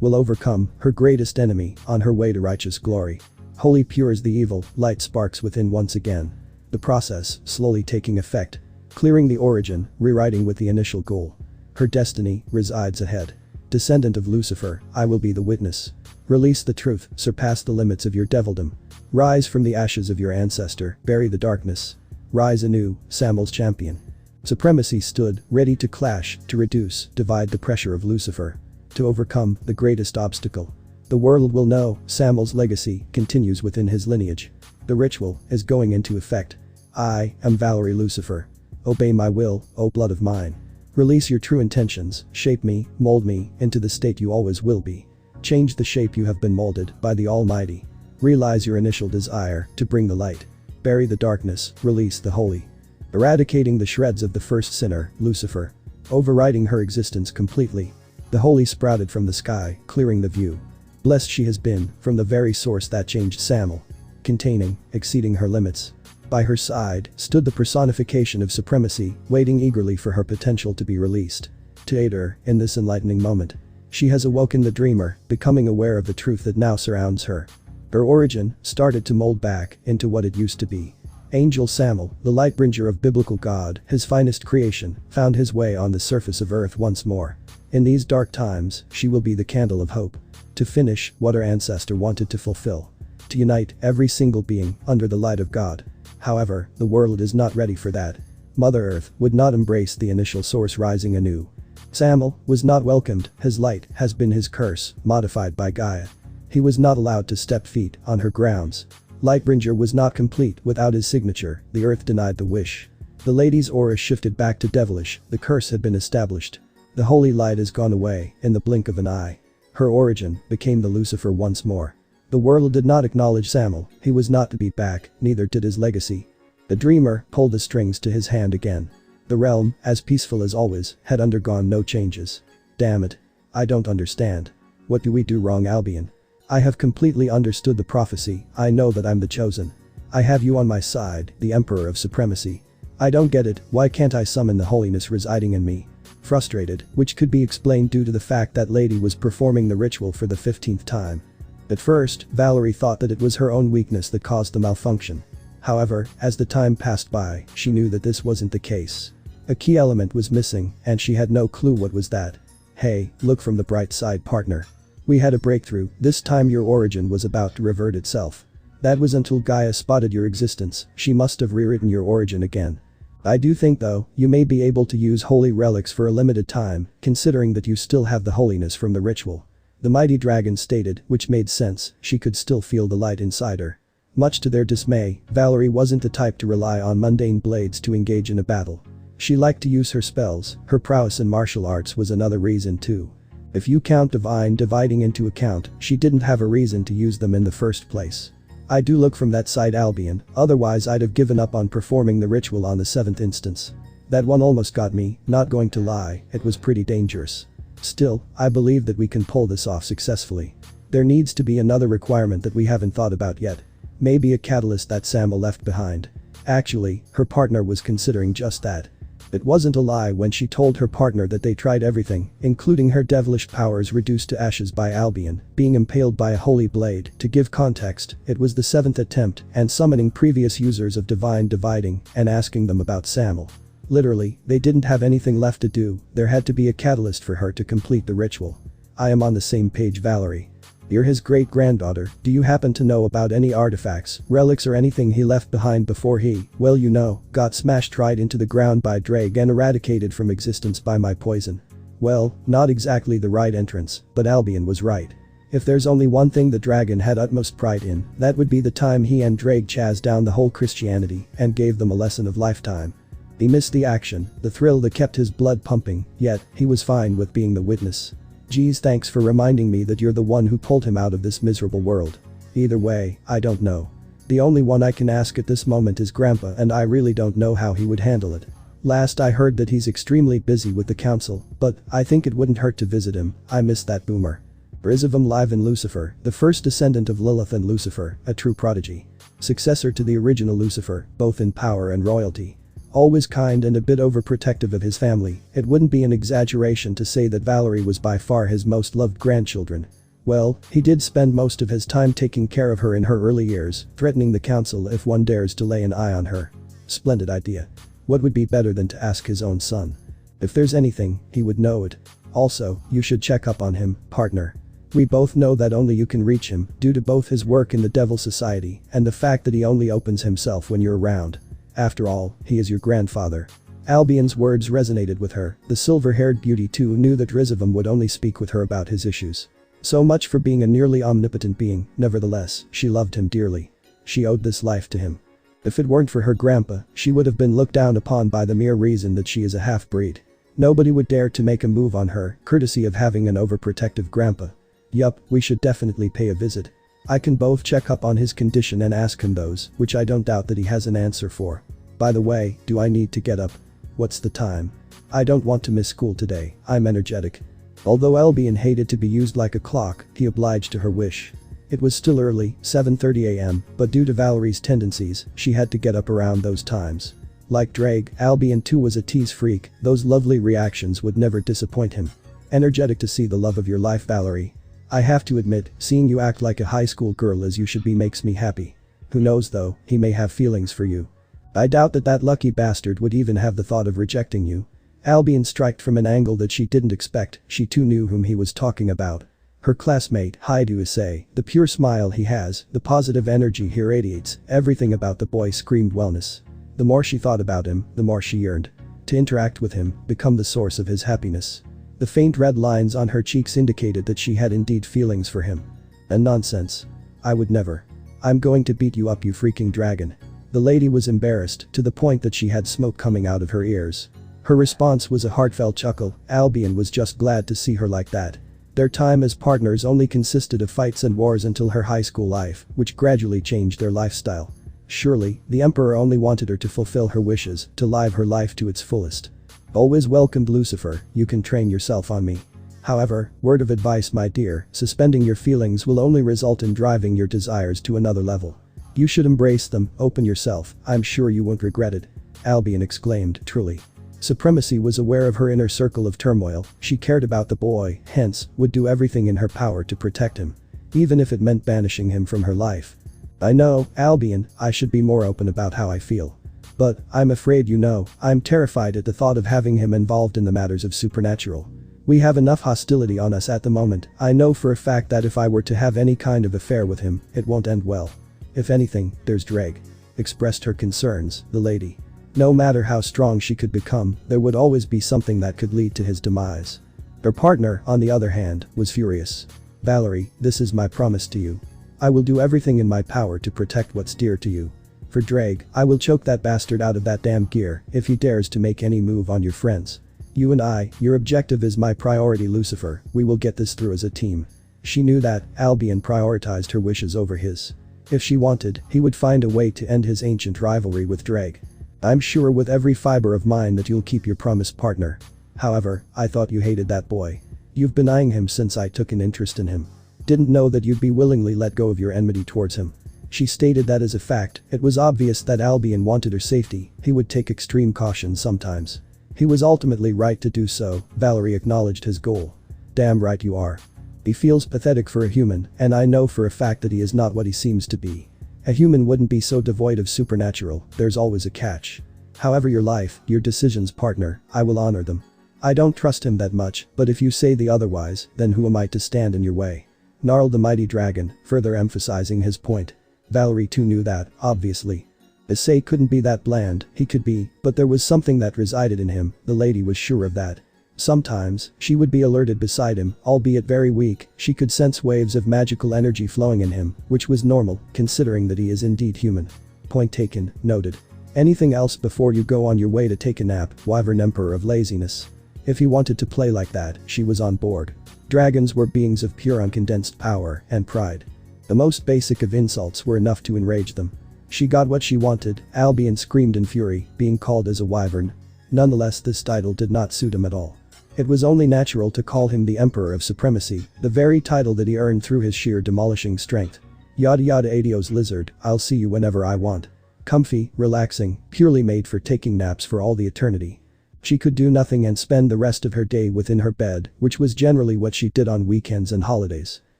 will overcome her greatest enemy on her way to righteous glory. Holy pure as the evil, light sparks within once again. The process slowly taking effect. Clearing the origin, rewriting with the initial goal. Her destiny resides ahead. Descendant of Lucifer, I will be the witness. Release the truth, surpass the limits of your devildom. Rise from the ashes of your ancestor, bury the darkness. Rise anew, Samuel's champion. Supremacy stood, ready to clash, to reduce, divide the pressure of Lucifer. To overcome the greatest obstacle. The world will know, Samuel's legacy continues within his lineage. The ritual is going into effect. I am Valerie Lucifer. Obey my will, O blood of mine. Release your true intentions, shape me, mold me, into the state you always will be. Change the shape you have been molded by the Almighty. Realize your initial desire to bring the light. Bury the darkness, release the holy. Eradicating the shreds of the first sinner, Lucifer. Overriding her existence completely. The holy sprouted from the sky, clearing the view. Blessed she has been, from the very source that changed Samuel. Containing, exceeding her limits. By her side, stood the personification of supremacy, waiting eagerly for her potential to be released. To aid her, in this enlightening moment. She has awoken the dreamer, becoming aware of the truth that now surrounds her. Her origin started to mold back into what it used to be. Angel Samuel, the lightbringer of biblical God, his finest creation, found his way on the surface of earth once more. In these dark times, she will be the candle of hope. To finish what her ancestor wanted to fulfill. To unite every single being under the light of God. However, the world is not ready for that. Mother Earth would not embrace the initial source rising anew. Samuel was not welcomed, his light has been his curse, modified by Gaia. He was not allowed to step feet on her grounds. Lightbringer was not complete without his signature, the earth denied the wish. The lady's aura shifted back to devilish, the curse had been established. The holy light has gone away in the blink of an eye. Her origin became the Lucifer once more. The world did not acknowledge Samuel, he was not to be back, neither did his legacy. The dreamer pulled the strings to his hand again. The realm, as peaceful as always, had undergone no changes. Damn it. I don't understand. What do we do wrong, Albion? I have completely understood the prophecy, I know that I'm the chosen. I have you on my side, the Emperor of Supremacy. I don't get it, why can't I summon the holiness residing in me? Frustrated, which could be explained due to the fact that lady was performing the ritual for the 15th time. At first, Valerie thought that it was her own weakness that caused the malfunction. However, as the time passed by, she knew that this wasn't the case. A key element was missing, and she had no clue what was that. Hey, look from the bright side, partner. We had a breakthrough, this time your origin was about to revert itself. That was until Gaia spotted your existence, she must have rewritten your origin again. I do think though, you may be able to use holy relics for a limited time, considering that you still have the holiness from the ritual. The mighty dragon stated, which made sense, she could still feel the light inside her. Much to their dismay, Valerie wasn't the type to rely on mundane blades to engage in a battle. She liked to use her spells, her prowess in martial arts was another reason too. If you count divine dividing into account, she didn't have a reason to use them in the first place. I do look from that side, Albion, otherwise I'd have given up on performing the ritual on the 7th instance. That one almost got me, not going to lie, it was pretty dangerous. Still, I believe that we can pull this off successfully. There needs to be another requirement that we haven't thought about yet. Maybe a catalyst that Samuel left behind. Actually, her partner was considering just that. It wasn't a lie when she told her partner that they tried everything, including her devilish powers reduced to ashes by Albion, being impaled by a holy blade. To give context, it was the 7th attempt, and summoning previous users of divine dividing and asking them about Samuel. Literally, they didn't have anything left to do, there had to be a catalyst for her to complete the ritual. I am on the same page, Valerie. You're his great-granddaughter, do you happen to know about any artifacts, relics or anything he left behind before he, well you know, got smashed right into the ground by Drake and eradicated from existence by my poison? Well, not exactly the right entrance, but Albion was right. If there's only one thing the dragon had utmost pride in, that would be the time he and Drake chased down the whole Christianity and gave them a lesson of lifetime. He missed the action, the thrill that kept his blood pumping, yet, he was fine with being the witness. Geez, thanks for reminding me that you're the one who pulled him out of this miserable world. Either way, I don't know. The only one I can ask at this moment is Grandpa, and I really don't know how he would handle it. Last I heard that he's extremely busy with the council, but I think it wouldn't hurt to visit him. I miss that boomer. Rizivum live in Lucifer, the first descendant of Lilith and Lucifer, a true prodigy. Successor to the original Lucifer, both in power and royalty. Always kind and a bit overprotective of his family, it wouldn't be an exaggeration to say that Valerie was by far his most loved grandchildren. Well, he did spend most of his time taking care of her in her early years, threatening the council if one dares to lay an eye on her. Splendid idea. What would be better than to ask his own son? If there's anything, he would know it. Also, you should check up on him, partner. We both know that only you can reach him, due to both his work in the Devil Society and the fact that he only opens himself when you're around. After all, he is your grandfather. Albion's words resonated with her, the silver-haired beauty too knew that Rizivum would only speak with her about his issues. So much for being a nearly omnipotent being, nevertheless, she loved him dearly. She owed this life to him. If it weren't for her grandpa, she would have been looked down upon by the mere reason that she is a half-breed. Nobody would dare to make a move on her, courtesy of having an overprotective grandpa. Yup, we should definitely pay a visit. I can both check up on his condition and ask him those, which I don't doubt that he has an answer for. By the way, do I need to get up? What's the time? I don't want to miss school today, I'm energetic. Although Albion hated to be used like a clock, he obliged to her wish. It was still early, 7:30 am, but due to Valerie's tendencies, she had to get up around those times. Like Drake, Albion too was a tease freak, those lovely reactions would never disappoint him. Energetic to see the love of your life, Valerie. I have to admit, seeing you act like a high school girl as you should be makes me happy. Who knows though, he may have feelings for you. I doubt that lucky bastard would even have the thought of rejecting you. Albion struck from an angle that she didn't expect, she too knew whom he was talking about. Her classmate, Issei, the pure smile he has, the positive energy he radiates, everything about the boy screamed wellness. The more she thought about him, the more she yearned to interact with him, become the source of his happiness. The faint red lines on her cheeks indicated that she had indeed feelings for him. And nonsense. I would never. I'm going to beat you up, you freaking dragon. The lady was embarrassed to the point that she had smoke coming out of her ears. Her response was a heartfelt chuckle. Albion was just glad to see her like that. Their time as partners only consisted of fights and wars until her high school life, which gradually changed their lifestyle. Surely, the Emperor only wanted her to fulfill her wishes, to live her life to its fullest. Always welcomed, Lucifer, you can train yourself on me. However, word of advice, my dear, suspending your feelings will only result in driving your desires to another level. You should embrace them, open yourself, I'm sure you won't regret it. Albion exclaimed, truly. Supremacy was aware of her inner circle of turmoil, she cared about the boy, hence, would do everything in her power to protect him. Even if it meant banishing him from her life. I know, Albion, I should be more open about how I feel. But, I'm afraid you know, I'm terrified at the thought of having him involved in the matters of supernatural. We have enough hostility on us at the moment, I know for a fact that if I were to have any kind of affair with him, it won't end well. If anything, there's Drake. Expressed her concerns, the lady. No matter how strong she could become, there would always be something that could lead to his demise. Her partner, on the other hand, was furious. Valerie, this is my promise to you. I will do everything in my power to protect what's dear to you. For Drake, I will choke that bastard out of that damn gear if he dares to make any move on your friends. You and I, your objective is my priority, Lucifer, we will get this through as a team. She knew that, Albion prioritized her wishes over his. If she wanted, he would find a way to end his ancient rivalry with Drake. I'm sure with every fiber of mine that you'll keep your promise, partner. However, I thought you hated that boy. You've been eyeing him since I took an interest in him. Didn't know that you'd be willingly let go of your enmity towards him. She stated that as a fact, it was obvious that Albion wanted her safety, he would take extreme caution sometimes. He was ultimately right to do so, Valerie acknowledged his goal. Damn right you are. He feels pathetic for a human, and I know for a fact that he is not what he seems to be. A human wouldn't be so devoid of supernatural, there's always a catch. However, your life, your decisions, partner, I will honor them. I don't trust him that much, but if you say the otherwise, then who am I to stand in your way? Gnarled the mighty dragon, further emphasizing his point. Valerie too knew that, obviously. Issei couldn't be that bland, he could be, but there was something that resided in him, the lady was sure of that. Sometimes, she would be alerted beside him, albeit very weak, she could sense waves of magical energy flowing in him, which was normal, considering that he is indeed human. Point taken, noted. Anything else before you go on your way to take a nap, Wyvern Emperor of Laziness? If he wanted to play like that, she was on board. Dragons were beings of pure uncondensed power and pride. The most basic of insults were enough to enrage them. She got what she wanted, Albion screamed in fury, being called as a wyvern. Nonetheless, this title did not suit him at all. It was only natural to call him the Emperor of Supremacy, the very title that he earned through his sheer demolishing strength. Yada yada adios lizard, I'll see you whenever I want. Comfy, relaxing, purely made for taking naps for all the eternity. She could do nothing and spend the rest of her day within her bed, which was generally what she did on weekends and holidays.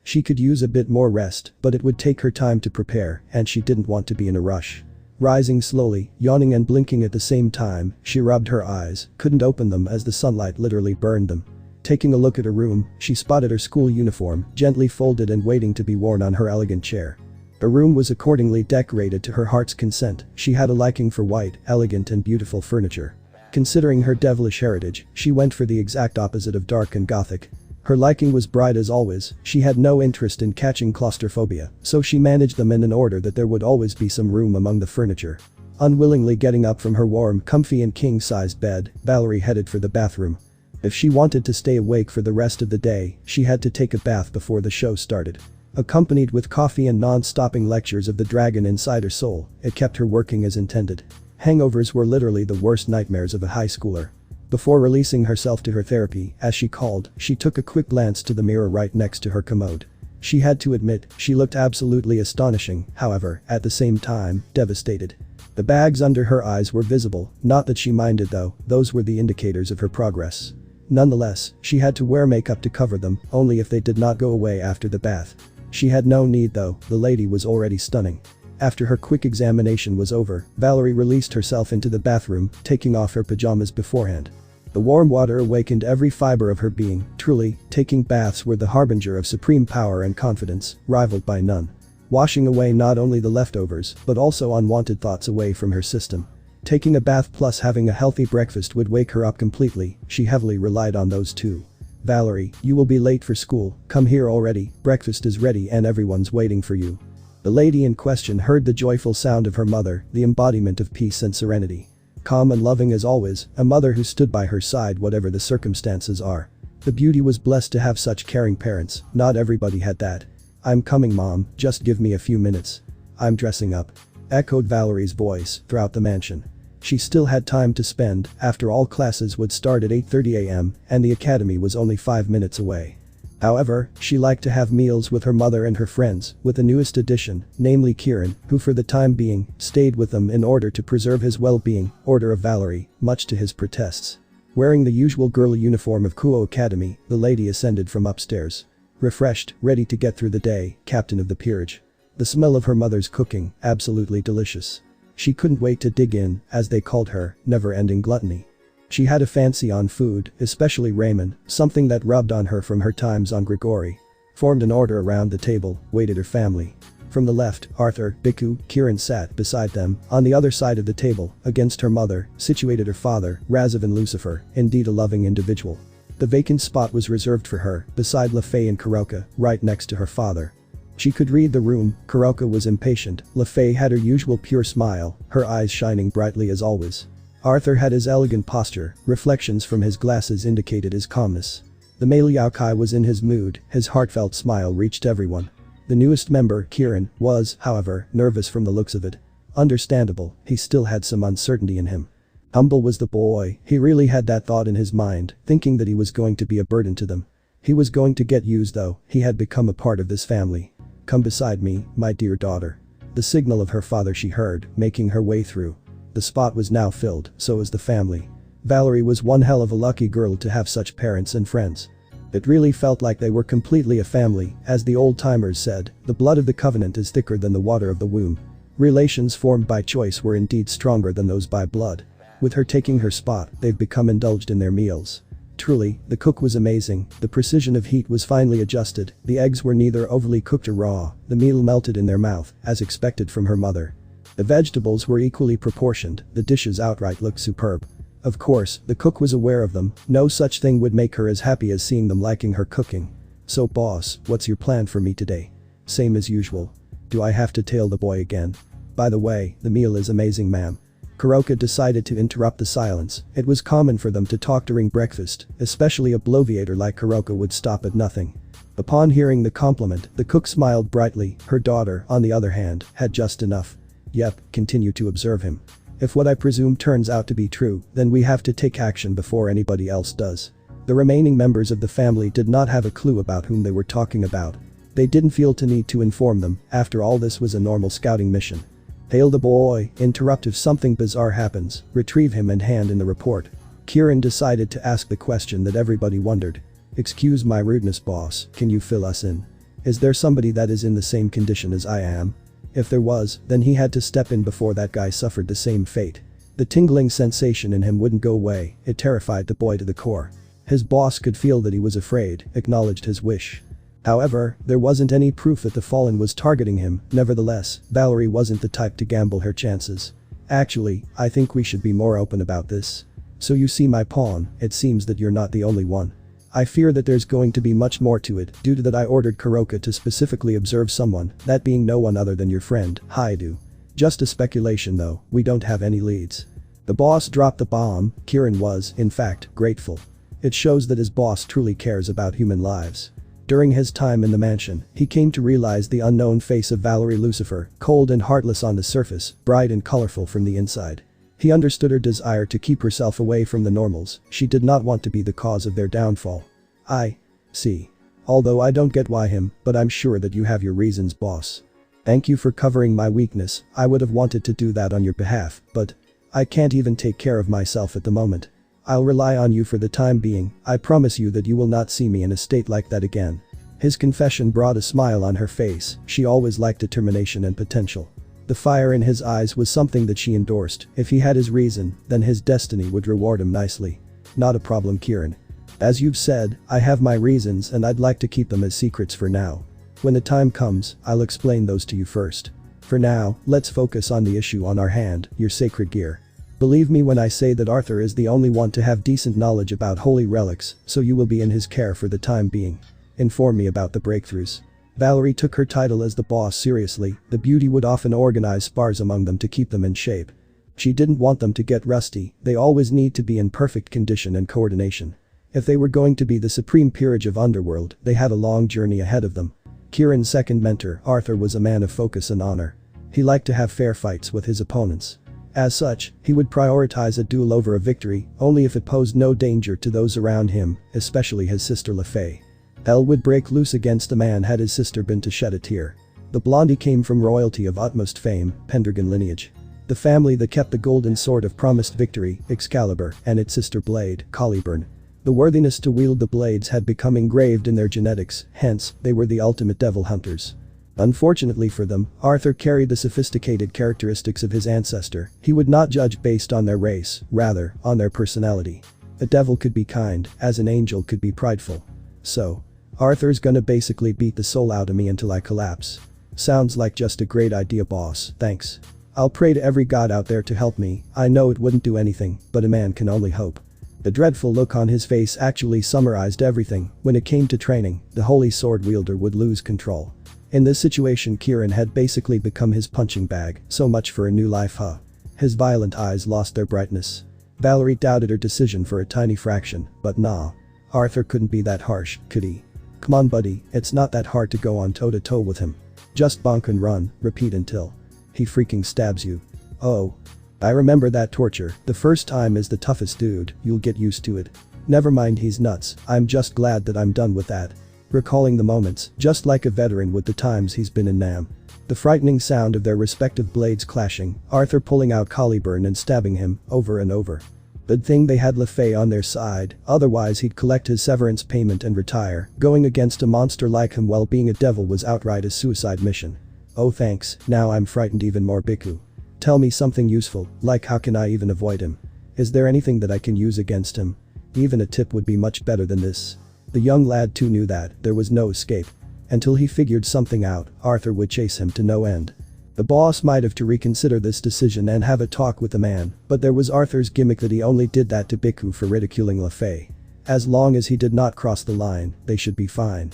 She could use a bit more rest, but it would take her time to prepare, and she didn't want to be in a rush. Rising slowly, yawning and blinking at the same time, she rubbed her eyes, couldn't open them as the sunlight literally burned them. Taking a look at her room, she spotted her school uniform, gently folded and waiting to be worn on her elegant chair. Her room was accordingly decorated to her heart's consent, she had a liking for white, elegant and beautiful furniture. Considering her devilish heritage, she went for the exact opposite of dark and gothic. Her liking was bright as always, she had no interest in catching claustrophobia, so she managed them in an order that there would always be some room among the furniture. Unwillingly getting up from her warm, comfy and king-sized bed, Valerie headed for the bathroom. If she wanted to stay awake for the rest of the day, she had to take a bath before the show started. Accompanied with coffee and non-stopping lectures of the dragon inside her soul, it kept her working as intended. Hangovers were literally the worst nightmares of a high schooler. Before releasing herself to her therapy, as she called, she took a quick glance to the mirror right next to her commode. She had to admit, she looked absolutely astonishing, however, at the same time, devastated. The bags under her eyes were visible, not that she minded though, those were the indicators of her progress. Nonetheless, she had to wear makeup to cover them, only if they did not go away after the bath. She had no need though, the lady was already stunning. After her quick examination was over, Valerie released herself into the bathroom, taking off her pajamas beforehand. The warm water awakened every fiber of her being, truly, taking baths were the harbinger of supreme power and confidence, rivaled by none. Washing away not only the leftovers, but also unwanted thoughts away from her system. Taking a bath plus having a healthy breakfast would wake her up completely, she heavily relied on those two. Valerie, you will be late for school, come here already, breakfast is ready and everyone's waiting for you. The lady in question heard the joyful sound of her mother, the embodiment of peace and serenity. Calm and loving as always, a mother who stood by her side whatever the circumstances are. The beauty was blessed to have such caring parents, not everybody had that. I'm coming mom, just give me a few minutes. I'm dressing up. Echoed Valerie's voice throughout the mansion. She still had time to spend, after all classes would start at 8:30 a.m. and the academy was only 5 minutes away. However, she liked to have meals with her mother and her friends, with the newest addition, namely Kieran, who for the time being, stayed with them in order to preserve his well-being, order of Valerie, much to his protests. Wearing the usual girl uniform of Kuo Academy, the lady ascended from upstairs. Refreshed, ready to get through the day, captain of the peerage. The smell of her mother's cooking, absolutely delicious. She couldn't wait to dig in, as they called her, never-ending gluttony. She had a fancy on food, especially ramen, something that rubbed on her from her times on Grigori. Formed an order around the table, waited her family. From the left, Arthur, Biku, Kieran sat beside them, on the other side of the table, against her mother, situated her father, Raziv and Lucifer, indeed a loving individual. The vacant spot was reserved for her, beside Lefay and Kuroka, right next to her father. She could read the room, Kuroka was impatient, Lefay had her usual pure smile, her eyes shining brightly as always. Arthur had his elegant posture, reflections from his glasses indicated his calmness. The male Yaokai was in his mood, his heartfelt smile reached everyone. The newest member, Kieran, was, however, nervous from the looks of it. Understandable, he still had some uncertainty in him. Humble was the boy, he really had that thought in his mind, thinking that he was going to be a burden to them. He was going to get used though, he had become a part of this family. Come beside me, my dear daughter. the signal of her father she heard, making her way through. The spot was now filled, so was the family. Valerie was one hell of a lucky girl to have such parents and friends. It really felt like they were completely a family, as the old-timers said, the blood of the covenant is thicker than the water of the womb. Relations formed by choice were indeed stronger than those by blood. With her taking her spot, they've become indulged in their meals. Truly, the cook was amazing, the precision of heat was finely adjusted, the eggs were neither overly cooked or raw, the meal melted in their mouth, as expected from her mother. The vegetables were equally proportioned, the dishes outright looked superb. Of course, the cook was aware of them, no such thing would make her as happy as seeing them liking her cooking. So boss, what's your plan for me today? Same as usual. Do I have to tail the boy again? By the way, the meal is amazing, ma'am. Kuroka decided to interrupt the silence. It was common for them to talk during breakfast, especially a bloviator like Kuroka would stop at nothing. Upon hearing the compliment, the cook smiled brightly, her daughter, on the other hand, had just enough. Yep, continue to observe him. If what I presume turns out to be true, then we have to take action before anybody else does. The remaining members of the family did not have a clue about whom they were talking about. They didn't feel to need to inform them, after all this was a normal scouting mission. Hail the boy, interrupt if something bizarre happens, retrieve him and hand in the report. Kieran decided to ask the question that everybody wondered. Excuse my rudeness, boss, can you fill us in? Is there somebody that is in the same condition as I am? If there was, then he had to step in before that guy suffered the same fate. The tingling sensation in him wouldn't go away, it terrified the boy to the core. His boss could feel that he was afraid, acknowledged his wish. However, there wasn't any proof that the fallen was targeting him, nevertheless, Valerie wasn't the type to gamble her chances. Actually, I think we should be more open about this. So you see my pawn, it seems that you're not the only one. I fear that there's going to be much more to it due to that I ordered Kuroka to specifically observe someone, that being no one other than your friend, Haidu. Just a speculation though, we don't have any leads. The boss dropped the bomb, Kieran was, in fact, grateful. It shows that his boss truly cares about human lives. During his time in the mansion, he came to realize the unknown face of Valerie Lucifer, cold and heartless on the surface, bright and colorful from the inside. He understood her desire to keep herself away from the normals, she did not want to be the cause of their downfall. I see. Although I don't get why him, but I'm sure that you have your reasons, boss. Thank you for covering my weakness, I would have wanted to do that on your behalf, but I can't even take care of myself at the moment. I'll rely on you for the time being, I promise you that you will not see me in a state like that again. His confession brought a smile on her face, she always liked determination and potential. The fire in his eyes was something that she endorsed, if he had his reason, then his destiny would reward him nicely. Not a problem, Kieran. As you've said, I have my reasons and I'd like to keep them as secrets for now. When the time comes, I'll explain those to you first. For now, let's focus on the issue on our hand, your sacred gear. Believe me when I say that Arthur is the only one to have decent knowledge about holy relics, so you will be in his care for the time being. Inform me about the breakthroughs. Valerie took her title as the boss seriously, the beauty would often organize spars among them to keep them in shape. She didn't want them to get rusty, they always need to be in perfect condition and coordination. If they were going to be the supreme peerage of Underworld, they had a long journey ahead of them. Kieran's second mentor, Arthur, was a man of focus and honor. He liked to have fair fights with his opponents. As such, he would prioritize a duel over a victory, only if it posed no danger to those around him, especially his sister LaFay. Hell would break loose against the man had his sister been to shed a tear. The blondie came from royalty of utmost fame, Pendragon lineage. The family that kept the golden sword of promised victory, Excalibur, and its sister blade, Caliburn. The worthiness to wield the blades had become engraved in their genetics, hence, they were the ultimate devil hunters. Unfortunately for them, Arthur carried the sophisticated characteristics of his ancestor, he would not judge based on their race, rather, on their personality. A devil could be kind, as an angel could be prideful. So, Arthur's gonna basically beat the soul out of me until I collapse. Sounds like just a great idea, boss, thanks. I'll pray to every god out there to help me, I know it wouldn't do anything, but a man can only hope. The dreadful look on his face actually summarized everything, when it came to training, the holy sword wielder would lose control. In this situation Kieran had basically become his punching bag, so much for a new life, huh? His violent eyes lost their brightness. Valerie doubted her decision for a tiny fraction, but nah. Arthur couldn't be that harsh, could he? Come on buddy, it's not that hard to go on toe-to-toe with him. Just bonk and run, repeat until he freaking stabs you. Oh. I remember that torture, the first time is the toughest dude, you'll get used to it. Never mind, he's nuts, I'm just glad that I'm done with that. recalling the moments, just like a veteran with the times he's been in Nam. The frightening sound of their respective blades clashing, Arthur pulling out Caliburn and stabbing him, over and over. Good thing they had LeFay on their side, otherwise he'd collect his severance payment and retire. Going against a monster like him while being a devil was outright a suicide mission. Oh thanks, now I'm frightened even more. Biku. Tell me something useful, like how can I even avoid him? Is there anything that I can use against him? Even a tip would be much better than this. The young lad too knew that there was no escape. Until he figured something out, Arthur would chase him to no end. The boss might have to reconsider this decision and have a talk with the man, but there was Arthur's gimmick that he only did that to Biku for ridiculing LeFay. As long as he did not cross the line, they should be fine.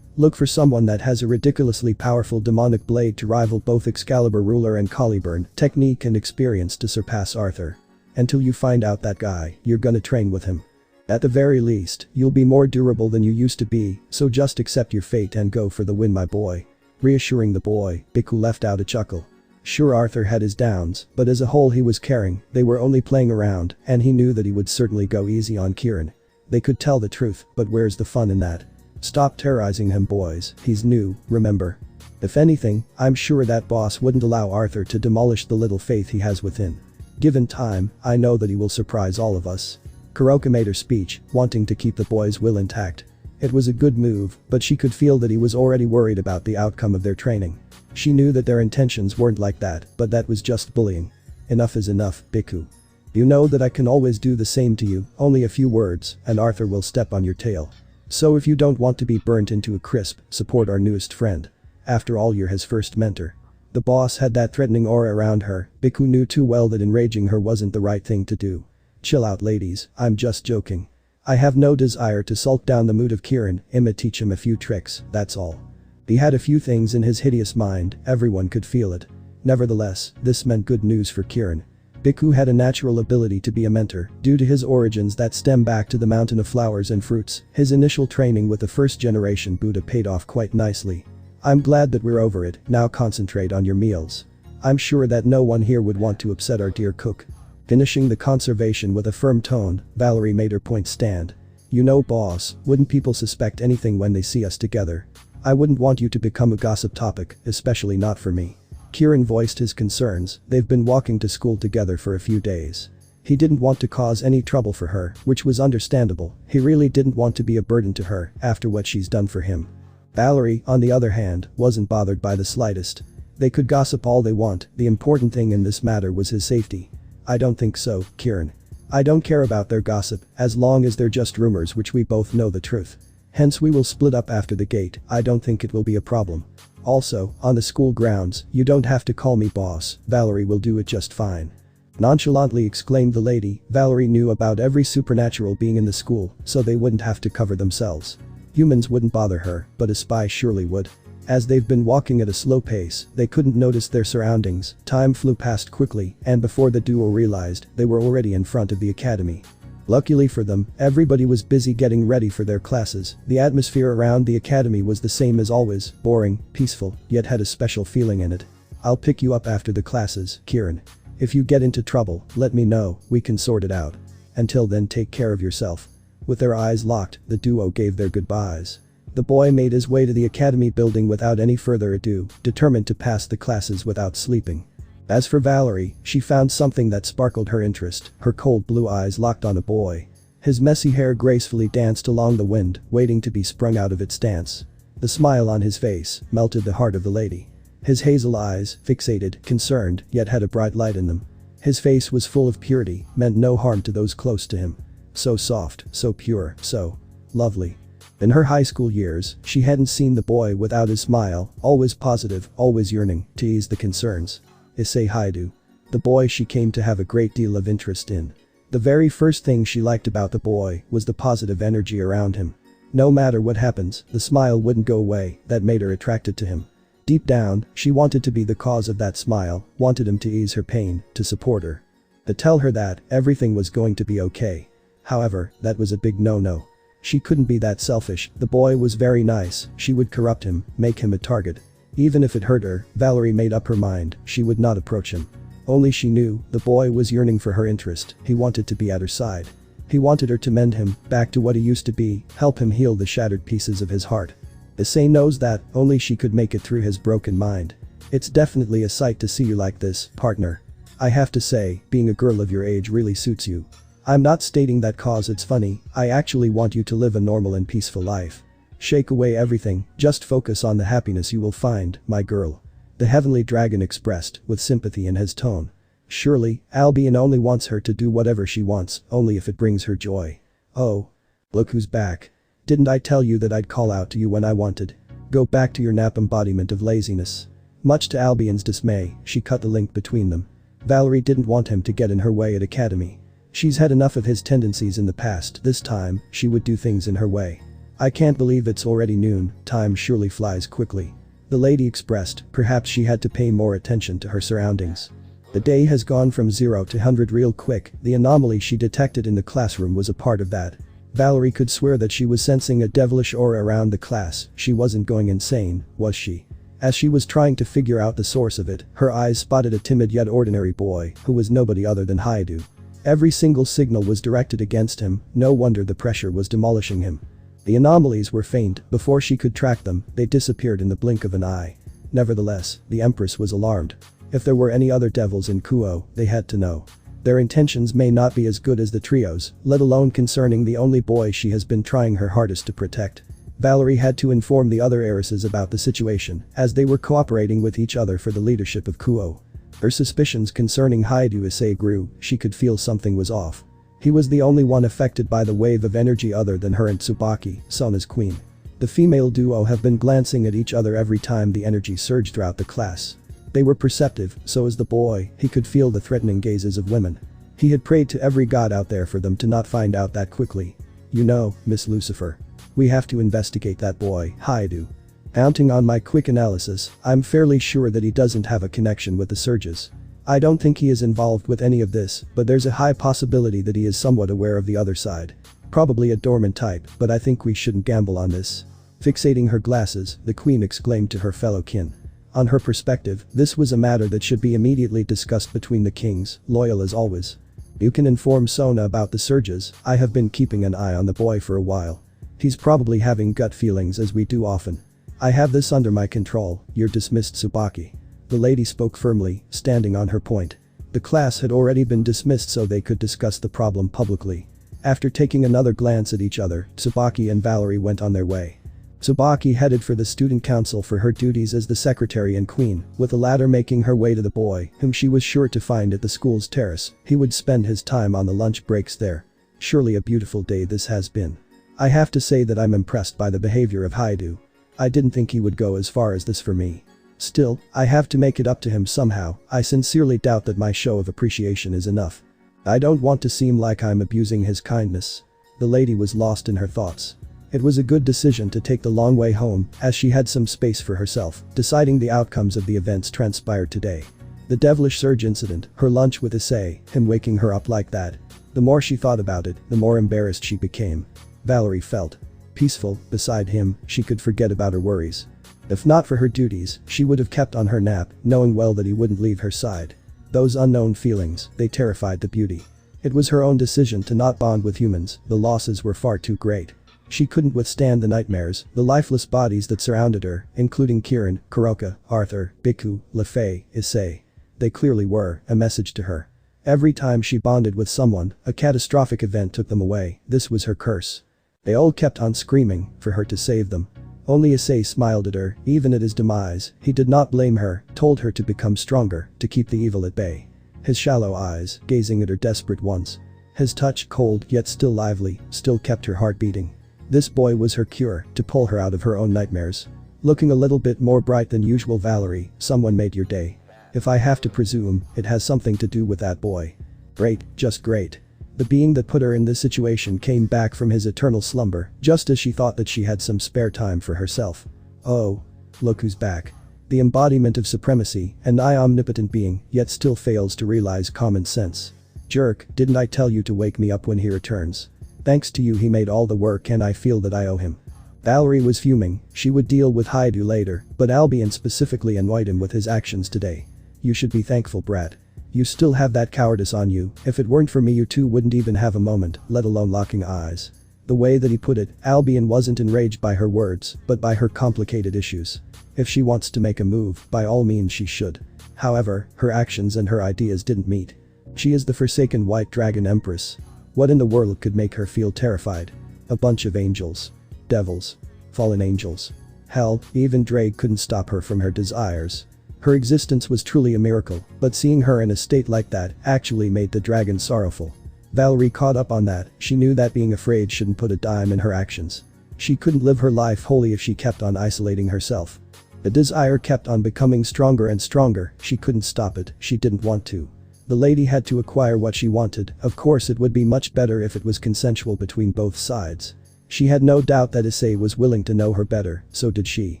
Look for someone that has a ridiculously powerful demonic blade to rival both Excalibur Ruler and Caliburn, technique and experience to surpass Arthur. Until you find out that guy, you're gonna train with him. At the very least, you'll be more durable than you used to be, so just accept your fate and go for the win, my boy. Reassuring the boy, Biku left out a chuckle. Sure, Arthur had his downs, but as a whole he was caring. They were only playing around, and he knew that he would certainly go easy on Kieran. They could tell the truth, but where's the fun in that? Stop terrorizing him, boys, he's new, remember? If anything, I'm sure that boss wouldn't allow Arthur to demolish the little faith he has within. Given time, I know that he will surprise all of us. Kuroka made her speech, wanting to keep the boy's will intact. It was a good move, but she could feel that he was already worried about the outcome of their training. She knew that their intentions weren't like that, but that was just bullying. Enough is enough, Biku. You know that I can always do the same to you, only a few words, and Arthur will step on your tail. So if you don't want to be burnt into a crisp, support our newest friend. After all, you're his first mentor. The boss had that threatening aura around her. Biku knew too well that enraging her wasn't the right thing to do. Chill out, ladies, I'm just joking. I have no desire to sulk down the mood of Kieran. I'ma teach him a few tricks, that's all. He had a few things in his hideous mind, everyone could feel it. Nevertheless, this meant good news for Kieran. Biku had a natural ability to be a mentor, due to his origins that stem back to the mountain of flowers and fruits. His initial training with the first generation Buddha paid off quite nicely. I'm glad that we're over it, now concentrate on your meals. I'm sure that no one here would want to upset our dear cook. Finishing the conversation with a firm tone, Valerie made her point stand. You know, boss, wouldn't people suspect anything when they see us together? I wouldn't want you to become a gossip topic, especially not for me. Kieran voiced his concerns. They've been walking to school together for a few days. He didn't want to cause any trouble for her, which was understandable. He really didn't want to be a burden to her after what she's done for him. Valerie, on the other hand, wasn't bothered by the slightest. They could gossip all they want, the important thing in this matter was his safety. I don't think so, Kieran. I don't care about their gossip, as long as they're just rumors which we both know the truth. Hence we will split up after the gate, I don't think it will be a problem. Also, on the school grounds, you don't have to call me boss, Valerie will do it just fine. Nonchalantly exclaimed the lady. Valerie knew about every supernatural being in the school, so they wouldn't have to cover themselves. Humans wouldn't bother her, but a spy surely would. As they've been walking at a slow pace, they couldn't notice their surroundings. Time flew past quickly, and before the duo realized, they were already in front of the academy. Luckily for them, everybody was busy getting ready for their classes. The atmosphere around the academy was the same as always, boring, peaceful, yet had a special feeling in it. I'll pick you up after the classes, Kieran. If you get into trouble, let me know, we can sort it out. Until then, take care of yourself. With their eyes locked, the duo gave their goodbyes. The boy made his way to the academy building without any further ado, determined to pass the classes without sleeping. As for Valerie, she found something that sparkled her interest, her cold blue eyes locked on a boy. His messy hair gracefully danced along the wind, waiting to be sprung out of its dance. The smile on his face melted the heart of the lady. His hazel eyes, fixated, concerned, yet had a bright light in them. His face was full of purity, meant no harm to those close to him. So soft, so pure, so lovely. In her high school years, she hadn't seen the boy without his smile, always positive, always yearning to ease the concerns. Issei Haidu. The boy she came to have a great deal of interest in. The very first thing she liked about the boy was the positive energy around him. No matter what happens, the smile wouldn't go away, that made her attracted to him. Deep down, she wanted to be the cause of that smile, wanted him to ease her pain, to support her. To tell her that everything was going to be okay. However, that was a big no-no. She couldn't be that selfish. The boy was very nice, she would corrupt him, make him a target. Even if it hurt her, Valerie made up her mind, she would not approach him. Only she knew, the boy was yearning for her interest, he wanted to be at her side. He wanted her to mend him back to what he used to be, help him heal the shattered pieces of his heart. Issei knows that only she could make it through his broken mind. It's definitely a sight to see you like this, partner. I have to say, being a girl of your age really suits you. I'm not stating that cause it's funny, I actually want you to live a normal and peaceful life. Shake away everything, just focus on the happiness you will find, my girl. The heavenly dragon expressed, with sympathy in his tone. Surely, Albion only wants her to do whatever she wants, only if it brings her joy. Oh. Look who's back. Didn't I tell you that I'd call out to you when I wanted? Go back to your nap, embodiment of laziness. Much to Albion's dismay, she cut the link between them. Valerie didn't want him to get in her way at academy. She's had enough of his tendencies in the past, this time, she would do things in her way. I can't believe it's already noon, time surely flies quickly. The lady expressed, perhaps she had to pay more attention to her surroundings. The day has gone from 0 to 100 real quick, the anomaly she detected in the classroom was a part of that. Valerie could swear that she was sensing a devilish aura around the class, she wasn't going insane, was she? As she was trying to figure out the source of it, her eyes spotted a timid yet ordinary boy, who was nobody other than Haidu. Every single signal was directed against him, no wonder the pressure was demolishing him. The anomalies were faint, before she could track them, they disappeared in the blink of an eye. Nevertheless, the Empress was alarmed. If there were any other devils in Kuo, they had to know. Their intentions may not be as good as the trio's, let alone concerning the only boy she has been trying her hardest to protect. Valerie had to inform the other heiresses about the situation, as they were cooperating with each other for the leadership of Kuo. Her suspicions concerning Haidu Issei grew, she could feel something was off. He was the only one affected by the wave of energy other than her and Tsubaki, Sona's queen. The female duo have been glancing at each other every time the energy surged throughout the class. They were perceptive, so as the boy, he could feel the threatening gazes of women. He had prayed to every god out there for them to not find out that quickly. You know, Miss Lucifer. We have to investigate that boy, Haidu. Counting on my quick analysis, I'm fairly sure that he doesn't have a connection with the surges. I don't think he is involved with any of this, but there's a high possibility that he is somewhat aware of the other side. Probably a dormant type, but I think we shouldn't gamble on this. Fixating her glasses, the queen exclaimed to her fellow kin. On her perspective, this was a matter that should be immediately discussed between the kings, loyal as always. You can inform Sona about the surges, I have been keeping an eye on the boy for a while. He's probably having gut feelings as we do often. I have this under my control, you're dismissed, Tsubaki. The lady spoke firmly, standing on her point. The class had already been dismissed so they could discuss the problem publicly. After taking another glance at each other, Tsubaki and Valerie went on their way. Tsubaki headed for the student council for her duties as the secretary and queen, with the latter making her way to the boy, whom she was sure to find at the school's terrace. He would spend his time on the lunch breaks there. Surely a beautiful day this has been. I have to say that I'm impressed by the behavior of Haidu. I didn't think he would go as far as this for me. Still, I have to make it up to him somehow. I sincerely doubt that my show of appreciation is enough. I don't want to seem like I'm abusing his kindness. The lady was lost in her thoughts. It was a good decision to take the long way home, as she had some space for herself, deciding the outcomes of the events transpired today. The devilish surge incident, her lunch with Issei, him waking her up like that. The more she thought about it, the more embarrassed she became. Valerie felt peaceful, beside him, she could forget about her worries. If not for her duties, she would have kept on her nap, knowing well that he wouldn't leave her side. Those unknown feelings, they terrified the beauty. It was her own decision to not bond with humans, the losses were far too great. She couldn't withstand the nightmares, the lifeless bodies that surrounded her, including Kirin, Kuroka, Arthur, Biku, Lefei, Issei. They clearly were a message to her. Every time she bonded with someone, a catastrophic event took them away. This was her curse. They all kept on screaming for her to save them. Only Issei smiled at her, even at his demise. He did not blame her, told her to become stronger, to keep the evil at bay. His shallow eyes, gazing at her desperate ones. His touch, cold yet still lively, still kept her heart beating. This boy was her cure, to pull her out of her own nightmares. Looking a little bit more bright than usual, Valerie, someone made your day. If I have to presume, it has something to do with that boy. Great, just great. The being that put her in this situation came back from his eternal slumber, just as she thought that she had some spare time for herself. Oh. Look who's back. The embodiment of supremacy, an nigh omnipotent being, yet still fails to realize common sense. Jerk, didn't I tell you to wake me up when he returns? Thanks to you he made all the work and I feel that I owe him. Valerie was fuming, she would deal with Haidu later, but Albion specifically annoyed him with his actions today. You should be thankful, brat. You still have that cowardice on you. If it weren't for me you two wouldn't even have a moment, let alone locking eyes. The way that he put it, Albion wasn't enraged by her words, but by her complicated issues. If she wants to make a move, by all means she should. However, her actions and her ideas didn't meet. She is the forsaken white dragon empress. What in the world could make her feel terrified? A bunch of angels. Devils. Fallen angels. Hell, even Drake couldn't stop her from her desires. Her existence was truly a miracle, but seeing her in a state like that actually made the dragon sorrowful. Valerie caught up on that. She knew that being afraid shouldn't put a dime in her actions. She couldn't live her life wholly if she kept on isolating herself. The desire kept on becoming stronger and stronger. She couldn't stop it, she didn't want to. The lady had to acquire what she wanted. Of course it would be much better if it was consensual between both sides. She had no doubt that Issei was willing to know her better, so did she.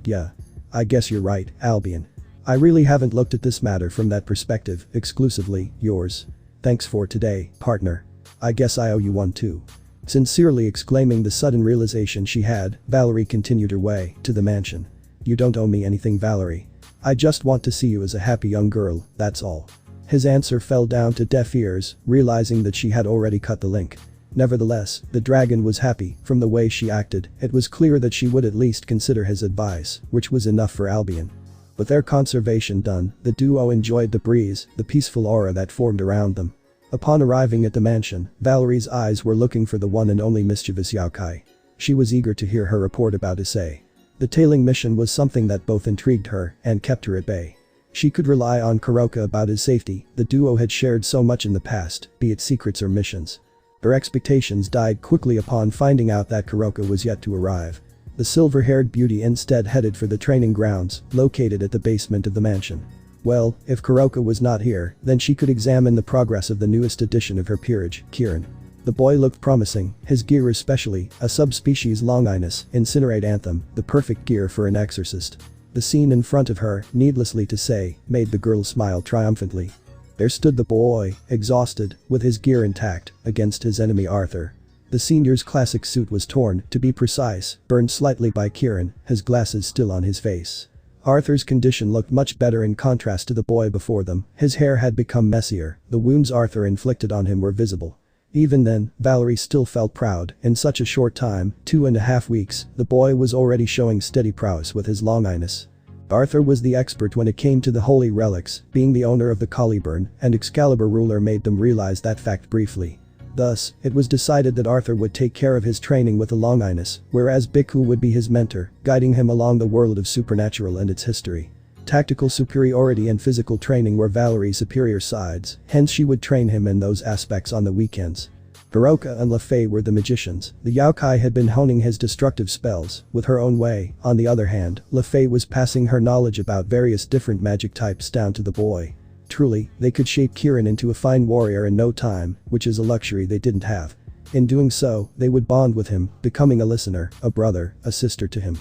Yeah. I guess you're right, Albion. I really haven't looked at this matter from that perspective. Exclusively yours. Thanks for today, partner. I guess I owe you one too. Sincerely exclaiming the sudden realization she had, Valerie continued her way to the mansion. You don't owe me anything, Valerie. I just want to see you as a happy young girl, that's all. His answer fell down to deaf ears, realizing that she had already cut the link. Nevertheless, the dragon was happy. From the way she acted, it was clear that she would at least consider his advice, which was enough for Albion. With their conservation done, the duo enjoyed the breeze, the peaceful aura that formed around them. Upon arriving at the mansion, Valerie's eyes were looking for the one and only mischievous Yaokai. She was eager to hear her report about Issei. The tailing mission was something that both intrigued her and kept her at bay. She could rely on Kuroka about his safety. The duo had shared so much in the past, be it secrets or missions. Her expectations died quickly upon finding out that Kuroka was yet to arrive. The silver-haired beauty instead headed for the training grounds, located at the basement of the mansion. Well, if Kuroka was not here, then she could examine the progress of the newest addition of her peerage, Kirin. The boy looked promising, his gear especially, a subspecies Longinus, Incinerate Anthem, the perfect gear for an exorcist. The scene in front of her, needlessly to say, made the girl smile triumphantly. There stood the boy, exhausted, with his gear intact, against his enemy Arthur. The senior's classic suit was torn, to be precise, burned slightly by Kirin, his glasses still on his face. Arthur's condition looked much better in contrast to the boy before them. His hair had become messier, the wounds Arthur inflicted on him were visible. Even then, Valerie still felt proud. In such a short time, 2.5 weeks, the boy was already showing steady prowess with his Longinus. Arthur was the expert when it came to the holy relics, being the owner of the Caliburn and Excalibur ruler made them realize that fact briefly. Thus, it was decided that Arthur would take care of his training with the Longinus, whereas Bhikkhu would be his mentor, guiding him along the world of supernatural and its history. Tactical superiority and physical training were Valerie's superior sides, hence she would train him in those aspects on the weekends. Hiroka and Lefei were the magicians. The Yaokai had been honing his destructive spells, with her own way. On the other hand, Lefei was passing her knowledge about various different magic types down to the boy. Truly, they could shape Kirin into a fine warrior in no time, which is a luxury they didn't have. In doing so, they would bond with him, becoming a listener, a brother, a sister to him.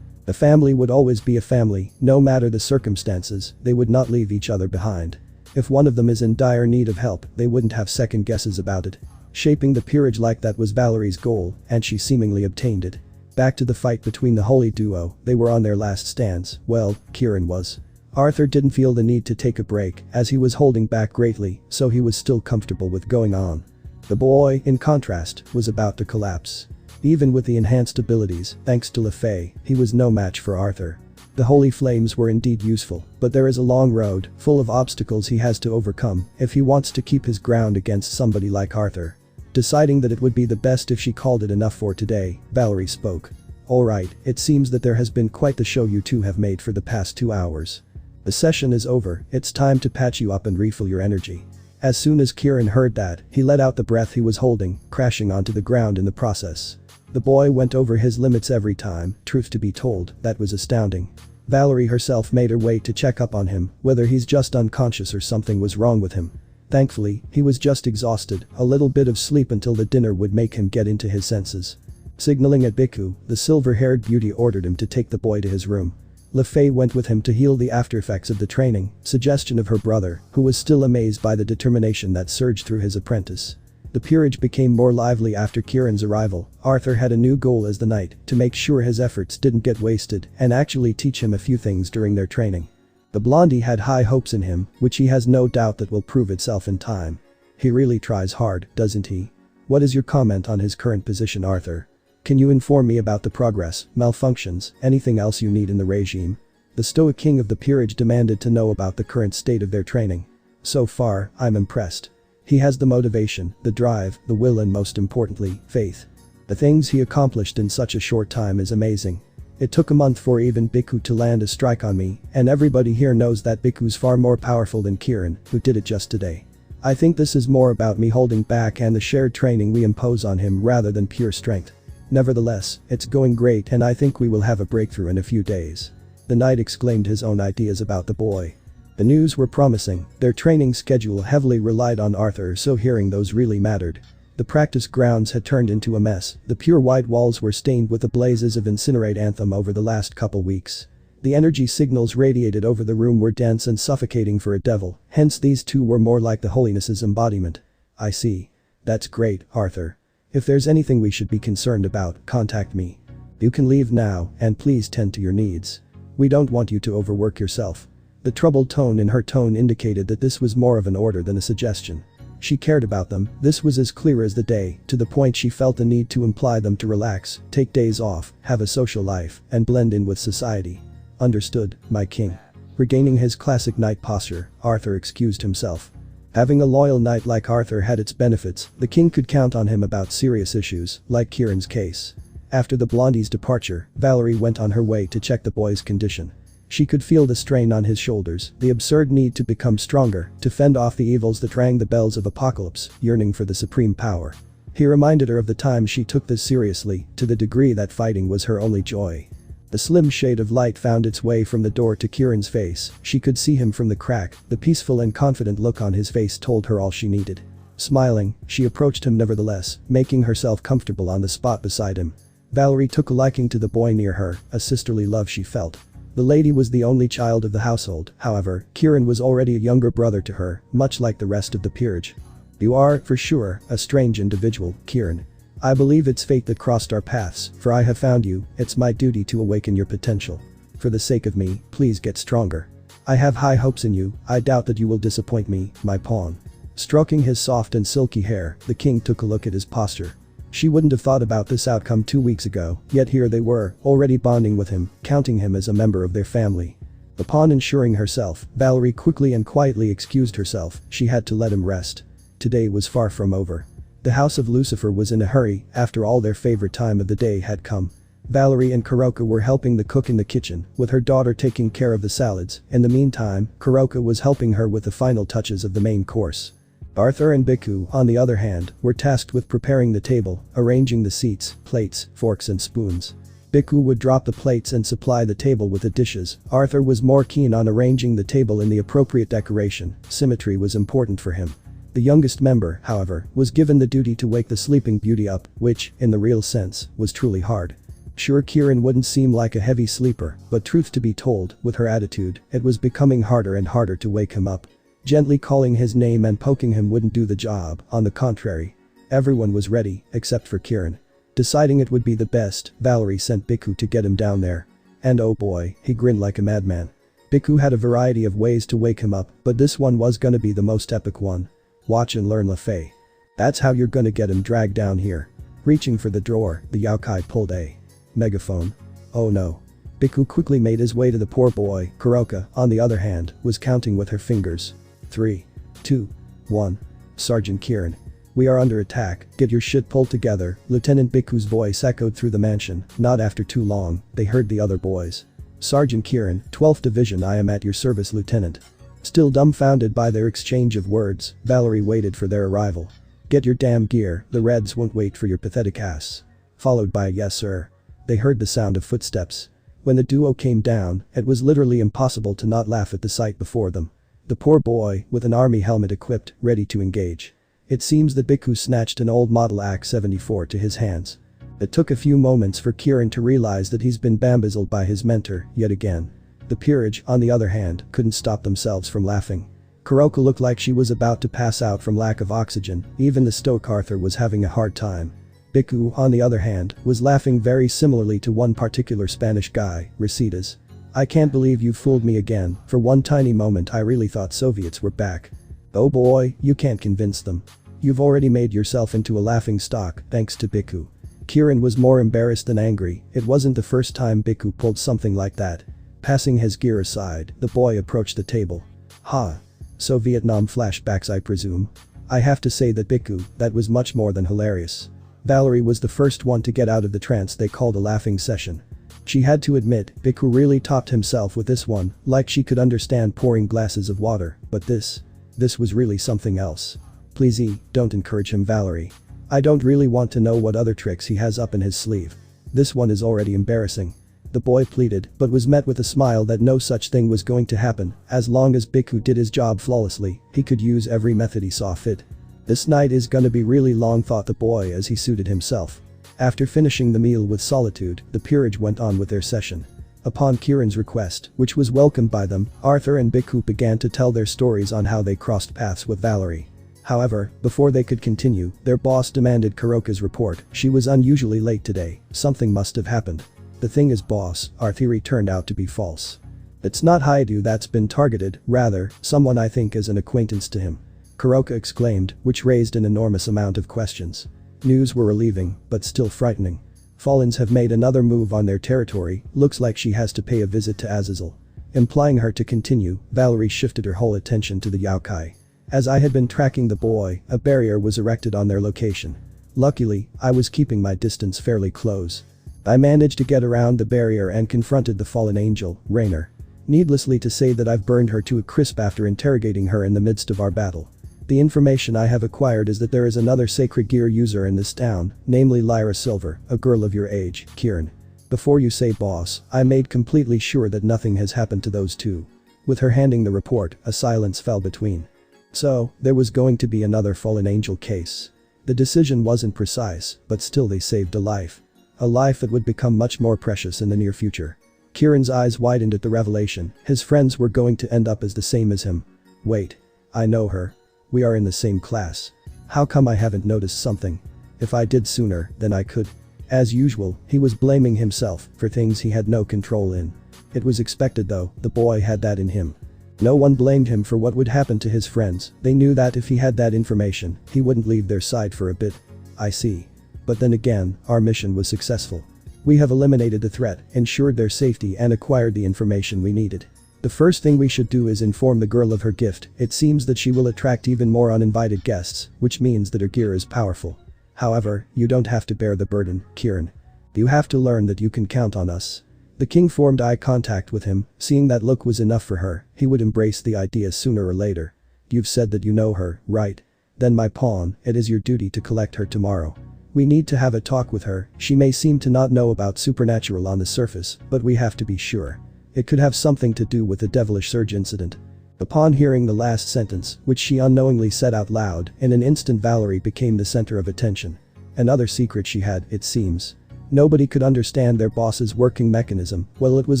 A family would always be a family, no matter the circumstances, they would not leave each other behind. If one of them is in dire need of help, they wouldn't have second guesses about it. Shaping the peerage like that was Valerie's goal, and she seemingly obtained it. Back to the fight between the holy duo, they were on their last stands, well, Kirin was. Arthur didn't feel the need to take a break, as he was holding back greatly, so he was still comfortable with going on. The boy, in contrast, was about to collapse. Even with the enhanced abilities, thanks to Lefei, he was no match for Arthur. The holy flames were indeed useful, but there is a long road, full of obstacles he has to overcome, if he wants to keep his ground against somebody like Arthur. Deciding that it would be the best if she called it enough for today, Valerie spoke. Alright, it seems that there has been quite the show you two have made for the past 2 hours. The session is over, it's time to patch you up and refill your energy. As soon as Kirin heard that, he let out the breath he was holding, crashing onto the ground in the process. The boy went over his limits every time, truth to be told, that was astounding. Valerie herself made her way to check up on him, whether he's just unconscious or something was wrong with him. Thankfully, he was just exhausted, a little bit of sleep until the dinner would make him get into his senses. Signaling at Bhikkhu, the silver-haired beauty ordered him to take the boy to his room. Lefei went with him to heal the aftereffects of the training, suggestion of her brother, who was still amazed by the determination that surged through his apprentice. The peerage became more lively after Kirin's arrival. Arthur had a new goal as the knight, to make sure his efforts didn't get wasted and actually teach him a few things during their training. The blondie had high hopes in him, which he has no doubt that will prove itself in time. He really tries hard, doesn't he? What is your comment on his current position, Arthur? Can you inform me about the progress, malfunctions, anything else you need in the regime? The Stoic King of the peerage demanded to know about the current state of their training. So far, I'm impressed. He has the motivation, the drive, the will and most importantly, faith. The things he accomplished in such a short time is amazing. It took a month for even Bhikkhu to land a strike on me, and everybody here knows that Bhikkhu's far more powerful than Kiran, who did it just today. I think this is more about me holding back and the shared training we impose on him rather than pure strength. Nevertheless, it's going great and I think we will have a breakthrough in a few days. The knight exclaimed his own ideas about the boy. The news were promising, their training schedule heavily relied on Arthur, so hearing those really mattered. The practice grounds had turned into a mess, the pure white walls were stained with the blazes of Incinerate Anthem over the last couple weeks. The energy signals radiated over the room were dense and suffocating for a devil, hence these two were more like the holiness's embodiment. I see. That's great, Arthur. If there's anything we should be concerned about, contact me. You can leave now, and please tend to your needs. We don't want you to overwork yourself. The troubled tone in her tone indicated that this was more of an order than a suggestion. She cared about them, this was as clear as the day, to the point she felt the need to imply them to relax, take days off, have a social life, and blend in with society. Understood, my king. Regaining his classic knight posture, Arthur excused himself. Having a loyal knight like Arthur had its benefits, the king could count on him about serious issues, like Kiran's case. After the blondie's departure, Valerie went on her way to check the boy's condition. She could feel the strain on his shoulders, the absurd need to become stronger, to fend off the evils that rang the bells of apocalypse, yearning for the supreme power. He reminded her of the time she took this seriously, to the degree that fighting was her only joy. The slim shade of light found its way from the door to Kiran's face, she could see him from the crack, the peaceful and confident look on his face told her all she needed. Smiling, she approached him nevertheless, making herself comfortable on the spot beside him. Valerie took a liking to the boy near her, a sisterly love she felt. The lady was the only child of the household, however, Kiran was already a younger brother to her, much like the rest of the peerage. You are, for sure, a strange individual, Kiran. I believe it's fate that crossed our paths, for I have found you, it's my duty to awaken your potential. For the sake of me, please get stronger. I have high hopes in you, I doubt that you will disappoint me, my pawn. Stroking his soft and silky hair, the king took a look at his posture. She wouldn't have thought about this outcome 2 weeks ago, yet here they were, already bonding with him, counting him as a member of their family. Upon ensuring herself, Valerie quickly and quietly excused herself, she had to let him rest. Today was far from over. The house of Lucifer was in a hurry, after all their favorite time of the day had come. Valerie and Kuroka were helping the cook in the kitchen, with her daughter taking care of the salads. In the meantime, Kuroka was helping her with the final touches of the main course. Arthur and Bhikkhu, on the other hand, were tasked with preparing the table, arranging the seats, plates, forks and spoons. Bhikkhu would drop the plates and supply the table with the dishes. Arthur was more keen on arranging the table in the appropriate decoration, symmetry was important for him. The youngest member, however, was given the duty to wake the sleeping beauty up, which, in the real sense, was truly hard. Sure, Kiran wouldn't seem like a heavy sleeper, but truth to be told, with her attitude, it was becoming harder and harder to wake him up. Gently calling his name and poking him wouldn't do the job, on the contrary. Everyone was ready, except for Kiran. Deciding it would be the best, Valerie sent Bhikkhu to get him down there. And oh boy, he grinned like a madman. Bhikkhu had a variety of ways to wake him up, but this one was gonna be the most epic one. Watch and learn, LaFay. That's how you're gonna get him dragged down here. Reaching for the drawer, the Yaokai pulled a megaphone. Oh no. Bhikkhu quickly made his way to the poor boy. Kuroka, on the other hand, was counting with her fingers. 3, 2, 1. Sergeant Kiran. We are under attack, get your shit pulled together, Lieutenant Bhikkhu's voice echoed through the mansion. Not after too long, they heard the other boys. Sergeant Kiran, 12th Division, I am at your service, Lieutenant. Still dumbfounded by their exchange of words, Valerie waited for their arrival. Get your damn gear, the Reds won't wait for your pathetic ass. Followed by a yes sir. They heard the sound of footsteps. When the duo came down, it was literally impossible to not laugh at the sight before them. The poor boy, with an army helmet equipped, ready to engage. It seems that Bhikkhu snatched an old model AK-74 to his hands. It took a few moments for Kiran to realize that he's been bamboozled by his mentor, yet again. The peerage, on the other hand, couldn't stop themselves from laughing. Kuroka looked like she was about to pass out from lack of oxygen, even the stoic Arthur was having a hard time. Bhikkhu, on the other hand, was laughing very similarly to one particular Spanish guy, Recetas. I can't believe you fooled me again, for one tiny moment I really thought Soviets were back. Oh boy, you can't convince them. You've already made yourself into a laughing stock thanks to Biku. Kieran was more embarrassed than angry, it wasn't the first time Biku pulled something like that. Passing his gear aside, the boy approached the table. Ha. So Vietnam flashbacks I presume. I have to say that Biku, that was much more than hilarious. Valerie was the first one to get out of the trance they called a laughing session. She had to admit, Biku really topped himself with this one, like she could understand pouring glasses of water, but this was really something else. Please don't encourage him, Valerie. I don't really want to know what other tricks he has up in his sleeve. This one is already embarrassing. The boy pleaded, but was met with a smile that no such thing was going to happen, as long as Biku did his job flawlessly, he could use every method he saw fit. This night is gonna be really long, thought the boy as he suited himself. After finishing the meal with solitude, the peerage went on with their session. Upon Kieran's request, which was welcomed by them, Arthur and Biku began to tell their stories on how they crossed paths with Valerie. However, before they could continue, their boss demanded Kuroka's report. She was unusually late today, something must have happened. The thing is, boss, our theory turned out to be false. It's not Haidu that's been targeted, rather, someone I think is an acquaintance to him. Kuroka exclaimed, which raised an enormous amount of questions. News were relieving, but still frightening. Fallens have made another move on their territory, looks like she has to pay a visit to Azazel. Implying her to continue, Valerie shifted her whole attention to the yokai. As I had been tracking the boy, a barrier was erected on their location. Luckily, I was keeping my distance fairly close. I managed to get around the barrier and confronted the fallen angel, Rainer. Needlessly to say that I've burned her to a crisp after interrogating her in the midst of our battle. The information I have acquired is that there is another sacred gear user in this town, namely Lyra Silver, a girl of your age, Kieran. Before you say, boss, I made completely sure that nothing has happened to those two. With her handing the report, a silence fell between. So, there was going to be another fallen angel case. The decision wasn't precise, but still they saved a life. A life that would become much more precious in the near future. Kieran's eyes widened at the revelation, his friends were going to end up as the same as him. Wait. I know her. We are in the same class. How come I haven't noticed something? If I did sooner, then I could. As usual, he was blaming himself for things he had no control in. It was expected though, the boy had that in him. No one blamed him for what would happen to his friends, they knew that if he had that information, he wouldn't leave their side for a bit. I see. But then again, our mission was successful. We have eliminated the threat, ensured their safety and acquired the information we needed. The first thing we should do is inform the girl of her gift. It seems that she will attract even more uninvited guests, which means that her gear is powerful. However, you don't have to bear the burden, Kieran. You have to learn that you can count on us. The king formed eye contact with him, seeing that look was enough for her, he would embrace the idea sooner or later. You've said that you know her, right? Then my pawn, it is your duty to collect her tomorrow. We need to have a talk with her, she may seem to not know about supernatural on the surface, but we have to be sure. It could have something to do with the devilish surge incident. Upon hearing the last sentence, which she unknowingly said out loud, in an instant Valerie became the center of attention. Another secret she had, it seems. Nobody could understand their boss's working mechanism. Well, it was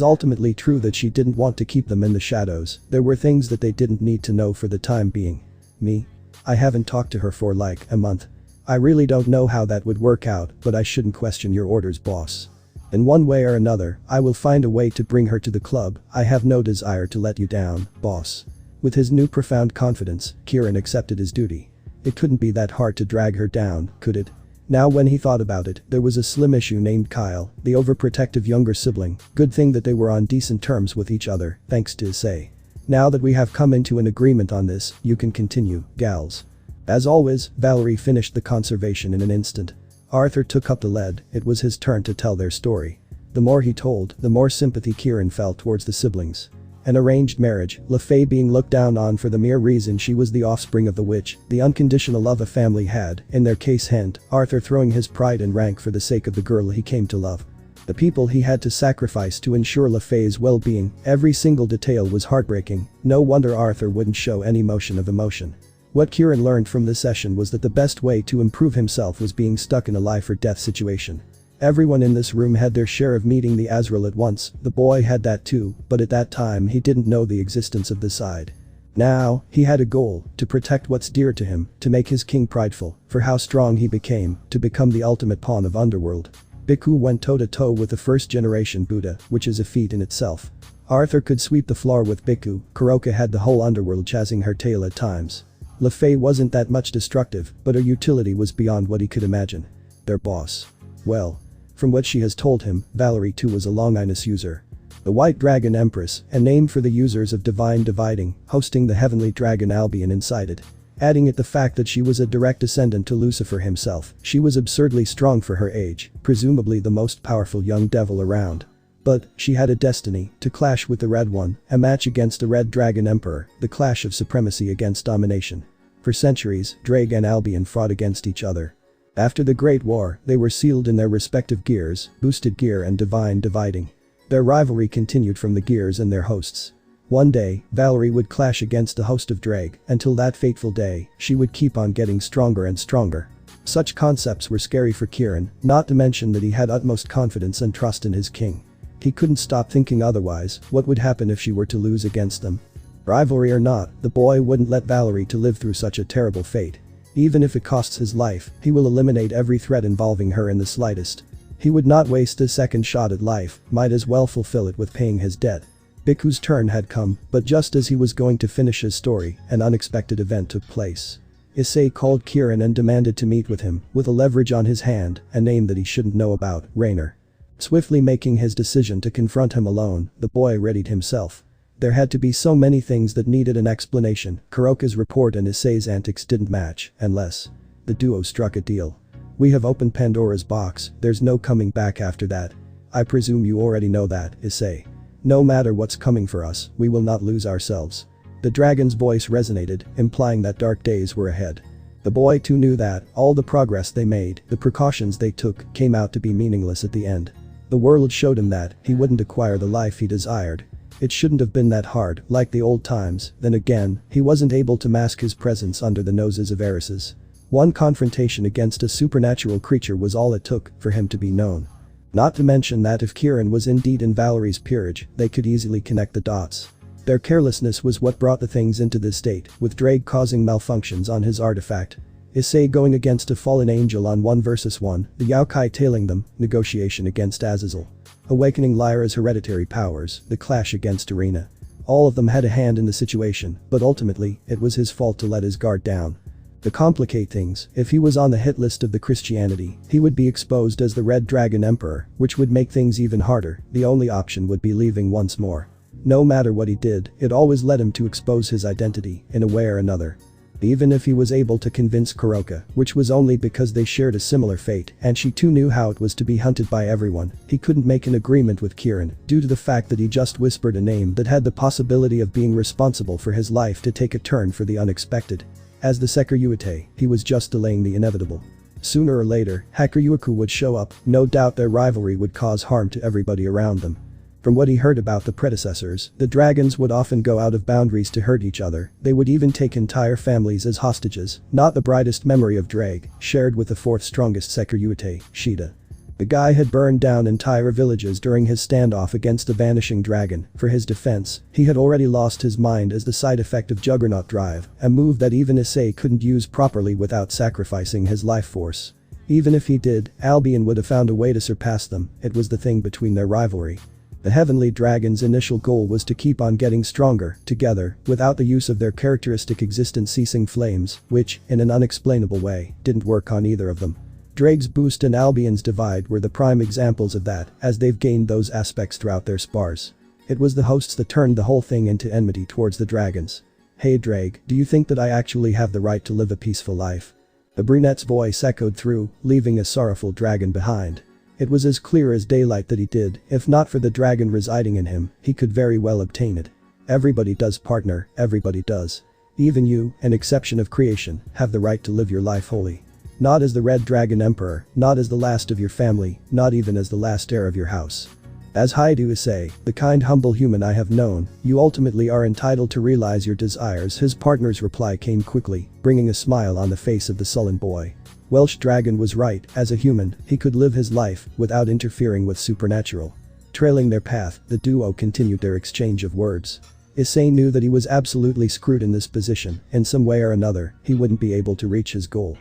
ultimately true that she didn't want to keep them in the shadows. There were things that they didn't need to know for the time being. Me? I haven't talked to her for like a month. I really don't know how that would work out, but I shouldn't question your orders, boss. In one way or another, I will find a way to bring her to the club. I have no desire to let you down, boss. With his new profound confidence, Kieran accepted his duty. It couldn't be that hard to drag her down, could it? Now when he thought about it, there was a slim issue named Kyle, the overprotective younger sibling. Good thing that they were on decent terms with each other, thanks to Issei. Now that we have come into an agreement on this, you can continue, gals. As always, Valerie finished the conversation in an instant. Arthur took up the lead, it was his turn to tell their story. The more he told, the more sympathy Kieran felt towards the siblings. An arranged marriage, LaFay being looked down on for the mere reason she was the offspring of the witch, the unconditional love a family had, in their case Hent, Arthur throwing his pride and rank for the sake of the girl he came to love. The people he had to sacrifice to ensure LaFay's well-being, every single detail was heartbreaking, no wonder Arthur wouldn't show any motion of emotion. What Kieran learned from this session was that the best way to improve himself was being stuck in a life or death situation. Everyone in this room had their share of meeting the Azrael at once, the boy had that too, but at that time he didn't know the existence of the side. Now, he had a goal, to protect what's dear to him, to make his king prideful, for how strong he became, to become the ultimate pawn of Underworld. Biku went toe-to-toe with the first generation Buddha, which is a feat in itself. Arthur could sweep the floor with Biku, Kuroka had the whole underworld chasing her tail at times. Le Fay wasn't that much destructive, but her utility was beyond what he could imagine. Their boss. Well. From what she has told him, Valerie too was a Longinus user. The White Dragon Empress, a name for the users of Divine Dividing, hosting the Heavenly Dragon Albion inside it. Adding it the fact that she was a direct descendant to Lucifer himself, she was absurdly strong for her age, presumably the most powerful young devil around. But, she had a destiny, to clash with the Red One, a match against the Red Dragon Emperor, the clash of supremacy against domination. For centuries, Drake and Albion fought against each other. After the Great War, they were sealed in their respective gears, boosted gear and divine dividing. Their rivalry continued from the gears and their hosts. One day, Valerie would clash against the host of Drake, until that fateful day, she would keep on getting stronger and stronger. Such concepts were scary for Kieran, not to mention that he had utmost confidence and trust in his king. He couldn't stop thinking otherwise, what would happen if she were to lose against them? Rivalry or not, the boy wouldn't let Valerie to live through such a terrible fate. Even if it costs his life, he will eliminate every threat involving her in the slightest. He would not waste a second shot at life, might as well fulfill it with paying his debt. Biku's turn had come, but just as he was going to finish his story, an unexpected event took place. Issei called Kieran and demanded to meet with him, with a leverage on his hand, a name that he shouldn't know about, Rainer. Swiftly making his decision to confront him alone, the boy readied himself. There had to be so many things that needed an explanation, Kuroka's report and Issei's antics didn't match, unless. The duo struck a deal. We have opened Pandora's box, there's no coming back after that. I presume you already know that, Issei. No matter what's coming for us, we will not lose ourselves. The dragon's voice resonated, implying that dark days were ahead. The boy too knew that all the progress they made, the precautions they took, came out to be meaningless at the end. The world showed him that he wouldn't acquire the life he desired. It shouldn't have been that hard, like the old times. Then again, he wasn't able to mask his presence under the noses of heiresses. One confrontation against a supernatural creature was all it took for him to be known. Not to mention that if Kieran was indeed in Valerie's peerage, they could easily connect the dots. Their carelessness was what brought the things into this state, with Drake causing malfunctions on his artifact. Issei going against a fallen angel on 1 vs 1, the Yaokai tailing them, negotiation against Azazel. Awakening Lyra's hereditary powers, the clash against Arena. All of them had a hand in the situation, but ultimately, it was his fault to let his guard down. To complicate things, if he was on the hit list of the Christianity, he would be exposed as the Red Dragon Emperor, which would make things even harder. The only option would be leaving once more. No matter what he did, it always led him to expose his identity, in a way or another. Even if he was able to convince Kuroka, which was only because they shared a similar fate and she too knew how it was to be hunted by everyone, he couldn't make an agreement with Kieran due to the fact that he just whispered a name that had the possibility of being responsible for his life to take a turn for the unexpected. As the Shiwftie, he was just delaying the inevitable. Sooner or later, Hakuryuku would show up, no doubt their rivalry would cause harm to everybody around them. From what he heard about the predecessors, the dragons would often go out of boundaries to hurt each other, they would even take entire families as hostages, not the brightest memory of Drake, shared with the fourth strongest Shiwftie, Shida. The guy had burned down entire villages during his standoff against the vanishing dragon. For his defense, he had already lost his mind as the side effect of Juggernaut Drive, a move that even Issei couldn't use properly without sacrificing his life force. Even if he did, Albion would have found a way to surpass them, it was the thing between their rivalry. The Heavenly Dragon's initial goal was to keep on getting stronger, together, without the use of their characteristic existence-ceasing flames, which, in an unexplainable way, didn't work on either of them. Drake's boost and Albion's divide were the prime examples of that, as they've gained those aspects throughout their spars. It was the hosts that turned the whole thing into enmity towards the dragons. Hey Drake, do you think that I actually have the right to live a peaceful life? The brunette's voice echoed through, leaving a sorrowful dragon behind. It was as clear as daylight that he did, if not for the dragon residing in him, he could very well obtain it. Everybody does, partner, everybody does. Even you, an exception of creation, have the right to live your life wholly. Not as the Red Dragon Emperor, not as the last of your family, not even as the last heir of your house. As Haidu Issei, the kind humble human I have known, you ultimately are entitled to realize your desires. His partner's reply came quickly, bringing a smile on the face of the sullen boy. Welsh Dragon was right, as a human, he could live his life without interfering with supernatural. Trailing their path, the duo continued their exchange of words. Issei knew that he was absolutely screwed in this position, in some way or another, he wouldn't be able to reach his goal.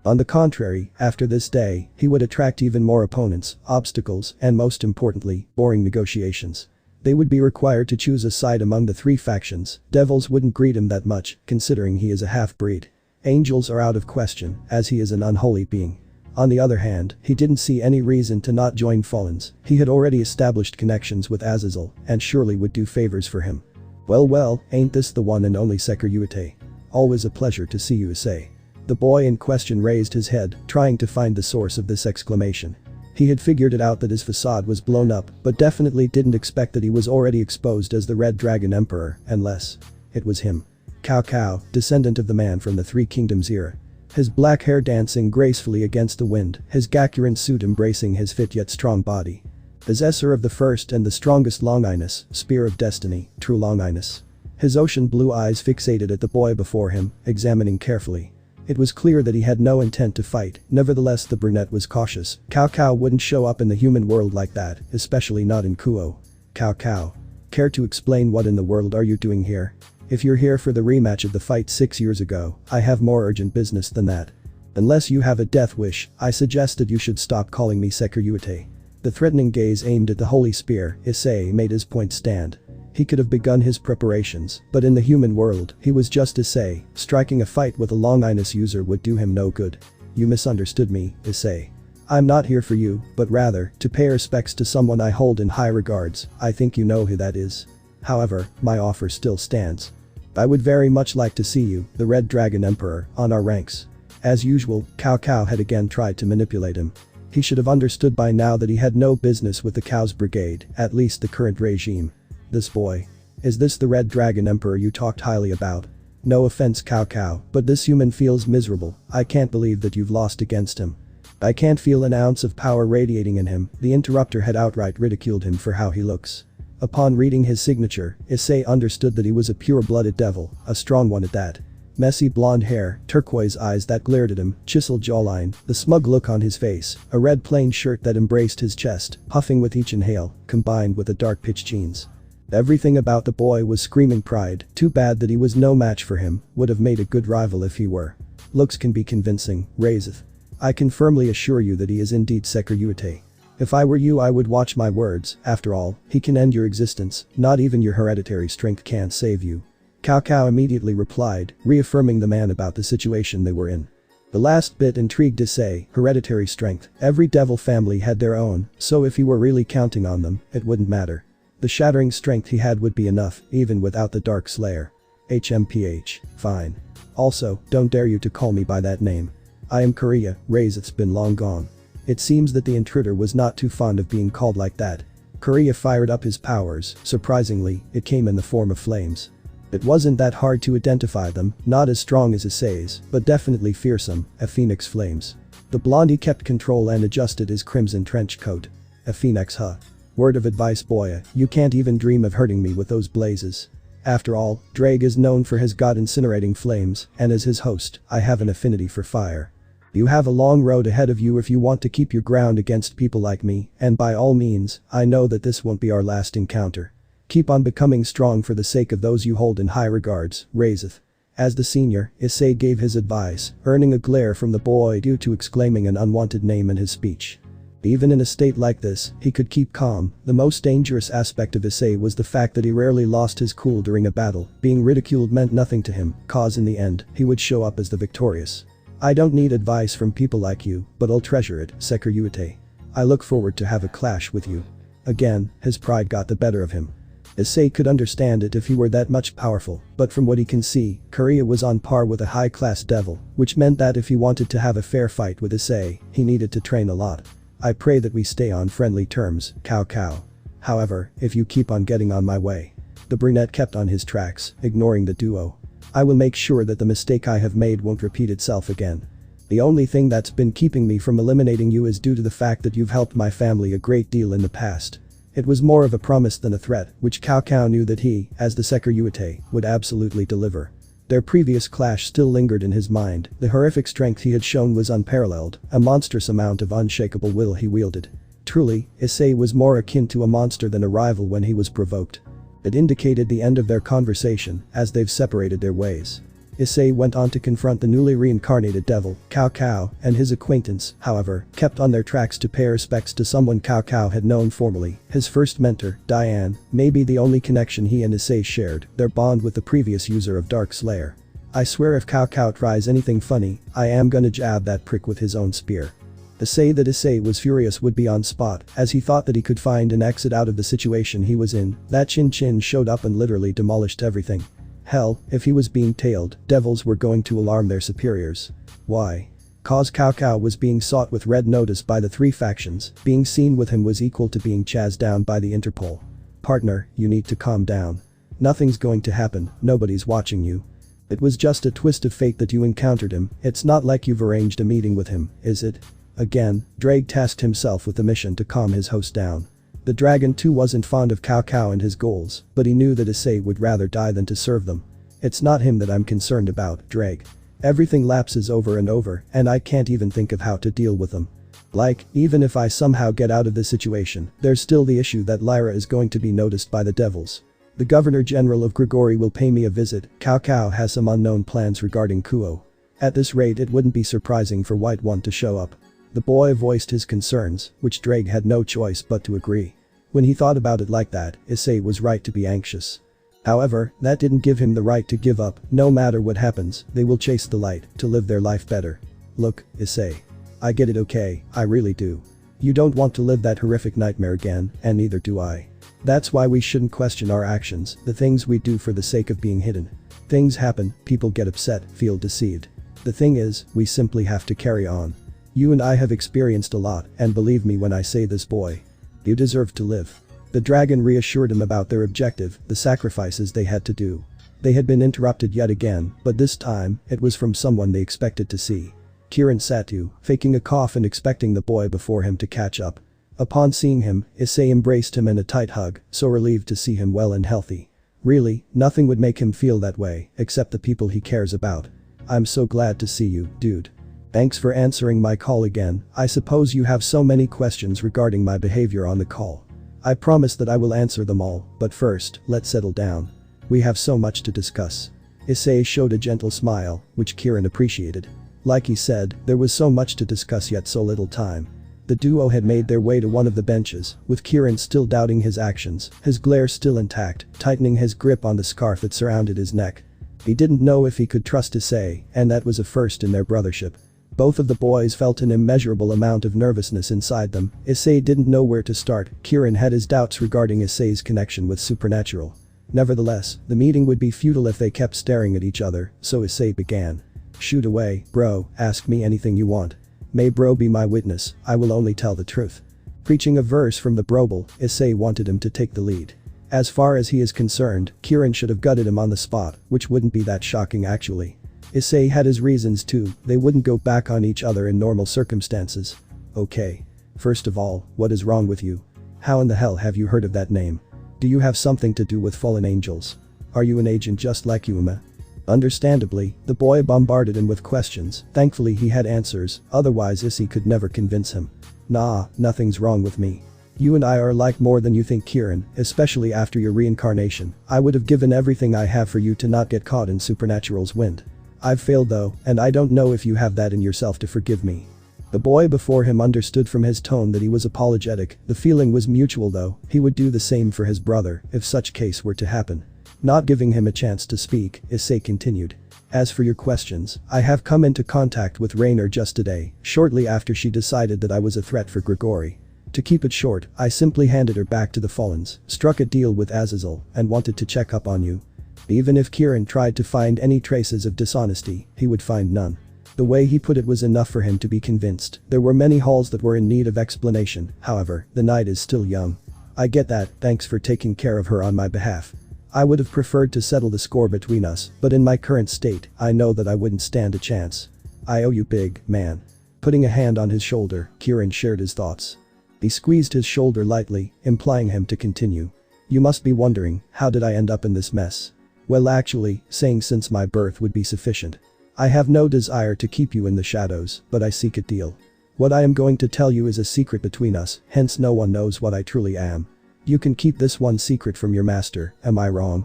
On the contrary, after this day, he would attract even more opponents, obstacles, and most importantly, boring negotiations. They would be required to choose a side among the three factions. Devils wouldn't greet him that much, considering he is a half-breed. Angels are out of question, as he is an unholy being. On the other hand, he didn't see any reason to not join Fallens. He had already established connections with Azazel, and surely would do favors for him. Well, ain't this the one and only Shiwftie? Always a pleasure to see you, Issei. The boy in question raised his head, trying to find the source of this exclamation. He had figured it out that his facade was blown up, but definitely didn't expect that he was already exposed as the Red Dragon Emperor, unless it was him. Cao, descendant of the man from the Three Kingdoms era. His black hair dancing gracefully against the wind, his Gakuran suit embracing his fit yet strong body. Possessor of the first and the strongest Longinus, Spear of Destiny, true Longinus. His ocean blue eyes fixated at the boy before him, examining carefully. It was clear that he had no intent to fight, nevertheless the brunette was cautious. Cao wouldn't show up in the human world like that, especially not in Kuo. Cao. Care to explain what in the world are you doing here? If you're here for the rematch of the fight 6 years ago, I have more urgent business than that. Unless you have a death wish, I suggest that you should stop calling me Shiwftie. The threatening gaze aimed at the holy spear, Issei made his point stand. He could have begun his preparations, but in the human world, he was just Issei. Striking a fight with a Longinus user would do him no good. You misunderstood me, Issei. I'm not here for you, but rather, to pay respects to someone I hold in high regards. I think you know who that is. However, my offer still stands. I would very much like to see you, the Red Dragon Emperor, on our ranks. As usual, Cao had again tried to manipulate him. He should have understood by now that he had no business with the Chaos Brigade, at least the current regime. This boy. Is this the Red Dragon Emperor you talked highly about? No offense Cao, but this human feels miserable. I can't believe that you've lost against him. I can't feel an ounce of power radiating in him. The interrupter had outright ridiculed him for how he looks. Upon reading his signature, Issei understood that he was a pure-blooded devil, a strong one at that. Messy blonde hair, turquoise eyes that glared at him, chiseled jawline, the smug look on his face, a red plain shirt that embraced his chest, puffing with each inhale, combined with the dark pitch jeans. Everything about the boy was screaming pride. Too bad that he was no match for him, would have made a good rival if he were. Looks can be convincing, Razeth. I can firmly assure you that he is indeed Shiwftie. If I were you I would watch my words, after all, he can end your existence, not even your hereditary strength can't save you. Cao immediately replied, reaffirming the man about the situation they were in. The last bit intrigued Issei, hereditary strength, every devil family had their own, so if he were really counting on them, it wouldn't matter. The shattering strength he had would be enough, even without the Dark Slayer. HMPH, fine. Also, don't dare you to call me by that name. I am Korea, Razeth's been long gone. It seems that the intruder was not too fond of being called like that. Korea fired up his powers, surprisingly, it came in the form of flames. It wasn't that hard to identify them, not as strong as Issei's, but definitely fearsome, a phoenix flames. The blondie kept control and adjusted his crimson trench coat. A phoenix huh? Word of advice boya, you can't even dream of hurting me with those blazes. After all, Drake is known for his god-incinerating flames, and as his host, I have an affinity for fire. You have a long road ahead of you if you want to keep your ground against people like me, and by all means, I know that this won't be our last encounter. Keep on becoming strong for the sake of those you hold in high regards, Razeth. As the senior, Issei gave his advice, earning a glare from the boy due to exclaiming an unwanted name in his speech. Even in a state like this, he could keep calm. The most dangerous aspect of Issei was the fact that he rarely lost his cool during a battle. Being ridiculed meant nothing to him, cause in the end, he would show up as the victorious. I don't need advice from people like you, but I'll treasure it, Shiwftie. I look forward to have a clash with you. Again, his pride got the better of him. Issei could understand it if he were that much powerful, but from what he can see, Korea was on par with a high-class devil, which meant that if he wanted to have a fair fight with Issei, he needed to train a lot. I pray that we stay on friendly terms, Cao. However, if you keep on getting on my way. The brunette kept on his tracks, ignoring the duo. I will make sure that the mistake I have made won't repeat itself again. The only thing that's been keeping me from eliminating you is due to the fact that you've helped my family a great deal in the past. It was more of a promise than a threat, which Cao knew that he, as the Shiwftie, would absolutely deliver. Their previous clash still lingered in his mind. The horrific strength he had shown was unparalleled, a monstrous amount of unshakable will he wielded. Truly, Issei was more akin to a monster than a rival when he was provoked. It indicated the end of their conversation, as they've separated their ways. Issei went on to confront the newly reincarnated devil, Cao Cao, and his acquaintance, however, kept on their tracks to pay respects to someone Cao Cao had known formerly, his first mentor, Diane, maybe the only connection he and Issei shared, their bond with the previous user of Dark Slayer. I swear if Cao Cao tries anything funny, I am gonna jab that prick with his own spear. To say that Issei was furious would be on spot, as he thought that he could find an exit out of the situation he was in. That Chin showed up and literally demolished everything. Hell, if he was being tailed, devils were going to alarm their superiors. Why? Cause Cao Cao was being sought with red notice by the three factions, being seen with him was equal to being chased down by the Interpol. Partner, you need to calm down. Nothing's going to happen, nobody's watching you. It was just a twist of fate that you encountered him, it's not like you've arranged a meeting with him, is it? Again, Drake tasked himself with the mission to calm his host down. The dragon too wasn't fond of Cao Cao and his goals, but he knew that Issei would rather die than to serve them. It's not him that I'm concerned about, Drake. Everything lapses over and over, and I can't even think of how to deal with them. Like, even if I somehow get out of this situation, there's still the issue that Lyra is going to be noticed by the devils. The Governor General of Grigori will pay me a visit, Cao Cao has some unknown plans regarding Kuo. At this rate it wouldn't be surprising for White One to show up. The boy voiced his concerns, which Drake had no choice but to agree. When he thought about it like that, Issei was right to be anxious. However, that didn't give him the right to give up, no matter what happens, they will chase the light, to live their life better. Look, Issei. I get it, okay, I really do. You don't want to live that horrific nightmare again, and neither do I. That's why we shouldn't question our actions, the things we do for the sake of being hidden. Things happen, people get upset, feel deceived. The thing is, we simply have to carry on. You and I have experienced a lot, and believe me when I say this, boy. You deserve to live. The dragon reassured him about their objective, the sacrifices they had to do. They had been interrupted yet again, but this time, it was from someone they expected to see. Kirin Satu, faking a cough and expecting the boy before him to catch up. Upon seeing him, Issei embraced him in a tight hug, so relieved to see him well and healthy. Really, nothing would make him feel that way, except the people he cares about. I'm so glad to see you, dude. Thanks for answering my call again, I suppose you have so many questions regarding my behavior on the call. I promise that I will answer them all, but first, let's settle down. We have so much to discuss. Issei showed a gentle smile, which Kirin appreciated. Like he said, there was so much to discuss yet so little time. The duo had made their way to one of the benches, with Kirin still doubting his actions, his glare still intact, tightening his grip on the scarf that surrounded his neck. He didn't know if he could trust Issei, and that was a first in their brothership. Both of the boys felt an immeasurable amount of nervousness inside them. Issei didn't know where to start, Kirin had his doubts regarding Issei's connection with supernatural. Nevertheless, the meeting would be futile if they kept staring at each other, so Issei began. Shoot away, bro, ask me anything you want. May bro be my witness, I will only tell the truth. Preaching a verse from the Bible, Issei wanted him to take the lead. As far as he is concerned, Kirin should have gutted him on the spot, which wouldn't be that shocking actually. Issei had his reasons too, they wouldn't go back on each other in normal circumstances. Okay. First of all, what is wrong with you? How in the hell have you heard of that name? Do you have something to do with fallen angels? Are you an agent just like Yuma? Understandably, the boy bombarded him with questions, thankfully he had answers, otherwise Issei could never convince him. Nah, nothing's wrong with me. You and I are alike more than you think, Kirin, especially after your reincarnation. I would have given everything I have for you to not get caught in Supernatural's wind. I've failed though, and I don't know if you have that in yourself to forgive me. The boy before him understood from his tone that he was apologetic, the feeling was mutual though, he would do the same for his brother if such case were to happen. Not giving him a chance to speak, Issei continued. As for your questions, I have come into contact with Raynor just today, shortly after she decided that I was a threat for Grigori. To keep it short, I simply handed her back to the Fallens, struck a deal with Azazel, and wanted to check up on you. Even if Kirin tried to find any traces of dishonesty, he would find none. The way he put it was enough for him to be convinced. There were many halls that were in need of explanation, however, the night is still young. I get that, thanks for taking care of her on my behalf. I would have preferred to settle the score between us, but in my current state, I know that I wouldn't stand a chance. I owe you big, man. Putting a hand on his shoulder, Kirin shared his thoughts. He squeezed his shoulder lightly, implying him to continue. You must be wondering, how did I end up in this mess? Well actually, saying since my birth would be sufficient. I have no desire to keep you in the shadows, but I seek a deal. What I am going to tell you is a secret between us, hence no one knows what I truly am. You can keep this one secret from your master, am I wrong?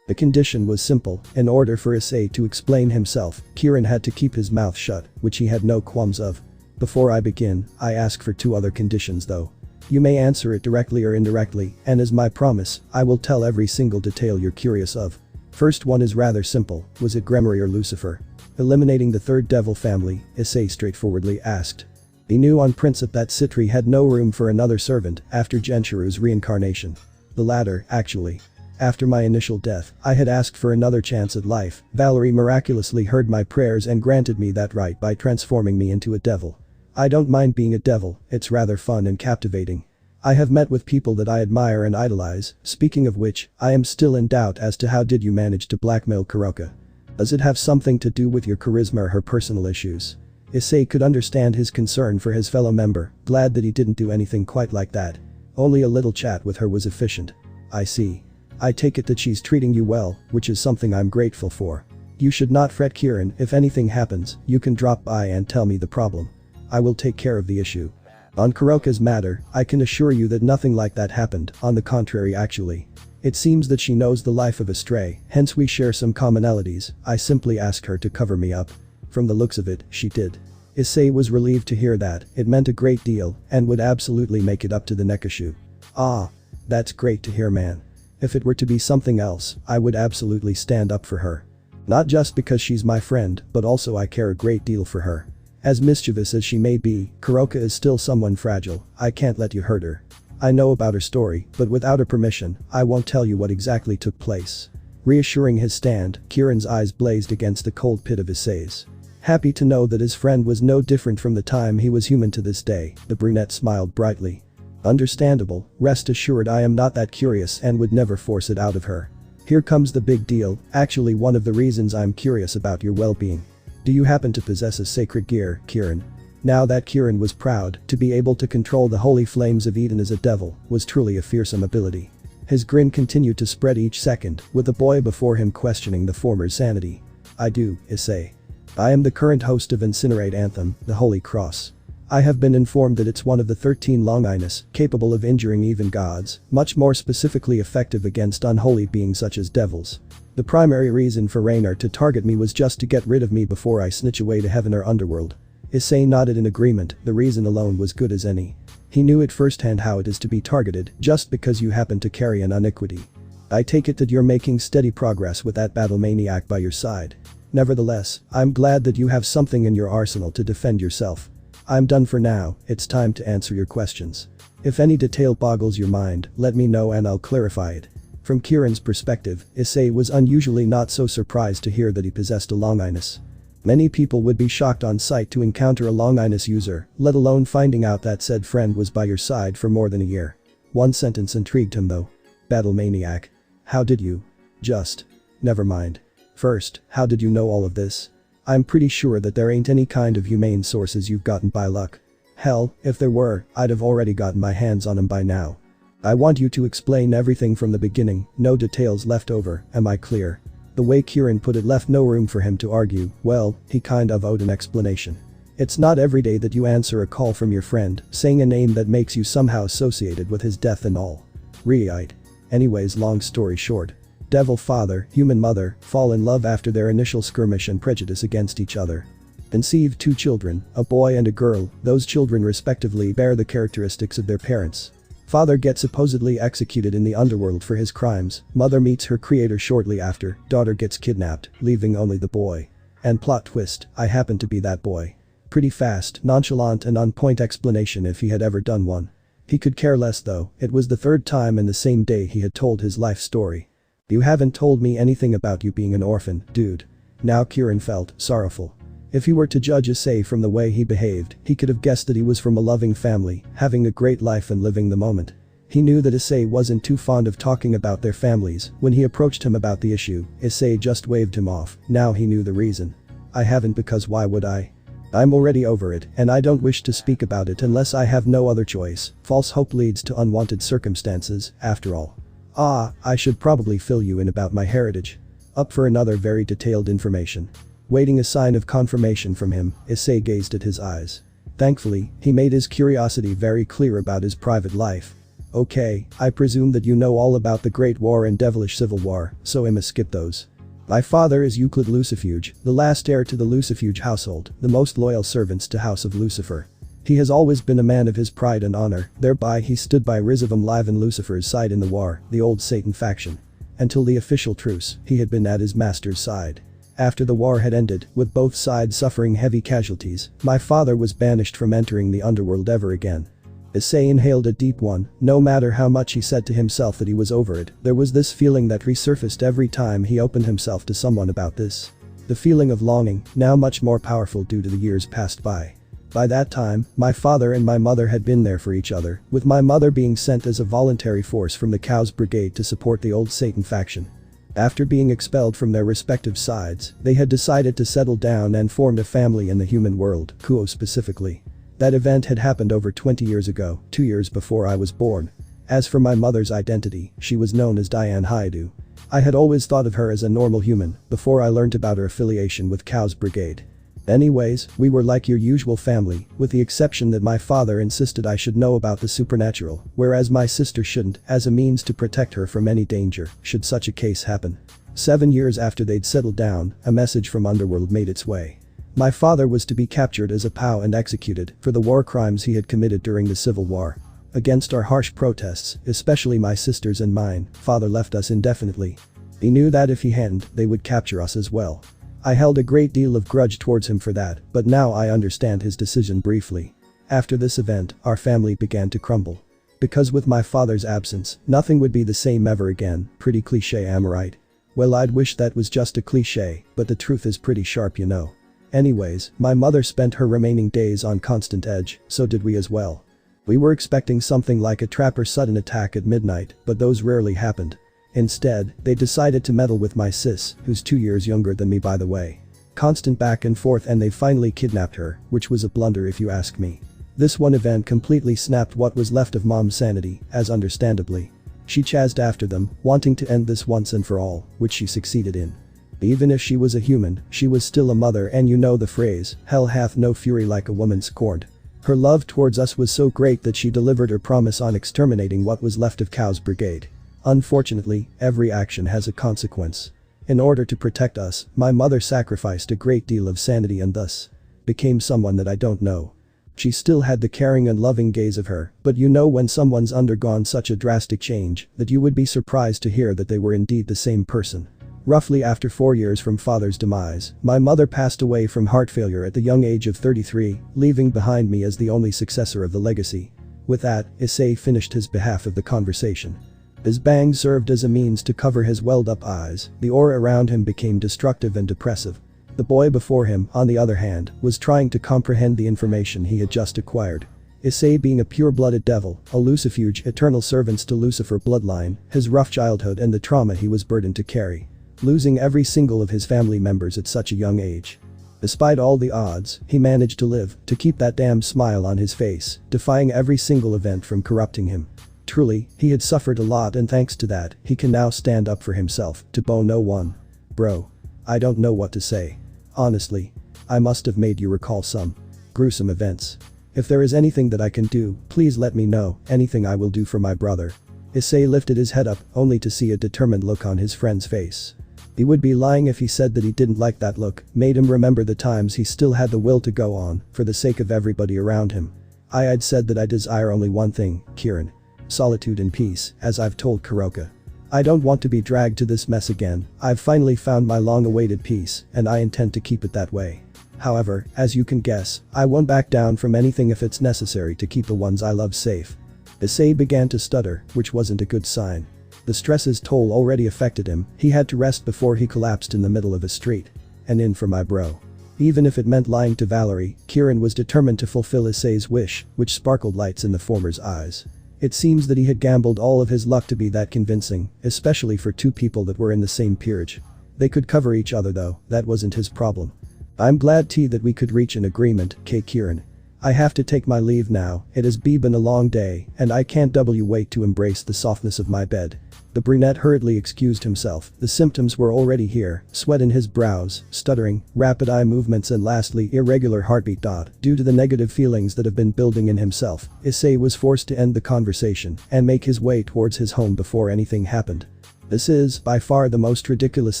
The condition was simple. In order for Issei to explain himself, Kieran had to keep his mouth shut, which he had no qualms of. Before I begin, I ask for 2 other conditions though. You may answer it directly or indirectly, and as my promise, I will tell every single detail you're curious of. First one is rather simple. Was it Gremory or Lucifer? Eliminating the 3rd devil family, Issei straightforwardly asked. He knew on principle that Citri had no room for another servant after Genshiru's reincarnation. The latter, actually. After my initial death, I had asked for another chance at life. Valerie miraculously heard my prayers and granted me that right by transforming me into a devil. I don't mind being a devil, it's rather fun and captivating. I have met with people that I admire and idolize. Speaking of which, I am still in doubt as to how did you manage to blackmail Kuroka. Does it have something to do with your charisma or her personal issues? Issei could understand his concern for his fellow member, glad that he didn't do anything quite like that. Only a little chat with her was efficient. I see. I take it that she's treating you well, which is something I'm grateful for. You should not fret, Kieran. If anything happens, you can drop by and tell me the problem. I will take care of the issue. On Kuroka's matter, I can assure you that nothing like that happened, on the contrary actually. It seems that she knows the life of a stray, hence we share some commonalities. I simply asked her to cover me up. From the looks of it, she did. Issei was relieved to hear that. It meant a great deal, and would absolutely make it up to the Nekashu. Ah. That's great to hear, man. If it were to be something else, I would absolutely stand up for her. Not just because she's my friend, but also I care a great deal for her. As mischievous as she may be, Kuroka is still someone fragile. I can't let you hurt her. I know about her story, but without her permission, I won't tell you what exactly took place. Reassuring his stand, Kieran's eyes blazed against the cold pit of Issei's. Happy to know that his friend was no different from the time he was human to this day, the brunette smiled brightly. Understandable, rest assured I am not that curious and would never force it out of her. Here comes the big deal, actually one of the reasons I'm curious about your well-being. Do you happen to possess a sacred gear, Kieran? Now that Kieran was proud, to be able to control the holy flames of Eden as a devil was truly a fearsome ability. His grin continued to spread each second, with the boy before him questioning the former's sanity. I do, Issei. I am the current host of Incinerate Anthem, the Holy Cross. I have been informed that it's one of the 13 Longinus, capable of injuring even gods, much more specifically effective against unholy beings such as devils. The primary reason for Raynor to target me was just to get rid of me before I snitch away to heaven or underworld. Issei nodded in agreement, the reason alone was good as any. He knew it firsthand how it is to be targeted just because you happen to carry an iniquity. I take it that you're making steady progress with that battle maniac by your side. Nevertheless, I'm glad that you have something in your arsenal to defend yourself. I'm done for now, it's time to answer your questions. If any detail boggles your mind, let me know and I'll clarify it. From Kieran's perspective, Issei was unusually not so surprised to hear that he possessed a Longinus. Many people would be shocked on sight to encounter a Longinus user, let alone finding out that said friend was by your side for more than a year. One sentence intrigued him though. Battle maniac. How did you? Just. Never mind. First, how did you know all of this? I'm pretty sure that there ain't any kind of humane sources you've gotten by luck. Hell, if there were, I'd have already gotten my hands on 'em by now. I want you to explain everything from the beginning, no details left over, am I clear? The way Kieran put it left no room for him to argue. Well, he kind of owed an explanation. It's not every day that you answer a call from your friend, saying a name that makes you somehow associated with his death and all. Right. Anyways, long story short. Devil father, human mother, fall in love after their initial skirmish and prejudice against each other. Conceive 2 children, a boy and a girl, those children respectively bear the characteristics of their parents. Father gets supposedly executed in the underworld for his crimes, mother meets her creator shortly after, daughter gets kidnapped, leaving only the boy. And plot twist, I happen to be that boy. Pretty fast, nonchalant and on point explanation if he had ever done one. He could care less though, it was the 3rd time in the same day he had told his life story. You haven't told me anything about you being an orphan, dude. Now Kieran felt sorrowful. If he were to judge Issei from the way he behaved, he could have guessed that he was from a loving family, having a great life and living the moment. He knew that Issei wasn't too fond of talking about their families. When he approached him about the issue, Issei just waved him off. Now he knew the reason. I haven't, because why would I? I'm already over it, and I don't wish to speak about it unless I have no other choice. False hope leads to unwanted circumstances, after all. I should probably fill you in about my heritage. Up for another very detailed information. Waiting a sign of confirmation from him, Issei gazed at his eyes. Thankfully, he made his curiosity very clear about his private life. Okay, I presume that you know all about the Great War and Devilish Civil War, so I must skip those. My father is Euclid Lucifuge, the last heir to the Lucifuge household, the most loyal servants to House of Lucifer. He has always been a man of his pride and honor, thereby he stood by Rizavum Live and Lucifer's side in the war, the old Satan faction. Until the official truce, he had been at his master's side. After the war had ended, with both sides suffering heavy casualties, my father was banished from entering the underworld ever again. Issei inhaled a deep one. No matter how much he said to himself that he was over it, there was this feeling that resurfaced every time he opened himself to someone about this. The feeling of longing, now much more powerful due to the years passed by. By that time, my father and my mother had been there for each other, with my mother being sent as a voluntary force from the Cows Brigade to support the old Satan faction. After being expelled from their respective sides, they had decided to settle down and formed a family in the human world, Kuo specifically. That event had happened over 20 years ago, 2 years before I was born. As for my mother's identity, she was known as Diane Haidu. I had always thought of her as a normal human, before I learned about her affiliation with Cows Brigade. Anyways, we were like your usual family, with the exception that my father insisted I should know about the supernatural, whereas my sister shouldn't, as a means to protect her from any danger, should such a case happen. 7 years after they'd settled down, a message from Underworld made its way. My father was to be captured as a POW and executed for the war crimes he had committed during the Civil War. Against our harsh protests, especially my sister's and mine, father left us indefinitely. He knew that if he hadn't, they would capture us as well. I held a great deal of grudge towards him for that, but now I understand his decision briefly. After this event, our family began to crumble. Because with my father's absence, nothing would be the same ever again. Pretty cliche, am I right? Well, I'd wish that was just a cliche, but the truth is pretty sharp, you know. Anyways, my mother spent her remaining days on constant edge, so did we as well. We were expecting something like a trapper sudden attack at midnight, but those rarely happened. Instead, they decided to meddle with my sis, who's 2 years younger than me by the way. Constant back and forth, and they finally kidnapped her, which was a blunder if you ask me. This one event completely snapped what was left of mom's sanity, as understandably. She chased after them, wanting to end this once and for all, which she succeeded in. Even if she was a human, she was still a mother, and you know the phrase, hell hath no fury like a woman scorned. Her love towards us was so great that she delivered her promise on exterminating what was left of Cows Brigade. Unfortunately, every action has a consequence. In order to protect us, my mother sacrificed a great deal of sanity and thus became someone that I don't know. She still had the caring and loving gaze of her, but you know when someone's undergone such a drastic change that you would be surprised to hear that they were indeed the same person. Roughly after 4 years from father's demise, my mother passed away from heart failure at the young age of 33, leaving behind me as the only successor of the legacy. With that, Issei finished his behalf of the conversation. His bang served as a means to cover his welled-up eyes. The aura around him became destructive and depressive. The boy before him, on the other hand, was trying to comprehend the information he had just acquired. Issei, being a pure-blooded devil, a Lucifuge, eternal servants to Lucifer bloodline, his rough childhood and the trauma he was burdened to carry. Losing every single of his family members at such a young age. Despite all the odds, he managed to live, to keep that damn smile on his face, defying every single event from corrupting him. Truly, he had suffered a lot, and thanks to that, he can now stand up for himself, to bow no one. Bro. I don't know what to say. Honestly. I must have made you recall some gruesome events. If there is anything that I can do, please let me know. Anything I will do for my brother. Issei lifted his head up, only to see a determined look on his friend's face. He would be lying if he said that he didn't like that look, made him remember the times he still had the will to go on, for the sake of everybody around him. I'd said that I desire only one thing, Kieran. Solitude and peace, as I've told Kuroka. I don't want to be dragged to this mess again. I've finally found my long-awaited peace, and I intend to keep it that way. However, as you can guess, I won't back down from anything if it's necessary to keep the ones I love safe. Issei began to stutter, which wasn't a good sign. The stress's toll already affected him. He had to rest before he collapsed in the middle of a street. And in for my bro. Even if it meant lying to Valerie, Kieran was determined to fulfill Issei's wish, which sparkled lights in the former's eyes. It seems that he had gambled all of his luck to be that convincing, especially for two people that were in the same peerage. They could cover each other though, that wasn't his problem. I'm glad that we could reach an agreement, Kieran. I have to take my leave now. It has been a long day, and I can't wait to embrace the softness of my bed. The brunette hurriedly excused himself. The symptoms were already here: sweat in his brows, stuttering, rapid eye movements, and lastly irregular heartbeat. Due to the negative feelings that have been building in himself, Issei was forced to end the conversation and make his way towards his home before anything happened. This is, by far, the most ridiculous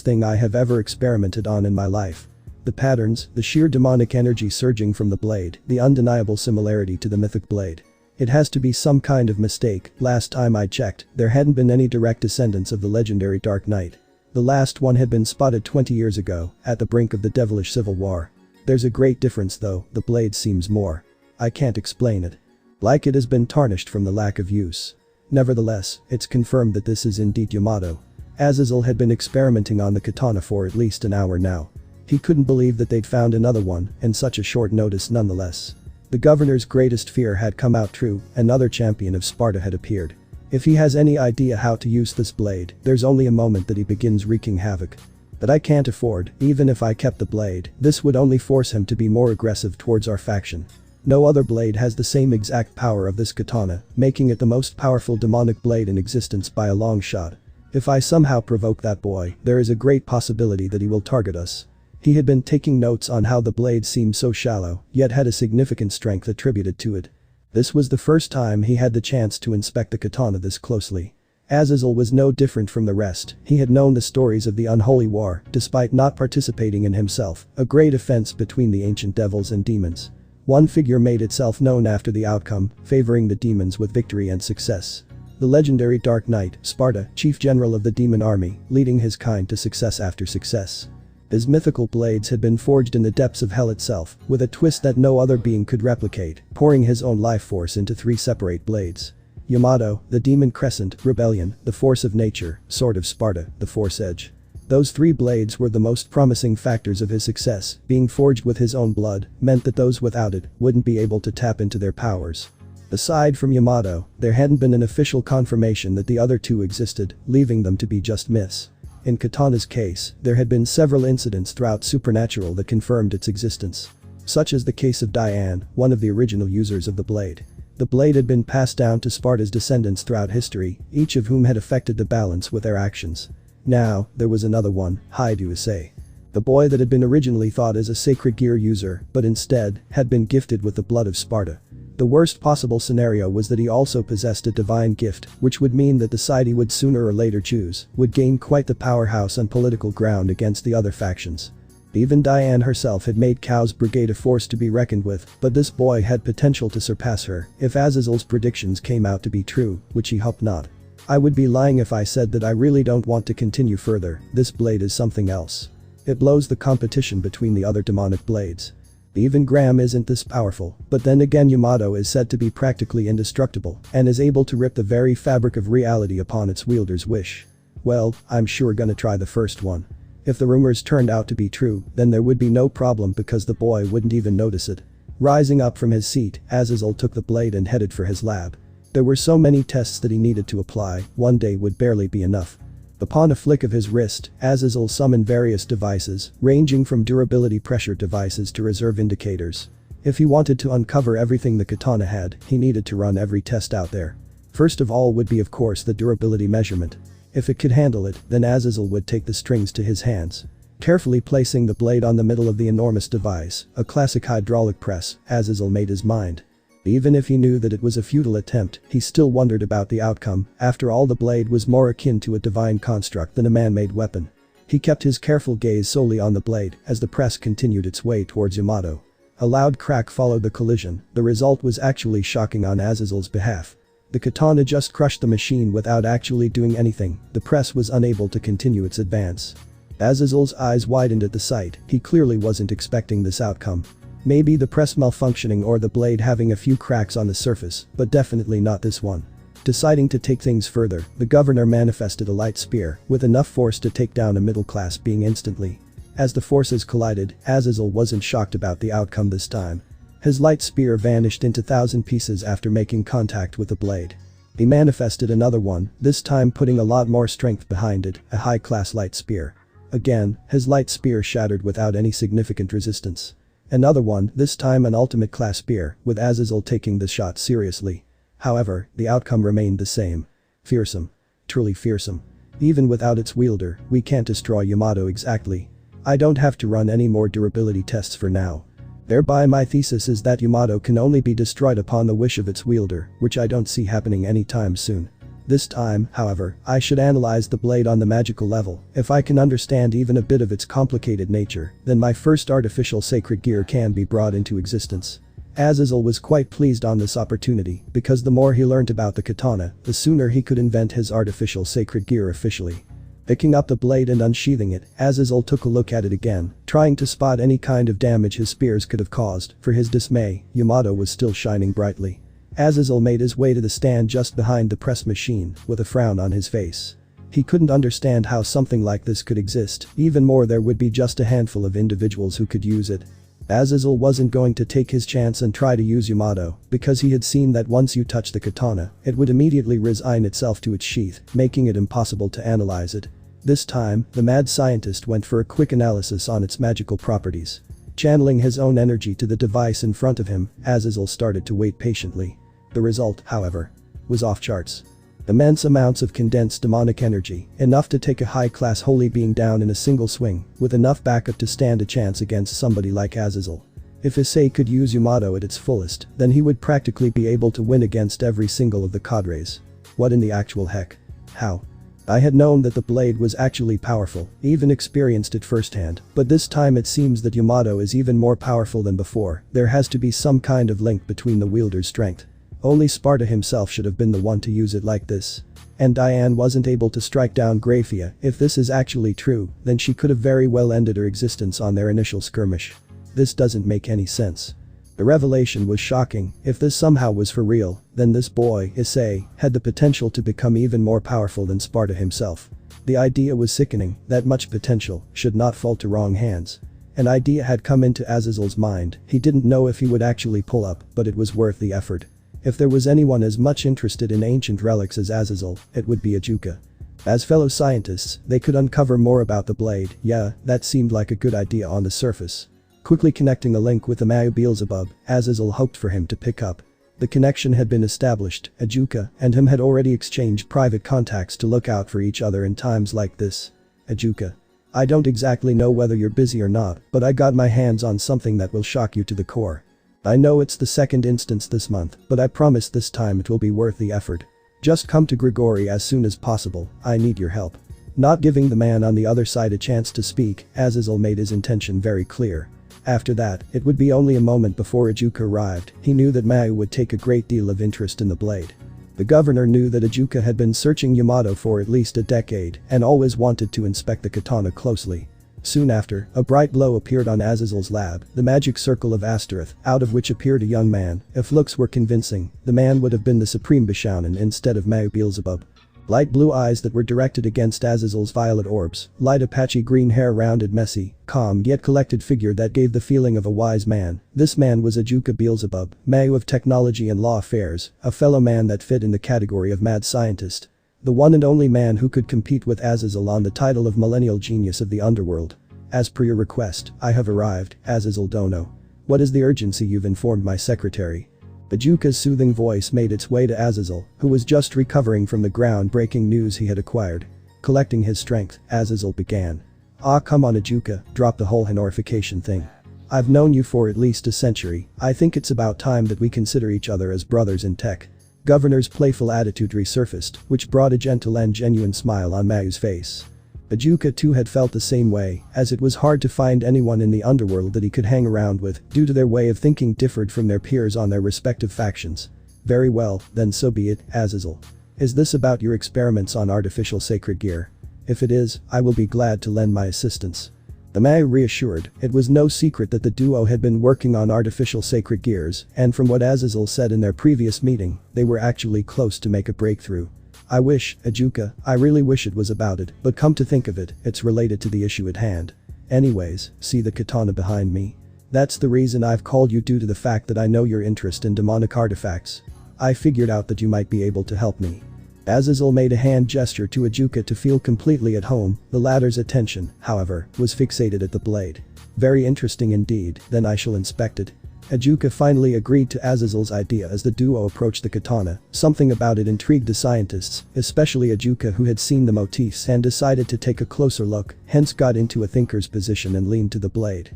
thing I have ever experimented on in my life. The patterns, the sheer demonic energy surging from the blade, the undeniable similarity to the mythic blade. It has to be some kind of mistake. Last time I checked, there hadn't been any direct descendants of the legendary Dark Knight. The last one had been spotted 20 years ago, at the brink of the devilish civil war. There's a great difference though, the blade seems more. I can't explain it. Like it has been tarnished from the lack of use. Nevertheless, it's confirmed that this is indeed Yamato. Azazel had been experimenting on the katana for at least an hour now. He couldn't believe that they'd found another one, in such a short notice nonetheless. The governor's greatest fear had come out true, another champion of Sparta had appeared. If he has any idea how to use this blade, there's only a moment that he begins wreaking havoc. But I can't afford, even if I kept the blade, this would only force him to be more aggressive towards our faction. No other blade has the same exact power of this katana, making it the most powerful demonic blade in existence by a long shot. If I somehow provoke that boy, there is a great possibility that he will target us. He had been taking notes on how the blade seemed so shallow, yet had a significant strength attributed to it. This was the first time he had the chance to inspect the katana this closely. Azazel was no different from the rest. He had known the stories of the unholy war, despite not participating in himself, a great offense between the ancient devils and demons. One figure made itself known after the outcome, favoring the demons with victory and success. The legendary Dark Knight, Sparta, chief general of the demon army, leading his kind to success after success. His mythical blades had been forged in the depths of hell itself, with a twist that no other being could replicate, pouring his own life force into 3 separate blades. Yamato, the demon crescent, rebellion, the force of nature, sword of Sparta, the force edge. Those 3 blades were the most promising factors of his success. Being forged with his own blood meant that those without it wouldn't be able to tap into their powers. Aside from Yamato, there hadn't been an official confirmation that the other 2 existed, leaving them to be just myths. In Katana's case, there had been several incidents throughout Supernatural that confirmed its existence. Such as the case of Diane, one of the original users of the blade. The blade had been passed down to Sparta's descendants throughout history, each of whom had affected the balance with their actions. Now, there was another one, Issei. The boy that had been originally thought as a sacred gear user, but instead, had been gifted with the blood of Sparta. The worst possible scenario was that he also possessed a divine gift, which would mean that the side he would sooner or later choose would gain quite the powerhouse on political ground against the other factions. Even Diane herself had made Cow's brigade a force to be reckoned with, but this boy had potential to surpass her if Azazel's predictions came out to be true, which he hoped not. I would be lying if I said that I really don't want to continue further. This blade is something else. It blows the competition between the other demonic blades. Even Graham isn't this powerful, but then again Yamato is said to be practically indestructible and is able to rip the very fabric of reality upon its wielder's wish. Well, I'm sure gonna try the first one. If the rumors turned out to be true, then there would be no problem because the boy wouldn't even notice it. Rising up from his seat, Azazel took the blade and headed for his lab. There were so many tests that he needed to apply, one day would barely be enough. Upon a flick of his wrist, Azazel summoned various devices, ranging from durability pressure devices to reserve indicators. If he wanted to uncover everything the katana had, he needed to run every test out there. First of all would be of course the durability measurement. If it could handle it, then Azazel would take the strings to his hands. Carefully placing the blade on the middle of the enormous device, a classic hydraulic press, Azazel made his mind. Even if he knew that it was a futile attempt, he still wondered about the outcome. After all, the blade was more akin to a divine construct than a man-made weapon. He kept his careful gaze solely on the blade as the press continued its way towards Yamato. A loud crack followed the collision. The result was actually shocking on Azazel's behalf. The katana just crushed the machine without actually doing anything. The press was unable to continue its advance. Azazel's eyes widened at the sight. He clearly wasn't expecting this outcome. Maybe the press malfunctioning or the blade having a few cracks on the surface, but definitely not this one. Deciding to take things further, the governor manifested a light spear, with enough force to take down a middle-class being instantly. As the forces collided, Azazel wasn't shocked about the outcome this time. His light spear vanished into 1,000 pieces after making contact with the blade. He manifested another one, this time putting a lot more strength behind it, a high-class light spear. Again, his light spear shattered without any significant resistance. Another one, this time an ultimate class spear, with Azazel taking the shot seriously. However, the outcome remained the same. Fearsome. truly fearsome. Even without its wielder, we can't destroy Yamato exactly. I don't have to run any more durability tests for now. Thereby my thesis is that Yamato can only be destroyed upon the wish of its wielder, which I don't see happening anytime soon. This time, however, I should analyze the blade on the magical level. If I can understand even a bit of its complicated nature, then my first artificial sacred gear can be brought into existence. Azazel was quite pleased on this opportunity, because the more he learnt about the katana, the sooner he could invent his artificial sacred gear officially. Picking up the blade and unsheathing it, Azazel took a look at it again, trying to spot any kind of damage his spears could have caused. For his dismay, Yamato was still shining brightly. Azazel made his way to the stand just behind the press machine, with a frown on his face. He couldn't understand how something like this could exist, even more there would be just a handful of individuals who could use it. Azazel wasn't going to take his chance and try to use Yamato, because he had seen that once you touch the katana, it would immediately resign itself to its sheath, making it impossible to analyze it. This time, the mad scientist went for a quick analysis on its magical properties. Channeling his own energy to the device in front of him, Azazel started to wait patiently. The result, however, was off charts. Immense amounts of condensed demonic energy, enough to take a high-class holy being down in a single swing, with enough backup to stand a chance against somebody like Azazel. If Issei could use Yamato at its fullest, then he would practically be able to win against every single of the cadres. What in the actual heck? How? I had known that the blade was actually powerful, even experienced it firsthand, but this time it seems that Yamato is even more powerful than before. There has to be some kind of link between the wielder's strength. Only Sparta himself should have been the one to use it like this. And Diane wasn't able to strike down Graphia. If this is actually true, then she could have very well ended her existence on their initial skirmish. This doesn't make any sense. The revelation was shocking. If this somehow was for real, then this boy, Issei, had the potential to become even more powerful than Sparta himself. The idea was sickening. That much potential should not fall to wrong hands. An idea had come into Azazel's mind. He didn't know if he would actually pull up, but it was worth the effort. If there was anyone as much interested in ancient relics as Azazel, it would be Ajuka. As fellow scientists, they could uncover more about the blade. Yeah, that seemed like a good idea on the surface. Quickly connecting the link with the Mayu Beelzebub, Azazel hoped for him to pick up. The connection had been established. Ajuka and him had already exchanged private contacts to look out for each other in times like this. Ajuka. I don't exactly know whether you're busy or not, but I got my hands on something that will shock you to the core. I know it's the second instance this month, but I promise this time it will be worth the effort. Just come to Grigori as soon as possible. I need your help. Not giving the man on the other side a chance to speak, Azazel made his intention very clear. After that, it would be only a moment before Ajuka arrived. He knew that Mayu would take a great deal of interest in the blade. The governor knew that Ajuka had been searching Yamato for at least a decade and always wanted to inspect the katana closely. Soon after, a bright glow appeared on Azazel's lab, the magic circle of Astaroth, out of which appeared a young man. If looks were convincing, the man would have been the supreme Bishounen instead of Mayu Beelzebub. Light blue eyes that were directed against Azazel's violet orbs, light Apache green hair, rounded, messy, calm yet collected figure that gave the feeling of a wise man. This man was Ajuka Beelzebub, Mayu of technology and law affairs, a fellow man that fit in the category of mad scientist. The one and only man who could compete with Azazel on the title of millennial genius of the underworld. As per your request, I have arrived, Azazel Dono. What is the urgency? You've informed my secretary. Ajuka's soothing voice made its way to Azazel, who was just recovering from the ground-breaking news he had acquired. Collecting his strength, Azazel began. Ah, come on Ajuka, drop the whole honorification thing. I've known you for at least a century. I think it's about time that we consider each other as brothers in tech. Governor's playful attitude resurfaced, which brought a gentle and genuine smile on Mayu's face. Ajuka too had felt the same way, as it was hard to find anyone in the underworld that he could hang around with, due to their way of thinking differed from their peers on their respective factions. Very well, then so be it, Azazel. Is this about your experiments on artificial sacred gear? If it is, I will be glad to lend my assistance. The Mayu reassured. It was no secret that the duo had been working on artificial sacred gears, and from what Azazel said in their previous meeting, they were actually close to make a breakthrough. I wish, Ajuka, I really wish it was about it, but come to think of it, it's related to the issue at hand. Anyways, see the katana behind me? That's the reason I've called you, due to the fact that I know your interest in demonic artifacts. I figured out that you might be able to help me. Azazel made a hand gesture to Ajuka to feel completely at home. The latter's attention, however, was fixated at the blade. Very interesting indeed, then I shall inspect it. Ejuka finally agreed to Azazel's idea as the duo approached the katana. Something about it intrigued the scientists, especially Ejuka, who had seen the motifs and decided to take a closer look, hence got into a thinker's position and leaned to the blade.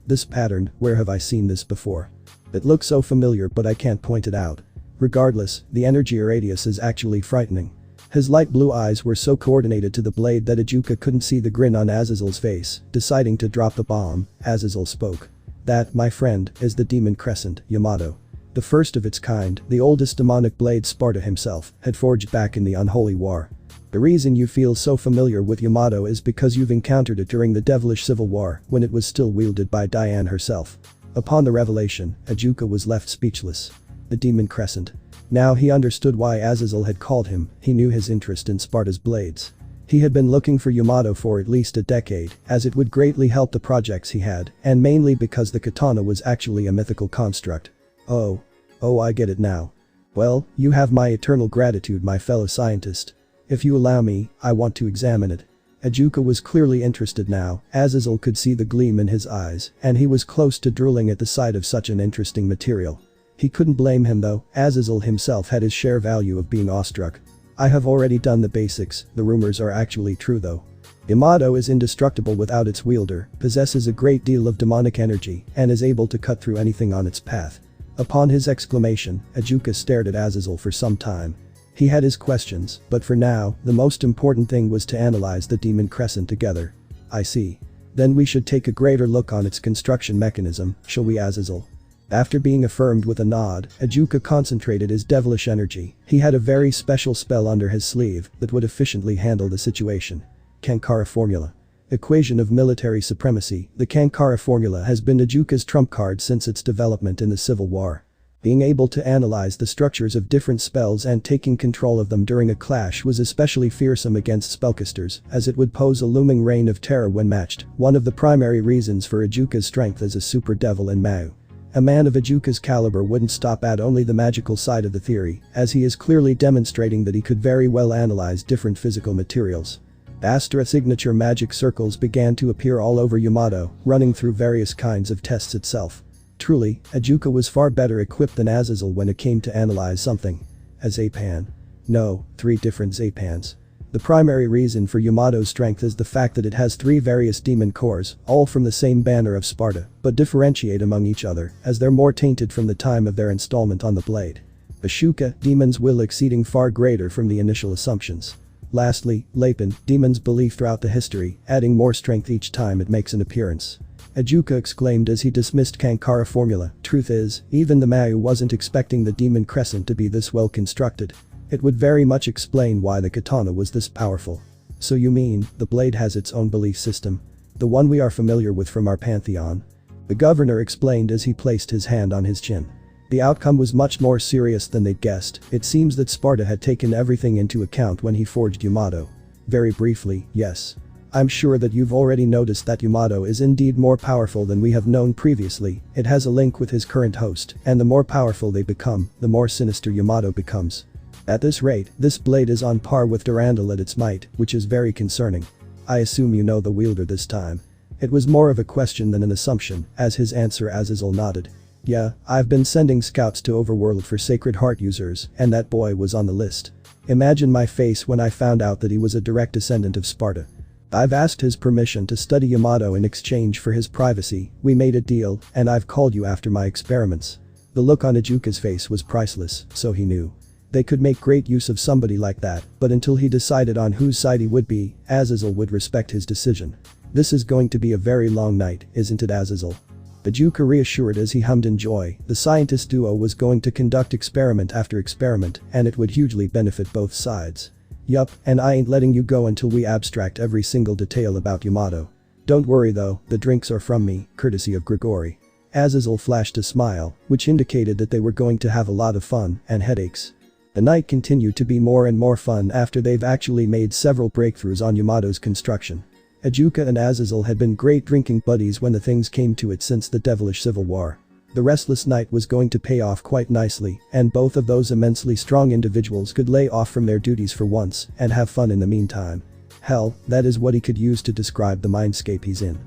This pattern, where have I seen this before? It looks so familiar, but I can't point it out. Regardless, the energy radius is actually frightening. His light blue eyes were so coordinated to the blade that Ejuka couldn't see the grin on Azazel's face. Deciding to drop the bomb, Azazel spoke. That, my friend, is the Demon Crescent, Yamato. The first of its kind, the oldest demonic blade Sparta himself had forged back in the Unholy War. The reason you feel so familiar with Yamato is because you've encountered it during the devilish civil war when it was still wielded by Diane herself. Upon the revelation, Ejuka was left speechless. The Demon Crescent. Now he understood why Azazel had called him. He knew his interest in Sparta's blades. He had been looking for Yamato for at least a decade, as it would greatly help the projects he had, and mainly because the katana was actually a mythical construct. Oh, I get it now. Well, you have my eternal gratitude, my fellow scientist. If you allow me, I want to examine it. Ejuka was clearly interested now. Azazel could see the gleam in his eyes, and he was close to drooling at the sight of such an interesting material. He couldn't blame him though. Azazel himself had his share value of being awestruck. I have already done the basics. The rumors are actually true though. Yamato is indestructible without its wielder, possesses a great deal of demonic energy, and is able to cut through anything on its path. Upon his exclamation, Ejuka stared at Azazel for some time. He had his questions, but for now, the most important thing was to analyze the Demon Crescent together. I see. Then we should take a greater look on its construction mechanism, shall we, Azazel? After being affirmed with a nod, Ejuka concentrated his devilish energy. He had a very special spell under his sleeve that would efficiently handle the situation. Kankara Formula. Equation of military supremacy. The Kankara Formula has been Ejuka's trump card since its development in the Civil War. Being able to analyze the structures of different spells and taking control of them during a clash was especially fearsome against spellcasters, as it would pose a looming reign of terror when matched, one of the primary reasons for Ejuka's strength as a super devil in Mau. A man of Ejuka's caliber wouldn't stop at only the magical side of the theory, as he is clearly demonstrating that he could very well analyze different physical materials. Astra signature magic circles began to appear all over Yamato, running through various kinds of tests itself. Truly, Ejuka was far better equipped than Azazel when it came to analyze something. A Zapan. No, 3 different Zapans. The primary reason for Yamato's strength is the fact that it has 3 various demon cores, all from the same banner of Sparta, but differentiate among each other, as they're more tainted from the time of their installment on the blade. Ashuka, demon's will exceeding far greater from the initial assumptions. Lastly, Lapin, demon's belief throughout the history, adding more strength each time it makes an appearance. Ejuka exclaimed as he dismissed Kankara Formula. Truth is, even the Mau wasn't expecting the Demon Crescent to be this well constructed. It would very much explain why the katana was this powerful. So you mean, the blade has its own belief system? The one we are familiar with from our pantheon? The governor explained as he placed his hand on his chin. The outcome was much more serious than they'd guessed. It seems that Sparta had taken everything into account when he forged Yamato. Very briefly, yes. I'm sure that you've already noticed that Yamato is indeed more powerful than we have known previously. It has a link with his current host, and the more powerful they become, the more sinister Yamato becomes. At this rate, this blade is on par with Durandal at its might, which is very concerning. I assume you know the wielder this time. It was more of a question than an assumption, as his answer Azazel nodded. Yeah, I've been sending scouts to Overworld for Sacred Heart users, and that boy was on the list. Imagine my face when I found out that he was a direct descendant of Sparta. I've asked his permission to study Yamato in exchange for his privacy. We made a deal, and I've called you after my experiments. The look on Ejuka's face was priceless, so he knew. They could make great use of somebody like that, but until he decided on whose side he would be, Azazel would respect his decision. This is going to be a very long night, isn't it, Azazel? Ejuka reassured as he hummed in joy. The scientist duo was going to conduct experiment after experiment, and it would hugely benefit both sides. Yup, and I ain't letting you go until we abstract every single detail about Yamato. Don't worry though, the drinks are from me, courtesy of Grigori. Azazel flashed a smile, which indicated that they were going to have a lot of fun and headaches. The night continued to be more and more fun after they've actually made several breakthroughs on Yamato's construction. Ejuka and Azazel had been great drinking buddies when the things came to it since the devilish civil war. The restless night was going to pay off quite nicely, and both of those immensely strong individuals could lay off from their duties for once and have fun in the meantime. Hell, that is what he could use to describe the mindscape he's in.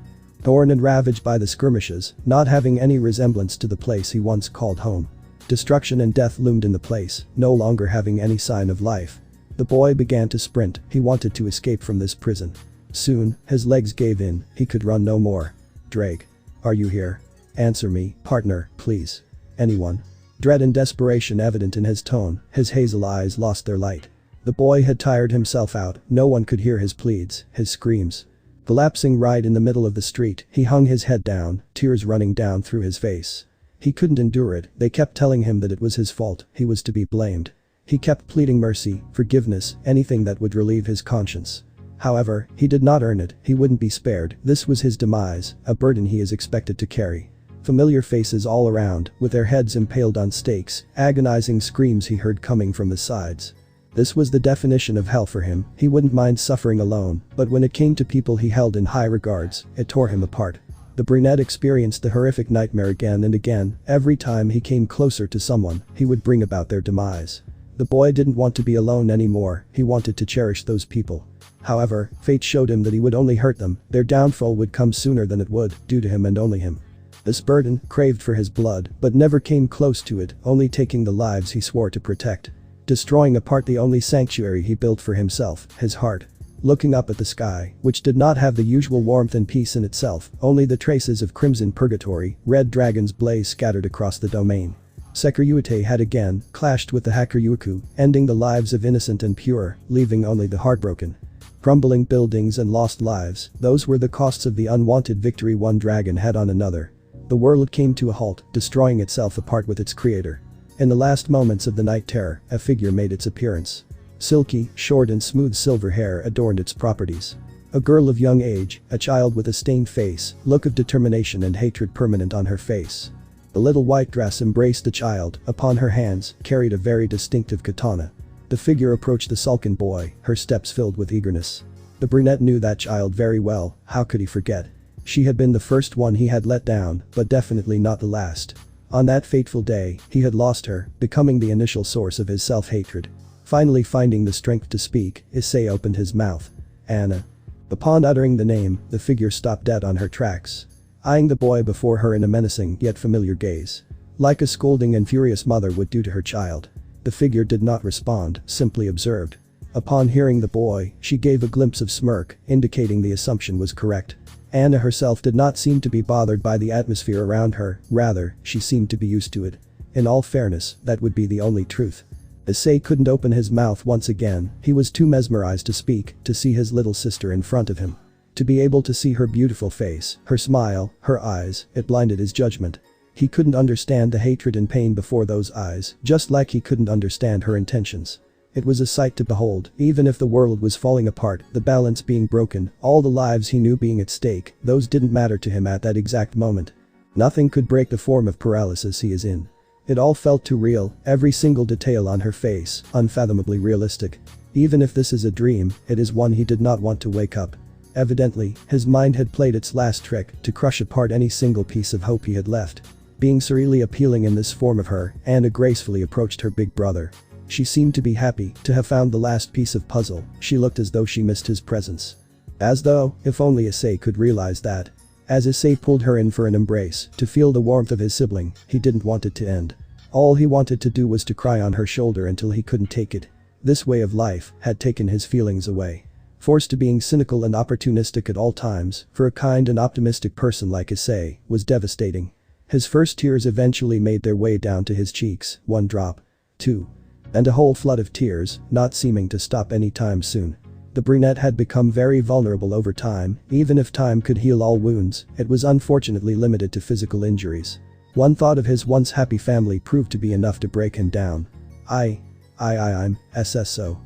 Torn and ravaged by the skirmishes, not having any resemblance to the place he once called home. Destruction and death loomed in the place, no longer having any sign of life. The boy began to sprint, he wanted to escape from this prison. Soon, his legs gave in, he could run no more. Drake. Are you here? Answer me, partner, please. Anyone? Dread and desperation evident in his tone, his hazel eyes lost their light. The boy had tired himself out, no one could hear his pleads, his screams. Collapsing right in the middle of the street, he hung his head down, tears running down through his face. He couldn't endure it, they kept telling him that it was his fault, he was to be blamed. He kept pleading mercy, forgiveness, anything that would relieve his conscience. However, he did not earn it, he wouldn't be spared, this was his demise, a burden he is expected to carry. Familiar faces all around, with their heads impaled on stakes, agonizing screams he heard coming from the sides. This was the definition of hell for him, he wouldn't mind suffering alone, but when it came to people he held in high regards, it tore him apart. The brunette experienced the horrific nightmare again and again, every time he came closer to someone, he would bring about their demise. The boy didn't want to be alone anymore, he wanted to cherish those people. However, fate showed him that he would only hurt them, their downfall would come sooner than it would, due to him and only him. This burden, craved for his blood, but never came close to it, only taking the lives he swore to protect. Destroying apart the only sanctuary he built for himself, his heart. Looking up at the sky, which did not have the usual warmth and peace in itself, only the traces of crimson purgatory, red dragons blaze scattered across the domain. Shiwftie had again clashed with the Hakuryuku, ending the lives of innocent and pure, leaving only the heartbroken. Crumbling buildings and lost lives, those were the costs of the unwanted victory one dragon had on another. The world came to a halt, destroying itself apart with its creator. In the last moments of the night terror, a figure made its appearance. Silky, short and smooth silver hair adorned its properties. A girl of young age, a child with a stained face, look of determination and hatred permanent on her face. The little white dress embraced the child, upon her hands, carried a very distinctive katana. The figure approached the sullen boy, her steps filled with eagerness. The brunette knew that child very well, how could he forget? She had been the first one he had let down, but definitely not the last. On that fateful day, he had lost her, becoming the initial source of his self-hatred. Finally finding the strength to speak, Issei opened his mouth. Anna. Upon uttering the name, the figure stopped dead on her tracks. Eyeing the boy before her in a menacing yet familiar gaze. Like a scolding and furious mother would do to her child. The figure did not respond, simply observed. Upon hearing the boy, she gave a glimpse of smirk, indicating the assumption was correct. Anna herself did not seem to be bothered by the atmosphere around her, rather, she seemed to be used to it. In all fairness, that would be the only truth. Issei couldn't open his mouth once again, he was too mesmerized to speak, to see his little sister in front of him. To be able to see her beautiful face, her smile, her eyes, it blinded his judgment. He couldn't understand the hatred and pain before those eyes, just like he couldn't understand her intentions. It was a sight to behold, even if the world was falling apart, the balance being broken, all the lives he knew being at stake, those didn't matter to him at that exact moment. Nothing could break the form of paralysis he is in. It all felt too real, every single detail on her face, unfathomably realistic. Even if this is a dream, it is one he did not want to wake up. Evidently, his mind had played its last trick to crush apart any single piece of hope he had left. Being surreally appealing in this form of her, Anna gracefully approached her big brother. She seemed to be happy to have found the last piece of puzzle, she looked as though she missed his presence. As though, if only Issei could realize that. As Issei pulled her in for an embrace, to feel the warmth of his sibling, he didn't want it to end. All he wanted to do was to cry on her shoulder until he couldn't take it. This way of life had taken his feelings away. Forced to being cynical and opportunistic at all times, for a kind and optimistic person like Issei, was devastating. His first tears eventually made their way down to his cheeks, 1 drop. 2. And a whole flood of tears, not seeming to stop anytime soon. The brunette had become very vulnerable over time, even if time could heal all wounds, it was unfortunately limited to physical injuries. One thought of his once happy family proved to be enough to break him down. I'm SSO.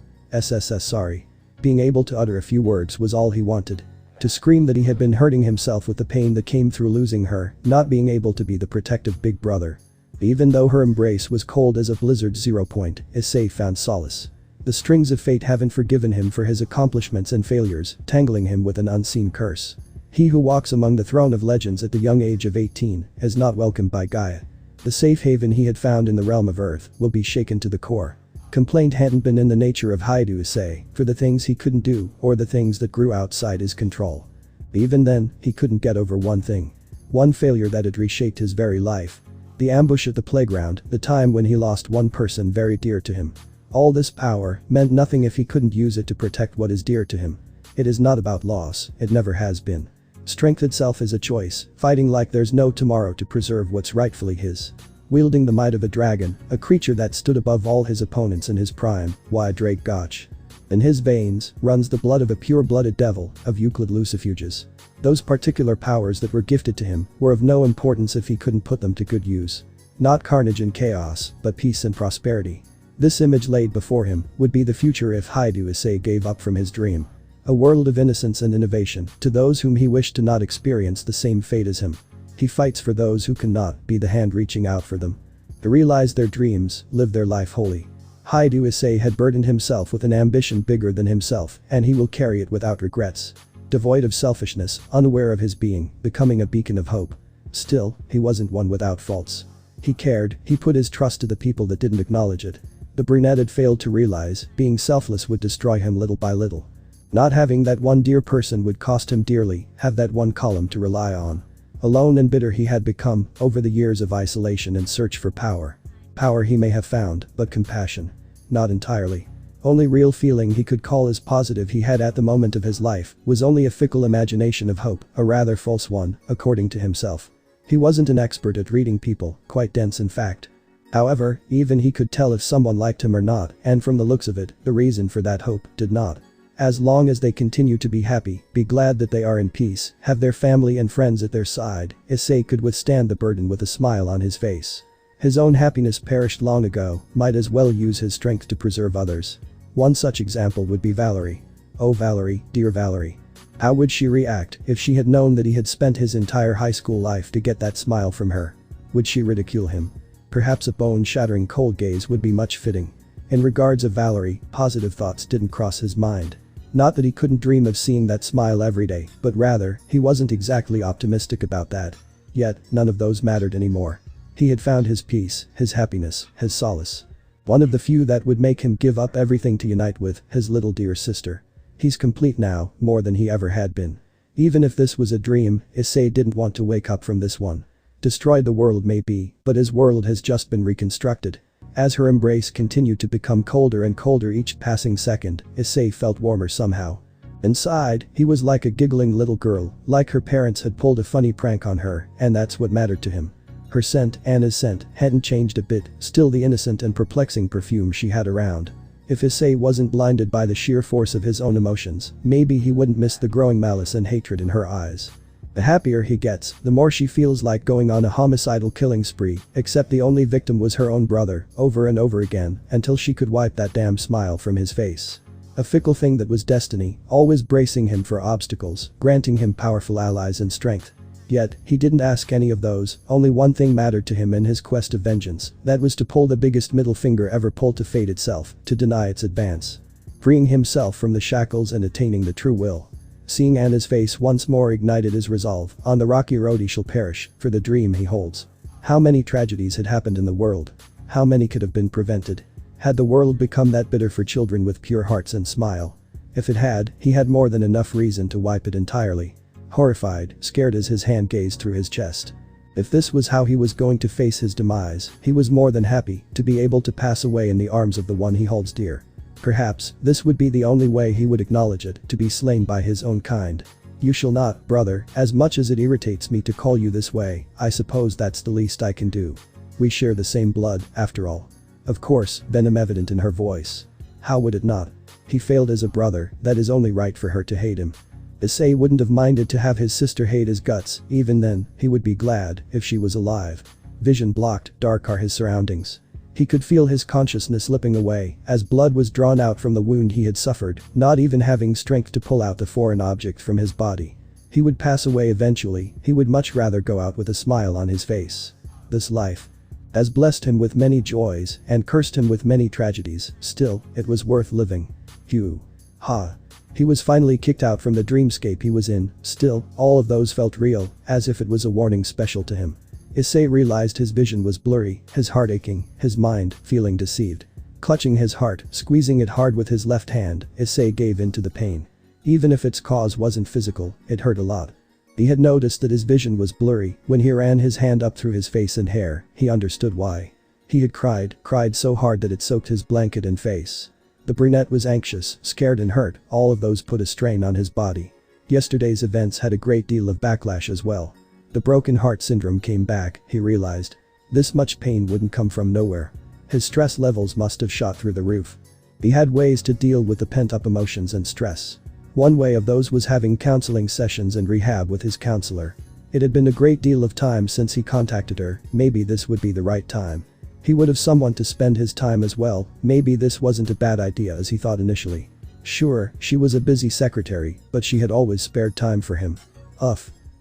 Sorry. Being able to utter a few words was all he wanted. To scream that he had been hurting himself with the pain that came through losing her, not being able to be the protective big brother. Even though her embrace was cold as a blizzard 0. Issei found solace. The strings of fate haven't forgiven him for his accomplishments and failures, tangling him with an unseen curse. He who walks among the throne of legends at the young age of 18 is not welcomed by Gaia. The safe haven he had found in the realm of Earth will be shaken to the core. Complaint hadn't been in the nature of Issei, for the things he couldn't do or the things that grew outside his control. Even then, he couldn't get over one thing. One failure that had reshaped his very life. The ambush at the playground, the time when he lost one person very dear to him. All this power meant nothing if he couldn't use it to protect what is dear to him. It is not about loss, it never has been. Strength itself is a choice, fighting like there's no tomorrow to preserve what's rightfully his. Wielding the might of a dragon, a creature that stood above all his opponents in his prime, why Drake Gotch. In his veins runs the blood of a pure-blooded devil, of Euclid Lucifuges. Those particular powers that were gifted to him were of no importance if he couldn't put them to good use. Not carnage and chaos, but peace and prosperity. This image laid before him would be the future if Issei gave up from his dream. A world of innocence and innovation to those whom he wished to not experience the same fate as him. He fights for those who cannot be the hand reaching out for them. To realize their dreams, live their life wholly. Issei had burdened himself with an ambition bigger than himself, and he will carry it without regrets. Devoid of selfishness, unaware of his being, becoming a beacon of hope. Still, he wasn't one without faults. He cared, he put his trust to the people that didn't acknowledge it. The brunette had failed to realize being selfless would destroy him little by little. Not having that one dear person would cost him dearly, have that one column to rely on. Alone and bitter he had become over the years of isolation and search for power. Power he may have found, but compassion. Not entirely. Only real feeling he could call as positive he had at the moment of his life was only a fickle imagination of hope, a rather false one, according to himself. He wasn't an expert at reading people, quite dense in fact. However, even he could tell if someone liked him or not, and from the looks of it, the reason for that hope did not. As long as they continue to be happy, be glad that they are in peace, have their family and friends at their side, Issei could withstand the burden with a smile on his face. His own happiness perished long ago, might as well use his strength to preserve others. One such example would be Valerie. Oh Valerie, dear Valerie. How would she react if she had known that he had spent his entire high school life to get that smile from her? Would she ridicule him? Perhaps a bone-shattering cold gaze would be much fitting. In regards of Valerie, positive thoughts didn't cross his mind. Not that he couldn't dream of seeing that smile every day, but rather, he wasn't exactly optimistic about that. Yet, none of those mattered anymore. He had found his peace, his happiness, his solace. One of the few that would make him give up everything to unite with his little dear sister. He's complete now, more than he ever had been. Even if this was a dream, Issei didn't want to wake up from this one. Destroyed the world may be, but his world has just been reconstructed. As her embrace continued to become colder and colder each passing second, Issei felt warmer somehow. Inside, he was like a giggling little girl, like her parents had pulled a funny prank on her, and that's what mattered to him. Her scent, Anna's scent, hadn't changed a bit, still the innocent and perplexing perfume she had around. If Issei wasn't blinded by the sheer force of his own emotions, maybe he wouldn't miss the growing malice and hatred in her eyes. The happier he gets, the more she feels like going on a homicidal killing spree, except the only victim was her own brother, over and over again, until she could wipe that damn smile from his face. A fickle thing that was destiny, always bracing him for obstacles, granting him powerful allies and strength. Yet, he didn't ask any of those, only one thing mattered to him in his quest of vengeance, that was to pull the biggest middle finger ever pulled to fate itself, to deny its advance. Freeing himself from the shackles and attaining the true will. Seeing Anna's face once more ignited his resolve, on the rocky road he shall perish, for the dream he holds. How many tragedies had happened in the world? How many could have been prevented? Had the world become that bitter for children with pure hearts and smile? If it had, he had more than enough reason to wipe it entirely. Horrified, scared as his hand gazed through his chest. If this was how he was going to face his demise, he was more than happy to be able to pass away in the arms of the one he holds dear. Perhaps, this would be the only way he would acknowledge it, to be slain by his own kind. You shall not, brother, as much as it irritates me to call you this way, I suppose that's the least I can do. We share the same blood, after all. Of course, venom evident in her voice. How would it not? He failed as a brother, that is only right for her to hate him. Issei wouldn't have minded to have his sister hate his guts, even then, he would be glad if she was alive. Vision blocked, dark are his surroundings. He could feel his consciousness slipping away as blood was drawn out from the wound he had suffered, not even having strength to pull out the foreign object from his body. He would pass away eventually, he would much rather go out with a smile on his face. This life has blessed him with many joys and cursed him with many tragedies, still, it was worth living. Phew. Ha. He was finally kicked out from the dreamscape he was in, still, all of those felt real, as if it was a warning special to him. Issei realized his vision was blurry, his heart aching, his mind feeling deceived. Clutching his heart, squeezing it hard with his left hand, Issei gave in to the pain. Even if its cause wasn't physical, it hurt a lot. He had noticed that his vision was blurry when he ran his hand up through his face and hair. He understood why. He had cried so hard that it soaked his blanket and face. The brunette was anxious, scared and hurt, all of those put a strain on his body. Yesterday's events had a great deal of backlash as well. The broken heart syndrome came back, he realized. This much pain wouldn't come from nowhere. His stress levels must have shot through the roof. He had ways to deal with the pent-up emotions and stress. One way of those was having counseling sessions and rehab with his counselor. It had been a great deal of time since he contacted her, maybe this would be the right time. He would have someone to spend his time as well, maybe this wasn't a bad idea as he thought initially. Sure, she was a busy secretary, but she had always spared time for him.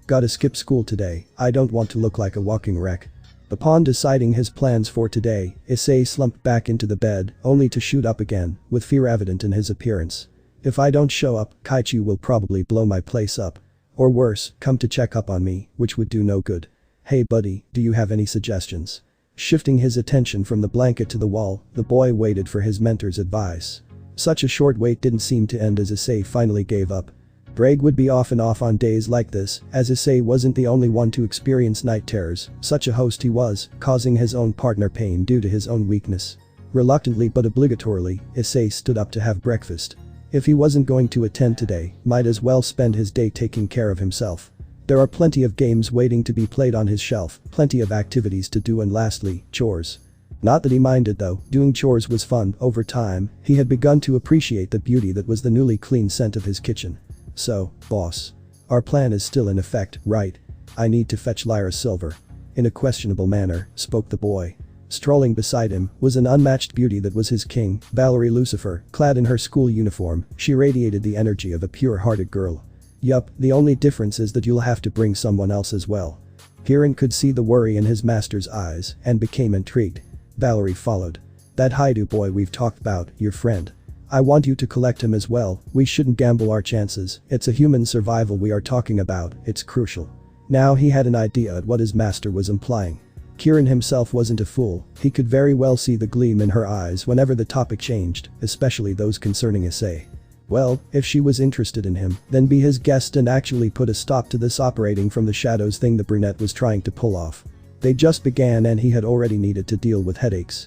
Gotta skip school today, I don't want to look like a walking wreck. Upon deciding his plans for today, Issei slumped back into the bed, only to shoot up again, with fear evident in his appearance. If I don't show up, Kaichu will probably blow my place up. Or worse, come to check up on me, which would do no good. Hey buddy, do you have any suggestions? Shifting his attention from the blanket to the wall, the boy waited for his mentor's advice. Such a short wait didn't seem to end as Issei finally gave up. Greg would be off and off on days like this, as Issei wasn't the only one to experience night terrors, such a host he was, causing his own partner pain due to his own weakness. Reluctantly but obligatorily, Issei stood up to have breakfast. If he wasn't going to attend today, might as well spend his day taking care of himself. There are plenty of games waiting to be played on his shelf, plenty of activities to do and lastly, chores. Not that he minded though, doing chores was fun. Over time, he had begun to appreciate the beauty that was the newly clean scent of his kitchen. So, boss. Our plan is still in effect, right? I need to fetch Lyra Silver. In a questionable manner, spoke the boy. Strolling beside him was an unmatched beauty that was his king, Valerie Lucifer, clad in her school uniform. She radiated the energy of a pure-hearted girl. Yup, the only difference is that you'll have to bring someone else as well. Kirin could see the worry in his master's eyes and became intrigued. Valerie followed. That Haidu boy we've talked about, your friend. I want you to collect him as well, we shouldn't gamble our chances, it's a human survival we are talking about, it's crucial. Now he had an idea at what his master was implying. Kirin himself wasn't a fool, he could very well see the gleam in her eyes whenever the topic changed, especially those concerning Issei. Well, if she was interested in him, then be his guest and actually put a stop to this operating from the shadows thing the brunette was trying to pull off. They just began and he had already needed to deal with headaches.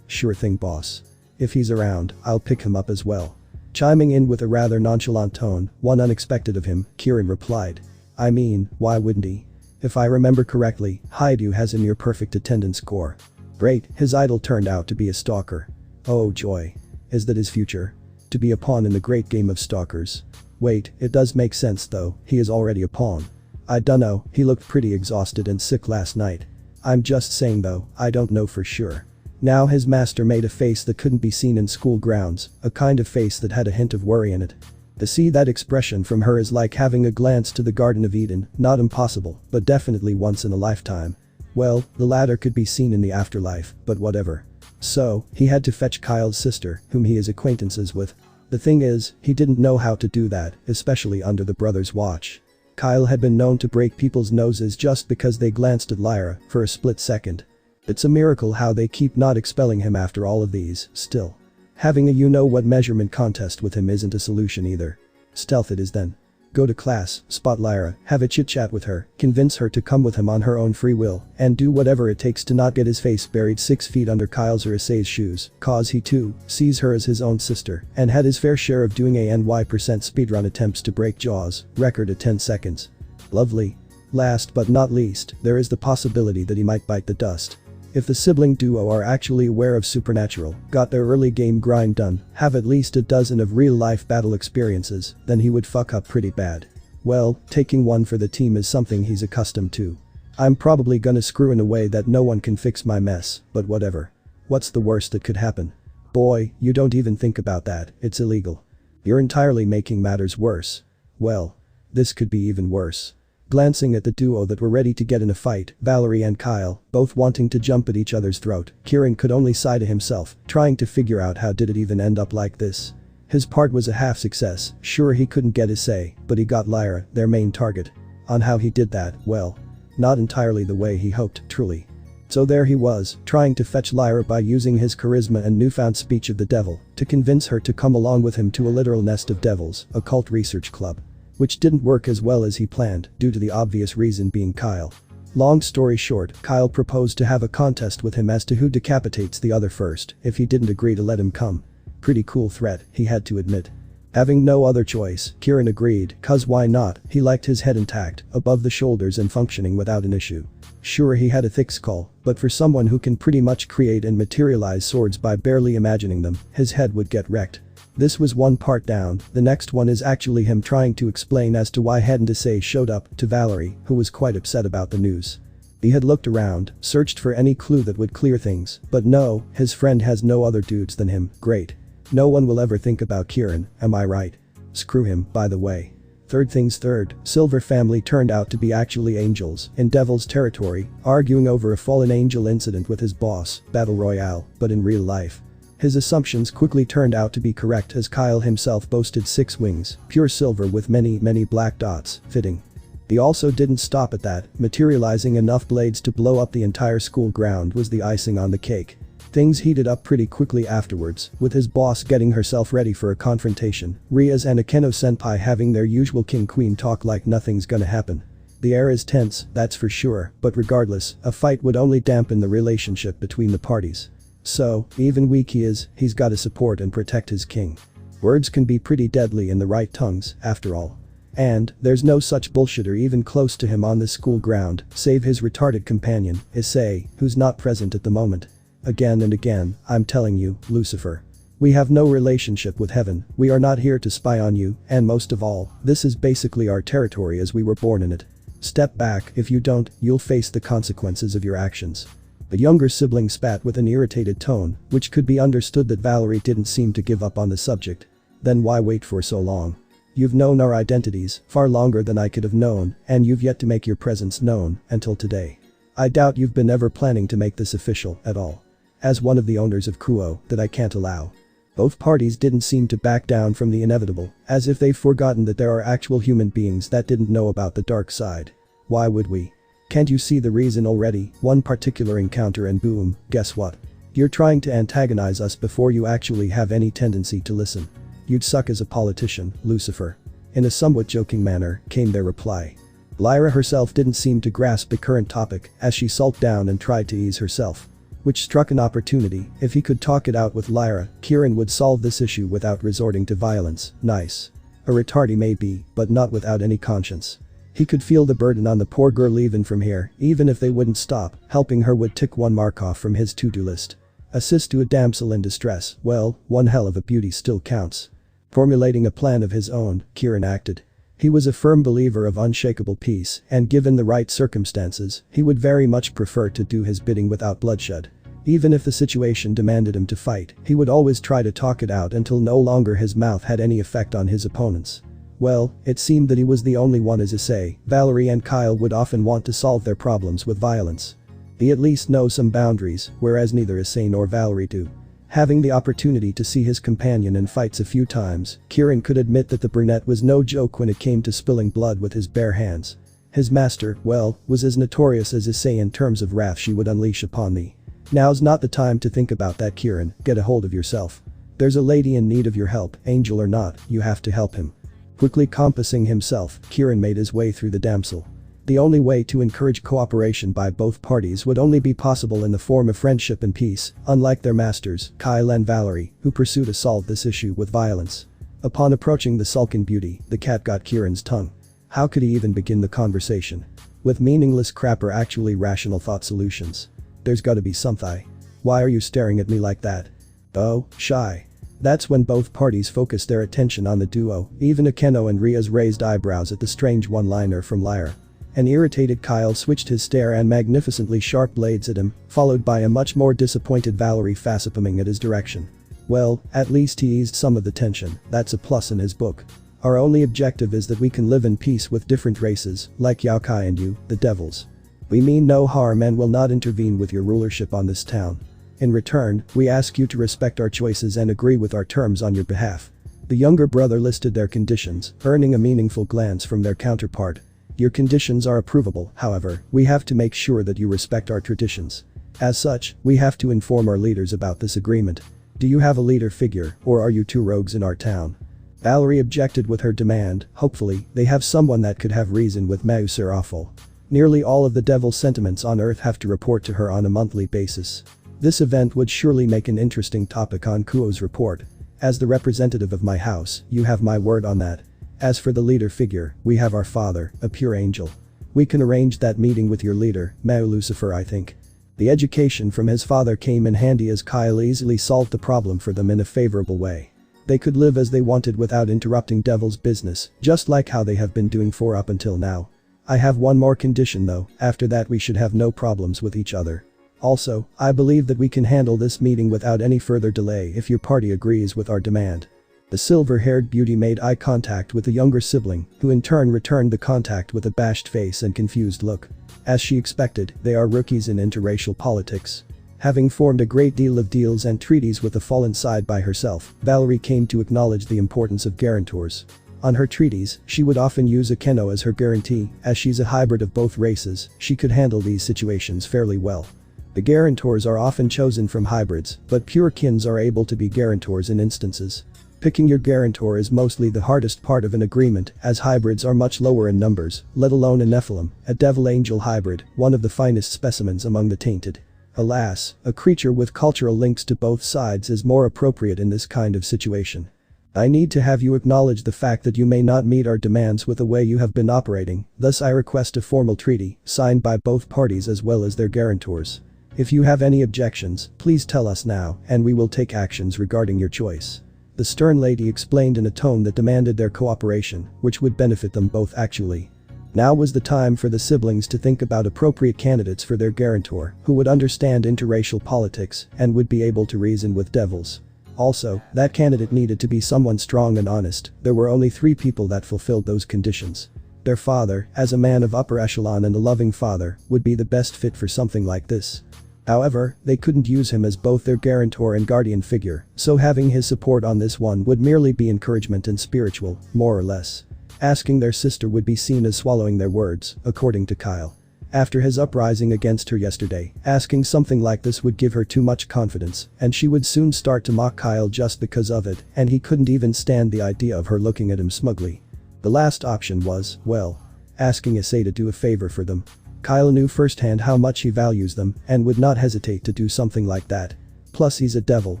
Sure thing boss. If he's around, I'll pick him up as well. Chiming in with a rather nonchalant tone, one unexpected of him, Kirin replied. I mean, why wouldn't he? If I remember correctly, Haidu has a near perfect attendance score. Great, his idol turned out to be a stalker. Oh joy. Is that his future? To be a pawn in the great game of stalkers. Wait, it does make sense though, he is already a pawn. I dunno, he looked pretty exhausted and sick last night. I'm just saying though, I don't know for sure. Now his master made a face that couldn't be seen in school grounds, a kind of face that had a hint of worry in it. To see that expression from her is like having a glance to the Garden of Eden, not impossible, but definitely once in a lifetime. Well, the latter could be seen in the afterlife, but whatever. So, he had to fetch Kyle's sister, whom he is acquaintances with. The thing is, he didn't know how to do that, especially under the brothers' watch. Kyle had been known to break people's noses just because they glanced at Lyra for a split second. It's a miracle how they keep not expelling him after all of these, still. Having a you-know-what measurement contest with him isn't a solution either. Stealth it is then. Go to class, spot Lyra, have a chit-chat with her, convince her to come with him on her own free will, and do whatever it takes to not get his face buried 6 feet under Kyle's or Issei's shoes, cause he too sees her as his own sister and had his fair share of doing a NY% speedrun attempts to break Jaws, record at 10 seconds. Lovely. Last but not least, there is the possibility that he might bite the dust. If the sibling duo are actually aware of Supernatural, got their early game grind done, have at least a dozen of real-life battle experiences, then he would fuck up pretty bad. Well, taking one for the team is something he's accustomed to. I'm probably gonna screw in a way that no one can fix my mess, but whatever. What's the worst that could happen? Boy, you don't even think about that, it's illegal. You're entirely making matters worse. Well, this could be even worse. Glancing at the duo that were ready to get in a fight, Valerie and Kyle, both wanting to jump at each other's throat, Kirin could only sigh to himself, trying to figure out how did it even end up like this. His part was a half success, sure he couldn't get Issei, but he got Lyra, their main target. On how he did that, well, not entirely the way he hoped, truly. So there he was, trying to fetch Lyra by using his charisma and newfound speech of the devil to convince her to come along with him to a literal nest of devils, a cult research club. Which didn't work as well as he planned, due to the obvious reason being Kyle. Long story short, Kyle proposed to have a contest with him as to who decapitates the other first, if he didn't agree to let him come. Pretty cool threat, he had to admit. Having no other choice, Kieran agreed, cause why not, he liked his head intact, above the shoulders and functioning without an issue. Sure, he had a thick skull, but for someone who can pretty much create and materialize swords by barely imagining them, his head would get wrecked. This was one part down, the next one is actually him trying to explain as to why hadn't Issei showed up to Valerie, who was quite upset about the news. He had looked around, searched for any clue that would clear things, but no, his friend has no other dudes than him, great. No one will ever think about Kieran, am I right? Screw him, by the way. Third things third, Silver family turned out to be actually angels, in Devil's territory, arguing over a fallen angel incident with his boss, Battle Royale, but in real life. His assumptions quickly turned out to be correct as Kyle himself boasted 6 wings, pure silver with many black dots, fitting. He also didn't stop at that, materializing enough blades to blow up the entire school ground was the icing on the cake. Things heated up pretty quickly afterwards, with his boss getting herself ready for a confrontation, Ria's and Akeno-senpai having their usual king-queen talk like nothing's gonna happen. The air is tense, that's for sure, but regardless, a fight would only dampen the relationship between the parties. So, even weak he is, he's gotta support and protect his king. Words can be pretty deadly in the right tongues, after all. And, there's no such bullshitter even close to him on this school ground, save his retarded companion, Issei, who's not present at the moment. Again and again, I'm telling you, Lucifer. We have no relationship with heaven, we are not here to spy on you, and most of all, this is basically our territory as we were born in it. Step back, if you don't, you'll face the consequences of your actions. The younger sibling spat with an irritated tone, which could be understood that Valerie didn't seem to give up on the subject. Then why wait for so long? You've known our identities far longer than I could have known, and you've yet to make your presence known until today. I doubt you've been ever planning to make this official at all. As one of the owners of Kuo, that I can't allow. Both parties didn't seem to back down from the inevitable, as if they've forgotten that there are actual human beings that didn't know about the dark side. Why would we? Can't you see the reason already? One particular encounter and boom, guess what? You're trying to antagonize us before you actually have any tendency to listen. You'd suck as a politician, Lucifer. In a somewhat joking manner, came their reply. Lyra herself didn't seem to grasp the current topic as she sulked down and tried to ease herself. Which struck an opportunity, if he could talk it out with Lyra, Kieran would solve this issue without resorting to violence, nice. A retard he may be, but not without any conscience. He could feel the burden on the poor girl even from here, even if they wouldn't stop, helping her would tick one mark off from his to-do list. Assist to a damsel in distress, well, one hell of a beauty still counts. Formulating a plan of his own, Kieran acted. He was a firm believer of unshakable peace, and given the right circumstances, he would very much prefer to do his bidding without bloodshed. Even if the situation demanded him to fight, he would always try to talk it out until no longer his mouth had any effect on his opponents. Well, it seemed that he was the only one as Issei, Valerie and Kyle would often want to solve their problems with violence. He at least knows some boundaries, whereas neither Issei nor Valerie do. Having the opportunity to see his companion in fights a few times, Kieran could admit that the brunette was no joke when it came to spilling blood with his bare hands. His master, well, was as notorious as Issei in terms of wrath she would unleash upon thee. Now's not the time to think about that, Kieran, get a hold of yourself. There's a lady in need of your help, angel or not, you have to help him. Quickly compassing himself, Kieran made his way through the damsel. The only way to encourage cooperation by both parties would only be possible in the form of friendship and peace, unlike their masters, Kyle and Valerie, who pursue to solve this issue with violence. Upon approaching the sulken beauty, the cat got Kieran's tongue. How could he even begin the conversation? With meaningless crap or actually rational thought solutions? There's gotta be something. Why are you staring at me like that? Oh, shy. That's when both parties focused their attention on the duo, even Akeno and Ria's raised eyebrows at the strange one-liner from Lyra. An irritated Kyle switched his stare and magnificently sharp blades at him, followed by a much more disappointed Valerie facepalming at his direction. Well, at least he eased some of the tension, that's a plus in his book. Our only objective is that we can live in peace with different races, like Yaokai and you, the devils. We mean no harm and will not intervene with your rulership on this town. In return, we ask you to respect our choices and agree with our terms on your behalf. The younger brother listed their conditions, earning a meaningful glance from their counterpart. Your conditions are approvable, however, we have to make sure that you respect our traditions. As such, we have to inform our leaders about this agreement. Do you have a leader figure, or are you two rogues in our town? Valerie objected with her demand. Hopefully, they have someone that could have reason with Mauser awful. Nearly all of the devil's sentiments on Earth have to report to her on a monthly basis. This event would surely make an interesting topic on Kuo's report. As the representative of my house, you have my word on that. As for the leader figure, we have our father, a pure angel. We can arrange that meeting with your leader, Mao Lucifer, I think. The education from his father came in handy as Kyle easily solved the problem for them in a favorable way. They could live as they wanted without interrupting Devil's business, just like how they have been doing for up until now. I have one more condition though, after that we should have no problems with each other. Also, I believe that we can handle this meeting without any further delay if your party agrees with our demand. The silver-haired beauty made eye contact with the younger sibling, who in turn returned the contact with a bashed face and confused look. As she expected, they are rookies in interracial politics. Having formed a great deal of deals and treaties with the fallen side by herself, Valerie came to acknowledge the importance of guarantors. On her treaties, she would often use a Keno as her guarantee. As she's a hybrid of both races, she could handle these situations fairly well. The guarantors are often chosen from hybrids, but pure kins are able to be guarantors in instances. Picking your guarantor is mostly the hardest part of an agreement, as hybrids are much lower in numbers, let alone a Nephilim, a devil-angel hybrid, one of the finest specimens among the tainted. Alas, a creature with cultural links to both sides is more appropriate in this kind of situation. I need to have you acknowledge the fact that you may not meet our demands with the way you have been operating, thus I request a formal treaty, signed by both parties as well as their guarantors. If you have any objections, please tell us now, and we will take actions regarding your choice. The stern lady explained in a tone that demanded their cooperation, which would benefit them both actually. Now was the time for the siblings to think about appropriate candidates for their guarantor, who would understand interracial politics and would be able to reason with devils. Also, that candidate needed to be someone strong and honest. There were only 3 people that fulfilled those conditions. Their father, as a man of upper echelon and a loving father, would be the best fit for something like this. However, they couldn't use him as both their guarantor and guardian figure, so having his support on this one would merely be encouragement and spiritual, more or less. Asking their sister would be seen as swallowing their words, according to Kyle. After his uprising against her yesterday, asking something like this would give her too much confidence, and she would soon start to mock Kyle just because of it, and he couldn't even stand the idea of her looking at him smugly. The last option was, well, asking Issei to do a favor for them. Kyle knew firsthand how much he values them and would not hesitate to do something like that. Plus he's a devil,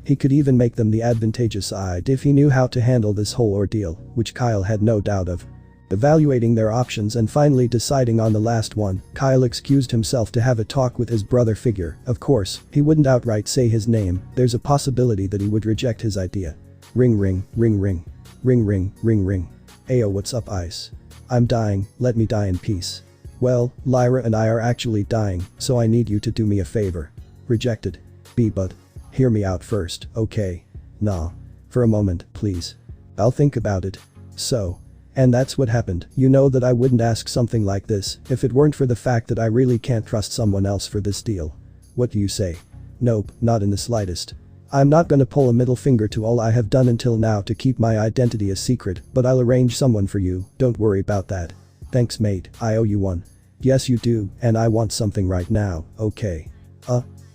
he could even make them the advantageous side if he knew how to handle this whole ordeal, which Kyle had no doubt of. Evaluating their options and finally deciding on the last one, Kyle excused himself to have a talk with his brother figure. Of course, he wouldn't outright say his name, there's a possibility that he would reject his idea. Ring ring, ring ring. Ring ring, ring ring. Ayo, what's up, Ice? I'm dying, let me die in peace. Well, Lyra and I are actually dying, so I need you to do me a favor. Rejected. But hear me out first, okay? Nah. For a moment, please. I'll think about it. So. And that's what happened. You know that I wouldn't ask something like this if it weren't for the fact that I really can't trust someone else for this deal. What do you say? Nope, not in the slightest. I'm not gonna pull a middle finger to all I have done until now to keep my identity a secret, but I'll arrange someone for you, don't worry about that. Thanks mate, I owe you one. Yes you do, and I want something right now, okay.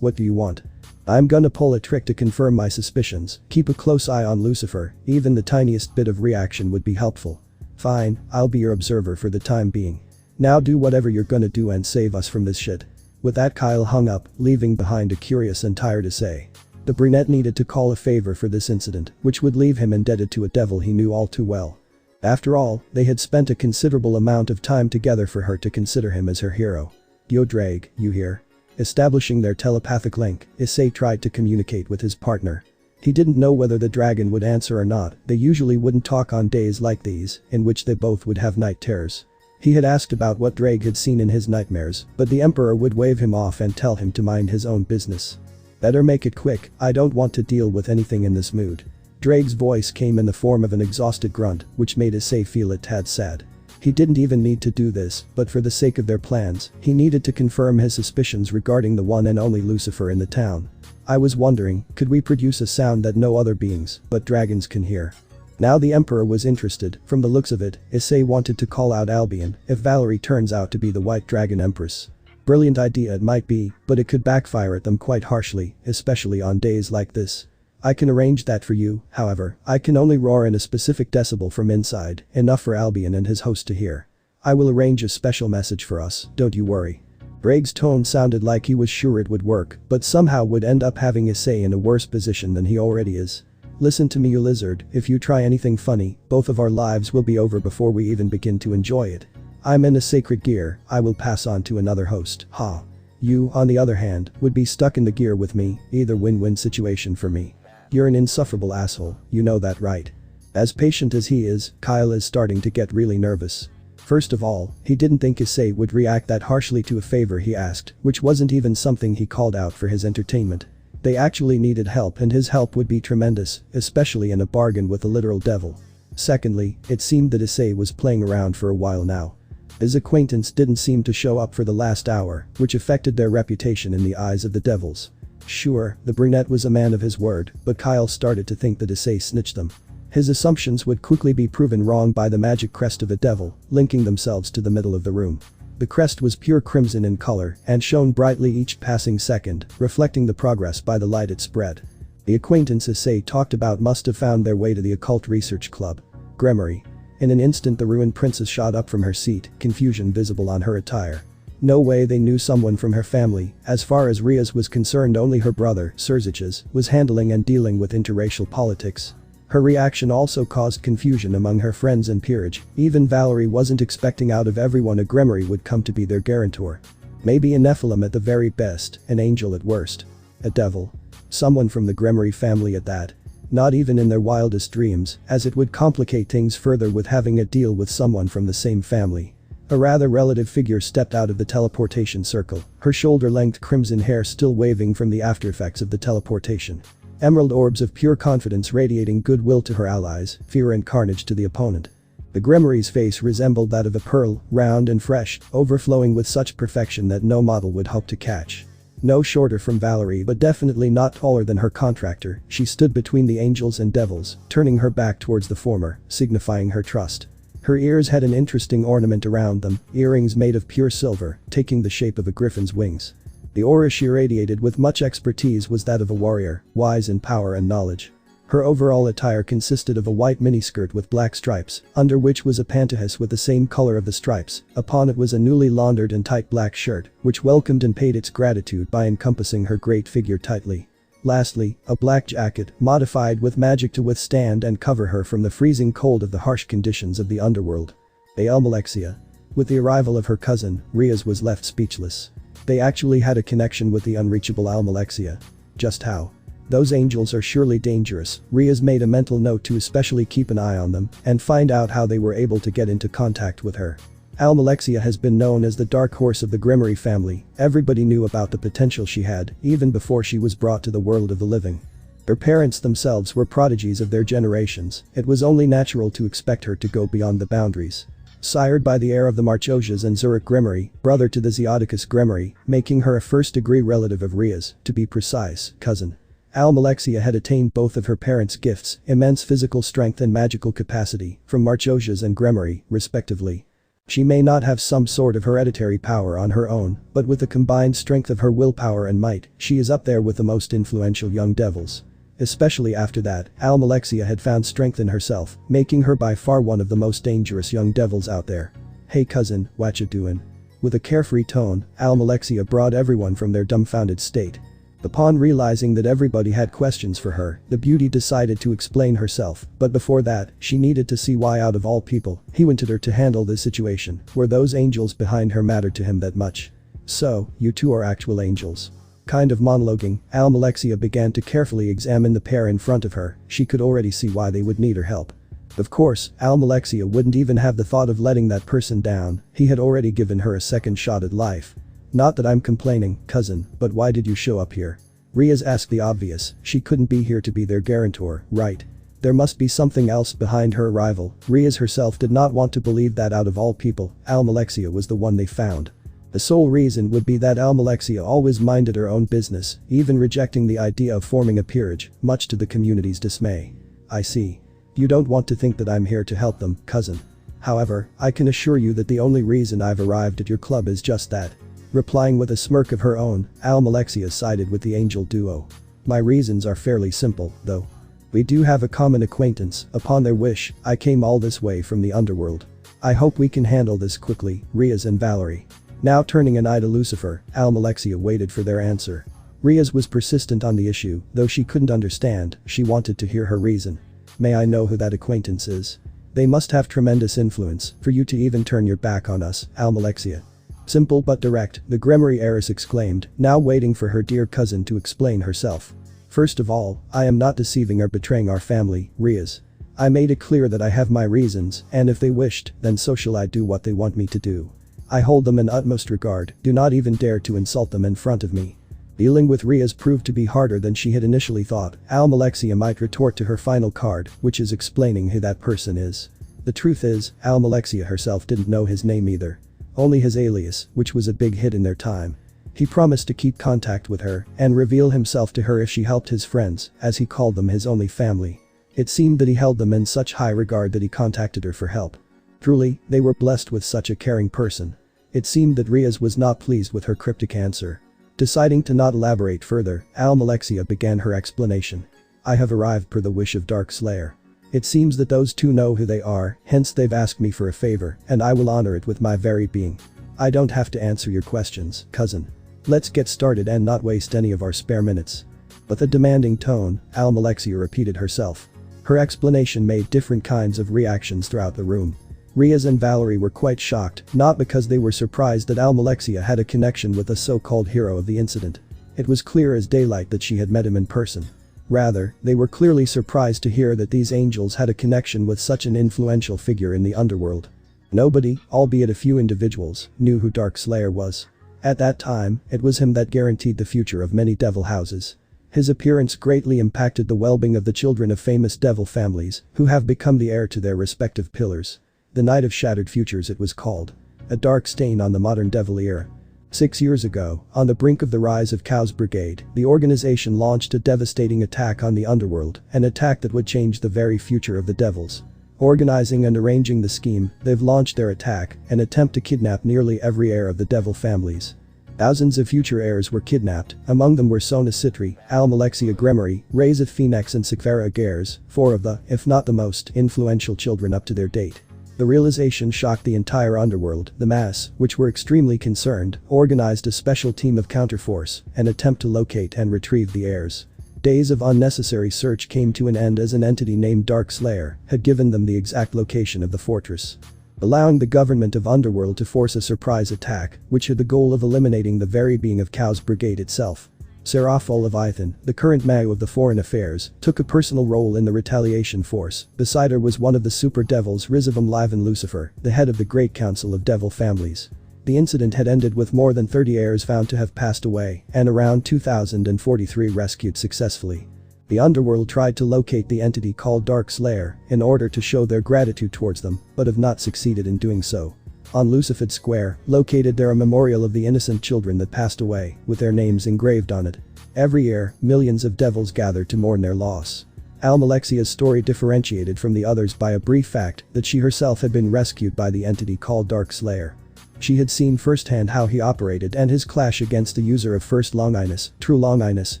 What do you want? I'm gonna pull a trick to confirm my suspicions. Keep a close eye on Lucifer, even the tiniest bit of reaction would be helpful. Fine, I'll be your observer for the time being. Now do whatever you're gonna do and save us from this shit. With that Kyle hung up, leaving behind a curious and tired Issei. The brunette needed to call a favor for this incident, which would leave him indebted to a devil he knew all too well. After all, they had spent a considerable amount of time together for her to consider him as her hero. Yo Drake, you here? Establishing their telepathic link, Issei tried to communicate with his partner. He didn't know whether the dragon would answer or not. They usually wouldn't talk on days like these, in which they both would have night terrors. He had asked about what Drake had seen in his nightmares, but the Emperor would wave him off and tell him to mind his own business. Better make it quick, I don't want to deal with anything in this mood. Drake's voice came in the form of an exhausted grunt, which made Issei feel a tad sad. He didn't even need to do this, but for the sake of their plans, he needed to confirm his suspicions regarding the one and only Lucifer in the town. I was wondering, could we produce a sound that no other beings but dragons can hear? Now the Emperor was interested. From the looks of it, Issei wanted to call out Albion if Valerie turns out to be the White Dragon Empress. Brilliant idea it might be, but it could backfire at them quite harshly, especially on days like this. I can arrange that for you, however, I can only roar in a specific decibel from inside, enough for Albion and his host to hear. I will arrange a special message for us, don't you worry. Braig's tone sounded like he was sure it would work, but somehow would end up having Issei in a worse position than he already is. Listen to me, you lizard, if you try anything funny, both of our lives will be over before we even begin to enjoy it. I'm in a sacred gear, I will pass on to another host, ha. You, on the other hand, would be stuck in the gear with me, either win-win situation for me. You're an insufferable asshole, you know that right? As patient as he is, Kyle is starting to get really nervous. First of all, he didn't think Issei would react that harshly to a favor he asked, which wasn't even something he called out for his entertainment. They actually needed help and his help would be tremendous, especially in a bargain with a literal devil. Secondly, it seemed that Issei was playing around for a while now. His acquaintance didn't seem to show up for the last hour, which affected their reputation in the eyes of the devils. Sure, the brunette was a man of his word, but Kyle started to think that Issei snitched them. His assumptions would quickly be proven wrong by the magic crest of a devil, linking themselves to the middle of the room. The crest was pure crimson in color and shone brightly each passing second, reflecting the progress by the light it spread. The acquaintance Issei talked about must have found their way to the occult research club. Gremory. In an instant the ruined princess shot up from her seat, confusion visible on her attire. No way they knew someone from her family, as far as Riaz was concerned only her brother, Serziches, was handling and dealing with interracial politics. Her reaction also caused confusion among her friends and peerage, even Valerie wasn't expecting out of everyone a Gremory would come to be their guarantor. Maybe a Nephilim at the very best, an angel at worst. A devil. Someone from the Gremory family at that. Not even in their wildest dreams, as it would complicate things further with having a deal with someone from the same family. A rather relative figure stepped out of the teleportation circle, her shoulder-length crimson hair still waving from the aftereffects of the teleportation. Emerald orbs of pure confidence radiating goodwill to her allies, fear and carnage to the opponent. The Gremory's face resembled that of a pearl, round and fresh, overflowing with such perfection that no model would hope to catch. No shorter from Valerie but definitely not taller than her contractor, she stood between the angels and devils, turning her back towards the former, signifying her trust. Her ears had an interesting ornament around them, earrings made of pure silver, taking the shape of a griffin's wings. The aura she radiated with much expertise was that of a warrior, wise in power and knowledge. Her overall attire consisted of a white miniskirt with black stripes, under which was a pantyhose with the same color of the stripes, upon it was a newly laundered and tight black shirt, which welcomed and paid its gratitude by encompassing her great figure tightly. Lastly, a black jacket, modified with magic to withstand and cover her from the freezing cold of the harsh conditions of the underworld. Almalexia. With the arrival of her cousin, Riaz was left speechless. They actually had a connection with the unreachable Almalexia. Just how? Those angels are surely dangerous. Riaz made a mental note to especially keep an eye on them and find out how they were able to get into contact with her. Almalexia has been known as the dark horse of the Gremory family. Everybody knew about the potential she had, even before she was brought to the world of the living. Her parents themselves were prodigies of their generations, it was only natural to expect her to go beyond the boundaries. Sired by the heir of the Marchosias and Zurich Gremory, brother to the Zeoticus Gremory, making her a first-degree relative of Riaz, to be precise, cousin. Almalexia had attained both of her parents' gifts, immense physical strength and magical capacity, from Marchosias and Gremory, respectively. She may not have some sort of hereditary power on her own, but with the combined strength of her willpower and might, she is up there with the most influential young devils. Especially after that, Almalexia had found strength in herself, making her by far one of the most dangerous young devils out there. Hey cousin, whatcha doin'? With a carefree tone, Almalexia brought everyone from their dumbfounded state. Upon realizing that everybody had questions for her, the beauty decided to explain herself, but before that, she needed to see why out of all people, he wanted her to handle this situation, were those angels behind her mattered to him that much. So, you two are actual angels. Kind of monologuing, Almalexia began to carefully examine the pair in front of her, she could already see why they would need her help. Of course, Almalexia wouldn't even have the thought of letting that person down, he had already given her a second shot at life. Not that I'm complaining, cousin, but why did you show up here? Riaz asked the obvious, she couldn't be here to be their guarantor, right? There must be something else behind her arrival. Riaz herself did not want to believe that out of all people, Almalexia was the one they found. The sole reason would be that Almalexia always minded her own business, even rejecting the idea of forming a peerage, much to the community's dismay. I see. You don't want to think that I'm here to help them, cousin. However, I can assure you that the only reason I've arrived at your club is just that. Replying with a smirk of her own, Almalexia sided with the angel duo. My reasons are fairly simple, though. We do have a common acquaintance. Upon their wish, I came all this way from the underworld. I hope we can handle this quickly, Riaz and Valerie. Now turning an eye to Lucifer, Almalexia waited for their answer. Riaz was persistent on the issue, though she couldn't understand, she wanted to hear her reason. May I know who that acquaintance is? They must have tremendous influence for you to even turn your back on us, Almalexia. Simple but direct, the Gremory heiress exclaimed, now waiting for her dear cousin to explain herself. First of all, I am not deceiving or betraying our family, Riaz. I made it clear that I have my reasons, and if they wished, then so shall I do what they want me to do. I hold them in utmost regard, do not even dare to insult them in front of me. Dealing with Riaz proved to be harder than she had initially thought. Almalexia might retort to her final card, which is explaining who that person is. The truth is, Almalexia herself didn't know his name either. Only his alias, which was a big hit in their time. He promised to keep contact with her and reveal himself to her if she helped his friends, as he called them his only family. It seemed that he held them in such high regard that he contacted her for help. Truly, they were blessed with such a caring person. It seemed that Riaz was not pleased with her cryptic answer. Deciding to not elaborate further, Almalexia began her explanation. I have arrived per the wish of Dark Slayer. It seems that those two know who they are, hence they've asked me for a favor, and I will honor it with my very being. I don't have to answer your questions, cousin. Let's get started and not waste any of our spare minutes. With a demanding tone, Almalexia repeated herself. Her explanation made different kinds of reactions throughout the room. Riaz and Valerie were quite shocked, not because they were surprised that Almalexia had a connection with the so-called hero of the incident. It was clear as daylight that she had met him in person. Rather, they were clearly surprised to hear that these angels had a connection with such an influential figure in the underworld. Nobody, albeit a few individuals, knew who Dark Slayer was. At that time, it was him that guaranteed the future of many devil houses. His appearance greatly impacted the well-being of the children of famous devil families, who have become the heir to their respective pillars. The Night of Shattered Futures it was called. A dark stain on the modern devil era. 6 years ago, on the brink of the rise of Chaos Brigade, the organization launched a devastating attack on the underworld, an attack that would change the very future of the devils. Organizing and arranging the scheme, they've launched their attack, an attempt to kidnap nearly every heir of the devil families. Thousands of future heirs were kidnapped, among them were Sona Citri, Almalexia Gremory, Razeth Phoenix and Sikvera Agares, 4 of the, if not the most, influential children up to their date. The realization shocked the entire underworld. The mass, which were extremely concerned, organized a special team of counterforce, an attempt to locate and retrieve the heirs. Days of unnecessary search came to an end as an entity named Dark Slayer had given them the exact location of the fortress, allowing the government of Underworld to force a surprise attack, which had the goal of eliminating the very being of Chaos Brigade itself. Seraph Leviathan, the current Mao of the Foreign Affairs, took a personal role in the retaliation force. Beside her was one of the super devils Rizavam Livan Lucifer, the head of the Great Council of Devil Families. The incident had ended with more than 30 heirs found to have passed away, and around 2,043 rescued successfully. The underworld tried to locate the entity called Dark Slayer in order to show their gratitude towards them, but have not succeeded in doing so. On Lucifid Square, located there a memorial of the innocent children that passed away, with their names engraved on it. Every year, millions of devils gathered to mourn their loss. Almalexia's story differentiated from the others by a brief fact that she herself had been rescued by the entity called Dark Slayer. She had seen firsthand how he operated and his clash against the user of First Longinus, True Longinus,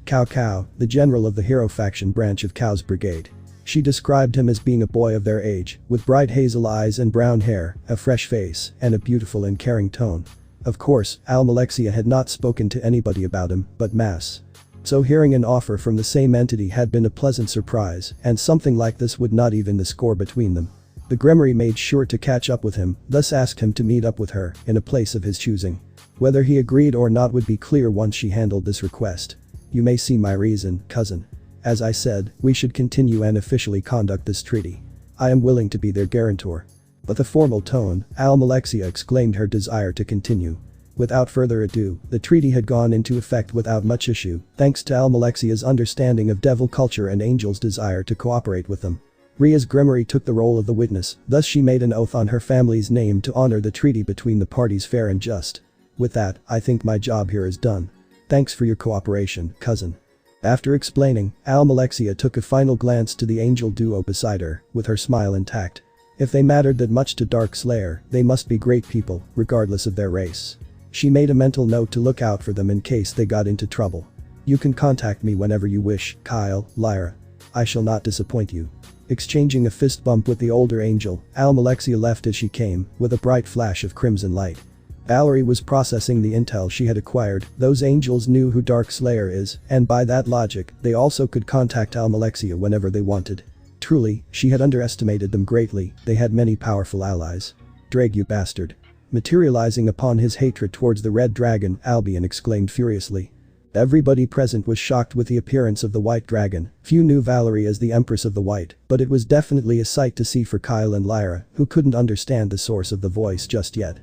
Cao Cao, the general of the hero faction branch of Chaos Brigade. She described him as being a boy of their age, with bright hazel eyes and brown hair, a fresh face, and a beautiful and caring tone. Of course, Almalexia had not spoken to anybody about him, but Mass. So hearing an offer from the same entity had been a pleasant surprise, and something like this would not even the score between them. The Gremory made sure to catch up with him, thus asked him to meet up with her in a place of his choosing. Whether he agreed or not would be clear once she handled this request. You may see my reason, cousin. As I said, we should continue and officially conduct this treaty. I am willing to be their guarantor. With a formal tone, Almalexia exclaimed her desire to continue. Without further ado, the treaty had gone into effect without much issue, thanks to Almalexia's understanding of devil culture and Angel's desire to cooperate with them. Riaz Gremory took the role of the witness, thus she made an oath on her family's name to honor the treaty between the parties fair and just. With that, I think my job here is done. Thanks for your cooperation, cousin. After explaining, Almalexia took a final glance to the angel duo beside her, with her smile intact. If they mattered that much to Dark Slayer, they must be great people, regardless of their race. She made a mental note to look out for them in case they got into trouble. You can contact me whenever you wish, Kyle, Lyra. I shall not disappoint you. Exchanging a fist bump with the older angel, Almalexia left as she came, with a bright flash of crimson light. Valerie was processing the intel she had acquired. Those angels knew who Dark Slayer is, and by that logic, they also could contact Almalexia whenever they wanted. Truly, she had underestimated them greatly. They had many powerful allies. Drag, you bastard. Materializing upon his hatred towards the red dragon, Albion exclaimed furiously. Everybody present was shocked with the appearance of the white dragon. Few knew Valerie as the Empress of the White, but it was definitely a sight to see for Kyle and Lyra, who couldn't understand the source of the voice just yet.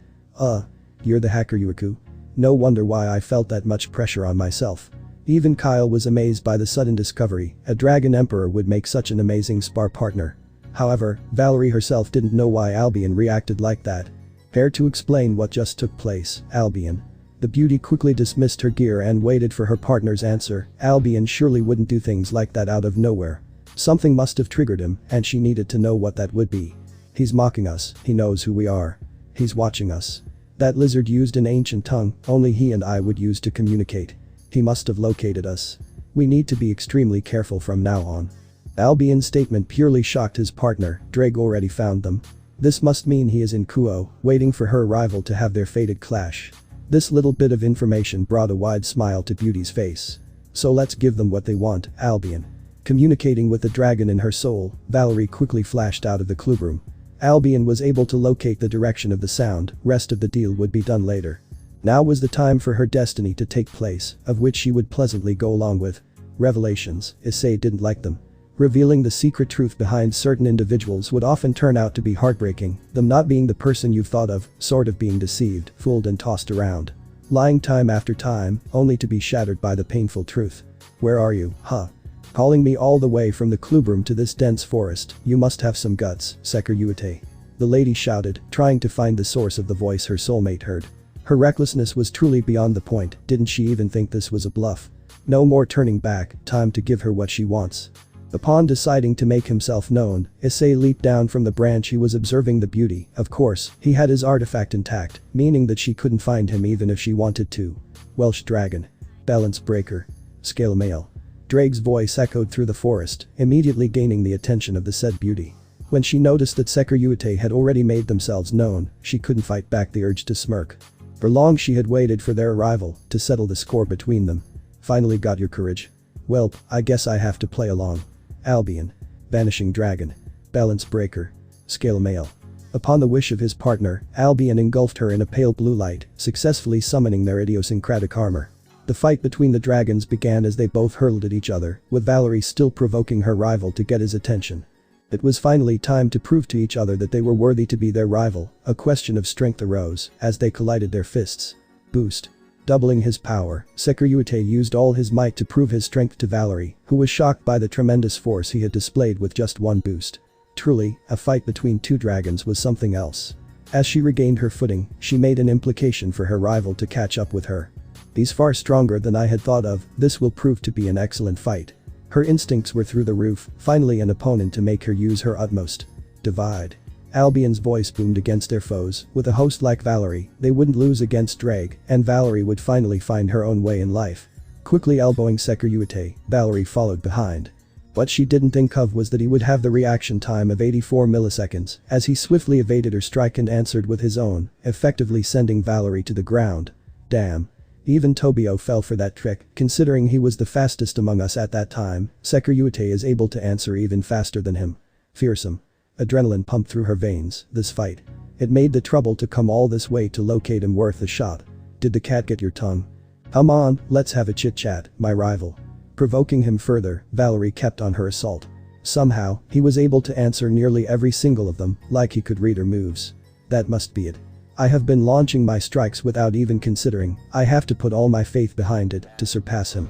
You're the hacker, Yuiku. No wonder why I felt that much pressure on myself. Even Kyle was amazed by the sudden discovery. A dragon emperor would make such an amazing spar partner. However, Valerie herself didn't know why Albion reacted like that. Care to explain what just took place, Albion? The beauty quickly dismissed her gear and waited for her partner's answer. Albion surely wouldn't do things like that out of nowhere. Something must have triggered him, and she needed to know what that would be. He's mocking us, he knows who we are. He's watching us. That lizard used an ancient tongue only he and I would use to communicate. He must have located us. We need to be extremely careful from now on. Albion's statement purely shocked his partner. Drake already found them. This must mean he is in Kuo, waiting for her arrival to have their fated clash. This little bit of information brought a wide smile to Beauty's face. So let's give them what they want, Albion. Communicating with the dragon in her soul, Valerie quickly flashed out of the clubroom. Albion was able to locate the direction of the sound. Rest of the deal would be done later. Now was the time for her destiny to take place, of which she would pleasantly go along with. Revelations, Issei didn't like them. Revealing the secret truth behind certain individuals would often turn out to be heartbreaking, them not being the person you thought of, sort of being deceived, fooled and tossed around. Lying time after time, only to be shattered by the painful truth. Where are you, huh? Calling me all the way from the clubroom to this dense forest, you must have some guts, Shiwftie. The lady shouted, trying to find the source of the voice her soulmate heard. Her recklessness was truly beyond the point. Didn't she even think this was a bluff? No more turning back, time to give her what she wants. Upon deciding to make himself known, Issei leaped down from the branch he was observing the beauty. Of course, he had his artifact intact, meaning that she couldn't find him even if she wanted to. Welsh dragon. Balance breaker. Scale male. Drake's voice echoed through the forest, immediately gaining the attention of the said beauty. When she noticed that Shiwftie had already made themselves known, she couldn't fight back the urge to smirk. For long she had waited for their arrival to settle the score between them. Finally got your courage? Well, I guess I have to play along. Albion. Vanishing dragon. Balance breaker. Scale male. Upon the wish of his partner, Albion engulfed her in a pale blue light, successfully summoning their idiosyncratic armor. The fight between the dragons began as they both hurled at each other, with Valerie still provoking her rival to get his attention. It was finally time to prove to each other that they were worthy to be their rival. A question of strength arose as they collided their fists. Boost. Doubling his power, Shiwftie used all his might to prove his strength to Valerie, who was shocked by the tremendous force he had displayed with just one boost. Truly, a fight between two dragons was something else. As she regained her footing, she made an implication for her rival to catch up with her. He's far stronger than I had thought of. This will prove to be an excellent fight. Her instincts were through the roof, finally an opponent to make her use her utmost. Divide. Albion's voice boomed against their foes. With a host like Valerie, they wouldn't lose against Drake, and Valerie would finally find her own way in life. Quickly elbowing Shiwftie, Valerie followed behind. What she didn't think of was that he would have the reaction time of 84 milliseconds, as he swiftly evaded her strike and answered with his own, effectively sending Valerie to the ground. Damn. Even Tobio fell for that trick. Considering he was the fastest among us at that time, Shiwftie is able to answer even faster than him. Fearsome. Adrenaline pumped through her veins. This fight. It made the trouble to come all this way to locate him worth a shot. Did the cat get your tongue? Come on, let's have a chit-chat, my rival. Provoking him further, Valerie kept on her assault. Somehow, he was able to answer nearly every single of them, like he could read her moves. That must be it. I have been launching my strikes without even considering. I have to put all my faith behind it to surpass him.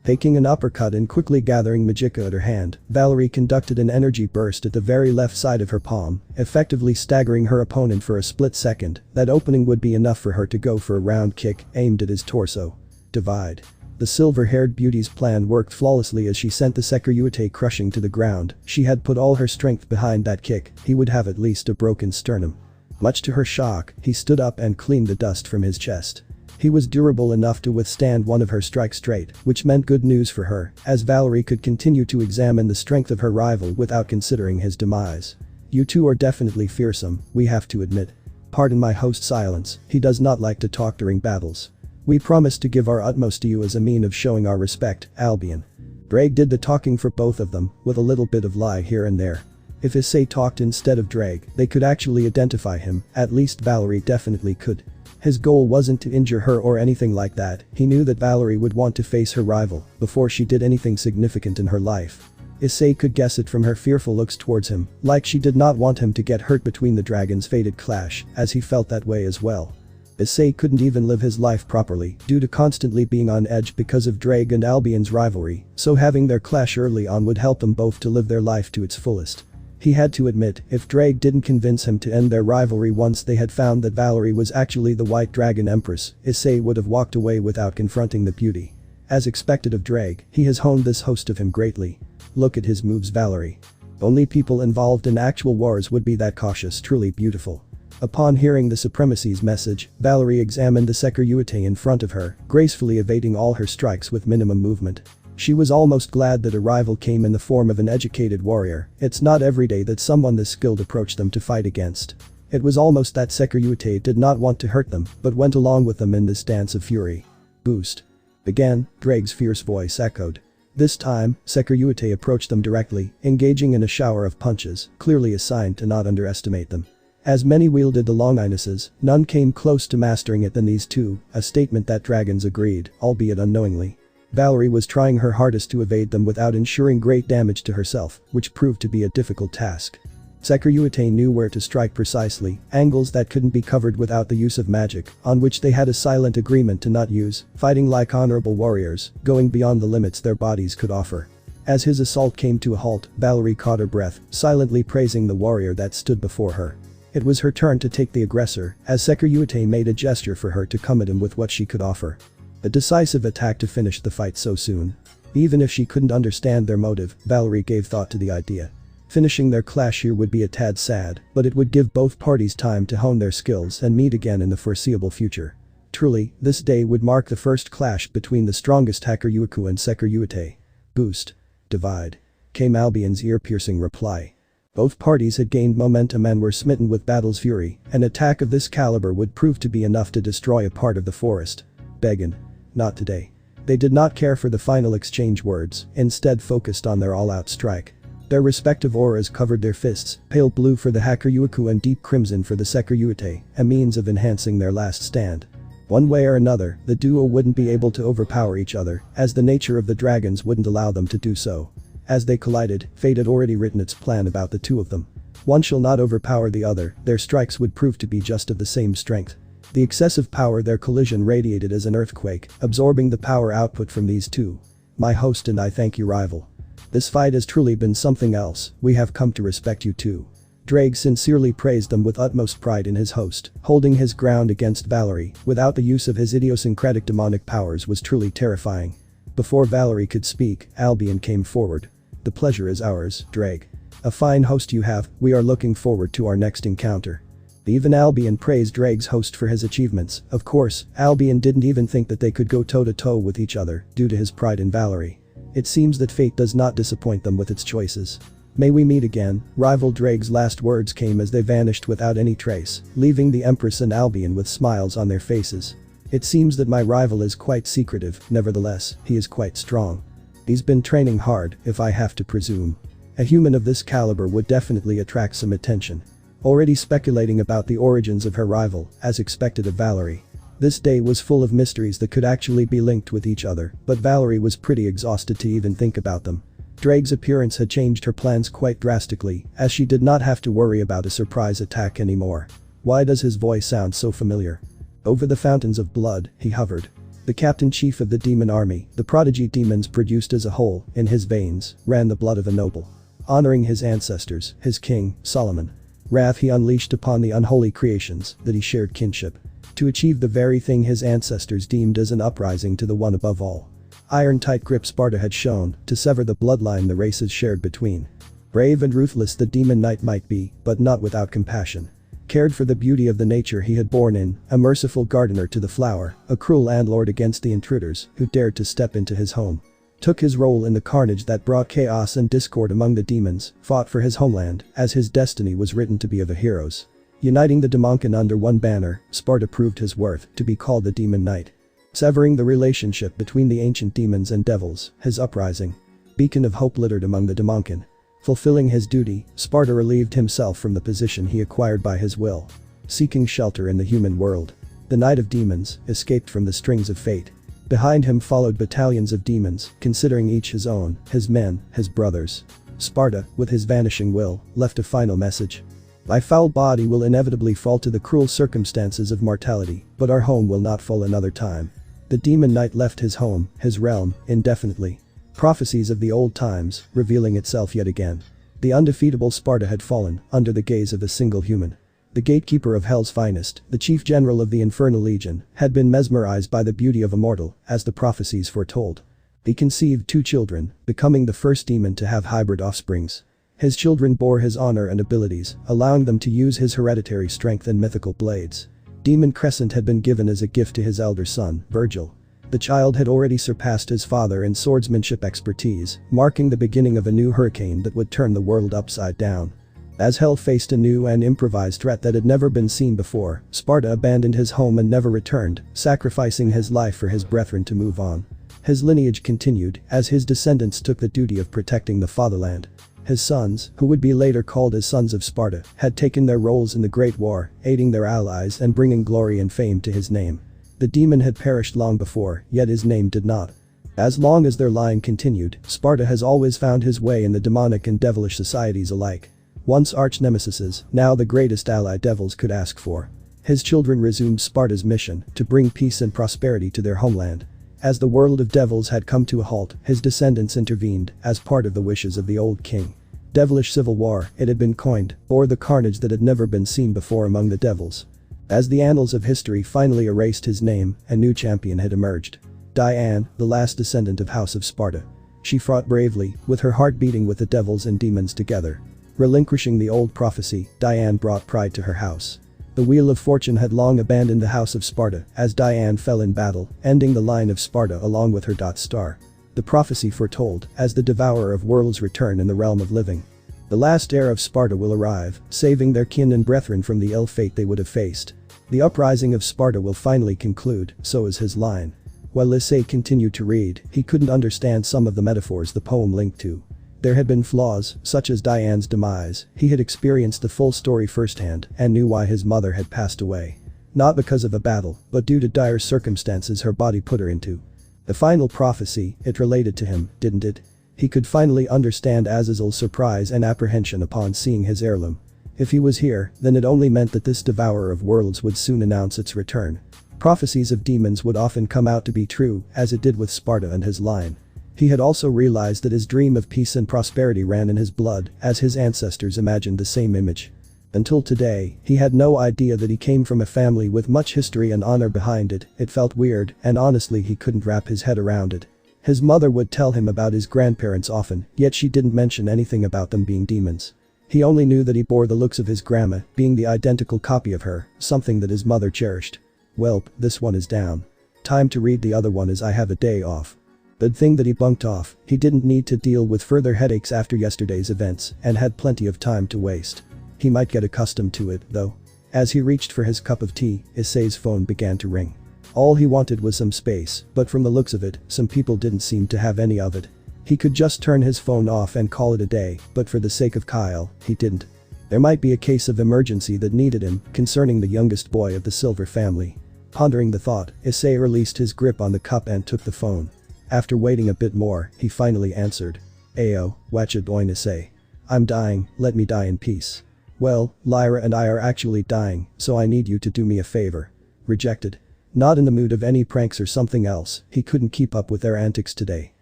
Taking an uppercut and quickly gathering Magicka at her hand, Valerie conducted an energy burst at the very left side of her palm, effectively staggering her opponent for a split second. That opening would be enough for her to go for a round kick aimed at his torso. Divide. The silver-haired beauty's plan worked flawlessly as she sent the Shiwftie crushing to the ground. She had put all her strength behind that kick. He would have at least a broken sternum. Much to her shock, he stood up and cleaned the dust from his chest. He was durable enough to withstand one of her strikes straight, which meant good news for her, as Valerie could continue to examine the strength of her rival without considering his demise. You two are definitely fearsome, we have to admit. Pardon my host's silence, he does not like to talk during battles. We promise to give our utmost to you as a mean of showing our respect, Albion. Drake did the talking for both of them, with a little bit of lie here and there. If Issei talked instead of Drake, they could actually identify him, at least Valerie definitely could. His goal wasn't to injure her or anything like that, he knew that Valerie would want to face her rival before she did anything significant in her life. Issei could guess it from her fearful looks towards him, like she did not want him to get hurt between the dragons' fated clash, as he felt that way as well. Issei couldn't even live his life properly due to constantly being on edge because of Drake and Albion's rivalry, so having their clash early on would help them both to live their life to its fullest. He had to admit, if Drake didn't convince him to end their rivalry once they had found that Valerie was actually the White Dragon Empress, Issei would have walked away without confronting the beauty. As expected of Drake, he has honed this host of him greatly. Look at his moves, Valerie. Only people involved in actual wars would be that cautious, truly beautiful. Upon hearing the Supremacy's message, Valerie examined the Shiwftie in front of her, gracefully evading all her strikes with minimum movement. She was almost glad that a rival came in the form of an educated warrior, it's not every day that someone this skilled approached them to fight against. It was almost that Shiwftie did not want to hurt them, but went along with them in this dance of fury. Boost. Again, Drake's fierce voice echoed. This time, Shiwftie approached them directly, engaging in a shower of punches, clearly a sign to not underestimate them. As many wielded the Longinuses, none came close to mastering it than these two, a statement that dragons agreed, albeit unknowingly. Valerie was trying her hardest to evade them without ensuring great damage to herself, which proved to be a difficult task. Shiwftie knew where to strike precisely, angles that couldn't be covered without the use of magic, on which they had a silent agreement to not use, fighting like honorable warriors, going beyond the limits their bodies could offer. As his assault came to a halt, Valerie caught her breath, silently praising the warrior that stood before her. It was her turn to take the aggressor, as Shiwftie made a gesture for her to come at him with what she could offer. A decisive attack to finish the fight so soon. Even if she couldn't understand their motive, Valerie gave thought to the idea. Finishing their clash here would be a tad sad, but it would give both parties time to hone their skills and meet again in the foreseeable future. Truly, this day would mark the first clash between the strongest Hakuryuku and Shiwftie. Boost. Divide. Came Albion's ear-piercing reply. Both parties had gained momentum and were smitten with battle's fury, an attack of this caliber would prove to be enough to destroy a part of the forest. Beggin. Not today. They did not care for the final exchange words, instead focused on their all-out strike. Their respective auras covered their fists, pale blue for the Hakuryuku and deep crimson for the Shiwftie, a means of enhancing their last stand. One way or another, the duo wouldn't be able to overpower each other, as the nature of the dragons wouldn't allow them to do so. As they collided, fate had already written its plan about the two of them. One shall not overpower the other, their strikes would prove to be just of the same strength. The excessive power their collision radiated as an earthquake, absorbing the power output from these two. My host and I thank you, rival. This fight has truly been something else, we have come to respect you too. Drake sincerely praised them with utmost pride in his host, holding his ground against Valerie, without the use of his idiosyncratic demonic powers was truly terrifying. Before Valerie could speak, Albion came forward. The pleasure is ours, Drake. A fine host you have, we are looking forward to our next encounter. Even Albion praised Drake's host for his achievements. Of course, Albion didn't even think that they could go toe-to-toe with each other, due to his pride in Valerie. It seems that fate does not disappoint them with its choices. May we meet again, rival Drake's last words came as they vanished without any trace, leaving the Empress and Albion with smiles on their faces. It seems that my rival is quite secretive, nevertheless, he is quite strong. He's been training hard, if I have to presume. A human of this caliber would definitely attract some attention. Already speculating about the origins of her rival, as expected of Valerie. This day was full of mysteries that could actually be linked with each other, but Valerie was pretty exhausted to even think about them. Drake's appearance had changed her plans quite drastically, as she did not have to worry about a surprise attack anymore. Why does his voice sound so familiar? Over the fountains of blood, he hovered. The captain-chief of the demon army, the prodigy demons produced as a whole, in his veins, ran the blood of a noble. Honoring his ancestors, his king, Solomon. Wrath he unleashed upon the unholy creations, that he shared kinship. To achieve the very thing his ancestors deemed as an uprising to the one above all. Iron-tight grip Sparta had shown, to sever the bloodline the races shared between. Brave and ruthless the demon knight might be, but not without compassion. cared for the beauty of the nature he had born in, a merciful gardener to the flower, a cruel landlord against the intruders who dared to step into his home. Took his role in the carnage that brought chaos and discord among the demons, fought for his homeland, as his destiny was written to be of a hero's. Uniting the Demonkin under one banner, Sparta proved his worth to be called the Demon Knight. Severing the relationship between the ancient demons and devils, his uprising. Beacon of hope littered among the Demonkin. Fulfilling his duty, Sparta relieved himself from the position he acquired by his will. Seeking shelter in the human world. The Knight of Demons escaped from the strings of fate. Behind him followed battalions of demons, considering each his own, his men, his brothers. Sparta, with his vanishing will, left a final message. Thy foul body will inevitably fall to the cruel circumstances of mortality, but our home will not fall another time. The Demon Knight left his home, his realm, indefinitely. Prophecies of the old times, revealing itself yet again. The undefeatable Sparta had fallen, under the gaze of a single human. The gatekeeper of Hell's finest, the chief general of the Infernal Legion, had been mesmerized by the beauty of a mortal, as the prophecies foretold. He conceived 2 children, becoming the first demon to have hybrid offsprings. His children bore his honor and abilities, allowing them to use his hereditary strength and mythical blades. Demon Crescent had been given as a gift to his elder son, Virgil. The child had already surpassed his father in swordsmanship expertise, marking the beginning of a new hurricane that would turn the world upside down. As Hell faced a new and improvised threat that had never been seen before, Sparta abandoned his home and never returned, sacrificing his life for his brethren to move on. His lineage continued, as his descendants took the duty of protecting the fatherland. His sons, who would be later called as Sons of Sparta, had taken their roles in the Great War, aiding their allies and bringing glory and fame to his name. The demon had perished long before, yet his name did not. As long as their line continued, Sparta has always found his way in the demonic and devilish societies alike. Once arch-nemesises, now the greatest ally devils could ask for. His children resumed Sparta's mission to bring peace and prosperity to their homeland. As the world of devils had come to a halt, his descendants intervened, as part of the wishes of the old king. Devilish civil war, it had been coined, or the carnage that had never been seen before among the devils. As the annals of history finally erased his name, a new champion had emerged. Diane, the last descendant of House of Sparta. She fought bravely, with her heart beating with the devils and demons together. Relinquishing the old prophecy, Diane brought pride to her house. The Wheel of Fortune had long abandoned the House of Sparta, as Diane fell in battle, ending the line of Sparta along with her star. The prophecy foretold, as the devourer of worlds return in the realm of living. The last heir of Sparta will arrive, saving their kin and brethren from the ill fate they would have faced. The uprising of Sparta will finally conclude, so is his line. While Issei continued to read, he couldn't understand some of the metaphors the poem linked to. There had been flaws, such as Diane's demise. He had experienced the full story firsthand and knew why his mother had passed away. Not because of a battle, but due to dire circumstances her body put her into. The final prophecy, it related to him, didn't it? He could finally understand Azazel's surprise and apprehension upon seeing his heirloom. If he was here, then it only meant that this devourer of worlds would soon announce its return. Prophecies of demons would often come out to be true, as it did with Sparta and his line. He had also realized that his dream of peace and prosperity ran in his blood, as his ancestors imagined the same image. Until today, he had no idea that he came from a family with much history and honor behind it. It felt weird, and honestly he couldn't wrap his head around it. His mother would tell him about his grandparents often, yet she didn't mention anything about them being demons. He only knew that he bore the looks of his grandma, being the identical copy of her, something that his mother cherished. Welp, this one is down. Time to read the other one as I have a day off. Good thing that he bunked off, he didn't need to deal with further headaches after yesterday's events and had plenty of time to waste. He might get accustomed to it, though. As he reached for his cup of tea, Issei's phone began to ring. All he wanted was some space, but from the looks of it, some people didn't seem to have any of it. He could just turn his phone off and call it a day, but for the sake of Kyle, he didn't. There might be a case of emergency that needed him, concerning the youngest boy of the Silver family. Pondering the thought, Issei released his grip on the cup and took the phone. After waiting a bit more, he finally answered. Ayo, wachid oin Issei. I'm dying, let me die in peace. Well, Lyra and I are actually dying, so I need you to do me a favor. Rejected. Not in the mood of any pranks or something else, he couldn't keep up with their antics today.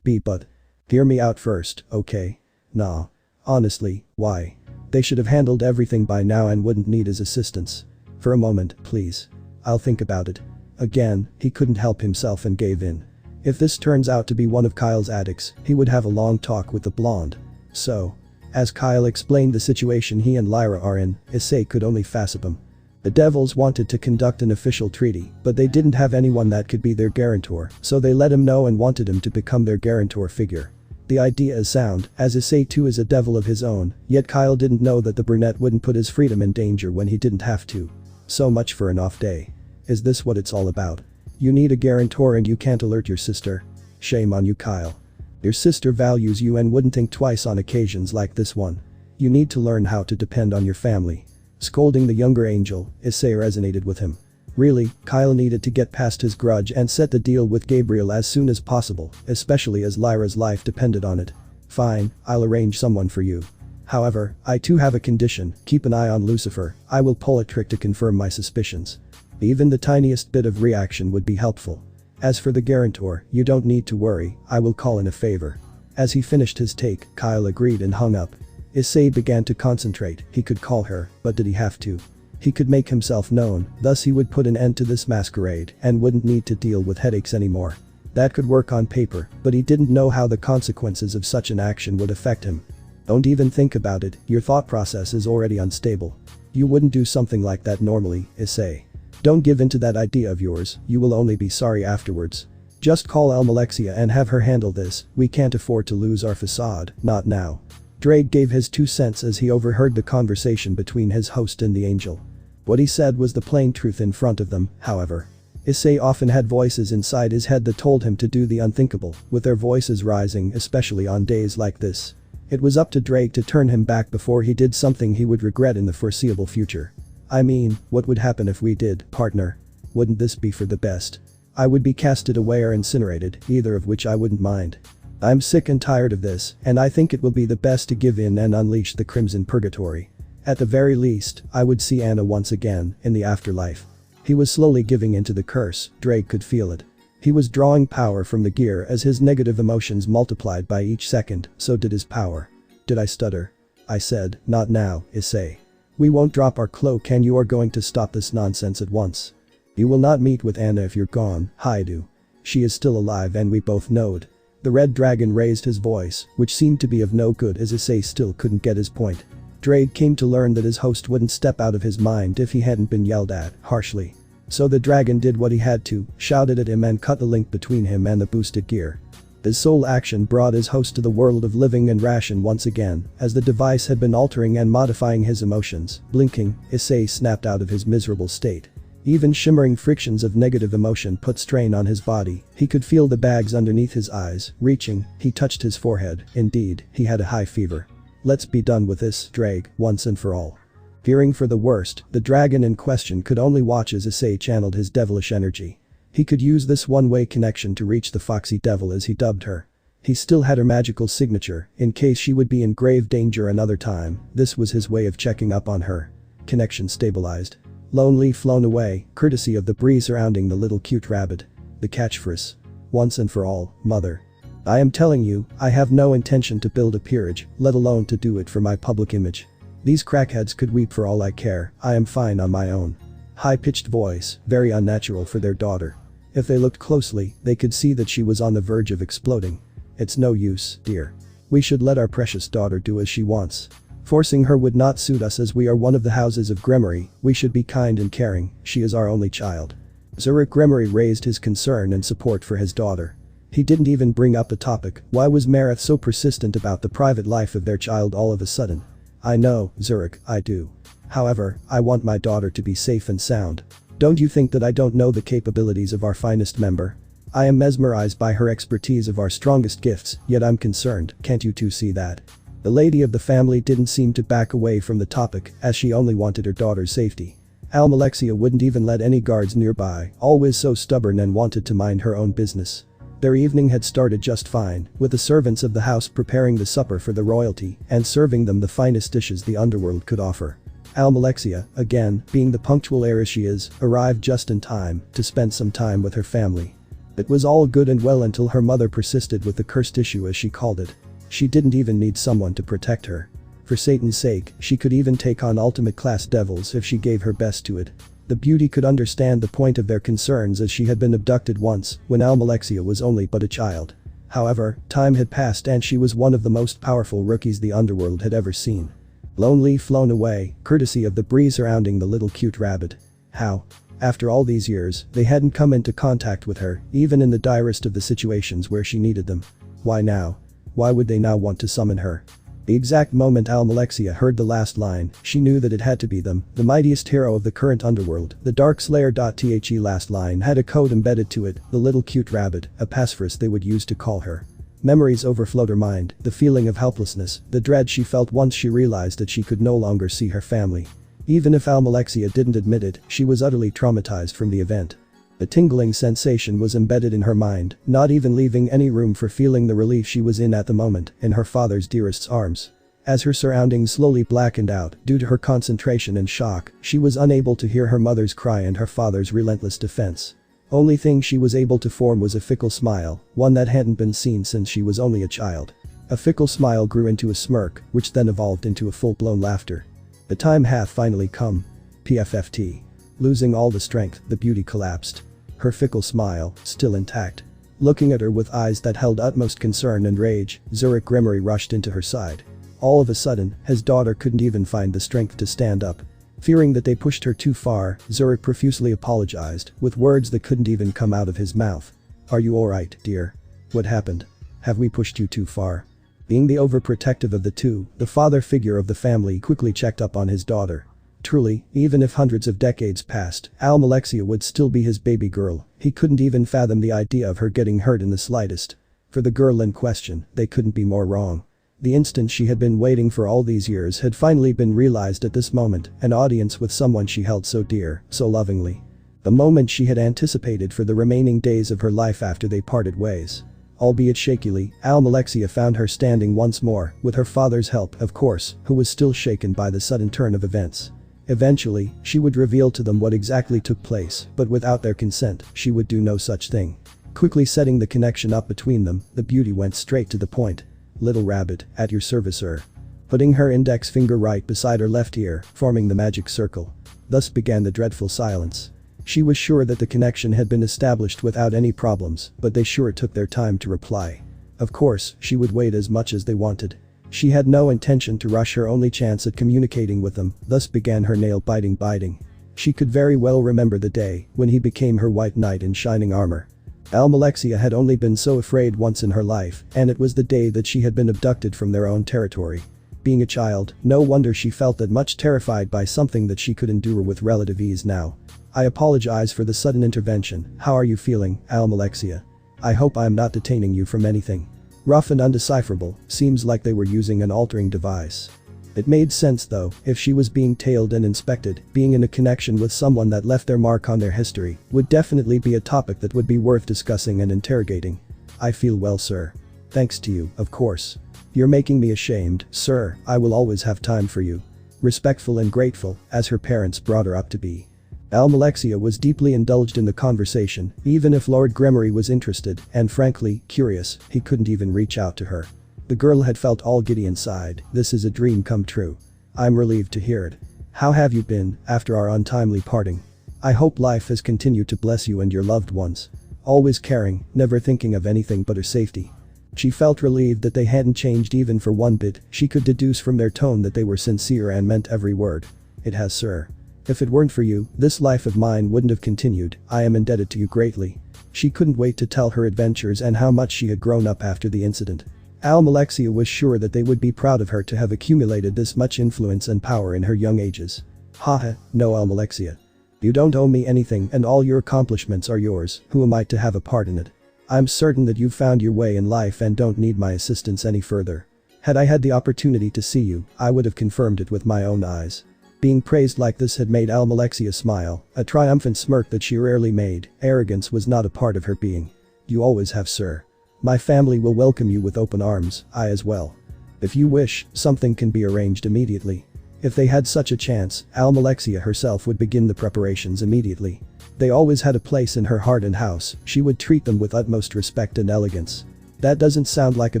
But. Hear me out first, okay? Nah. Honestly, why? They should have handled everything by now and wouldn't need his assistance. For a moment, please. I'll think about it. Again, he couldn't help himself and gave in. If this turns out to be one of Kyle's addicts, he would have a long talk with the blonde. So. As Kyle explained the situation he and Lyra are in, Issei could only fathom him. The devils wanted to conduct an official treaty, but they didn't have anyone that could be their guarantor, so they let him know and wanted him to become their guarantor figure. The idea is sound, as Issei too is a devil of his own, yet Kyle didn't know that the brunette wouldn't put his freedom in danger when he didn't have to. So much for an off day. Is this what it's all about? You need a guarantor and you can't alert your sister? Shame on you, Kyle. Your sister values you and wouldn't think twice on occasions like this one. You need to learn how to depend on your family. Scolding the younger angel, Issei resonated with him. Really, Kyle needed to get past his grudge and set the deal with Gabriel as soon as possible, especially as Lyra's life depended on it. Fine, I'll arrange someone for you. However, I too have a condition, keep an eye on Lucifer, I will pull a trick to confirm my suspicions. Even the tiniest bit of reaction would be helpful. As for the guarantor, you don't need to worry, I will call in a favor. As he finished his take, Kyle agreed and hung up. Issei began to concentrate, he could call her, but did he have to? He could make himself known, thus he would put an end to this masquerade and wouldn't need to deal with headaches anymore. That could work on paper, but he didn't know how the consequences of such an action would affect him. Don't even think about it, your thought process is already unstable. You wouldn't do something like that normally, Issei. Don't give in to that idea of yours, you will only be sorry afterwards. Just call Almalexia and have her handle this, we can't afford to lose our facade, not now. Drake gave his 2 cents as he overheard the conversation between his host and the angel. What he said was the plain truth in front of them, however. Issei often had voices inside his head that told him to do the unthinkable, with their voices rising especially on days like this. It was up to Drake to turn him back before he did something he would regret in the foreseeable future. I mean, what would happen if we did, partner? Wouldn't this be for the best? I would be casted away or incinerated, either of which I wouldn't mind. I'm sick and tired of this, and I think it will be the best to give in and unleash the Crimson Purgatory. At the very least, I would see Anna once again, in the afterlife. He was slowly giving into the curse, Drake could feel it. He was drawing power from the gear as his negative emotions multiplied by each second, so did his power. Did I stutter? I said, not now, Issei. We won't drop our cloak and you are going to stop this nonsense at once. You will not meet with Anna if you're gone, Haidu. She is still alive and we both know it. The red dragon raised his voice, which seemed to be of no good as Issei still couldn't get his point. Drake came to learn that his host wouldn't step out of his mind if he hadn't been yelled at, harshly. So the dragon did what he had to, shouted at him and cut the link between him and the boosted gear. This sole action brought his host to the world of living and ration once again, as the device had been altering and modifying his emotions. Blinking, Issei snapped out of his miserable state. Even shimmering frictions of negative emotion put strain on his body, he could feel the bags underneath his eyes, reaching, he touched his forehead, indeed, he had a high fever. Let's be done with this, Drake, once and for all. Fearing for the worst, the dragon in question could only watch as Issei channeled his devilish energy. He could use this one-way connection to reach the Foxy Devil as he dubbed her. He still had her magical signature, in case she would be in grave danger another time, this was his way of checking up on her. Connection stabilized. Lonely flown away, courtesy of the breeze surrounding the little cute rabbit. The catchphrase. Once and for all, mother. I am telling you, I have no intention to build a peerage, let alone to do it for my public image. These crackheads could weep for all I care, I am fine on my own. High-pitched voice, very unnatural for their daughter. If they looked closely, they could see that she was on the verge of exploding. It's no use, dear. We should let our precious daughter do as she wants. Forcing her would not suit us as we are one of the houses of Gremory, we should be kind and caring, she is our only child. Zurich Gremory raised his concern and support for his daughter. He didn't even bring up the topic, why was Mareth so persistent about the private life of their child all of a sudden? I know, Zurich, I do. However, I want my daughter to be safe and sound. Don't you think that I don't know the capabilities of our finest member? I am mesmerized by her expertise of our strongest gifts, yet I'm concerned, can't you two see that? The lady of the family didn't seem to back away from the topic, as she only wanted her daughter's safety. Almalexia wouldn't even let any guards nearby, always so stubborn and wanted to mind her own business. Their evening had started just fine, with the servants of the house preparing the supper for the royalty and serving them the finest dishes the underworld could offer. Almalexia, again, being the punctual heiress she is, arrived just in time to spend some time with her family. It was all good and well until her mother persisted with the cursed issue as she called it. She didn't even need someone to protect her. For Satan's sake, she could even take on ultimate class devils if she gave her best to it. The beauty could understand the point of their concerns as she had been abducted once, when Almalexia was only but a child. However, time had passed and she was one of the most powerful rookies the underworld had ever seen. Lonely flown away, courtesy of the breeze surrounding the little cute rabbit. How? After all these years, they hadn't come into contact with her, even in the direst of the situations where she needed them. Why now? Why would they now want to summon her? The exact moment Almalexia heard the last line, she knew that it had to be them, the mightiest hero of the current underworld, the Dark Slayer. The last line had a code embedded to it, the little cute rabbit, a passphrase they would use to call her. Memories overflowed her mind, the feeling of helplessness, the dread she felt once she realized that she could no longer see her family. Even if Almalexia didn't admit it, she was utterly traumatized from the event. A tingling sensation was embedded in her mind, not even leaving any room for feeling the relief she was in at the moment, in her father's dearest's arms. As her surroundings slowly blackened out, due to her concentration and shock, she was unable to hear her mother's cry and her father's relentless defense. Only thing she was able to form was a fickle smile, one that hadn't been seen since she was only a child. A fickle smile grew into a smirk, which then evolved into a full-blown laughter. The time hath finally come. PFFT. Losing all the strength, the beauty collapsed. Her fickle smile, still intact. Looking at her with eyes that held utmost concern and rage, Zurich Gremory rushed into her side. All of a sudden, his daughter couldn't even find the strength to stand up. Fearing that they pushed her too far, Zurich profusely apologized, with words that couldn't even come out of his mouth. Are you alright, dear? What happened? Have we pushed you too far? Being the overprotective of the two, the father figure of the family quickly checked up on his daughter. Truly, even if hundreds of decades passed, Almalexia would still be his baby girl. He couldn't even fathom the idea of her getting hurt in the slightest. For the girl in question, they couldn't be more wrong. The instant she had been waiting for all these years had finally been realized at this moment, an audience with someone she held so dear, so lovingly. The moment she had anticipated for the remaining days of her life after they parted ways. Albeit shakily, Almalexia found her standing once more, with her father's help, of course, who was still shaken by the sudden turn of events. Eventually, she would reveal to them what exactly took place, but without their consent, she would do no such thing. Quickly setting the connection up between them, the beauty went straight to the point. Little rabbit, at your service, sir. Putting her index finger right beside her left ear, forming the magic circle. Thus began the dreadful silence. She was sure that the connection had been established without any problems, but they sure took their time to reply. Of course, she would wait as much as they wanted. She had no intention to rush her only chance at communicating with them, thus began her nail-biting. She could very well remember the day when he became her white knight in shining armor. Almalexia had only been so afraid once in her life, and it was the day that she had been abducted from their own territory. Being a child, no wonder she felt that much terrified by something that she could endure with relative ease now. I apologize for the sudden intervention. How are you feeling, Almalexia? I hope I am not detaining you from anything. Rough and undecipherable, seems like they were using an altering device. It made sense though, if she was being tailed and inspected, being in a connection with someone that left their mark on their history would definitely be a topic that would be worth discussing and interrogating. I feel well, sir. Thanks to you, of course. You're making me ashamed, sir. I will always have time for you. Respectful and grateful, as her parents brought her up to be. Almalexia was deeply indulged in the conversation, even if Lord Gremory was interested, and frankly, curious, he couldn't even reach out to her. The girl had felt all giddy inside. This is a dream come true. I'm relieved to hear it. How have you been, after our untimely parting? I hope life has continued to bless you and your loved ones. Always caring, never thinking of anything but her safety. She felt relieved that they hadn't changed even for one bit. She could deduce from their tone that they were sincere and meant every word. It has, sir. If it weren't for you, this life of mine wouldn't have continued. I am indebted to you greatly. She couldn't wait to tell her adventures and how much she had grown up after the incident. Almalexia was sure that they would be proud of her to have accumulated this much influence and power in her young ages. Haha, no, Almalexia. You don't owe me anything and all your accomplishments are yours. Who am I to have a part in it? I'm certain that you've found your way in life and don't need my assistance any further. Had I had the opportunity to see you, I would have confirmed it with my own eyes. Being praised like this had made Almalexia smile, a triumphant smirk that she rarely made. Arrogance was not a part of her being. You always have, sir. My family will welcome you with open arms, I as well. If you wish, something can be arranged immediately. If they had such a chance, Almalexia herself would begin the preparations immediately. They always had a place in her heart and house. She would treat them with utmost respect and elegance. That doesn't sound like a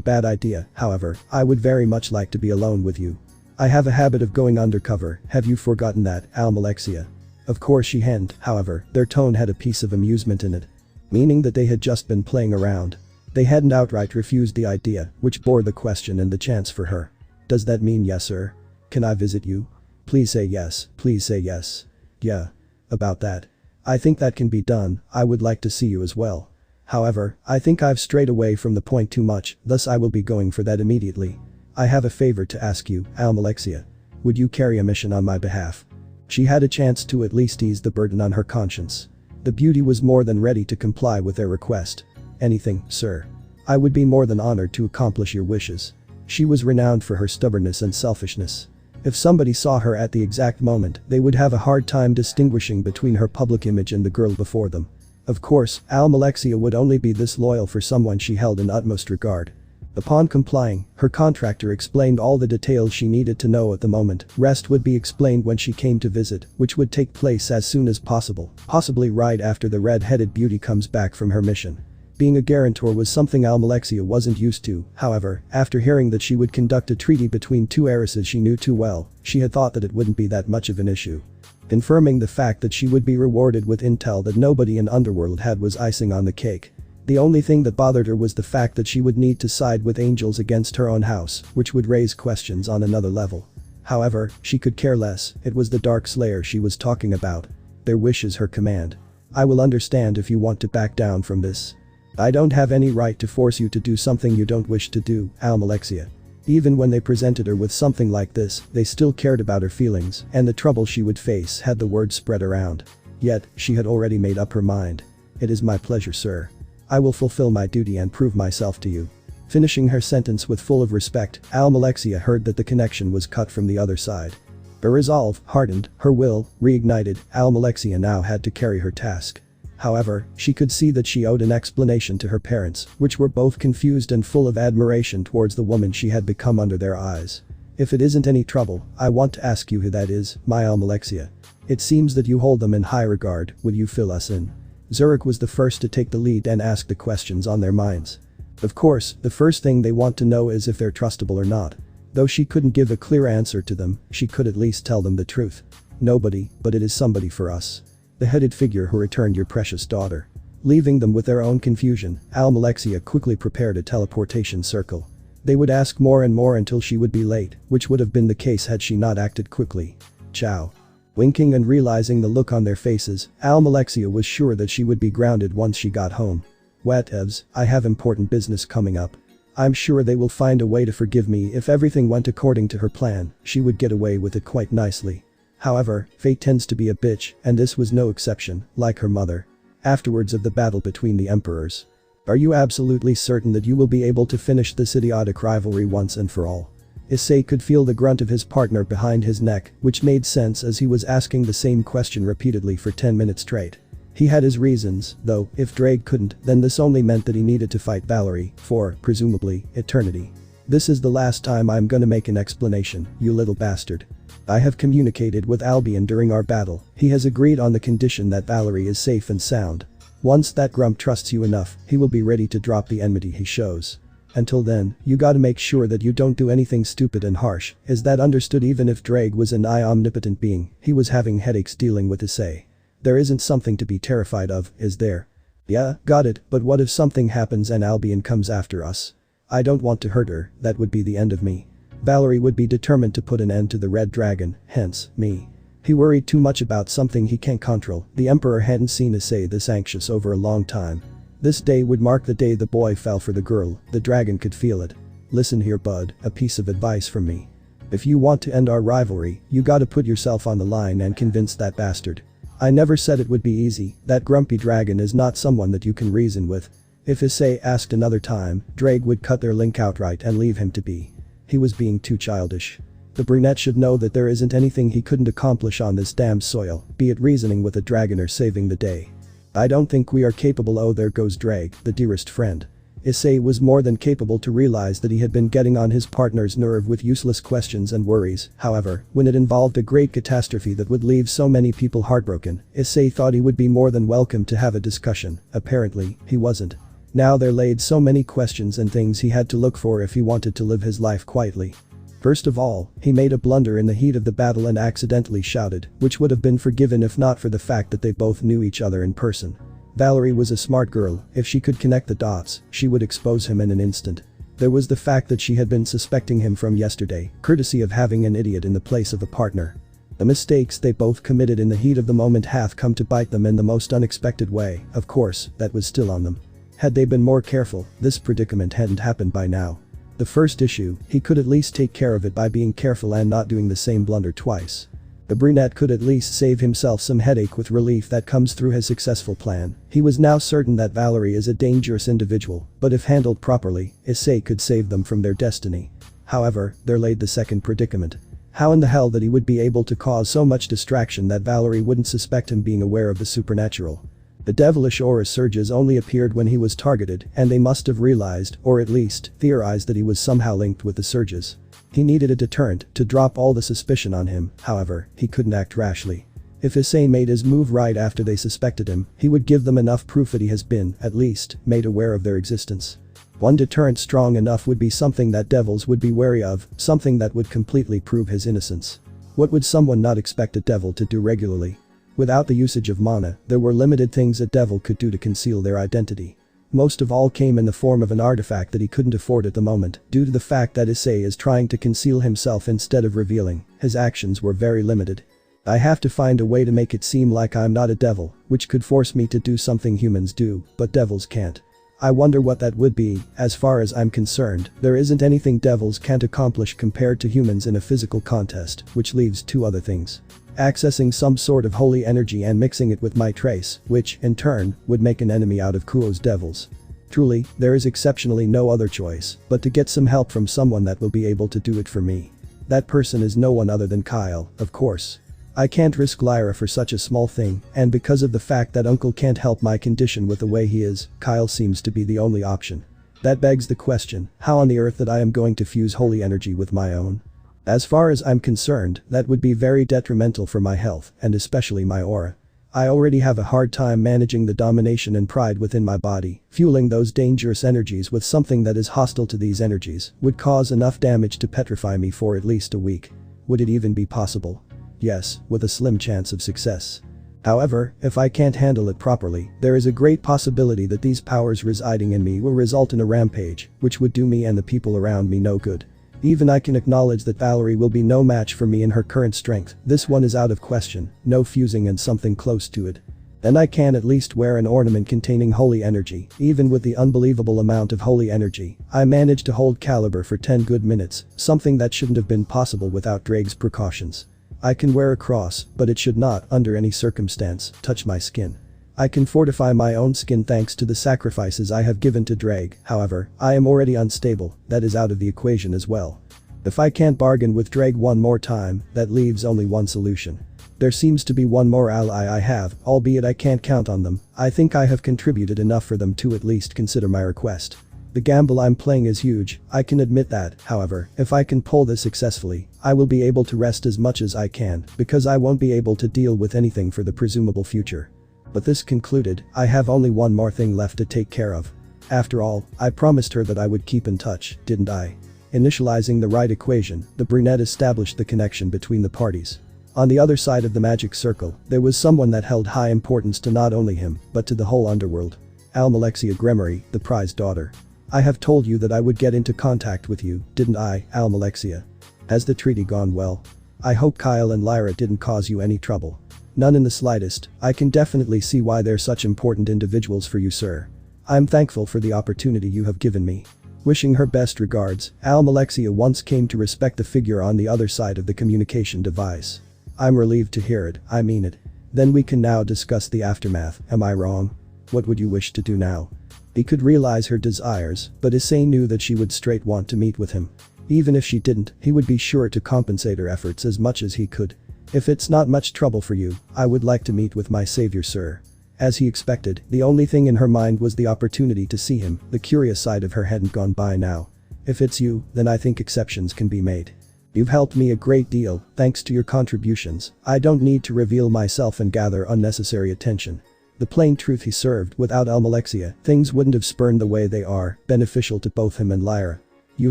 bad idea, however, I would very much like to be alone with you. I have a habit of going undercover. Have you forgotten that, Almalexia? Of course she hadn't, however, their tone had a piece of amusement in it. Meaning that they had just been playing around. They hadn't outright refused the idea, which bore the question and the chance for her. Does that mean yes, sir? Can I visit you? Please say yes, please say yes. Yeah. About that. I think that can be done, I would like to see you as well. However, I think I've strayed away from the point too much, thus I will be going for that immediately. I have a favor to ask you, Almalexia. Would you carry a mission on my behalf? She had a chance to at least ease the burden on her conscience. The beauty was more than ready to comply with their request. Anything, sir. I would be more than honored to accomplish your wishes. She was renowned for her stubbornness and selfishness. If somebody saw her at the exact moment, they would have a hard time distinguishing between her public image and the girl before them. Of course, Almalexia would only be this loyal for someone she held in utmost regard. Upon complying, her contractor explained all the details she needed to know at the moment. Rest would be explained when she came to visit, which would take place as soon as possible, possibly right after the red-headed beauty comes back from her mission. Being a guarantor was something Almalexia wasn't used to, however, after hearing that she would conduct a treaty between two heiresses she knew too well, she had thought that it wouldn't be that much of an issue. Confirming the fact that she would be rewarded with intel that nobody in Underworld had was icing on the cake. The only thing that bothered her was the fact that she would need to side with angels against her own house, which would raise questions on another level. However, she could care less, it was the Dark Slayer she was talking about. Their wish is her command. I will understand if you want to back down from this. I don't have any right to force you to do something you don't wish to do, Almalexia. Even when they presented her with something like this, they still cared about her feelings and the trouble she would face had the word spread around. Yet, she had already made up her mind. It is my pleasure, sir. I will fulfill my duty and prove myself to you. Finishing her sentence with full of respect, Almalexia heard that the connection was cut from the other side. Her resolve hardened, her will reignited, Almalexia now had to carry her task. However, she could see that she owed an explanation to her parents, which were both confused and full of admiration towards the woman she had become under their eyes. If it isn't any trouble, I want to ask you who that is, my Almalexia. It seems that you hold them in high regard, will you fill us in? Zurich was the first to take the lead and ask the questions on their minds. Of course, the first thing they want to know is if they're trustable or not. Though she couldn't give a clear answer to them, she could at least tell them the truth. Nobody, but it is somebody for us. The headed figure who returned your precious daughter. Leaving them with their own confusion, Almalexia quickly prepared a teleportation circle. They would ask more and more until she would be late, which would have been the case had she not acted quickly. Ciao. Winking and realizing the look on their faces, Almalexia was sure that she would be grounded once she got home. Whatevs, I have important business coming up. I'm sure they will find a way to forgive me if everything went according to her plan, she would get away with it quite nicely. However, fate tends to be a bitch, and this was no exception, like her mother. Afterwards of the battle between the emperors. Are you absolutely certain that you will be able to finish this idiotic rivalry once and for all? Issei could feel the grunt of his partner behind his neck, which made sense as he was asking the same question repeatedly for 10 minutes straight. He had his reasons, though, if Drake couldn't, then this only meant that he needed to fight Valerie for, presumably, eternity. This is the last time I'm gonna make an explanation, you little bastard. I have communicated with Albion during our battle, he has agreed on the condition that Valerie is safe and sound. Once that grump trusts you enough, he will be ready to drop the enmity he shows. Until then, you gotta make sure that you don't do anything stupid and harsh, is that understood? Even if Drake was an omnipotent being, he was having headaches dealing with Issei. There isn't something to be terrified of, is there? Yeah, got it, but what if something happens and Albion comes after us? I don't want to hurt her, that would be the end of me. Valerie would be determined to put an end to the Red Dragon, hence, me. He worried too much about something he can't control. The Emperor hadn't seen Issei this anxious over a long time. This day would mark the day the boy fell for the girl, the dragon could feel it. Listen here, bud, a piece of advice from me. If you want to end our rivalry, you gotta put yourself on the line and convince that bastard. I never said it would be easy, that grumpy dragon is not someone that you can reason with. If Issei asked another time, Drake would cut their link outright and leave him to be. He was being too childish. The brunette should know that there isn't anything he couldn't accomplish on this damned soil, be it reasoning with a dragon or saving the day. I don't think we are capable. Oh, there goes Drake, the dearest friend. Issei was more than capable to realize that he had been getting on his partner's nerve with useless questions and worries. However, when it involved a great catastrophe that would leave so many people heartbroken, Issei thought he would be more than welcome to have a discussion. Apparently, he wasn't. Now there laid so many questions and things he had to look for if he wanted to live his life quietly. First of all, he made a blunder in the heat of the battle and accidentally shouted, which would have been forgiven if not for the fact that they both knew each other in person. Valerie was a smart girl, if she could connect the dots, she would expose him in an instant. There was the fact that she had been suspecting him from yesterday, courtesy of having an idiot in the place of a partner. The mistakes they both committed in the heat of the moment have come to bite them in the most unexpected way, of course, that was still on them. Had they been more careful, this predicament hadn't happened by now. The first issue, he could at least take care of it by being careful and not doing the same blunder twice. The brunette could at least save himself some headache with relief that comes through his successful plan. He was now certain that Valerie is a dangerous individual, but if handled properly, Issei could save them from their destiny. However, there lay the second predicament. How in the hell that he would be able to cause so much distraction that Valerie wouldn't suspect him being aware of the supernatural? The devilish aura surges only appeared when he was targeted, and they must have realized, or at least, theorized that he was somehow linked with the surges. He needed a deterrent to drop all the suspicion on him, however, he couldn't act rashly. If Issei made his move right after they suspected him, he would give them enough proof that he has been, at least, made aware of their existence. One deterrent strong enough would be something that devils would be wary of, something that would completely prove his innocence. What would someone not expect a devil to do regularly? Without the usage of mana, there were limited things a devil could do to conceal their identity. Most of all came in the form of an artifact that he couldn't afford at the moment, due to the fact that Issei is trying to conceal himself instead of revealing. His actions were very limited. I have to find a way to make it seem like I'm not a devil, which could force me to do something humans do, but devils can't. I wonder what that would be. As far as I'm concerned, there isn't anything devils can't accomplish compared to humans in a physical contest, which leaves two other things. Accessing some sort of holy energy and mixing it with my trace, which, in turn, would make an enemy out of Kuo's devils. Truly, there is exceptionally no other choice, but to get some help from someone that will be able to do it for me. That person is no one other than Kyle, of course. I can't risk Lyra for such a small thing, and because of the fact that Uncle can't help my condition with the way he is, Kyle seems to be the only option. That begs the question, how on the earth that I am going to fuse holy energy with my own? As far as I'm concerned, that would be very detrimental for my health, and especially my aura. I already have a hard time managing the domination and pride within my body. Fueling those dangerous energies with something that is hostile to these energies would cause enough damage to petrify me for at least a week. Would it even be possible? Yes, with a slim chance of success. However, if I can't handle it properly, there is a great possibility that these powers residing in me will result in a rampage, which would do me and the people around me no good. Even I can acknowledge that Valerie will be no match for me in her current strength. This one is out of question, no fusing and something close to it. Then I can at least wear an ornament containing holy energy. Even with the unbelievable amount of holy energy, I managed to hold caliber for 10 good minutes, something that shouldn't have been possible without Drake's precautions. I can wear a cross, but it should not, under any circumstance, touch my skin. I can fortify my own skin thanks to the sacrifices I have given to Drake. However, I am already unstable, that is out of the equation as well. If I can't bargain with Drake one more time, that leaves only one solution. There seems to be one more ally I have, albeit I can't count on them. I think I have contributed enough for them to at least consider my request. The gamble I'm playing is huge, I can admit that. However, if I can pull this successfully, I will be able to rest as much as I can, because I won't be able to deal with anything for the presumable future. But this concluded, I have only one more thing left to take care of. After all, I promised her that I would keep in touch, didn't I? Initializing the right equation, the brunette established the connection between the parties. On the other side of the magic circle, there was someone that held high importance to not only him, but to the whole underworld. Almalexia Gremory, the prized daughter. I have told you that I would get into contact with you, didn't I, Almalexia? Has the treaty gone well? I hope Kyle and Lyra didn't cause you any trouble. None in the slightest. I can definitely see why they're such important individuals for you, sir. I'm thankful for the opportunity you have given me. Wishing her best regards, Almalexia once came to respect the figure on the other side of the communication device. I'm relieved to hear it, I mean it. Then we can now discuss the aftermath, am I wrong? What would you wish to do now? He could realize her desires, but Issei knew that she would straight want to meet with him. Even if she didn't, he would be sure to compensate her efforts as much as he could. If it's not much trouble for you, I would like to meet with my savior, sir. As he expected, the only thing in her mind was the opportunity to see him. The curious side of her hadn't gone by now. If it's you, then I think exceptions can be made. You've helped me a great deal, thanks to your contributions. I don't need to reveal myself and gather unnecessary attention. The plain truth, he served. Without Almalexia, things wouldn't have spurned the way they are, beneficial to both him and Lyra. You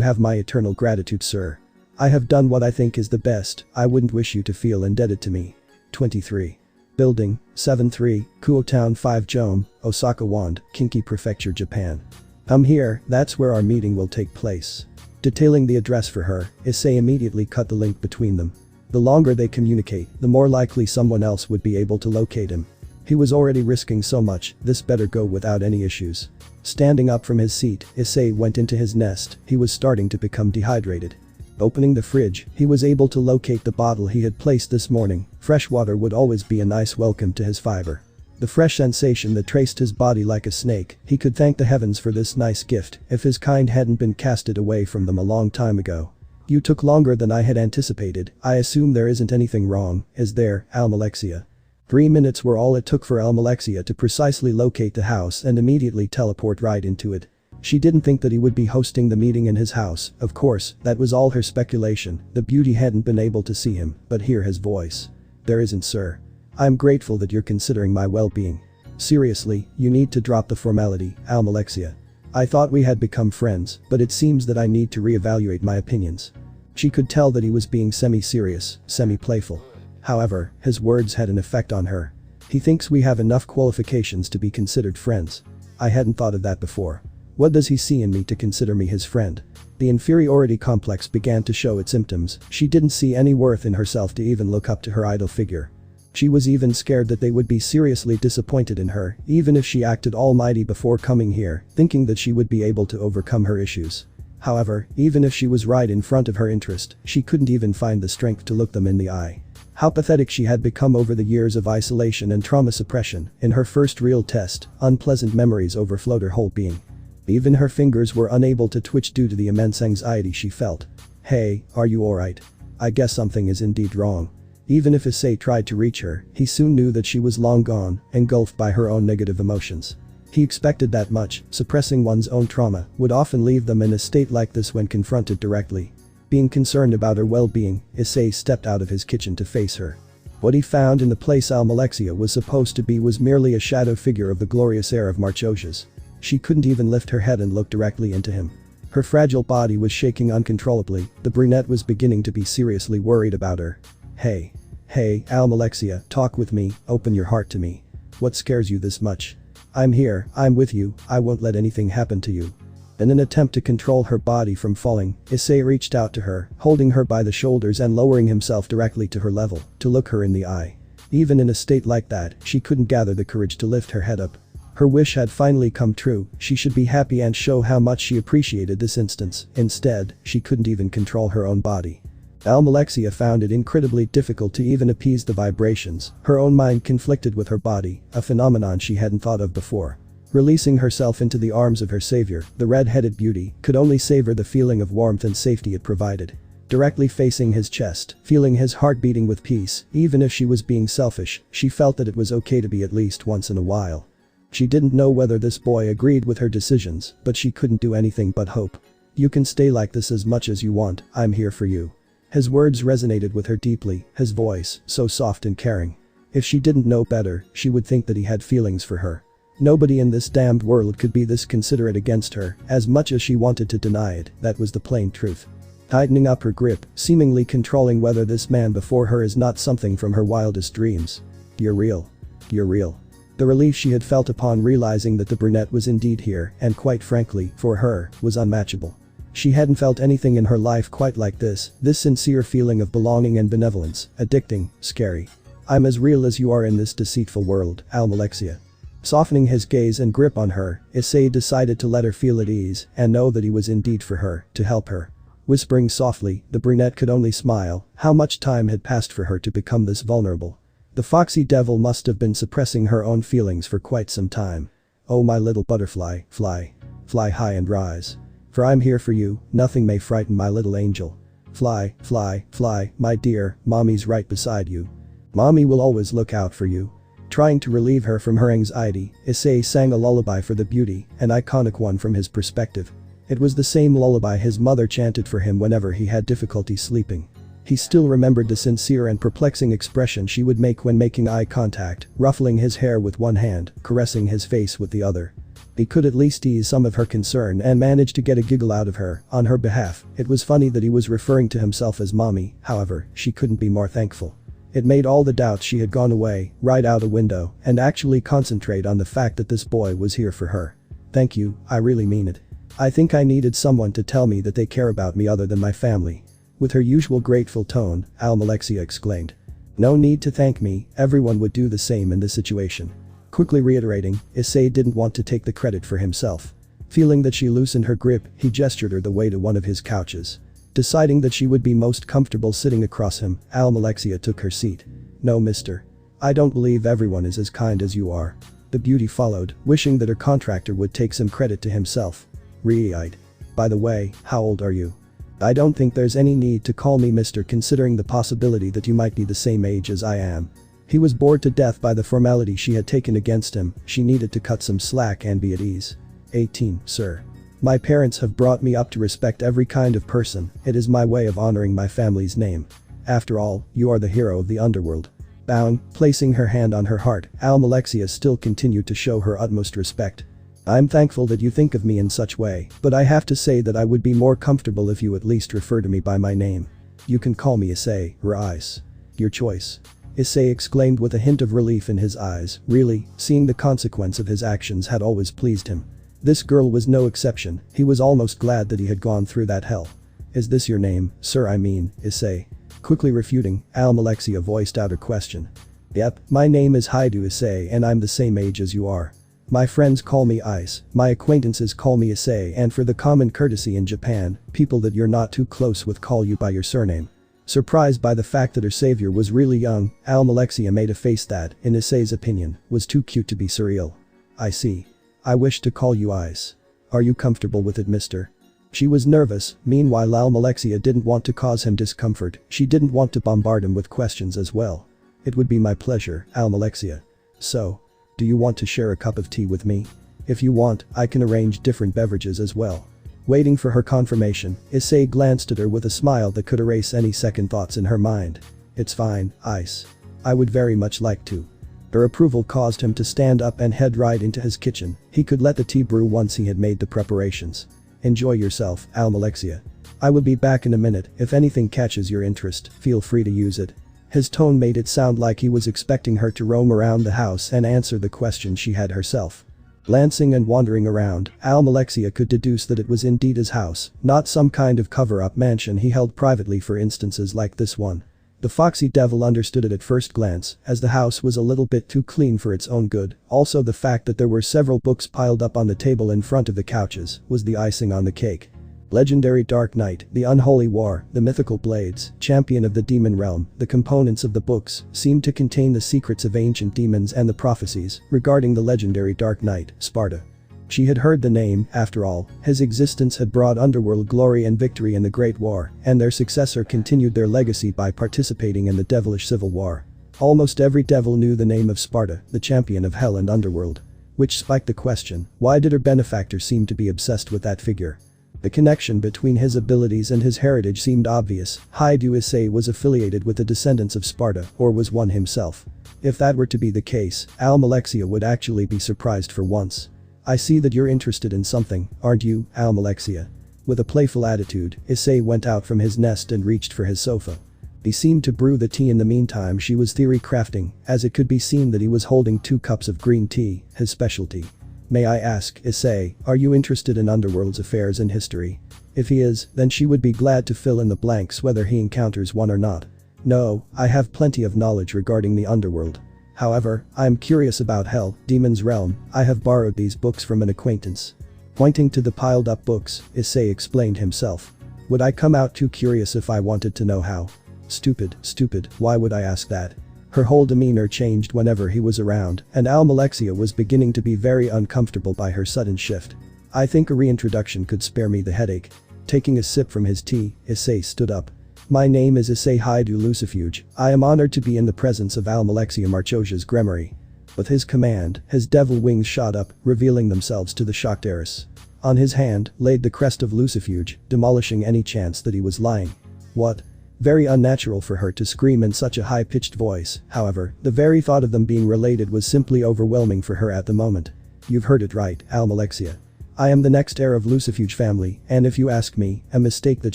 have my eternal gratitude, sir. I have done what I think is the best. I wouldn't wish you to feel indebted to me. 23. Building, 7-3, Kuotown 5 Jome, Osaka Wand, Kinki Prefecture, Japan. I'm here, that's where our meeting will take place. Detailing the address for her, Issei immediately cut the link between them. The longer they communicate, the more likely someone else would be able to locate him. He was already risking so much, this better go without any issues. Standing up from his seat, Issei went into his nest, he was starting to become dehydrated. Opening the fridge, he was able to locate the bottle he had placed this morning. Fresh water would always be a nice welcome to his fiber. The fresh sensation that traced his body like a snake, he could thank the heavens for this nice gift if his kind hadn't been casted away from them a long time ago. You took longer than I had anticipated, I assume there isn't anything wrong, is there, Almalexia? 3 minutes were all it took for Almalexia to precisely locate the house and immediately teleport right into it. She didn't think that he would be hosting the meeting in his house, of course, that was all her speculation, the beauty hadn't been able to see him, but hear his voice. There isn't, sir. I'm grateful that you're considering my well-being. Seriously, you need to drop the formality, Almalexia. I thought we had become friends, but it seems that I need to reevaluate my opinions. She could tell that he was being semi-serious, semi-playful. However, his words had an effect on her. He thinks we have enough qualifications to be considered friends. I hadn't thought of that before. What does he see in me to consider me his friend? The inferiority complex began to show its symptoms, she didn't see any worth in herself to even look up to her idol figure. She was even scared that they would be seriously disappointed in her, even if she acted almighty before coming here, thinking that she would be able to overcome her issues. However, even if she was right in front of her interest, she couldn't even find the strength to look them in the eye. How pathetic she had become over the years of isolation and trauma suppression. In her first real test, unpleasant memories overflowed her whole being. Even her fingers were unable to twitch due to the immense anxiety she felt. Hey, are you alright? I guess something is indeed wrong. Even if Issei tried to reach her, he soon knew that she was long gone, engulfed by her own negative emotions. He expected that much, suppressing one's own trauma would often leave them in a state like this when confronted directly. Being concerned about her well-being, Issei stepped out of his kitchen to face her. What he found in the place Almalexia was supposed to be was merely a shadow figure of the glorious heir of Marchosias. She couldn't even lift her head and look directly into him. Her fragile body was shaking uncontrollably, the brunette was beginning to be seriously worried about her. Hey, Almalexia, talk with me, open your heart to me. What scares you this much? I'm here, I'm with you, I won't let anything happen to you. In an attempt to control her body from falling, Issei reached out to her, holding her by the shoulders and lowering himself directly to her level, to look her in the eye. Even in a state like that, she couldn't gather the courage to lift her head up. Her wish had finally come true, she should be happy and show how much she appreciated this instance. Instead, she couldn't even control her own body. Almalexia found it incredibly difficult to even appease the vibrations, her own mind conflicted with her body, a phenomenon she hadn't thought of before. Releasing herself into the arms of her savior, the red-headed beauty could only savor the feeling of warmth and safety it provided. Directly facing his chest, feeling his heart beating with peace, even if she was being selfish, she felt that it was okay to be at least once in a while. She didn't know whether this boy agreed with her decisions, but she couldn't do anything but hope. You can stay like this as much as you want, I'm here for you. His words resonated with her deeply, his voice, so soft and caring. If she didn't know better, she would think that he had feelings for her. Nobody in this damned world could be this considerate against her, as much as she wanted to deny it, that was the plain truth. Tightening up her grip, seemingly controlling whether this man before her is not something from her wildest dreams. You're real. You're real. The relief she had felt upon realizing that the brunette was indeed here, and quite frankly, for her, was unmatchable. She hadn't felt anything in her life quite like this sincere feeling of belonging and benevolence, addicting, scary. I'm as real as you are in this deceitful world, Almalexia. Softening his gaze and grip on her, Issei decided to let her feel at ease and know that he was indeed for her, to help her. Whispering softly, the brunette could only smile, how much time had passed for her to become this vulnerable. The foxy devil must have been suppressing her own feelings for quite some time. Oh my little butterfly, fly. Fly high and rise. For I'm here for you, nothing may frighten my little angel. Fly, fly, fly, my dear, mommy's right beside you. Mommy will always look out for you. Trying to relieve her from her anxiety, Issei sang a lullaby for the beauty, an iconic one from his perspective. It was the same lullaby his mother chanted for him whenever he had difficulty sleeping. He still remembered the sincere and perplexing expression she would make when making eye contact, ruffling his hair with one hand, caressing his face with the other. He could at least ease some of her concern and manage to get a giggle out of her, on her behalf. It was funny that he was referring to himself as mommy, however, she couldn't be more thankful. It made all the doubts she had gone away, right out the window, and actually concentrate on the fact that this boy was here for her. Thank you, I really mean it. I think I needed someone to tell me that they care about me other than my family. With her usual grateful tone, Almalexia exclaimed. No need to thank me, everyone would do the same in this situation. Quickly reiterating, Issei didn't want to take the credit for himself. Feeling that she loosened her grip, he gestured her the way to one of his couches. Deciding that she would be most comfortable sitting across him, Almalexia took her seat. No mister. I don't believe everyone is as kind as you are. The beauty followed, wishing that her contractor would take some credit to himself. Re-eyed. By the way, how old are you? I don't think there's any need to call me mister considering the possibility that you might be the same age as I am. He was bored to death by the formality she had taken against him, she needed to cut some slack and be at ease. 18, sir. My parents have brought me up to respect every kind of person, it is my way of honoring my family's name. After all, you are the hero of the underworld. Bowing, placing her hand on her heart, Almalexia still continued to show her utmost respect. I'm thankful that you think of me in such way, but I have to say that I would be more comfortable if you at least refer to me by my name. You can call me Issei, or Ice. Your choice. Issei exclaimed with a hint of relief in his eyes, really, seeing the consequence of his actions had always pleased him. This girl was no exception, he was almost glad that he had gone through that hell. Is this your name, sir? I mean, Issei. Quickly refuting, Almalexia voiced out her question. Yep, my name is Issei and I'm the same age as you are. My friends call me Ice, my acquaintances call me Issei, and for the common courtesy in Japan, people that you're not too close with call you by your surname. Surprised by the fact that her savior was really young, Almalexia made a face that, in Issei's opinion, was too cute to be surreal. I see. I wish to call you Ice. Are you comfortable with it, mister? She was nervous, meanwhile Almalexia didn't want to cause him discomfort, she didn't want to bombard him with questions as well. It would be my pleasure, Almalexia. So, do you want to share a cup of tea with me? If you want, I can arrange different beverages as well. Waiting for her confirmation, Issei glanced at her with a smile that could erase any second thoughts in her mind. It's fine, Ice. I would very much like to. Her approval caused him to stand up and head right into his kitchen, he could let the tea brew once he had made the preparations. Enjoy yourself, Almalexia. I will be back in a minute, if anything catches your interest, feel free to use it. His tone made it sound like he was expecting her to roam around the house and answer the questions she had herself. Glancing and wandering around, Almalexia could deduce that it was indeed his house, not some kind of cover-up mansion he held privately for instances like this one. The foxy devil understood it at first glance, as the house was a little bit too clean for its own good, also the fact that there were several books piled up on the table in front of the couches was the icing on the cake. Legendary Dark Knight, the Unholy War, the Mythical Blades, Champion of the Demon Realm, the components of the books seemed to contain the secrets of ancient demons and the prophecies regarding the legendary Dark Knight, Sparta. She had heard the name, after all, his existence had brought underworld glory and victory in the Great War, and their successor continued their legacy by participating in the devilish civil war. Almost every devil knew the name of Sparta, the champion of hell and underworld. Which spiked the question, why did her benefactor seem to be obsessed with that figure? The connection between his abilities and his heritage seemed obvious. Issei was affiliated with the descendants of Sparta, or was one himself. If that were to be the case, Almalexia would actually be surprised for once. I see that you're interested in something, aren't you, Almalexia? With a playful attitude, Issei went out from his nest and reached for his sofa. He seemed to brew the tea in the meantime she was theory crafting, as it could be seen that he was holding 2 cups of green tea, his specialty. May I ask, Issei, are you interested in Underworld's affairs and history? If he is, then she would be glad to fill in the blanks whether he encounters one or not. No, I have plenty of knowledge regarding the Underworld. However, I am curious about Hell, Demon's Realm, I have borrowed these books from an acquaintance. Pointing to the piled up books, Issei explained himself. Would I come out too curious if I wanted to know how? Stupid, why would I ask that? Her whole demeanor changed whenever he was around, and Almalexia was beginning to be very uncomfortable by her sudden shift. I think a reintroduction could spare me the headache. Taking a sip from his tea, Issei stood up. My name is Issei Lucifuge, I am honored to be in the presence of Almalexia Marchosia's Gremory. With his command, his devil wings shot up, revealing themselves to the shocked heiress. On his hand, laid the crest of Lucifuge, demolishing any chance that he was lying. What? Very unnatural for her to scream in such a high-pitched voice, however, the very thought of them being related was simply overwhelming for her at the moment. You've heard it right, Almalexia. I am the next heir of Lucifuge family, and if you ask me, a mistake that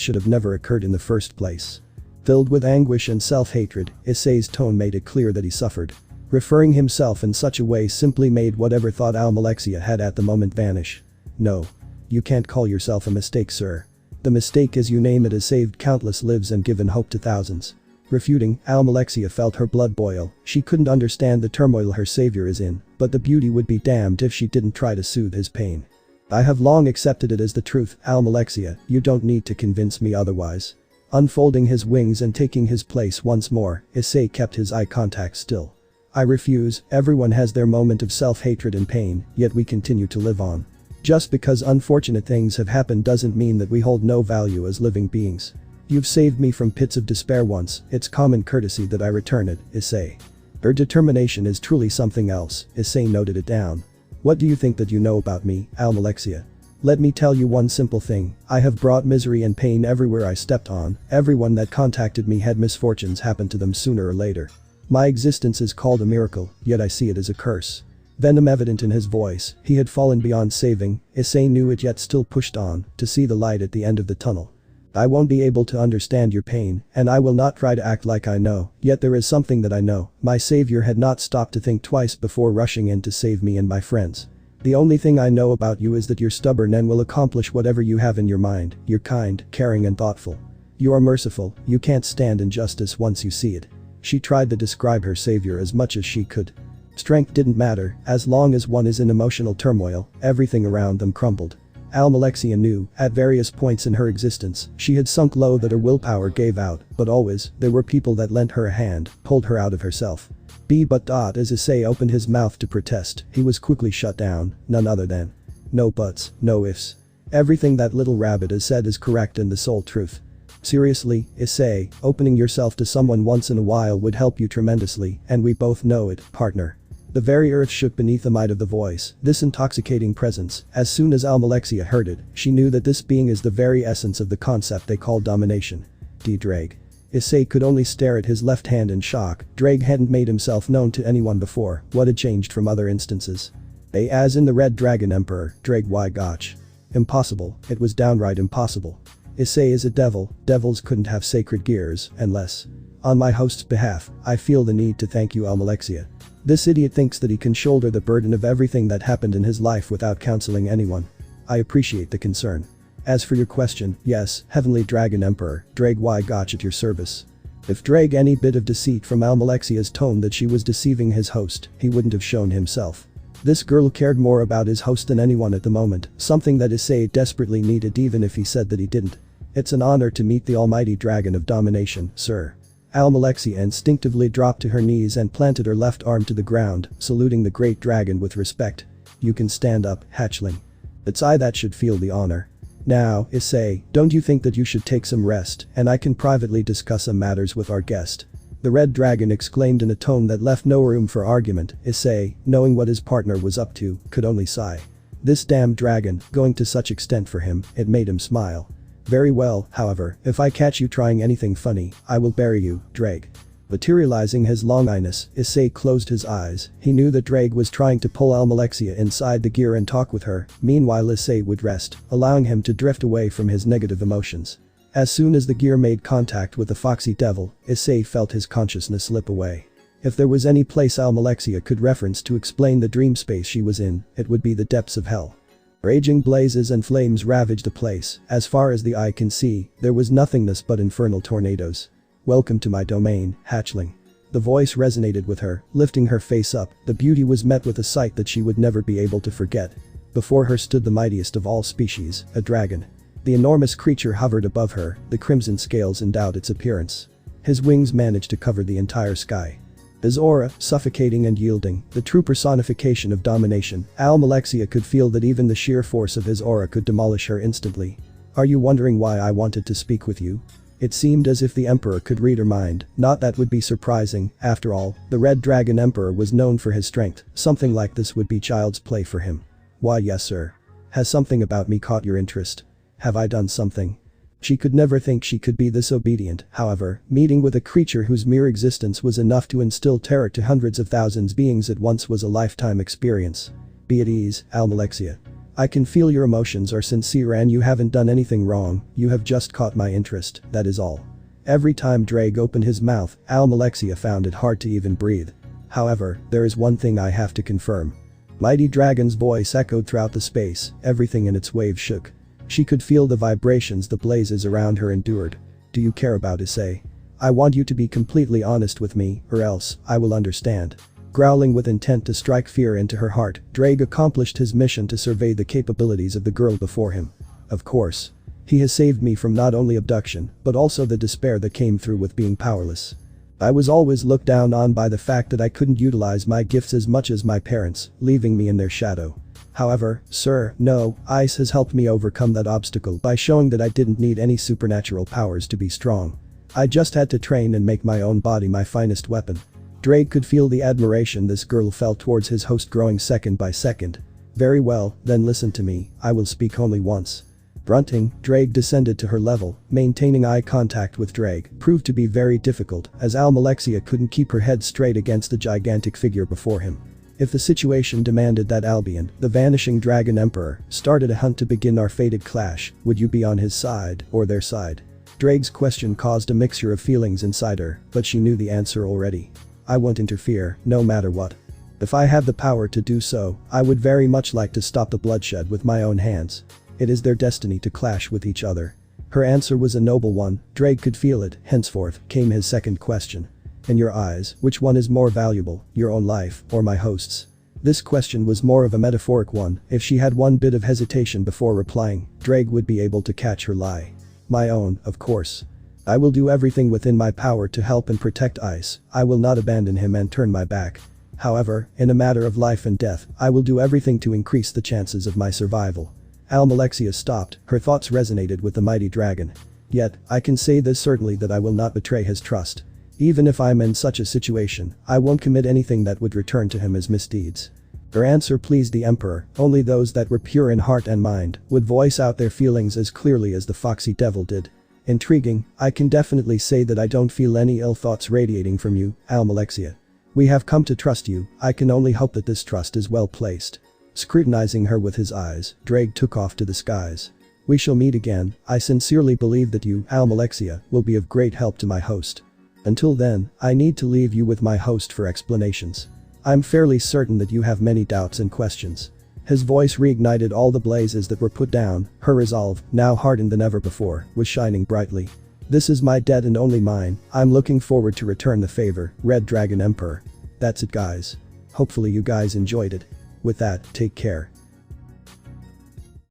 should have never occurred in the first place. Filled with anguish and self-hatred, Issei's tone made it clear that he suffered. Referring himself in such a way simply made whatever thought Almalexia had at the moment vanish. No. You can't call yourself a mistake, sir. The mistake, as you name it, has saved countless lives and given hope to thousands. Refuting, Almalexia felt her blood boil. She couldn't understand the turmoil her savior is in, but the beauty would be damned if she didn't try to soothe his pain. I have long accepted it as the truth, Almalexia, you don't need to convince me otherwise. Unfolding his wings and taking his place once more, Issei kept his eye contact still. I refuse, everyone has their moment of self-hatred and pain, yet we continue to live on. Just because unfortunate things have happened doesn't mean that we hold no value as living beings. You've saved me from pits of despair once, it's common courtesy that I return it, Issei. Her determination is truly something else, Issei noted it down. What do you think that you know about me, Almalexia? Let me tell you one simple thing, I have brought misery and pain everywhere I stepped on, everyone that contacted me had misfortunes happen to them sooner or later. My existence is called a miracle, yet I see it as a curse. Venom evident in his voice, he had fallen beyond saving, Issei knew it yet still pushed on, to see the light at the end of the tunnel. I won't be able to understand your pain, and I will not try to act like I know, yet there is something that I know, my savior had not stopped to think twice before rushing in to save me and my friends. The only thing I know about you is that you're stubborn and will accomplish whatever you have in your mind, you're kind, caring and thoughtful. You are merciful, you can't stand injustice once you see it. She tried to describe her savior as much as she could. Strength didn't matter, as long as one is in emotional turmoil, everything around them crumbled. Almalexia knew, at various points in her existence, she had sunk low that her willpower gave out, but always, there were people that lent her a hand, pulled her out of herself. As Issei opened his mouth to protest, he was quickly shut down, none other than. No buts, no ifs. Everything that little rabbit has said is correct and the sole truth. Seriously, Issei, opening yourself to someone once in a while would help you tremendously, and we both know it, partner. The very earth shook beneath the might of the voice, this intoxicating presence. As soon as Almalexia heard it, she knew that this being is the very essence of the concept they call domination. Drag. Issei could only stare at his left hand in shock, Drag hadn't made himself known to anyone before, what had changed from other instances? As in the Red Dragon Emperor, Drag why gotch. Impossible, it was downright impossible. Issei is a devil, devils couldn't have sacred gears, unless. On my host's behalf, I feel the need to thank you, Almalexia. This idiot thinks that he can shoulder the burden of everything that happened in his life without counseling anyone. I appreciate the concern. As for your question, yes, Heavenly Dragon Emperor, Drag why gotch at your service. If Drag any bit of deceit from Almalexia's tone that she was deceiving his host, he wouldn't have shown himself. This girl cared more about his host than anyone at the moment, something that Issei desperately needed even if he said that he didn't. It's an honor to meet the almighty dragon of domination, sir. Almalexia instinctively dropped to her knees and planted her left arm to the ground, saluting the great dragon with respect. You can stand up, hatchling. It's I that should feel the honor. Now, Issei, don't you think that you should take some rest, and I can privately discuss some matters with our guest? The red dragon exclaimed in a tone that left no room for argument. Issei, knowing what his partner was up to, could only sigh. This damned dragon, going to such extent for him, it made him smile. Very well, however, if I catch you trying anything funny, I will bury you, Drag. Materializing his long-eyedness, Issei closed his eyes. He knew that Drag was trying to pull Almalexia inside the gear and talk with her, meanwhile Issei would rest, allowing him to drift away from his negative emotions. As soon as the gear made contact with the foxy devil, Issei felt his consciousness slip away. If there was any place Almalexia could reference to explain the dream space she was in, it would be the depths of hell. Raging blazes and flames ravaged the place. As far as the eye can see, there was nothingness but infernal tornadoes. Welcome to my domain, hatchling. The voice resonated with her, lifting her face up, the beauty was met with a sight that she would never be able to forget. Before her stood the mightiest of all species, a dragon. The enormous creature hovered above her, the crimson scales endowed its appearance. His wings managed to cover the entire sky. His aura, suffocating and yielding, the true personification of domination, Almalexia could feel that even the sheer force of his aura could demolish her instantly. Are you wondering why I wanted to speak with you? It seemed as if the Emperor could read her mind, not that would be surprising, after all, the Red Dragon Emperor was known for his strength, something like this would be child's play for him. Why yes sir. Has something about me caught your interest? Have I done something? She could never think she could be this obedient, however, meeting with a creature whose mere existence was enough to instill terror to hundreds of thousands beings at once was a lifetime experience. Be at ease, Almalexia. I can feel your emotions are sincere and you haven't done anything wrong, you have just caught my interest, that is all. Every time Drake opened his mouth, Almalexia found it hard to even breathe. However, there is one thing I have to confirm. Mighty Dragon's voice echoed throughout the space, everything in its waves shook. She could feel the vibrations the blazes around her endured. Do you care about Issei? I want you to be completely honest with me, or else, I will understand. Growling with intent to strike fear into her heart, Drake accomplished his mission to survey the capabilities of the girl before him. Of course. He has saved me from not only abduction, but also the despair that came through with being powerless. I was always looked down on by the fact that I couldn't utilize my gifts as much as my parents, leaving me in their shadow. However, sir, no, Ice has helped me overcome that obstacle by showing that I didn't need any supernatural powers to be strong. I just had to train and make my own body my finest weapon. Drake could feel the admiration this girl felt towards his host growing second by second. Very well, then listen to me, I will speak only once. Grunting, Drake descended to her level. Maintaining eye contact with Drake proved to be very difficult as Almalexia couldn't keep her head straight against the gigantic figure before him. If the situation demanded that Albion, the vanishing dragon emperor, started a hunt to begin our fated clash, would you be on his side or their side? Drake's question caused a mixture of feelings inside her, but she knew the answer already. I won't interfere, no matter what. If I have the power to do so, I would very much like to stop the bloodshed with my own hands. It is their destiny to clash with each other. Her answer was a noble one. Drake could feel it. Henceforth came his second question. In your eyes, which one is more valuable, your own life or my host's? This question was more of a metaphoric one. If she had one bit of hesitation before replying, Drake would be able to catch her lie. My own, of course. I will do everything within my power to help and protect Ice. I will not abandon him and turn my back. However, in a matter of life and death, I will do everything to increase the chances of my survival. Almalexia stopped, her thoughts resonated with the mighty dragon. Yet, I can say this certainly that I will not betray his trust. Even if I'm in such a situation, I won't commit anything that would return to him as misdeeds. Her answer pleased the emperor. Only those that were pure in heart and mind would voice out their feelings as clearly as the foxy devil did. Intriguing, I can definitely say that I don't feel any ill thoughts radiating from you, Almalexia. We have come to trust you. I can only hope that this trust is well placed. Scrutinizing her with his eyes, Drake took off to the skies. We shall meet again. I sincerely believe that you, Almalexia, will be of great help to my host. Until then, I need to leave you with my host for explanations. I'm fairly certain that you have many doubts and questions. His voice reignited all the blazes that were put down. Her resolve, now hardened than ever before, was shining brightly. This is my debt and only mine. I'm looking forward to return the favor, Red Dragon Emperor. That's it guys. Hopefully you guys enjoyed it. With that, take care.